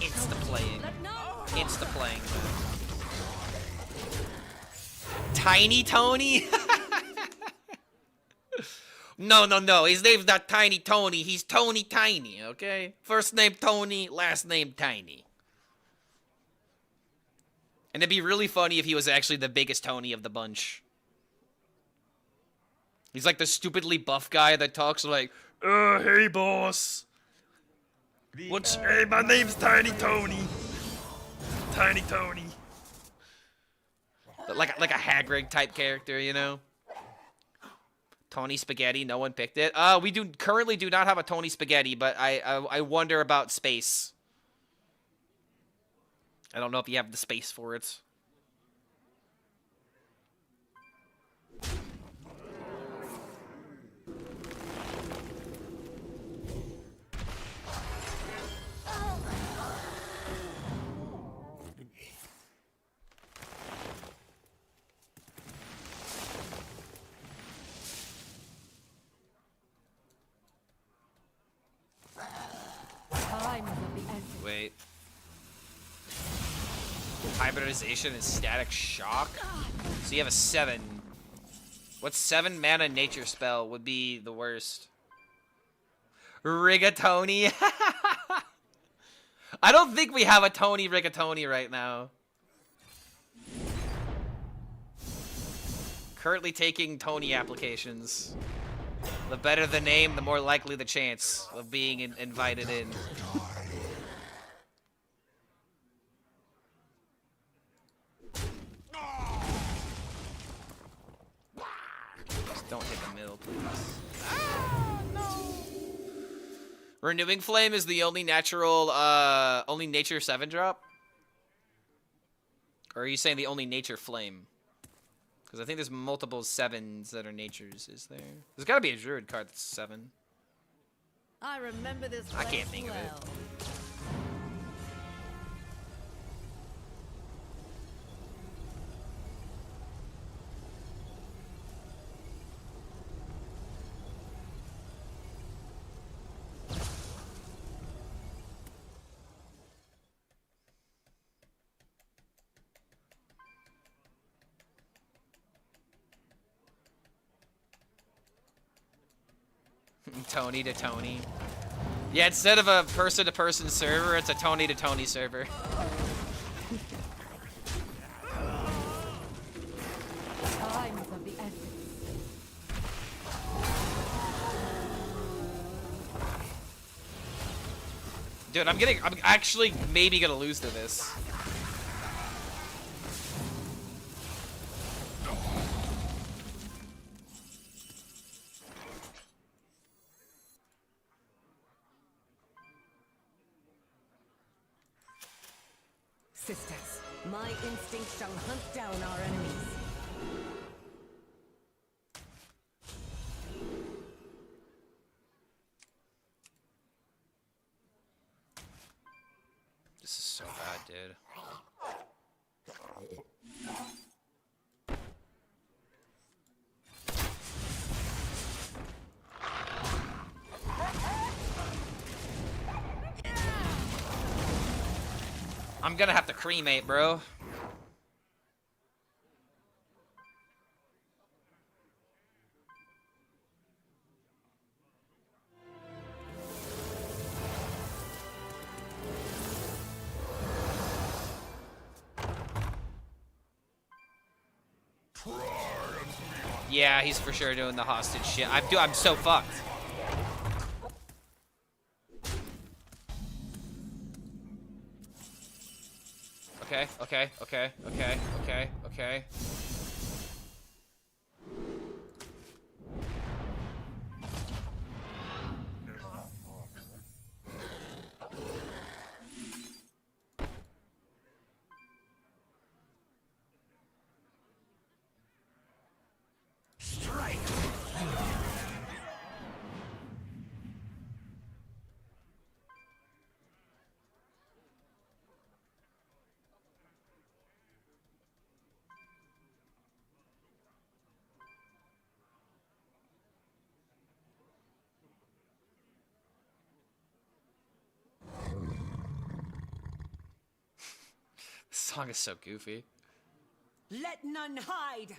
Insta-playing. Insta-playing, man. Tiny Tony? No. His name's not Tiny Tony. He's Tony Tiny, okay? First name Tony, last name Tiny. And it'd be really funny if he was actually the biggest Tony of the bunch. He's like the stupidly buff guy that talks like, hey boss. Hey, my name's Tiny Tony. Tiny Tony. Like a Hagrid type character, you know? Tony Spaghetti, no one picked it. We currently do not have a Tony Spaghetti, but I wonder about space. I don't know if you have the space for it. Time is of the essence. Wait. Hybridization and static shock? So you have a 7. What 7 mana nature spell would be the worst? Rigatoni? I don't think we have a Tony Rigatoni right now. Currently taking Tony applications. The better the name, the more likely the chance of being invited in. Just don't hit the middle, please. Ah, no. Renewing Flame is the only natural, only nature 7 drop? Or are you saying the only nature flame? Because I think there's multiple 7s that are natures, is there? There's gotta be a druid card that's 7. I remember this. I can't think of it. Tony to Tony. Yeah, instead of a person-to-person server, it's a Tony-to-Tony server. Time is of the essence. Dude, I'm actually maybe gonna lose to this. Sisters, my instinct shall hunt down our enemies. This is so bad, dude. I'm gonna have to cremate, bro. Yeah, he's for sure doing the hostage shit. I'm so fucked. Okay, okay, okay, okay, okay, okay. Strike. This song is so goofy. Let none hide.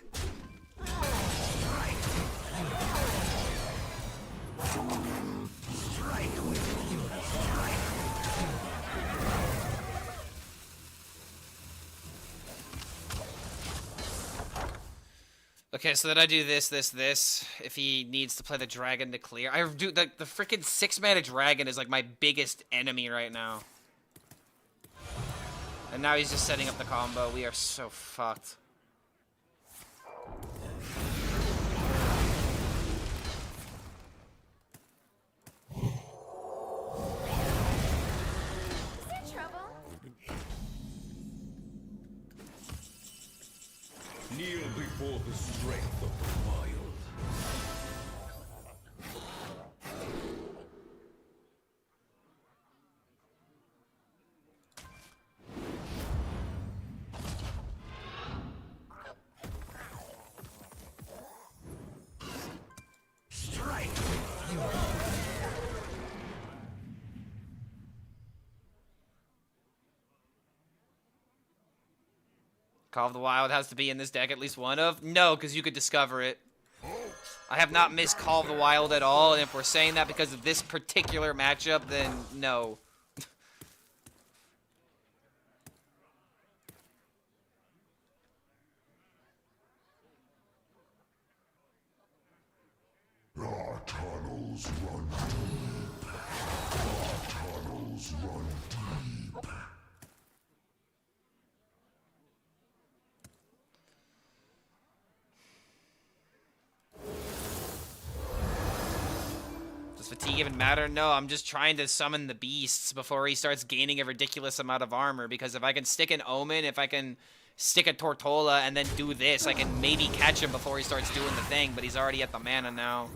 Okay, so then I do this, if he needs to play the dragon to clear. I do the freaking 6-mana dragon is like my biggest enemy right now. And now he's just setting up the combo. We are so fucked. Kneel before the strength of the wild. Strike. Call of the Wild has to be in this deck at least one of? No, because you could discover it. I have not missed Call of the Wild at all, and if we're saying that because of this particular matchup, then no. Our tunnels run deep. Our tunnels run deep. Does fatigue even matter? No, I'm just trying to summon the beasts before he starts gaining a ridiculous amount of armor, because if I can stick an Omen, if I can stick a Tortola and then do this, I can maybe catch him before he starts doing the thing, but he's already at the mana now.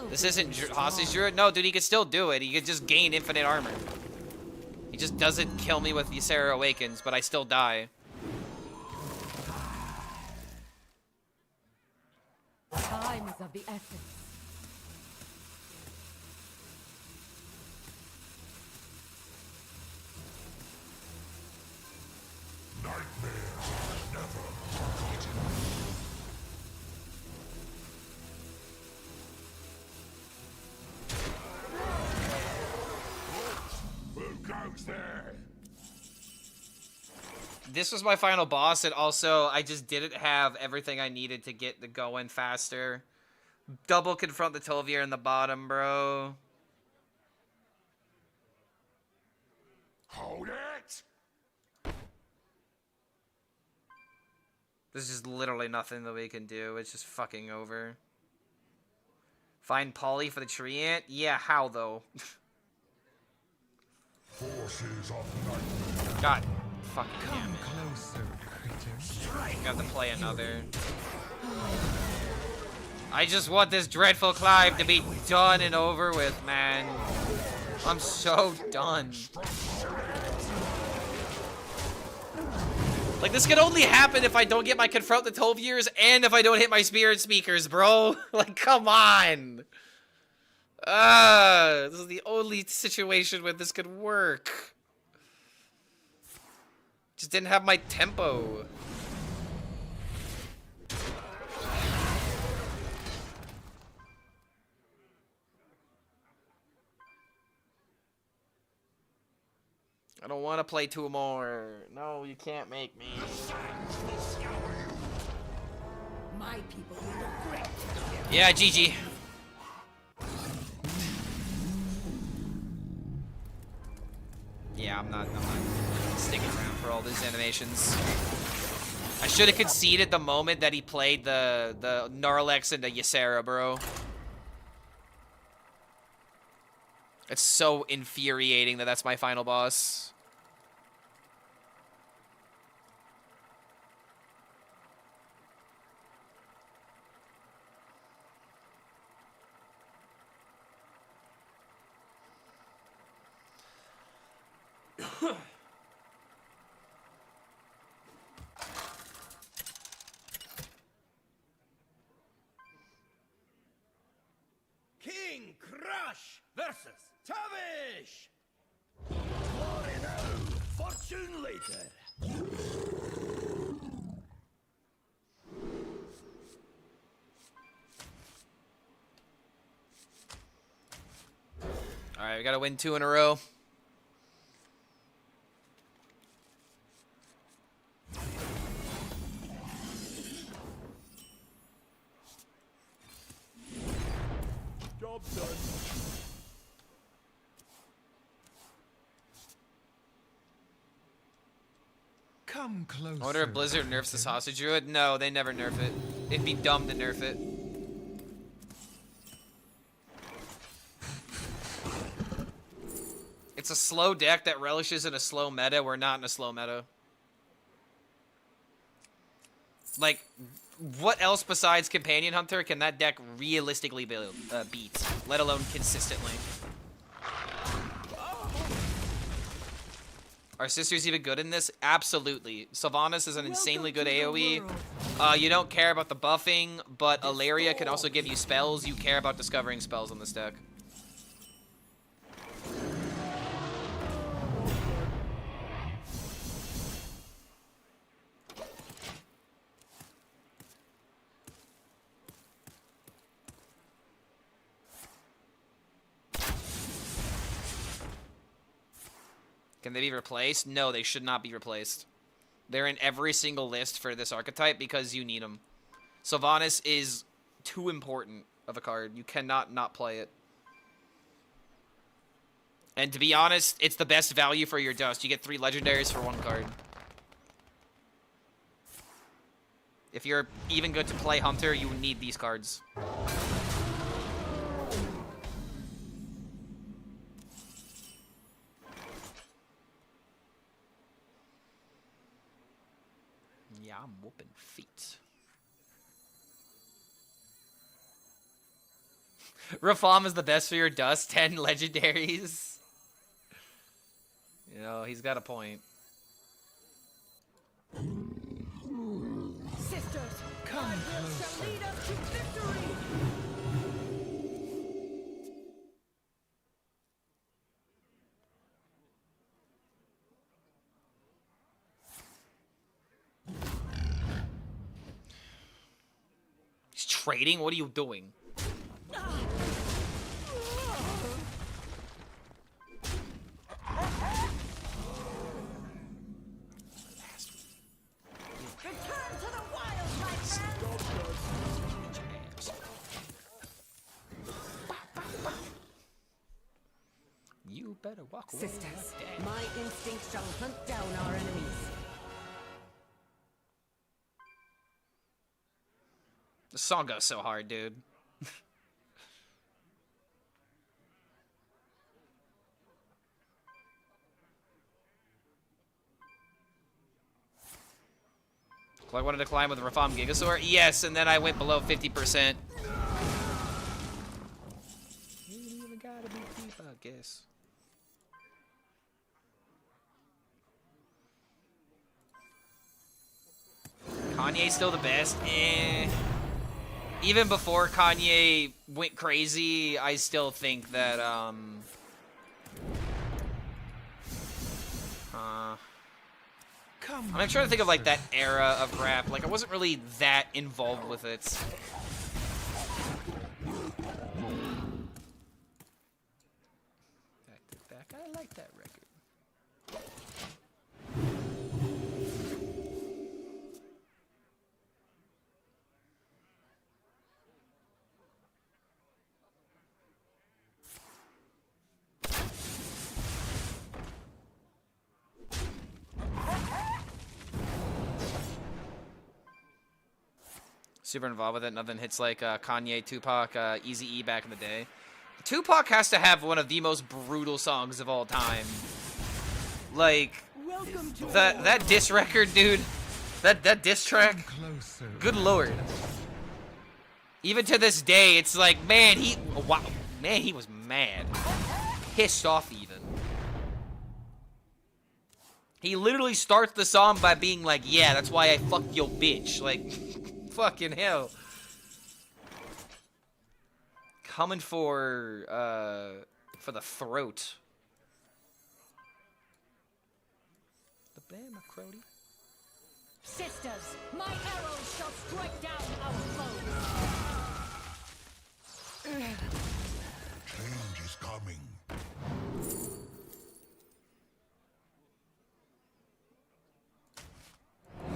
This isn't Hostage Druid? No, dude, he could still do it. He could just gain infinite armor. He just doesn't kill me with Ysera Awakens, but I still die. Time is of the essence. Nightmares are never forgotten. Who goes there? This was my final boss, and also I just didn't have everything I needed to get the going faster. Double confront the Tolvier in the bottom, bro. Hold it! There's just literally nothing that we can do. It's just fucking over. Find Polly for the tree ant? Yeah, how though? Forces of nightmare. God fucking damn Come it. closer, critters. I got to play another. I just want this dreadful climb to be done and over with, man. I'm so done. Like, this could only happen if I don't get my Confront the 12 years and if I don't hit my Spirit Speakers, bro. Like, come on. This is the only situation where this could work. Just didn't have my tempo. I don't want to play two more. No, you can't make me. My people will regret. Yeah, GG. Yeah, I'm not sticking around for all these animations. I should have conceded the moment that he played the Gnarlex into Ysera, bro. It's so infuriating that that's my final boss. King Crush versus Tavish! Glory now, fortune later. Alright, we gotta win 2 in a row. Job done. Come closer. I wonder if Blizzard nerfs the sausage druid. No, they never nerf it. It'd be dumb to nerf it. It's a slow deck that relishes in a slow meta. We're not in a slow meta. Like, what else besides Companion Hunter can that deck realistically beat, let alone consistently? Are sisters even good in this? Absolutely. Sylvanas is an insanely good AoE. You don't care about the buffing, but Ilaria can also give you spells. You care about discovering spells on this deck. Can they be replaced? No, they should not be replaced. They're in every single list for this archetype because you need them. Sylvanas is too important of a card. You cannot not play it. And to be honest, it's the best value for your dust. You get 3 legendaries for 1 card. If you're even good to play Hunter, you need these cards. Yeah, I'm whooping feet. Rafam is the best for your dust. 10 legendaries. You know, he's got a point. Sisters, Come my will shall lead us to victory. He's trading? What are you doing? Return to the wild, my friend. You better walk away. Sisters, like that. my instinct shall hunt down our enemies. The song goes so hard, dude. I wanted to climb with Rafam Gigasaur? Yes, and then I went below 50%. You ain't even gotta be deep, I guess. Kanye's still the best? Eh. Even before Kanye went crazy, I still think that, I'm trying to think of, like, that era of rap. Like, I wasn't really that involved with it. Back to back. I like that record. super involved with it. Nothing hits like Kanye, Tupac, Eazy-E back in the day. Tupac has to have one of the most brutal songs of all time. Like, that diss record, dude. That diss track. Closer. Good lord. Even to this day, it's like, man, wow, man, he was mad. Pissed off even. He literally starts the song by being like, yeah, that's why I fucked your bitch. Like, fucking hell. Coming for the throat. The band, my crody. Sisters, my arrows shall strike down our foes. Change is coming.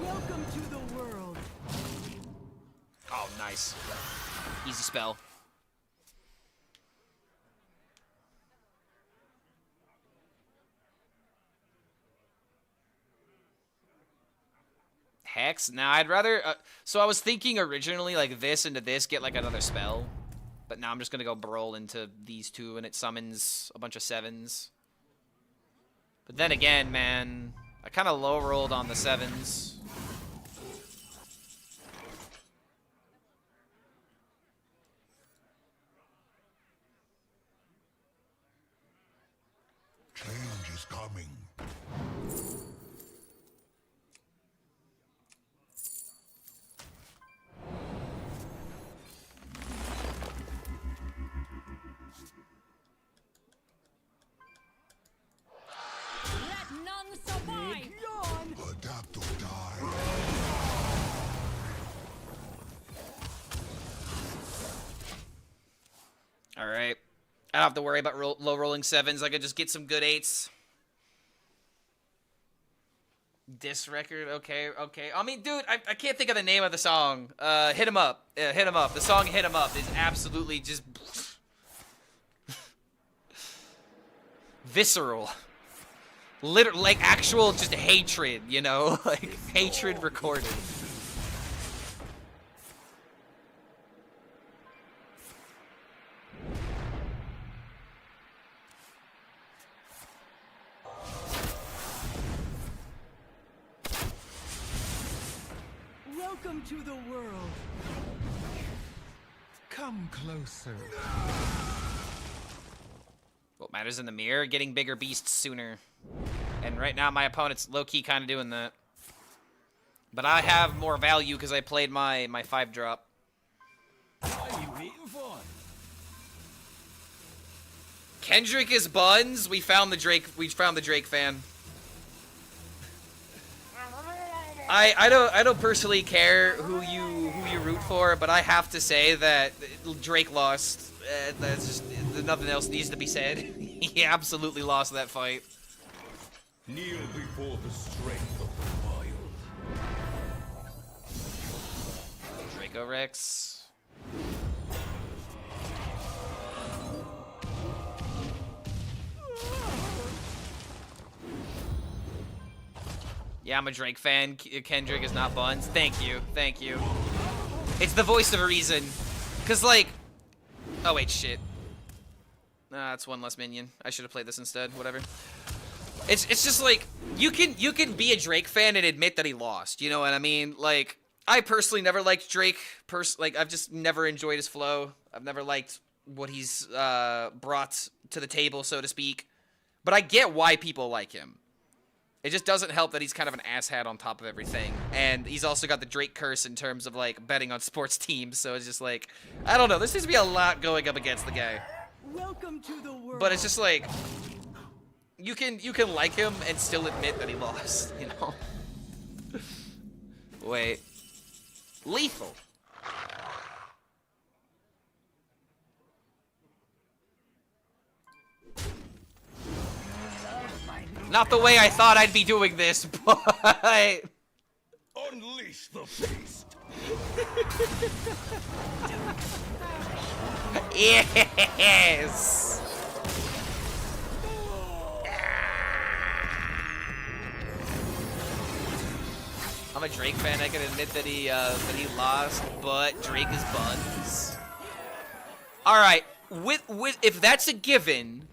Welcome to the world. Oh, nice. Easy spell. Hex? Now I'd rather... so I was thinking originally, like, this into this, get, like, another spell. But now I'm just gonna go Brawl into these two, and it summons a bunch of 7s. But then again, man, I kind of low-rolled on the 7s. Change is coming. Let none survive. Adapt or die. All right. I don't have to worry about low rolling 7s. I could just get some good 8s. Diss record, okay. I mean, dude, I can't think of the name of the song. Hit 'em up. Hit 'em up. The song Hit 'em Up is absolutely just visceral. Literally, like actual just hatred, you know? Like hatred recorded. Welcome to the world. Come closer. What matters in the mirror? Getting bigger beasts sooner. And right now my opponent's low-key kind of doing that. But I have more value because I played my 5-drop. Kendrick is buns. We found the Drake fan. I don't personally care who you root for, but I have to say that Drake lost. That's just nothing else needs to be said. He absolutely lost that fight. Kneel before the strength of the wild. Draco Rex. Yeah, I'm a Drake fan. Kendrick is not buns. Thank you. It's the voice of reason. Cause like, oh wait, shit. Nah, that's one less minion. I should have played this instead. Whatever. It's just like you can be a Drake fan and admit that he lost. You know what I mean? Like I personally never liked Drake. Like I've just never enjoyed his flow. I've never liked what he's brought to the table, so to speak. But I get why people like him. It just doesn't help that he's kind of an asshat on top of everything. And he's also got the Drake curse in terms of, like, betting on sports teams. So it's just like, I don't know. There seems to be a lot going up against the guy. Welcome to the world. But it's just like, you can like him and still admit that he lost, you know? Wait. Lethal. Not the way I thought I'd be doing this, but... Unleash the beast! Yes! I'm I'm a Drake fan. I can admit that he lost, but Drake is buns. All right, if that's a given,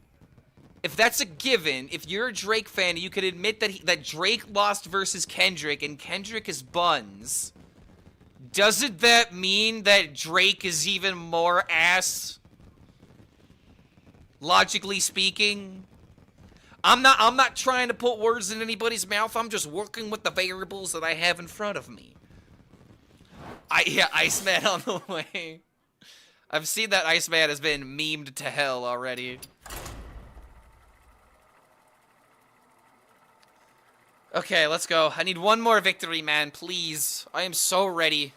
if you're a Drake fan, you can admit that Drake lost versus Kendrick, and Kendrick is buns. Doesn't that mean that Drake is even more ass? Logically speaking, I'm not trying to put words in anybody's mouth. I'm just working with the variables that I have in front of me. Yeah, Iceman on the way. I've seen that Iceman has been memed to hell already. Okay, let's go. I need one more victory, man, please. I am so ready.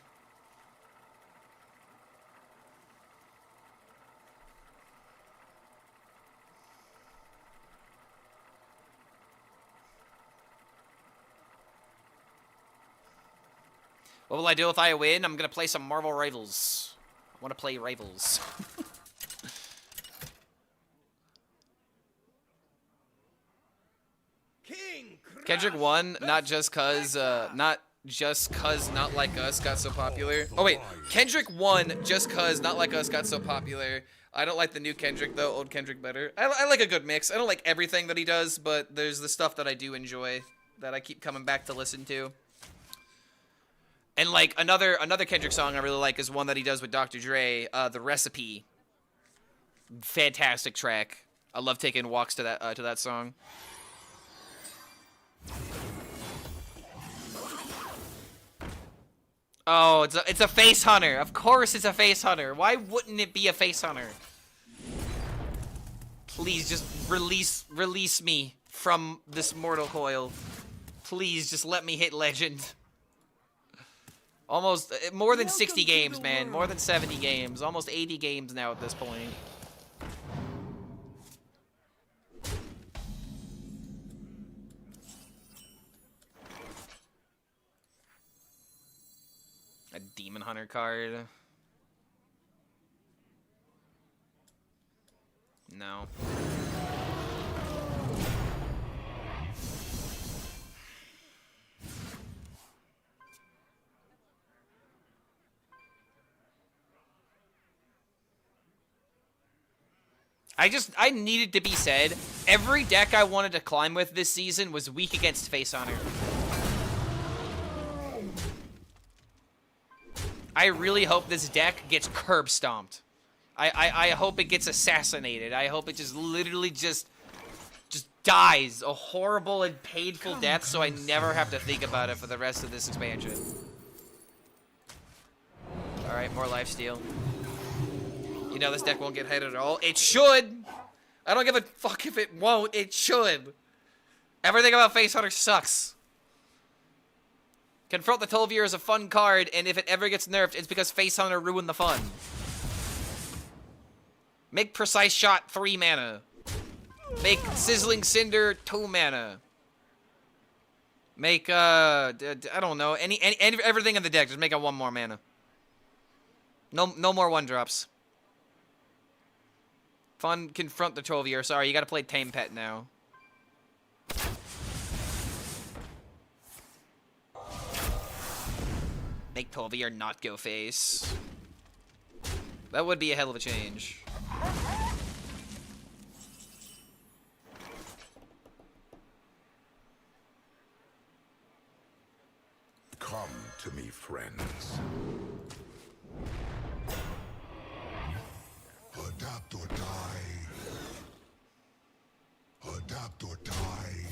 What will I do if I win? I'm gonna play some Marvel Rivals. I wanna play Rivals. Kendrick won, not just cause Not Like Us got so popular. Oh wait, Kendrick won just cause Not Like Us got so popular. I don't like the new Kendrick though, old Kendrick better. I like a good mix. I don't like everything that he does, but there's the stuff that I do enjoy that I keep coming back to listen to. And like another Kendrick song I really like is one that he does with Dr. Dre, The Recipe. Fantastic track. I love taking walks to that song. Oh, it's a face hunter. Of course it's a face hunter. Why wouldn't it be a face hunter? Please just release me from this mortal coil. Please just let me hit legend. Almost more than 60 games, man. More than 70 games. Almost 80 games now at this point. A Demon Hunter card. No. I needed to be said, every deck I wanted to climb with this season was weak against Face Hunter. I really hope this deck gets curb stomped. I hope it gets assassinated. I hope it just literally just dies a horrible and painful death so I never have to think about it for the rest of this expansion. Alright, more lifesteal. You know this deck won't get hit at all. It should! I don't give a fuck if it won't. It should. Everything about Face Hunter sucks. Confront the Tolvier is a fun card, and if it ever gets nerfed, it's because Face Hunter ruined the fun. Make Precise Shot 3 mana. Make Sizzling Cinder 2 mana. Make, I don't know, everything in the deck, just make it 1 more mana. No more 1-drops. Fun, Confront the Tolvier. Sorry, you gotta play Tame Pet now. Make Tolvier not go face. That would be a hell of a change. Come to me, friends. Adapt or die. Adapt or die.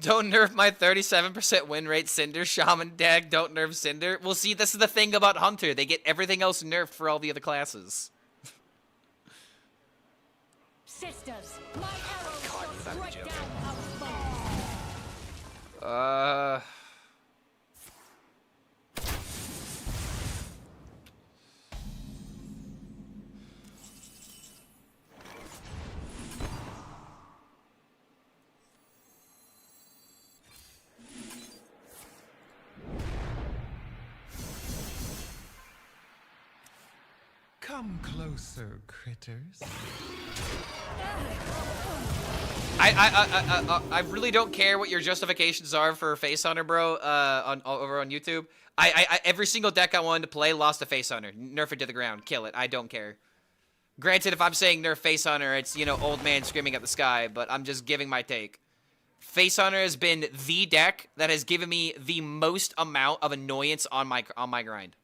Don't nerf my 37% win rate Cinder Shaman deck. Don't nerf Cinder. Well, see, this is the thing about Hunter. They get everything else nerfed for all the other classes. Sisters, my arrows shall strike down our foes. Come closer, critters. I really don't care what your justifications are for Face Hunter, bro. Over on YouTube. Every single deck I wanted to play lost to Face Hunter. Nerf it to the ground. Kill it. I don't care. Granted, if I'm saying nerf Face Hunter, it's, you know, old man screaming at the sky, but I'm just giving my take. Face Hunter has been the deck that has given me the most amount of annoyance on my grind.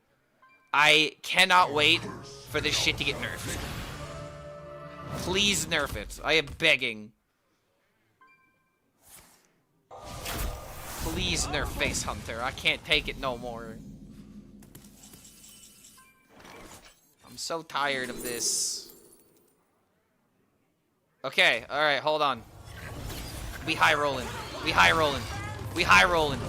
I cannot wait for this shit to get nerfed. Please nerf it. I am begging. Please nerf Face Hunter. I can't take it no more. I'm so tired of this. Okay, alright, hold on. We high rolling. We high rolling. We high rolling.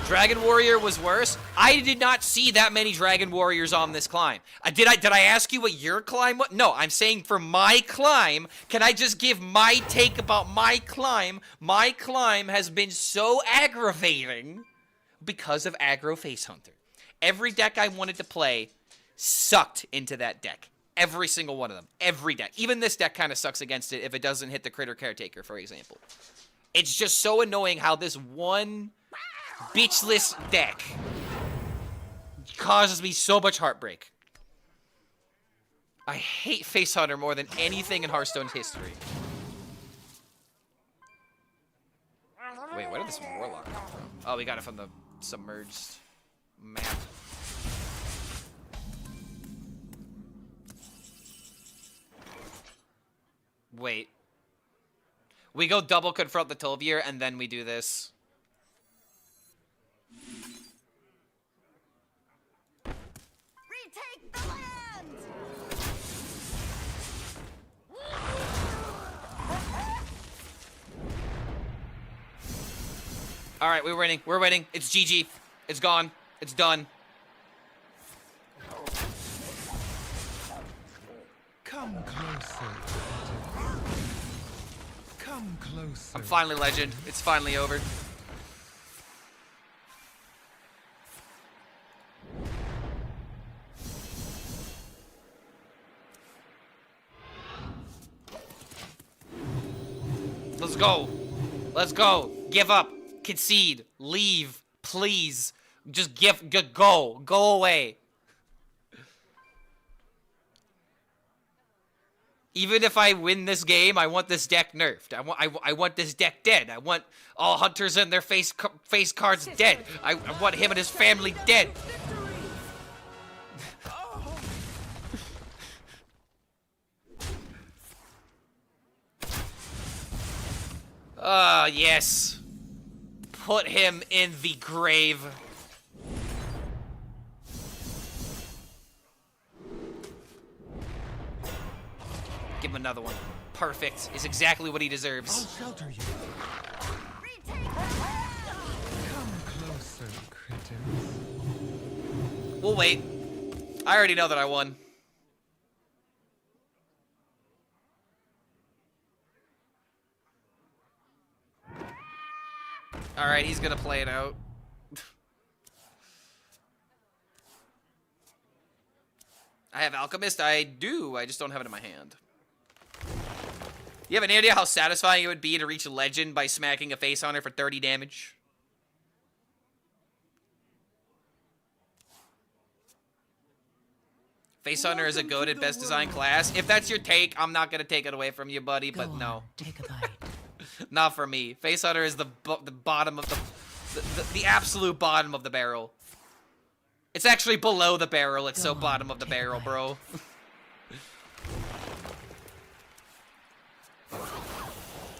Dragon Warrior was worse. I did not see that many Dragon Warriors on this climb. Did I ask you what your climb was? No, I'm saying for my climb. Can I just give my take about my climb? My climb has been so aggravating because of aggro Face Hunter. Every deck I wanted to play sucked into that deck. Every single one of them. Every deck. Even this deck kind of sucks against it if it doesn't hit the Critter Caretaker, for example. It's just so annoying how this one bitchless deck causes me so much heartbreak. I hate Face Hunter more than anything in Hearthstone's history. Wait, where did this Warlock come from? Oh, we got it from the submerged map. Wait. We go double confront the Tulvier and then we do this. Retake the land! Alright, we're winning. We're winning. It's GG. It's gone. It's done. Come closer. Come closer. I'm finally legend. It's finally over. Let's go. Let's go. Give up. Concede. Leave. Please. Just go. Go away. Even if I win this game, I want this deck nerfed. I want this deck dead. I want all hunters and their face cards dead. I want him and his family dead. Yes. Put him in the grave. Give him another one. Perfect. Is exactly what he deserves. I'll shelter you. Come closer, critters. We'll wait. I already know that I won. Alright, he's gonna play it out. I have Alchemist? I do. I just don't have it in my hand. You have any idea how satisfying it would be to reach a legend by smacking a Face Hunter for 30 damage? Face Hunter is a goated best design class. If that's your take, I'm not gonna take it away from you, buddy, but no. Take a bite. Not for me. Face Hunter is the bottom of the absolute bottom of the barrel. It's actually below the barrel. It's so bottom of the barrel, bro.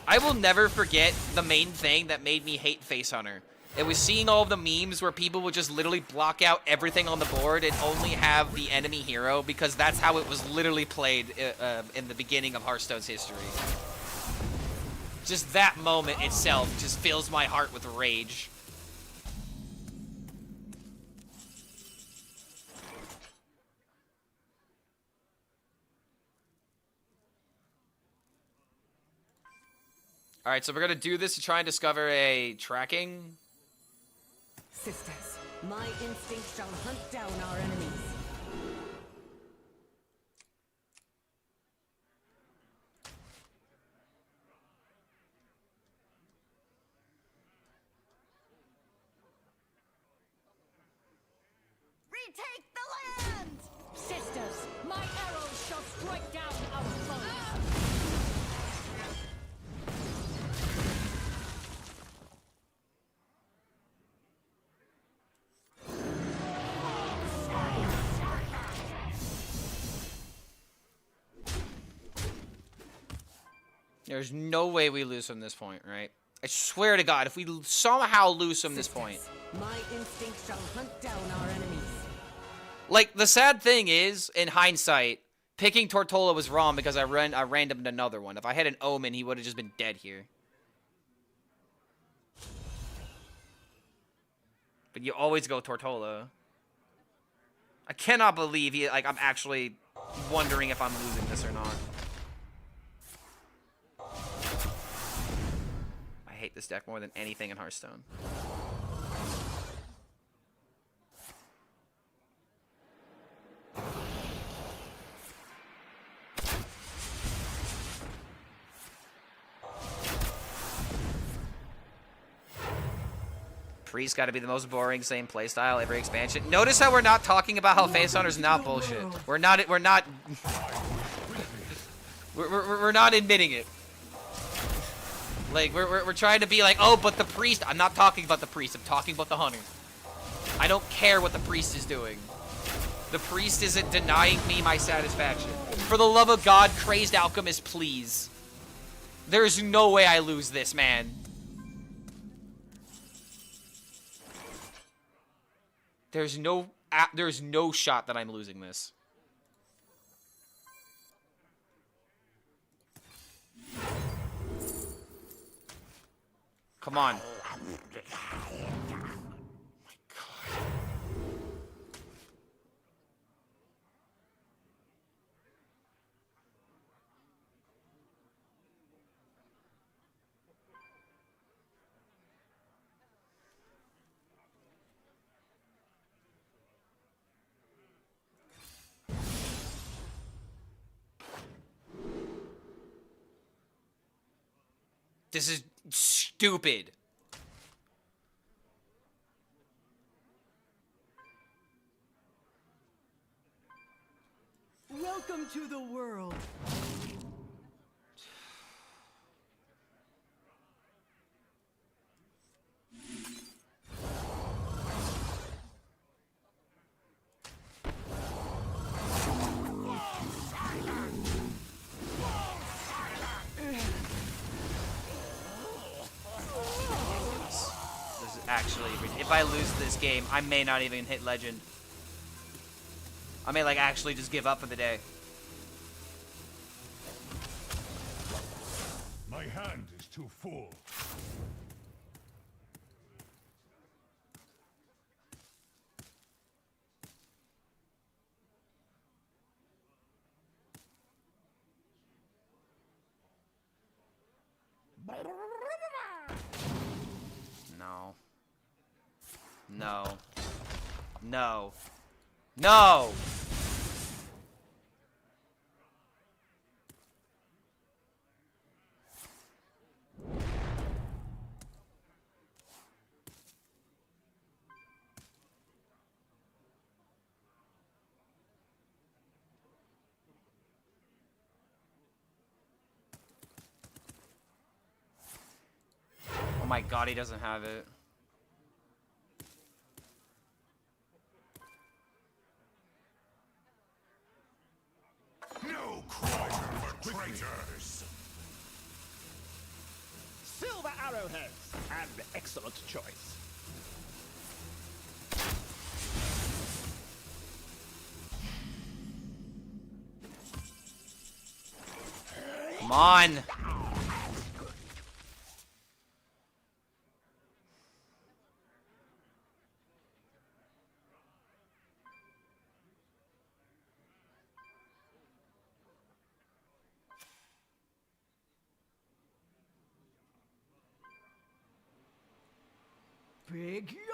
I will never forget the main thing that made me hate Face Hunter. It was seeing all of the memes where people would just literally block out everything on the board and only have the enemy hero, because that's how it was literally played in the beginning of Hearthstone's history. Just that moment itself just fills my heart with rage. Alright, so we're gonna do this to try and discover a tracking. Sisters, my instinct shall hunt down our enemies. Retake the land! Sisters, my arrows shall strike down our foes. There's no way we lose from this point, right? I swear to God, if we somehow lose from this point. My instinct shall hunt down our enemies. Like, the sad thing is, in hindsight, picking Tortola was wrong because I randomed another one. If I had an Omen, he would have just been dead here. But you always go Tortola. I cannot believe I'm actually wondering if I'm losing this or not. I hate this deck more than anything in Hearthstone. Priest gotta be the most boring, same playstyle every expansion. Notice how we're not talking about how Face Hunter's not bullshit. We're not admitting it. Like, we're trying to be like, oh, but the Priest. I'm not talking about the Priest. I'm talking about the Hunter. I don't care what the Priest is doing. The Priest isn't denying me my satisfaction. For the love of God, Crazed Alchemist, please. There's no way I lose this, man. There's no shot that I'm losing this. Come on. This is stupid. Welcome to the world. Actually, if I lose this game, I may not even hit Legend. I may, like, actually just give up for the day. My hand is too full. No. No. No. No! Oh my God, he doesn't have it. No crime for traitors. Silver arrowheads, an excellent choice. Come on!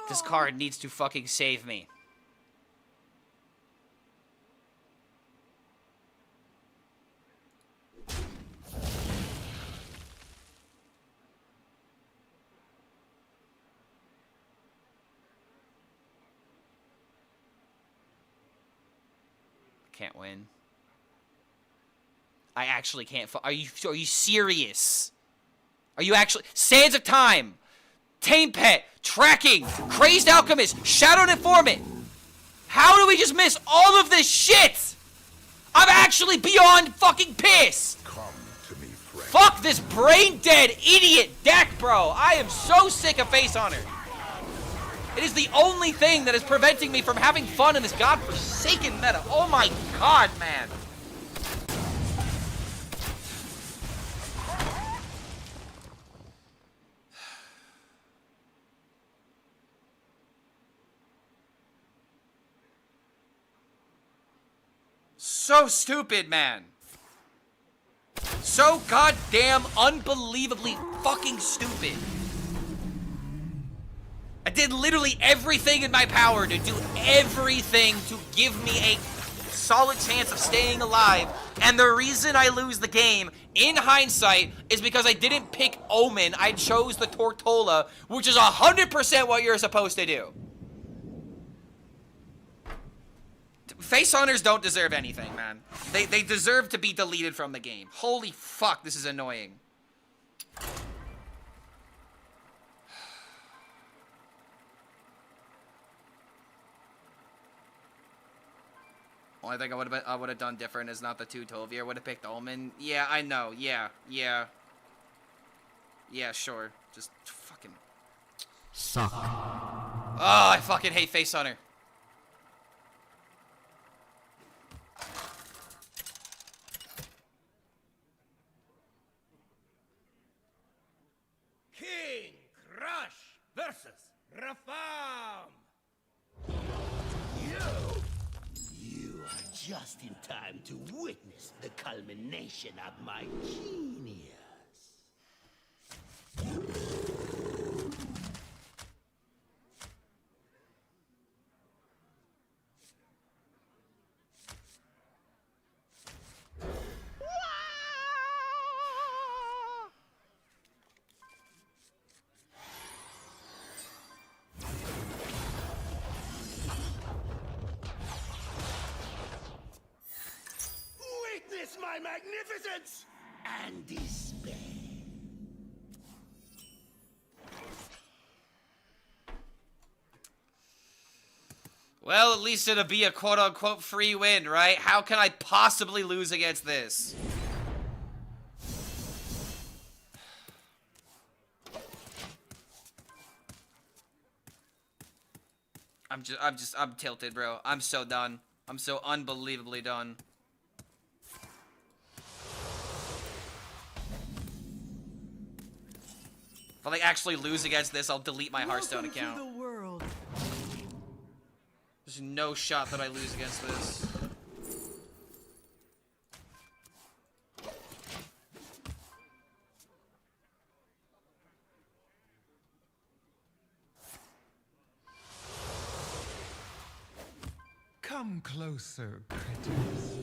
This card needs to fucking save me. Can't win. I actually can't. Are you serious? Are you actually? Sands of Time, Tame Pet, Tracking, Crazed Alchemist, Shadowed Informant. How do we just miss all of this shit? I'm actually beyond fucking pissed. Come to me, friend. Fuck this brain dead idiot deck, bro. I am so sick of Face Hunter. It is the only thing that is preventing me from having fun in this godforsaken meta. Oh my god, man. So stupid, man. So goddamn unbelievably fucking stupid. I did literally everything in my power to do everything to give me a solid chance of staying alive. And the reason I lose the game, in hindsight, is because I didn't pick Omen. I chose the Tortola, which is 100% what you're supposed to do. Face Hunters don't deserve anything, man. They deserve to be deleted from the game. Holy fuck, this is annoying. Only thing I would have done different is not the 2 Tovia. I would have picked Omen. Yeah, I know. Yeah. Yeah, sure. Just fucking Suck. Oh, I fucking hate Face Hunter. King Crush versus Reform. You are just in time to witness the culmination of my genius. Witness my magnificence and despair. Well, at least it'll be a quote-unquote free win, right? How can I possibly lose against this? I'm tilted, bro. I'm so done. I'm so unbelievably done. If I like actually lose against this, I'll delete my Hearthstone account. To the world. There's no shot that I lose against this. Come closer, critters.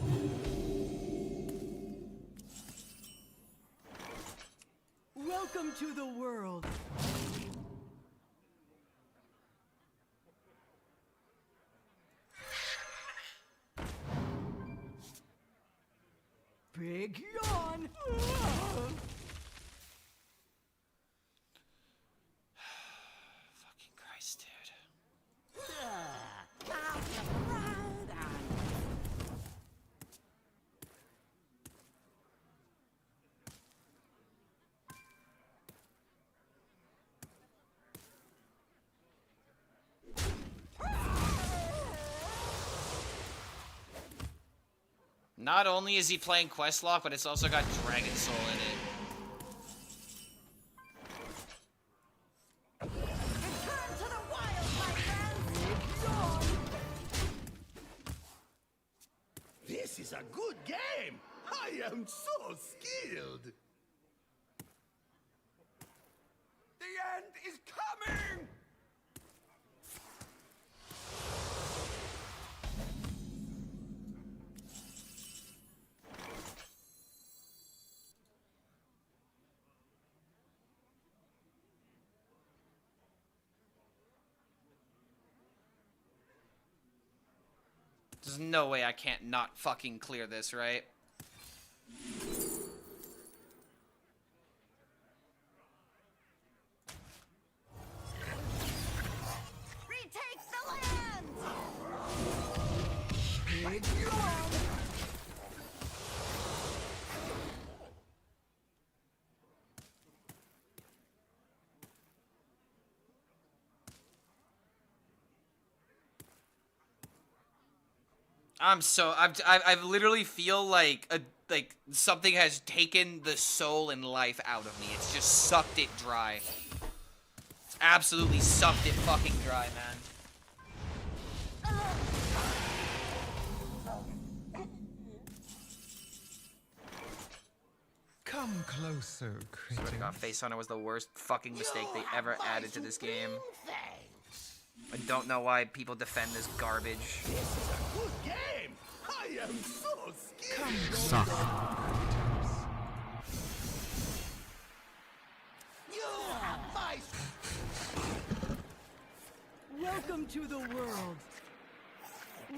Welcome to the world. Big yawn. Fucking Christ, dude. Not only is he playing Questlock, but it's also got Dragon Soul in it. Return to the wild, my friends. This is a good game. I am so skilled. The end is coming. There's no way I can't not fucking clear this, right? Retake the land! I literally feel like something has taken the soul and life out of me. It's just sucked it dry. It's absolutely sucked it fucking dry, man. Come closer, Swear to critters. God, Face Hunter was the worst fucking mistake they ever added to this game. I don't know why people defend this garbage. This is a good game. I am so scared. Come closer, You are my. Welcome to the world.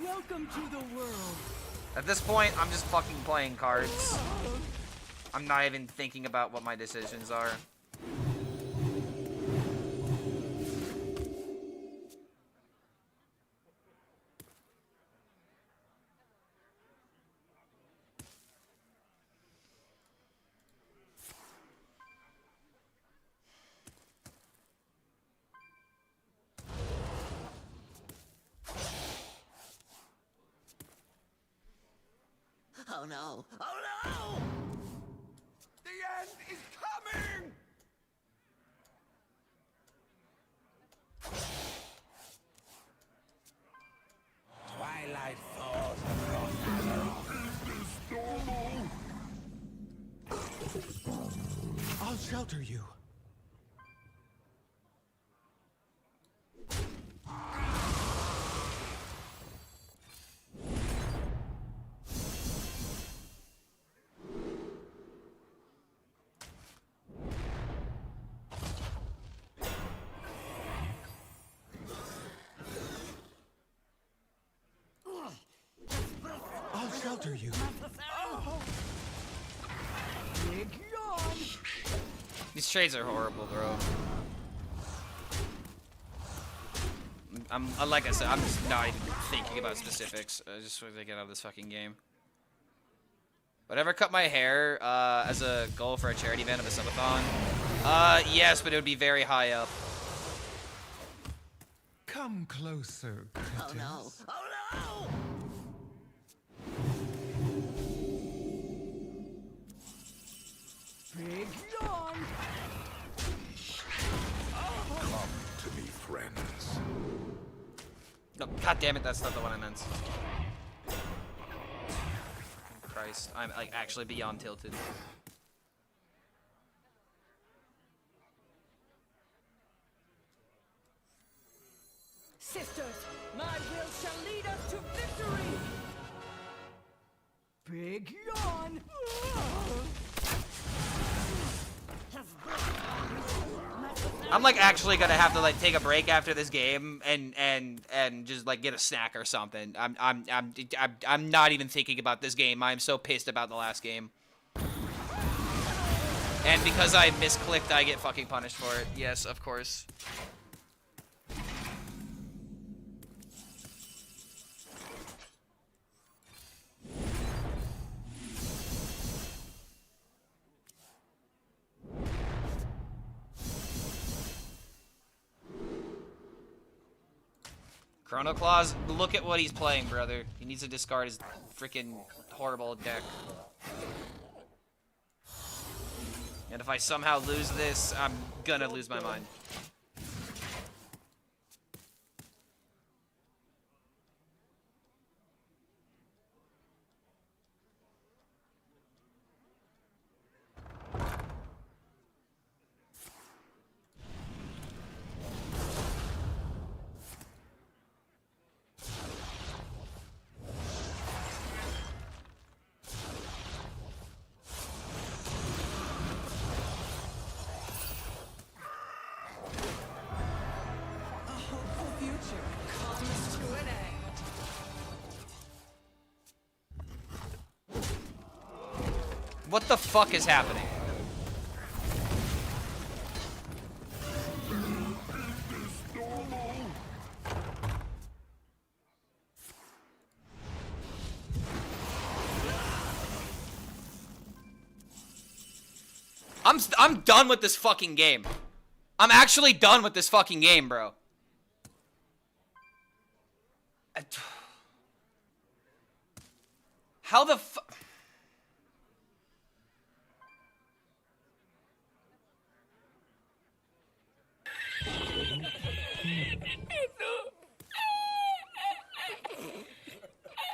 Welcome to the world. At this point, I'm just fucking playing cards. I'm not even thinking about what my decisions are. Oh no! Oh no! The end is coming! Twilight falls across the I'll shelter you. I'll shelter you. These trades are horrible, bro. Like I said, I'm just not even thinking about specifics. I just want to get out of this fucking game. Would I ever cut my hair as a goal for a charity event of a subathon? Yes, but it would be very high up. Come closer, critters. Oh no! Oh no! Big yawn. Come to me, friends. No, god damn it, that's not the one I meant. Christ, I'm like actually beyond tilted. Sisters, my will shall lead us to victory. Big yawn. I'm like actually gonna have to like take a break after this game and just like get a snack or something. I'm not even thinking about this game. I'm so pissed about the last game. And because I misclicked, I get fucking punished for it. Yes, of course. Chrono Claws, look at what he's playing, brother. He needs to discard his freaking horrible deck. And if I somehow lose this, I'm gonna lose my mind. What the fuck is happening? I'm done with this fucking game. I'm actually done with this fucking game, bro. How the fuck?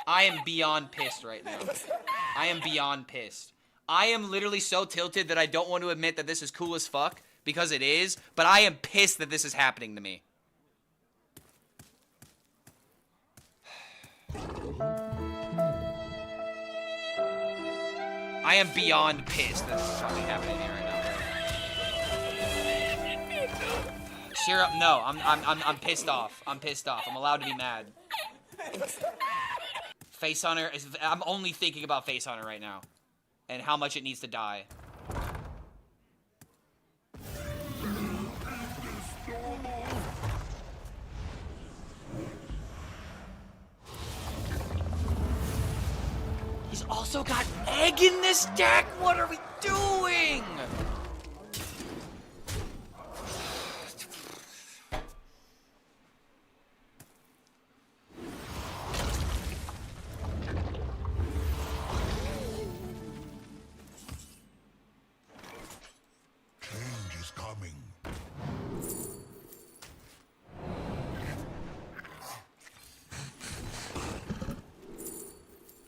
I am beyond pissed right now. I am beyond pissed. I am literally so tilted that I don't want to admit that this is cool as fuck, because it is, but I am pissed that this is happening to me. I am beyond pissed that this is fucking happening to me right now. Cheer up, no, I'm pissed off. I'm pissed off. I'm allowed to be mad. Face Hunter is, I'm only thinking about Face Hunter right now. And how much it needs to die. He's also got egg in this deck? What are we doing? Change is coming.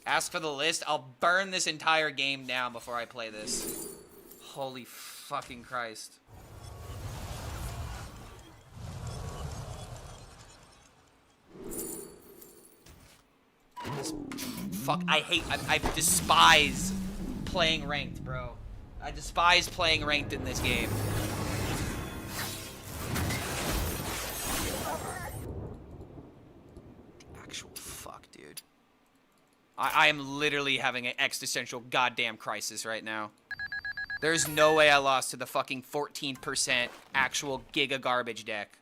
Ask for the list. I'll burn this entire game down before I play this. Holy fucking Christ. Fuck, I despise playing ranked, bro. I despise playing ranked in this game. The actual fuck, dude. I am literally having an existential goddamn crisis right now. There's no way I lost to the fucking 14% actual giga garbage deck.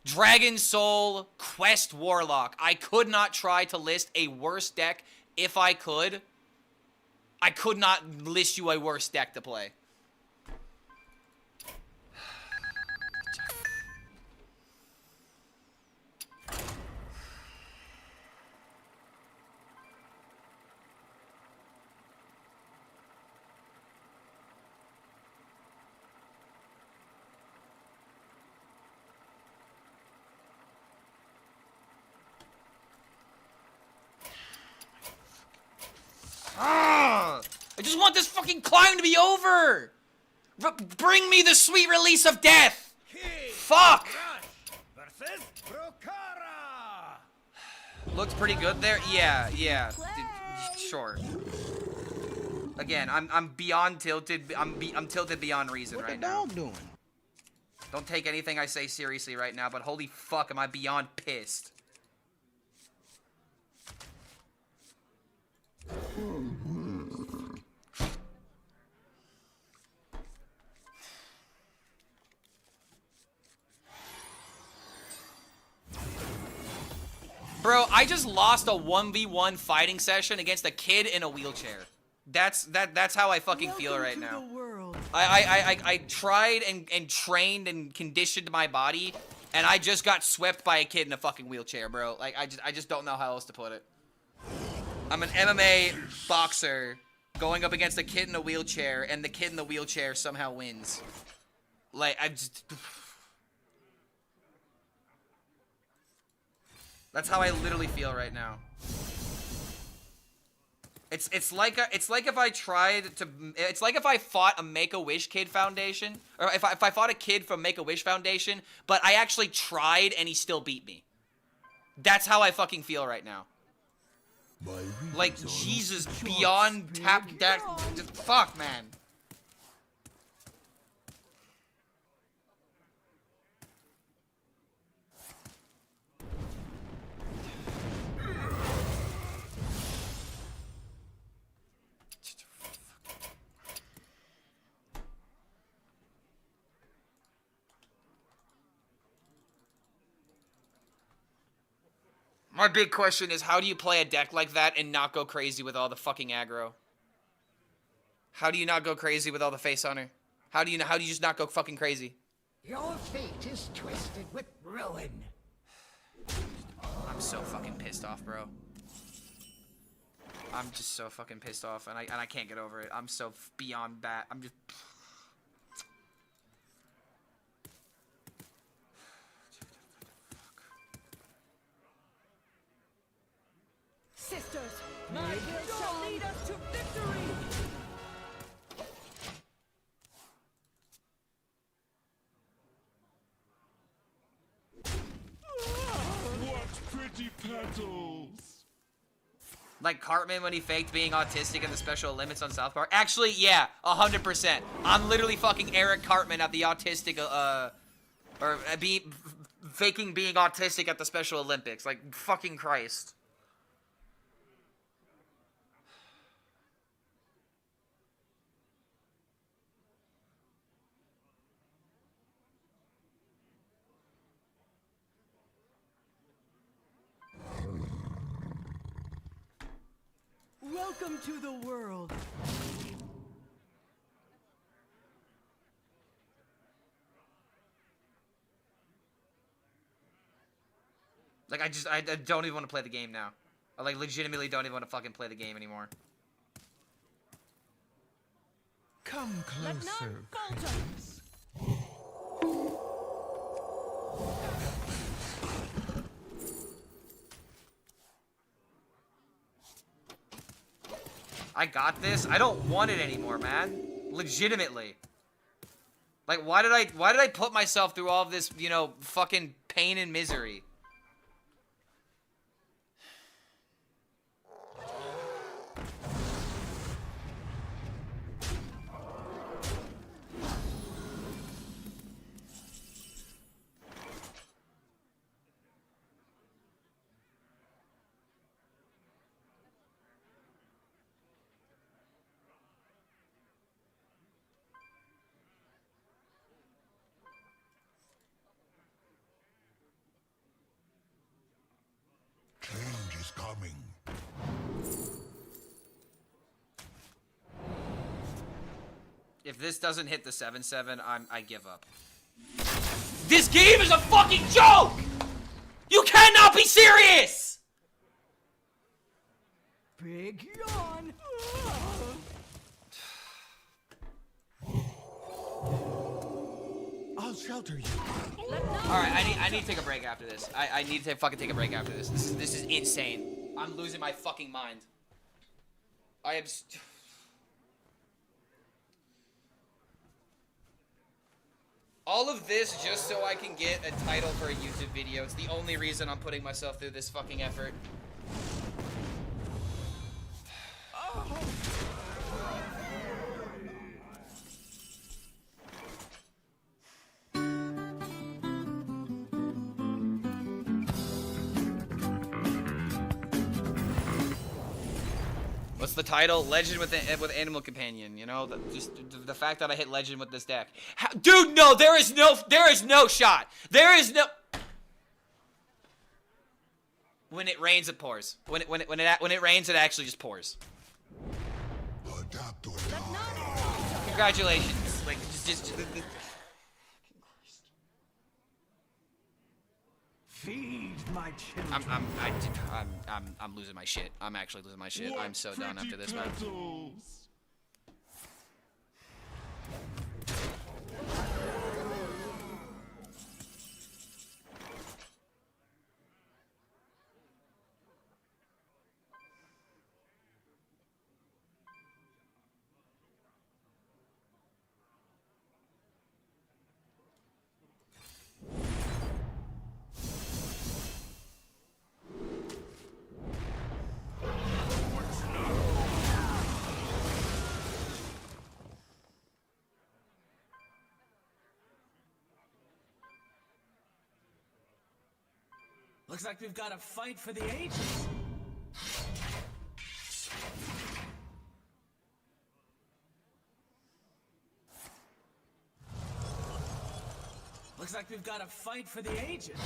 Dragon Soul Quest Warlock. I could not try to list a worse deck if I could. I could not list you a worse deck to play. I just want this fucking climb to be over! Bring me the sweet release of death! Fuck! Looked pretty good there? Yeah. Sure. Again, I'm beyond tilted. I'm tilted beyond reason right now. What the dog doing? Don't take anything I say seriously right now, but holy fuck, am I beyond pissed. Bro, I just lost a 1v1 fighting session against a kid in a wheelchair. That's how I fucking feel right now. I tried and trained and conditioned my body, and I just got swept by a kid in a fucking wheelchair, bro. Like, I just don't know how else to put it. I'm an MMA boxer going up against a kid in a wheelchair, and the kid in the wheelchair somehow wins. Like, I just... That's how I literally feel right now. It's like if I tried to... It's like if I fought a Make-A-Wish Kid Foundation, or if I fought a kid from Make-A-Wish Foundation, but I actually tried and he still beat me. That's how I fucking feel right now. Like, Jesus, beyond tap deck. Fuck, man. My big question is, how do you play a deck like that and not go crazy with all the fucking aggro? How do you not go crazy with all the face hunter? How do you just not go fucking crazy? Your fate is twisted with ruin. I'm so fucking pissed off, bro. I'm just so fucking pissed off, and I can't get over it. I'm so beyond that. I'm just... Sisters, my will shall lead us to victory! What pretty petals! Like Cartman when he faked being autistic in the Special Olympics on South Park. Actually, yeah, 100%. I'm literally fucking Eric Cartman at the autistic, faking being autistic at the Special Olympics. Like, fucking Christ. Welcome to the world. Like, I don't even want to play the game now. I, like, legitimately don't even want to fucking play the game anymore. Come Let none closer, falter. creatures. I got this. I don't want it anymore, man. Legitimately. Like, why did I put myself through all of this, you know, fucking pain and misery? Change is coming. If this doesn't hit the 7/7, I give up. This game is a fucking joke! You cannot be serious! Big yawn. I'll shelter you. Alright, I need to take a break after this. I need to fucking take a break after this. This is insane. I'm losing my fucking mind. I am... All of this just so I can get a title for a YouTube video. It's the only reason I'm putting myself through this fucking effort. What's the title? Legend with Animal Companion. You know, just the fact that I hit Legend with this deck. Dude, no, there is no shot. There is no. When it rains, it pours. When it rains, it actually just pours. Adapt or die. Congratulations. Like just Feed my children. I'm losing my shit. I'm actually losing my shit. I'm so done after this, man. Petals. Looks like we've got a fight for the ages. Looks like we've got a fight for the ages.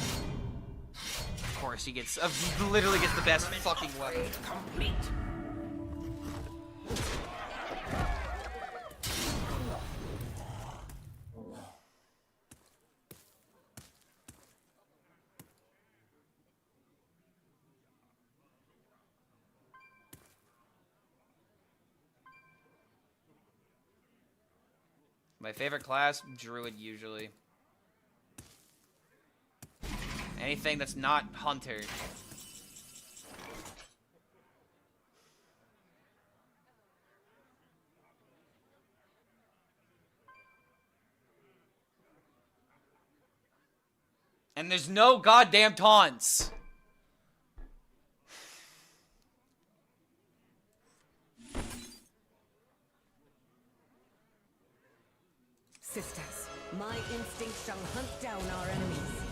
course he gets, literally gets the best fucking weapon. Complete. My favorite class, Druid usually. Anything that's not Hunter. And there's no goddamn taunts. Sisters, my instinct shall hunt down our enemies.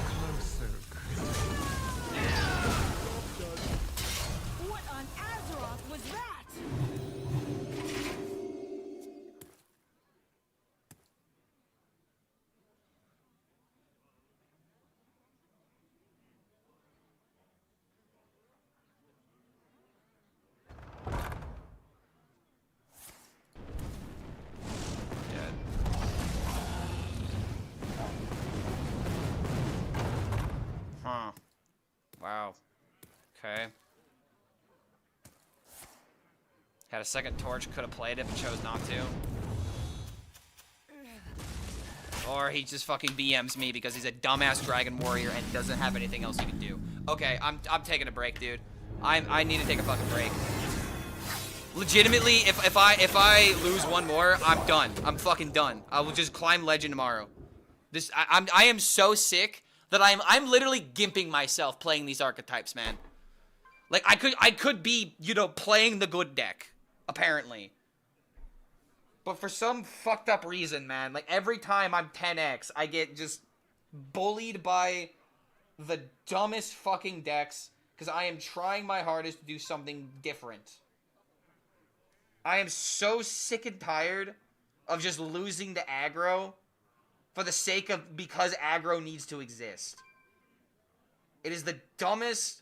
Closer, What on Azeroth was that? Huh. Wow. Okay. Had a second torch, could have played it, but chose not to. Or he just fucking BMs me because he's a dumbass dragon warrior and doesn't have anything else he can do. Okay, I'm taking a break, dude. I need to take a fucking break. Legitimately, if I lose one more, I'm done. I'm fucking done. I will just climb legend tomorrow. I am so sick that I'm literally gimping myself playing these archetypes, man. Like I could be, you know, playing the good deck, apparently. But for some fucked up reason, man, like every time I'm 10x, I get just bullied by the dumbest fucking decks because I am trying my hardest to do something different. I am so sick and tired of just losing to aggro for the sake of because aggro needs to exist. It is the dumbest,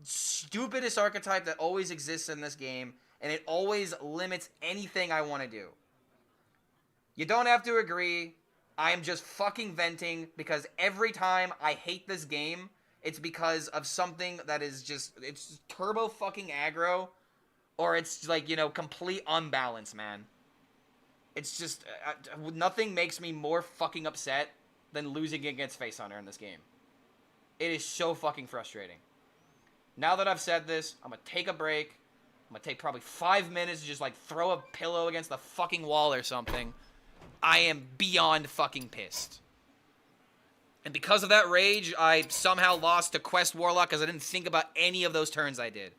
stupidest archetype that always exists in this game, and it always limits anything I want to do. You don't have to agree. I am just fucking venting because every time I hate this game, it's because of something that is just, it's turbo fucking aggro, or it's like, you know, complete unbalance, man. It's just, nothing makes me more fucking upset than losing against Face Hunter in this game. It is so fucking frustrating. Now that I've said this, I'm gonna take a break. I'm gonna take probably 5 minutes to just like throw a pillow against the fucking wall or something. I am beyond fucking pissed. And because of that rage, I somehow lost to Quest Warlock because I didn't think about any of those turns I did.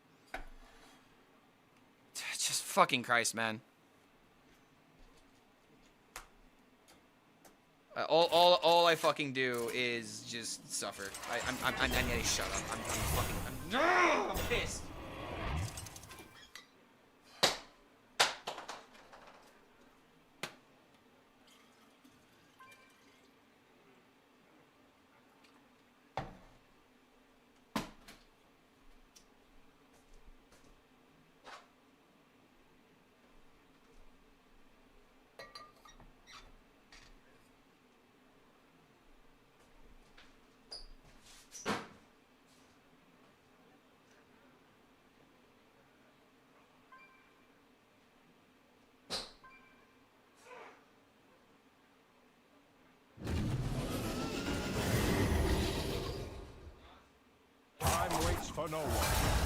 Just fucking Christ, man. All I fucking do is just suffer. I need to shut up. I'm pissed. Time waits for no one.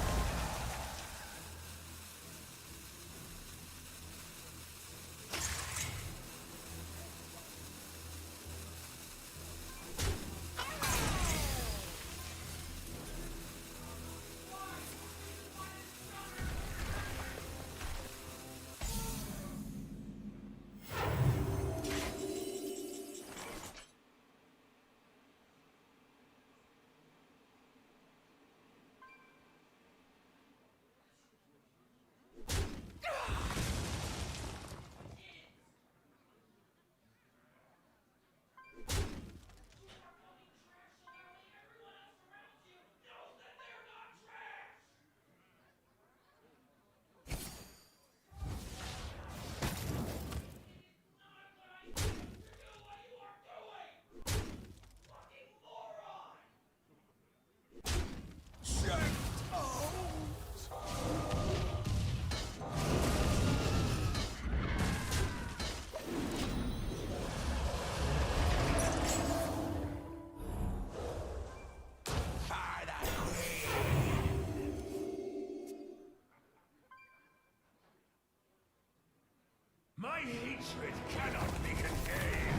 My hatred cannot be contained.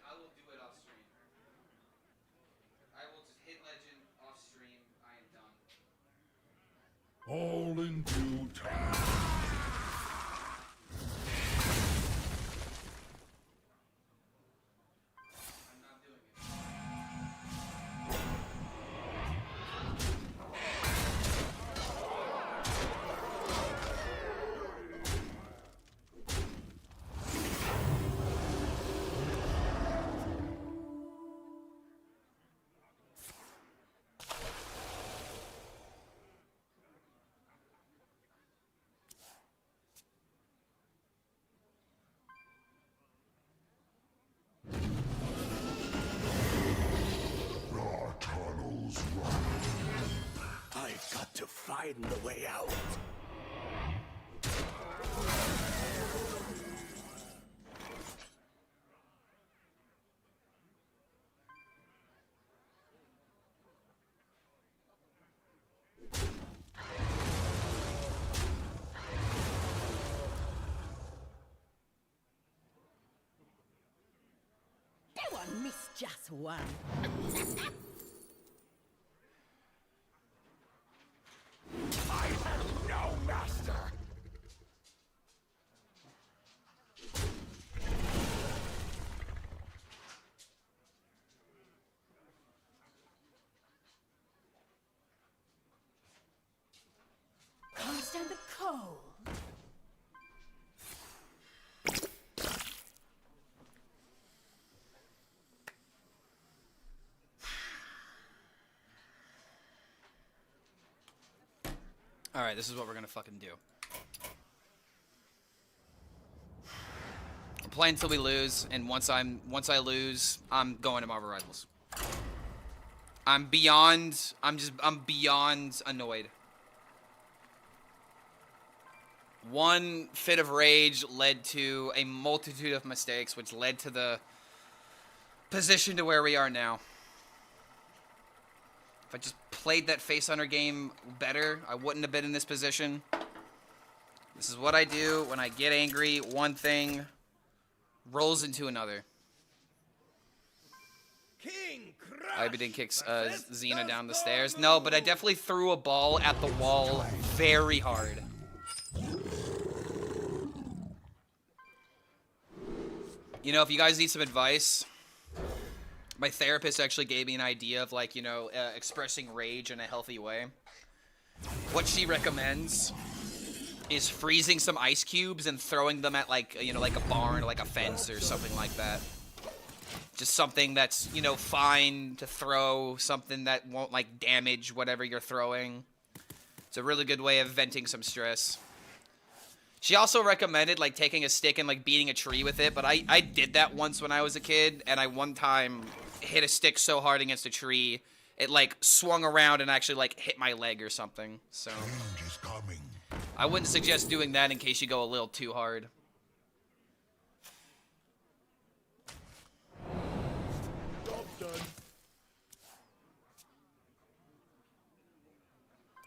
I will do it off stream. I will just hit legend off stream. I am done. All in due time. I'm not doing it. Our tunnels run. I've got to find the way out. Go on, miss just one. I have no master. Can't stand the cold. Alright, this is what we're gonna fucking do. We're playing until we lose, and once I lose, I'm going to Marvel Rivals. I'm beyond annoyed. One fit of rage led to a multitude of mistakes, which led to the position to where we are now. If I just played that Face Hunter game better, I wouldn't have been in this position. This is what I do when I get angry. One thing rolls into another. I didn't kick Xena down the stairs. No, but I definitely threw a ball at the wall very hard. You know, if you guys need some advice, my therapist actually gave me an idea of, like, you know, expressing rage in a healthy way. What she recommends is freezing some ice cubes and throwing them at, like, you know, like a barn, like a fence or something like that. Just something that's, you know, fine to throw, something that won't, like, damage whatever you're throwing. It's a really good way of venting some stress. She also recommended, like, taking a stick and, like, beating a tree with it, but I did that once when I was a kid, and I one time hit a stick so hard against a tree, it, like, swung around and actually, like, hit my leg or something, so. Change is coming. I wouldn't suggest doing that in case you go a little too hard.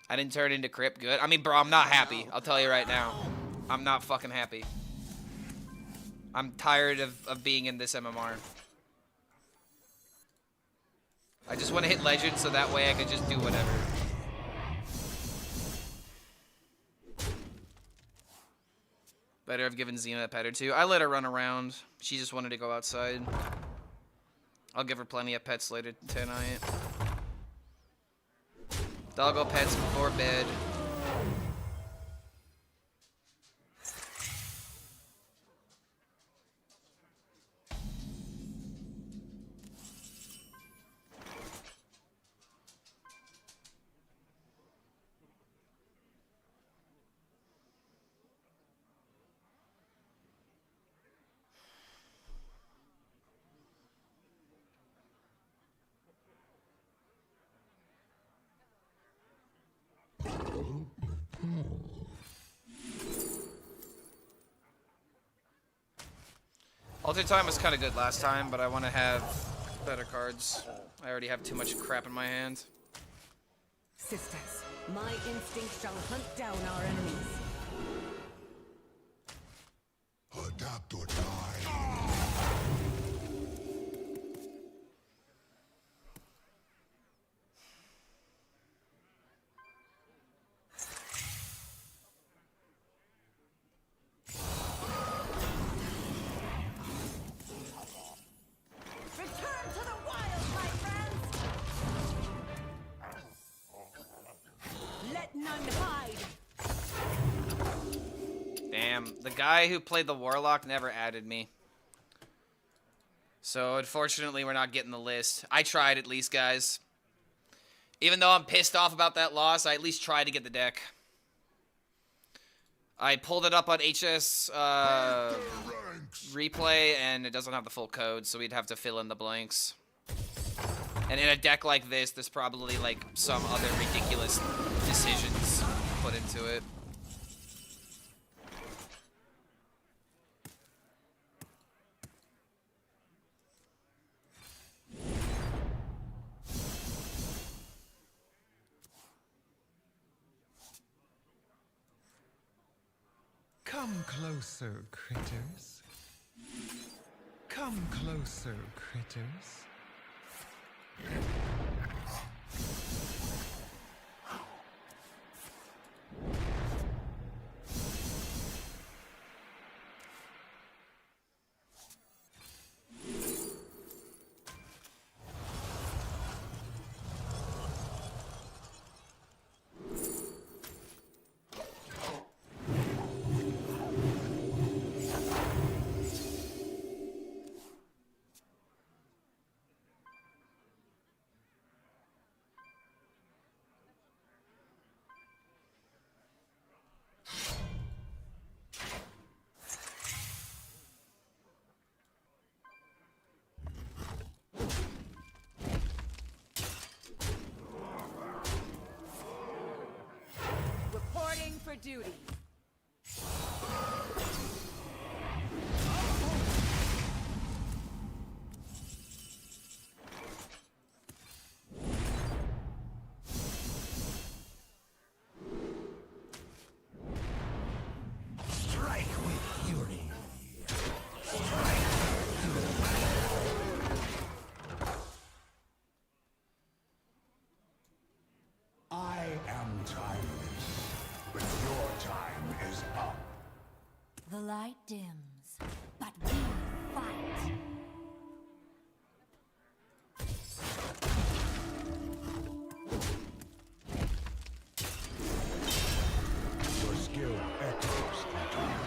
I didn't turn into Crip. Good. I mean, bro, I'm not happy. I'll tell you right now. I'm not fucking happy. I'm tired of being in this MMR. I just want to hit Legend so that way I can just do whatever. Better have given Xena a pet or two. I let her run around. She just wanted to go outside. I'll give her plenty of pets later tonight. Doggo pets before bed. Alter time was kind of good last time, but I want to have better cards. I already have too much crap in my hand. Sisters, my instinct shall hunt down our enemies. Adapt or die. Return to the wild, my friends! Let none hide! Damn, the guy who played the Warlock never added me. So, unfortunately, we're not getting the list. I tried at least, guys. Even though I'm pissed off about that loss, I at least tried to get the deck. I pulled it up on HSReplay, and it doesn't have the full code, so we'd have to fill in the blanks. And in a deck like this, there's probably, like, some other ridiculous decisions put into it. Come closer, critters. Come closer, critters. Reporting for duty. Strike with fury. I am timeless, but your time is up. The light dims, but we fight. Your skill echoes through time.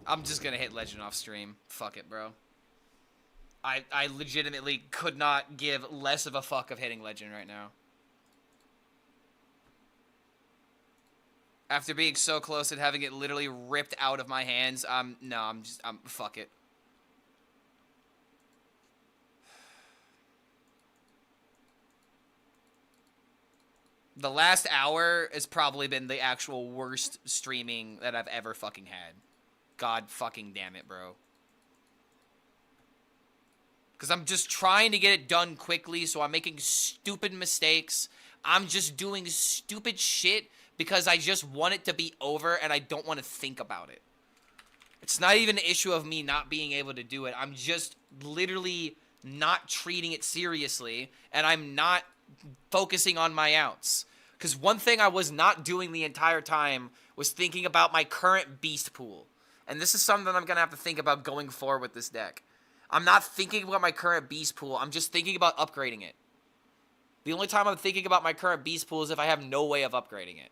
I'm just gonna hit Legend off stream. Fuck it, bro. I legitimately could not give less of a fuck of hitting Legend right now. After being so close and having it literally ripped out of my hands, fuck it. The last hour has probably been the actual worst streaming that I've ever fucking had. God fucking damn it, bro. Because I'm just trying to get it done quickly, so I'm making stupid mistakes. I'm just doing stupid shit because I just want it to be over and I don't want to think about it. It's not even an issue of me not being able to do it. I'm just literally not treating it seriously, and I'm not focusing on my outs. Because one thing I was not doing the entire time was thinking about my current beast pool. And this is something that I'm going to have to think about going forward with this deck. I'm not thinking about my current beast pool. I'm just thinking about upgrading it. The only time I'm thinking about my current beast pool is if I have no way of upgrading it.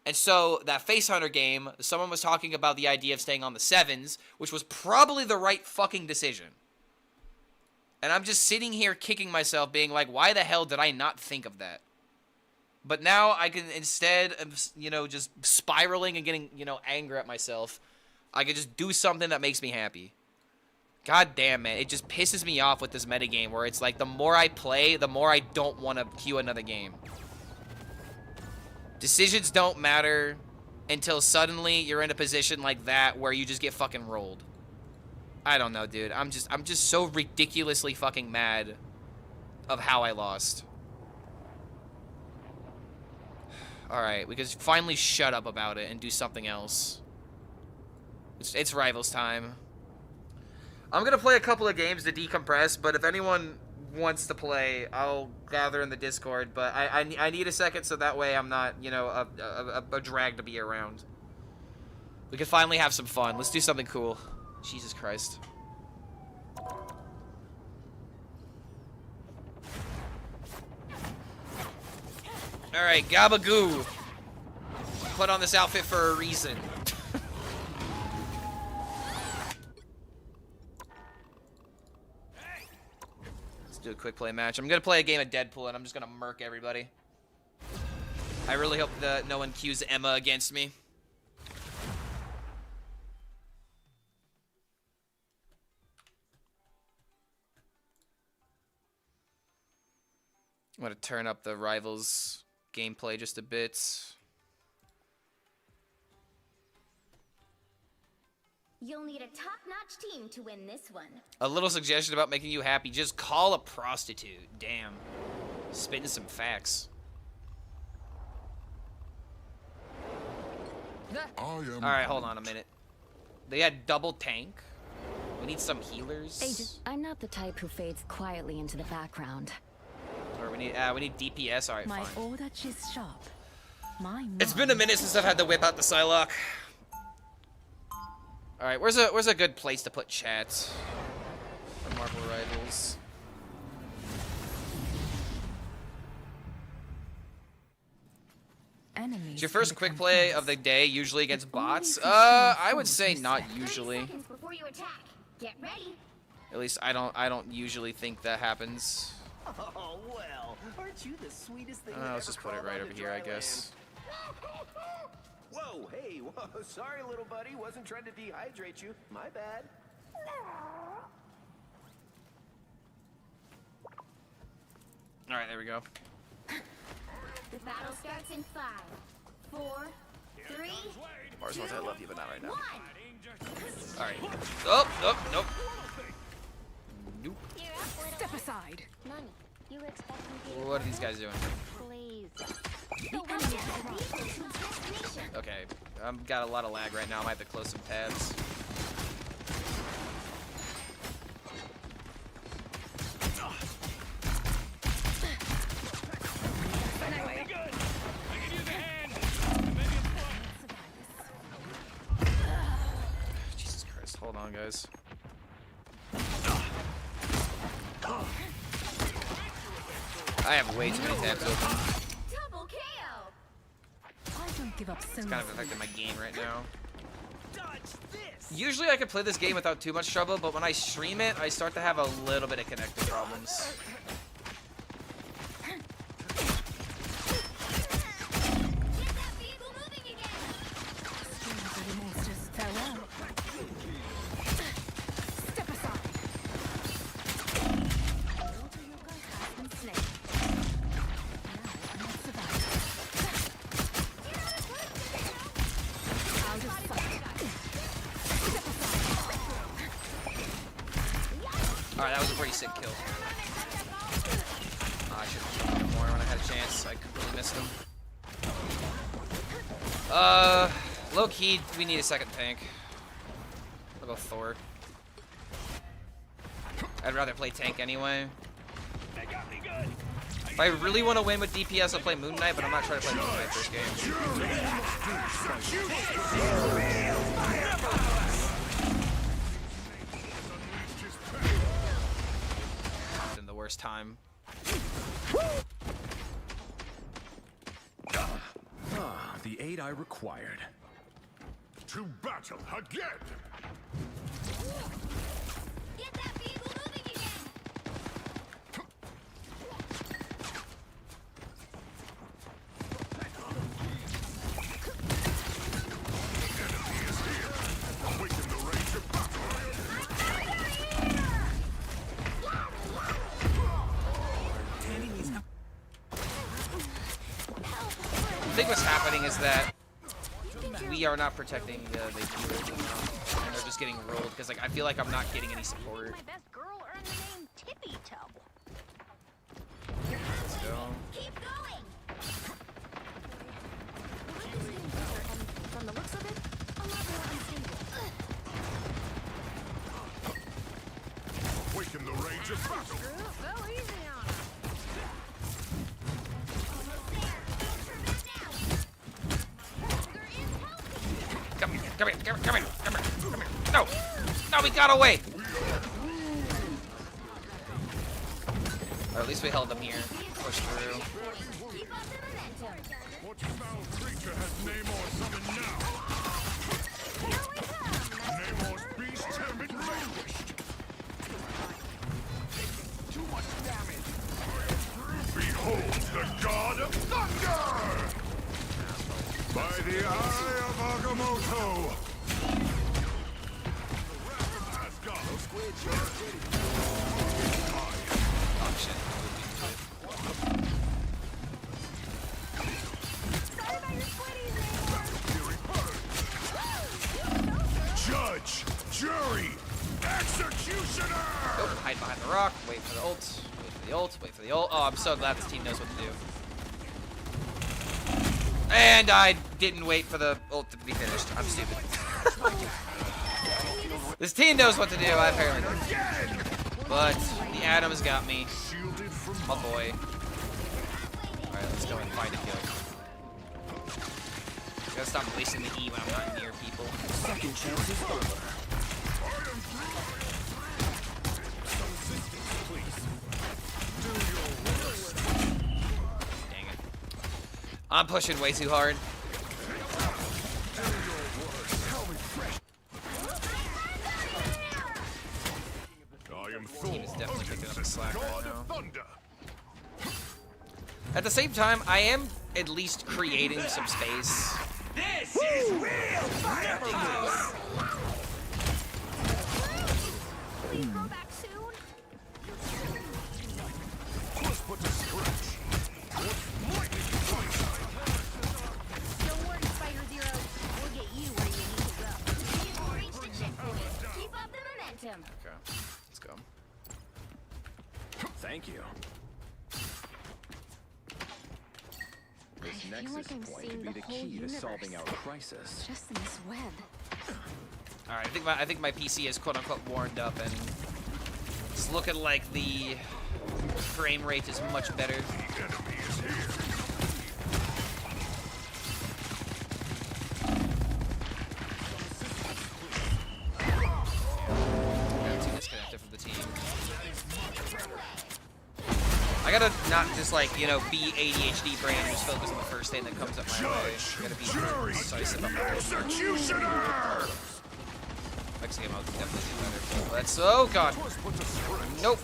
And so, that Face Hunter game, someone was talking about the idea of staying on the 7s, which was probably the right fucking decision. And I'm just sitting here kicking myself, being like, why the hell did I not think of that? But now I can, instead of, you know, just spiraling and getting, you know, anger at myself, I can just do something that makes me happy. God damn, man. It just pisses me off with this metagame where it's like, the more I play, the more I don't want to queue another game. Decisions don't matter until suddenly you're in a position like that where you just get fucking rolled. I don't know, dude. I'm just so ridiculously fucking mad of how I lost. Alright, we can finally shut up about it and do something else. It's Rivals time. I'm gonna play a couple of games to decompress, but if anyone wants to play, I'll gather in the Discord, but I need a second so that way I'm not, you know, a drag to be around. We can finally have some fun. Let's do something cool. Jesus Christ. Alright, Gabagoo. Put on this outfit for a reason. Do a quick play match. I'm gonna play a game of Deadpool and I'm just gonna murk everybody. I really hope that no one cues Emma against me. I'm gonna turn up the Rivals gameplay just a bit. You'll need a top-notch team to win this one. A little suggestion about making you happy. Just call a prostitute. Damn. Spitting some facts. Alright, hold on a minute. They had double tank. We need some healers. Agent, I'm not the type who fades quietly into the background. Or we need DPS. Alright, fine. My order is sharp. It's been a minute since I've had to whip out the Psylocke. Alright, where's a good place to put chat for Marvel Rivals? Is your first quick play of the day usually against bots? I would say not usually. Get ready. At least I don't usually think that happens. Oh, well, aren't you the sweetest thing Let's just put it right over here, I guess. Whoa, hey, whoa, sorry, little buddy. Wasn't trying to dehydrate you. My bad. Alright, there we go. The battle starts in 5, 4, 3. Mars wants I love you, but not right now. 1. Alright. Oh, nope. Nope. Step aside. Nani, you were expecting What are these guys doing? Please. Okay, I've got a lot of lag right now. I might have to close some tabs. Jesus Christ, hold on, guys. I have way too many tabs open. Double KO. I don't give up so It's kind of affecting my game right now. Usually I could play this game without too much trouble, but when I stream it, I start to have a little bit of connecting problems. Alright, that was a pretty sick kill. I should have killed him more when I had a chance. I completely missed him. Low key, we need a second tank. go Thor. I'd rather play tank anyway. If I really want to win with DPS, I'll play Moon Knight, but I'm not trying to play Moon Knight this game. In the worst time. The aid I required. To battle again! Get that vehicle moving again! Awaken the rage of battle! I think what's happening is that we are not protecting the healers enough, and they're just getting rolled because like I feel like I'm not getting any support. My best girl earned the name Tippy Toe. So Keep going! From the looks of it, a lot more unstable. Awaken the rage of battle! Go easy on her. come here. No, we got away. Or at least we held them here. Push through. Keep up the momentum. What foul creature has Namor summoned now? Here we come. Namor's beasts have been vanquished! Too much damage! Behold the god of thunder! By the eye of Agamotto! Oh shit. Sorry about your squiddies, Judge! Jury! Executioner! Go hide behind the rock. Wait for the ult. Wait for the ult. Oh, I'm so glad this team knows what to do. And I didn't wait for the ult to be finished. I'm stupid. This team knows what to do. I apparently don't. But the Adams got me. Oh boy. Alright, let's go and find a kill. Gotta stop wasting the E when I'm not near people. Second chance is over. Dang it. I'm pushing way too hard. Team is definitely picking up the slack right now. At the same time, I am at least creating some space. This is real fireworks! Please go back soon. Don't worry, Spider Zero. We'll get you where you need to go. You've reached the checkpoint. Keep up the momentum. Okay, let's go. Thank you. This nexus point could be the key to solving our crisis. Just in this web. All right, I think my PC is quote unquote warmed up, and it's looking like the frame rate is much better. The enemy is here. I'm too disconnected from the team. I gotta not just like, you know, be ADHD brain and just focus on the first thing that comes up my way. I gotta be decisive about my Executioner! next game. I'll definitely do better. But that's oh god. Nope.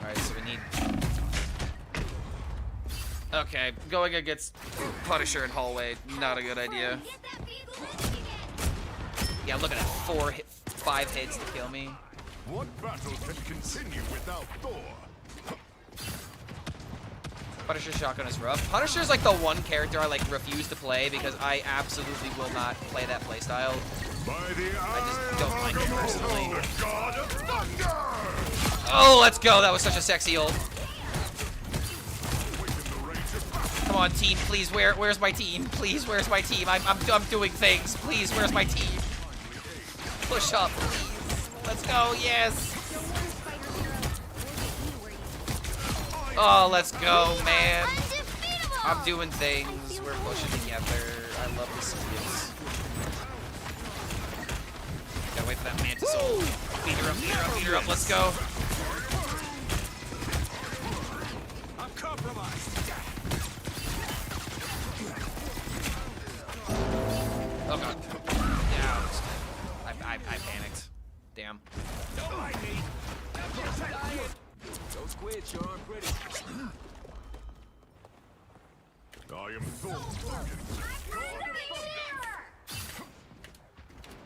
Alright, so we need. Okay, going against Punisher in hallway, not a good idea. Get that vehicle moving again. Yeah, look at that, 5 hits to kill me. What battle can continue without Thor? Punisher shotgun is rough. Punisher's like the one character I like refuse to play because I absolutely will not play that playstyle. By the I just don't like it personally. the god of thunder! Oh, let's go! That was such a sexy ult. Come on, team, please. Where's my team? Please, where's my team? I'm doing things. Please, where's my team? Push up, please. Let's go. Yes. Oh, let's go, man. I'm doing things. We're pushing together. I love to see this. Gotta wait for that mantis ult. Beat her up, beat her up, beat her up. Let's go. I'm compromised. Oh god. Yeah, I panicked. Damn. Don't mind me. Don't quit, you aren't ready. I am Thor.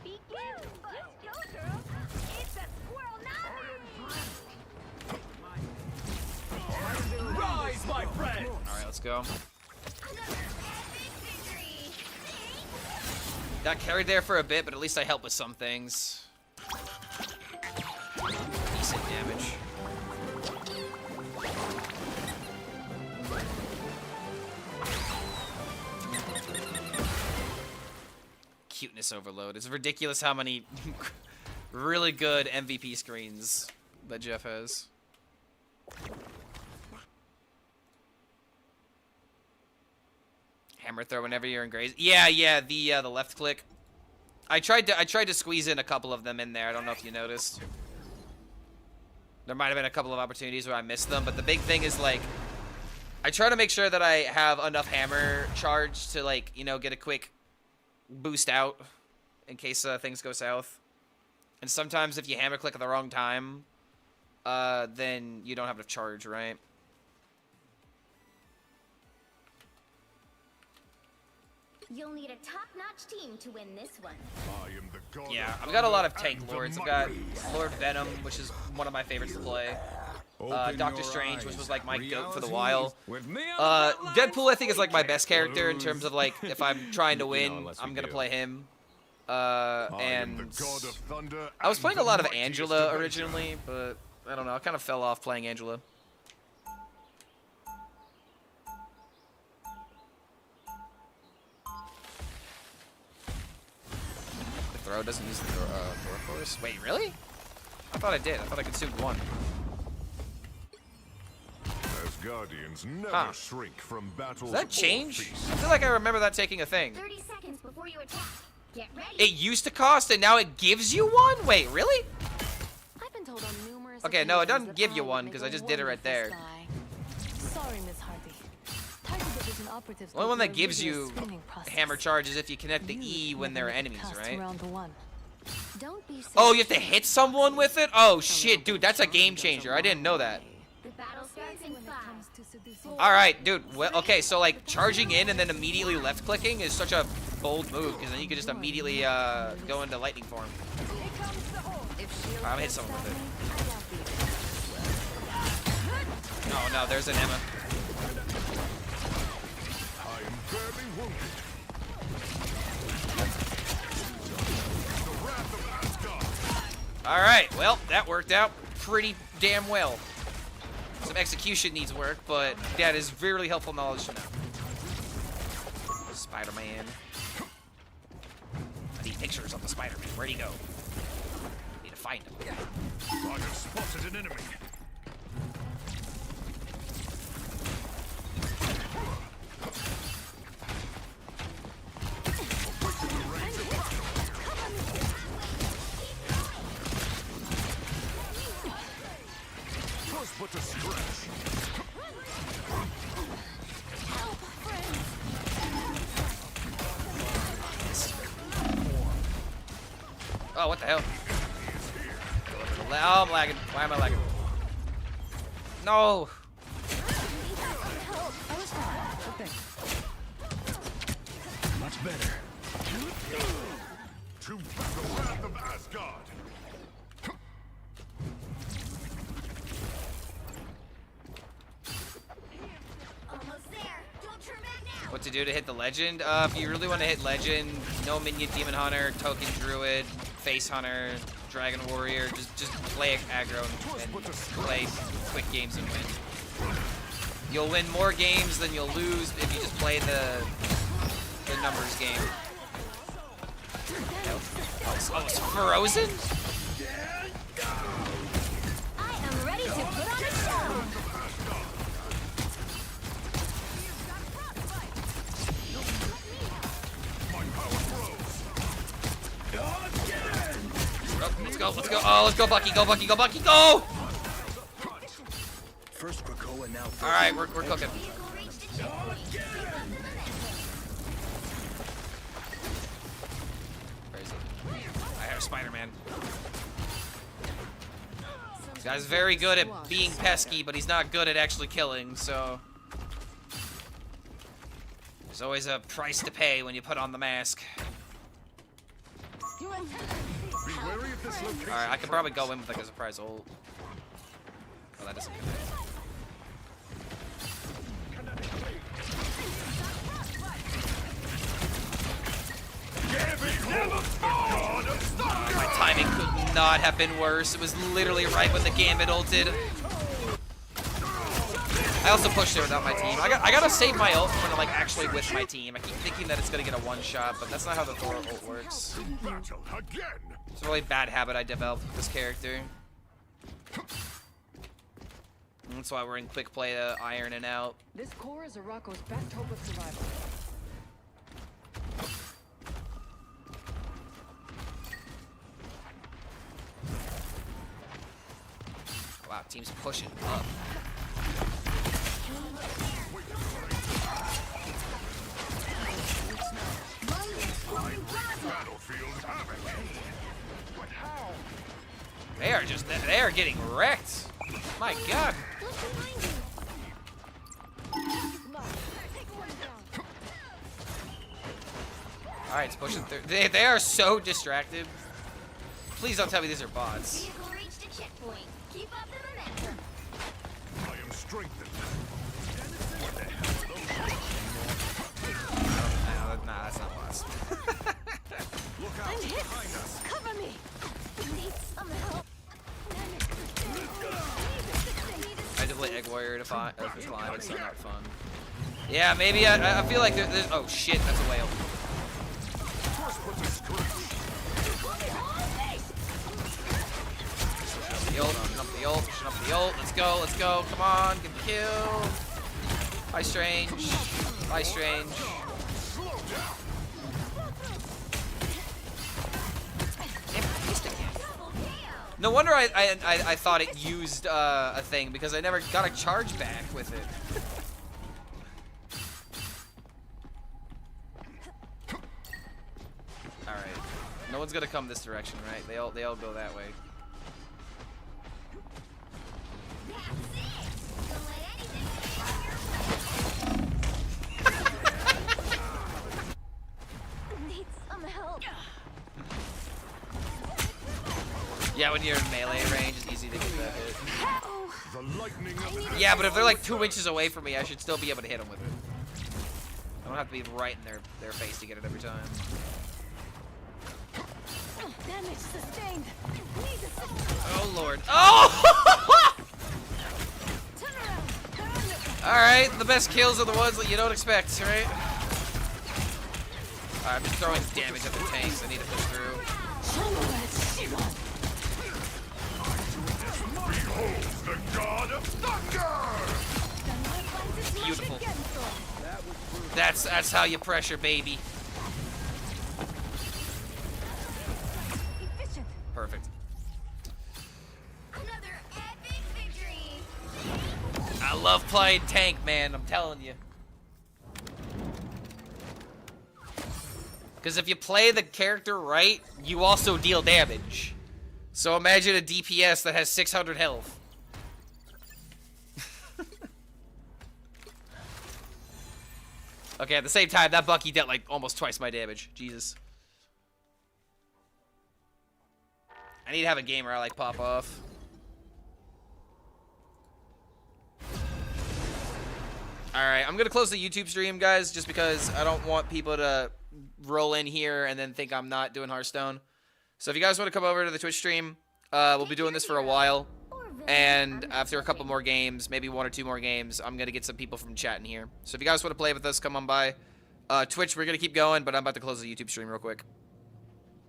Begin. Let's go, girl. It's a squirrel now. Rise, my friend. Alright, let's go. Got carried there for a bit, but at least I helped with some things. Decent damage. Cuteness overload. It's ridiculous how many really good MVP screens that Jeff has. Hammer throw whenever you're in graze. Yeah, the left click. I tried to squeeze in a couple of them in there. I don't know if you noticed. There might have been a couple of opportunities where I missed them, but the big thing is like I try to make sure that I have enough hammer charge to like, you know, get a quick boost out in case things go south. And sometimes if you hammer click at the wrong time, then you don't have enough charge, right? You'll need a top-notch team to win this one. I am the god. Yeah, I've got a lot of tank lords. I've got Lord Venom, which is one of my favorites to play. Doctor Strange, which was like my goat for the while. Deadpool, I think, is like my best character in terms of like if I'm trying to win, I'm gonna play him. And I was playing a lot of Angela originally, but I don't know. I kind of fell off playing Angela. The throw doesn't use the throw force. Wait, really? I thought I did. I thought I consumed one. Guardians never shrink from battles. Does that change? I feel like I remember that taking a thing. 30 seconds before you attack. Get ready. It used to cost and now it gives you one? Wait, really? I've been told on numerous Okay, no, it occasions doesn't that give you I one make because a I just did it right there. wonderful spy. Sorry, Miss Hardy. Target division operatives The only one go that through a gives rigorous you screening process. hammer charge is if you connect the You E when never they're make it enemies, past right? round one. Don't be Oh, you have to hit someone with it? Oh, shit, dude, that's a game changer. I didn't know that. The battle starts in 5. Alright, dude, well, okay, so, like, charging in and then immediately left-clicking is such a bold move, because then you can just immediately go into lightning form. I'm gonna hit someone with it. No, there's an Emma. I am barely wounded. The wrath of Asgard. Alright, well, that worked out pretty damn well. Some execution needs work, but that is really helpful knowledge to know. Spider-Man. I need pictures of the Spider-Man. Where'd he go? Need to find him. I have spotted an enemy. But a stretch. Oh, what the hell? Oh, I'm lagging. Why am I lagging? No. Much better. To the wrath of Asgard. What to do to hit the legend? If you really want to hit legend, no minion demon hunter, token druid, face hunter, dragon warrior, just play aggro and play quick games and win. You'll win more games than you'll lose if you just play the numbers game. No. Oh, it's frozen? I am ready to put on a show. Oh, let's go, let's go. Oh, let's go, Bucky, go, Bucky, go, Bucky, go! First Krakoa, now first. Alright, we're cooking. Where is he? I have Spider-Man. This guy's very good at being pesky, but he's not good at actually killing, so... There's always a price to pay when you put on the mask. Alright, I could probably go in with like a surprise ult. Oh, that doesn't connect. My timing could not have been worse. It was literally right when the Gambit ulted. I also pushed it without my team. I gotta save my ult when I'm like actually with my team. I keep thinking that it's gonna get a one-shot, but that's not how the Thor ult works. It's a really bad habit I developed with this character. And that's why we're in quick play to iron it out. This core is Arako's best hope of survival. Wow, team's pushing up. They are getting wrecked. My God. All right, it's pushing through. They are so distracted. Please don't tell me these are bots. Vehicle reached a checkpoint. Keep up the momentum. I am strengthened. Nah, that's not bots. Look out behind us. Cover me! Need some help. I had to play Egg Warrior to find this line, but it's still not fun. Yeah, maybe I feel like there's. Oh shit, that's a whale. The ult, up the ult, up the ult. Let's go, come on, get the kill. Bye, Strange. Bye, Strange. No wonder I thought it used a thing, because I never got a charge back with it. All right, no one's gonna come this direction, right? They all go that way. Need some help. Yeah, when you're in melee range, it's easy to get that hit. The lightning of Yeah, but if they're like 2 inches away from me, I should still be able to hit them with it. I don't have to be right in their face to get it every time. Damage sustained. Need Oh lord. Oh! turn around. All right, the best kills are the ones that you don't expect, right? I'm just throwing damage at the tanks. I need to push through. behold the god of thunder! Beautiful. That's how you pressure, baby. Efficient. Perfect. Another epic victory. I love playing tank, man. I'm telling you. Because if you play the character right, you also deal damage. So imagine a DPS that has 600 health. Okay, at the same time, that Bucky dealt like almost twice my damage. Jesus. I need to have a game where I like pop off. Alright, I'm gonna close the YouTube stream, guys, just because I don't want people to roll in here and then think I'm not doing Hearthstone. So if you guys want to come over to the Twitch stream, we'll be doing this for a while. And after a couple more games, maybe 1 or 2 more games, I'm going to get some people from chat in here. So if you guys want to play with us, come on by. Twitch, we're going to keep going, but I'm about to close the YouTube stream real quick.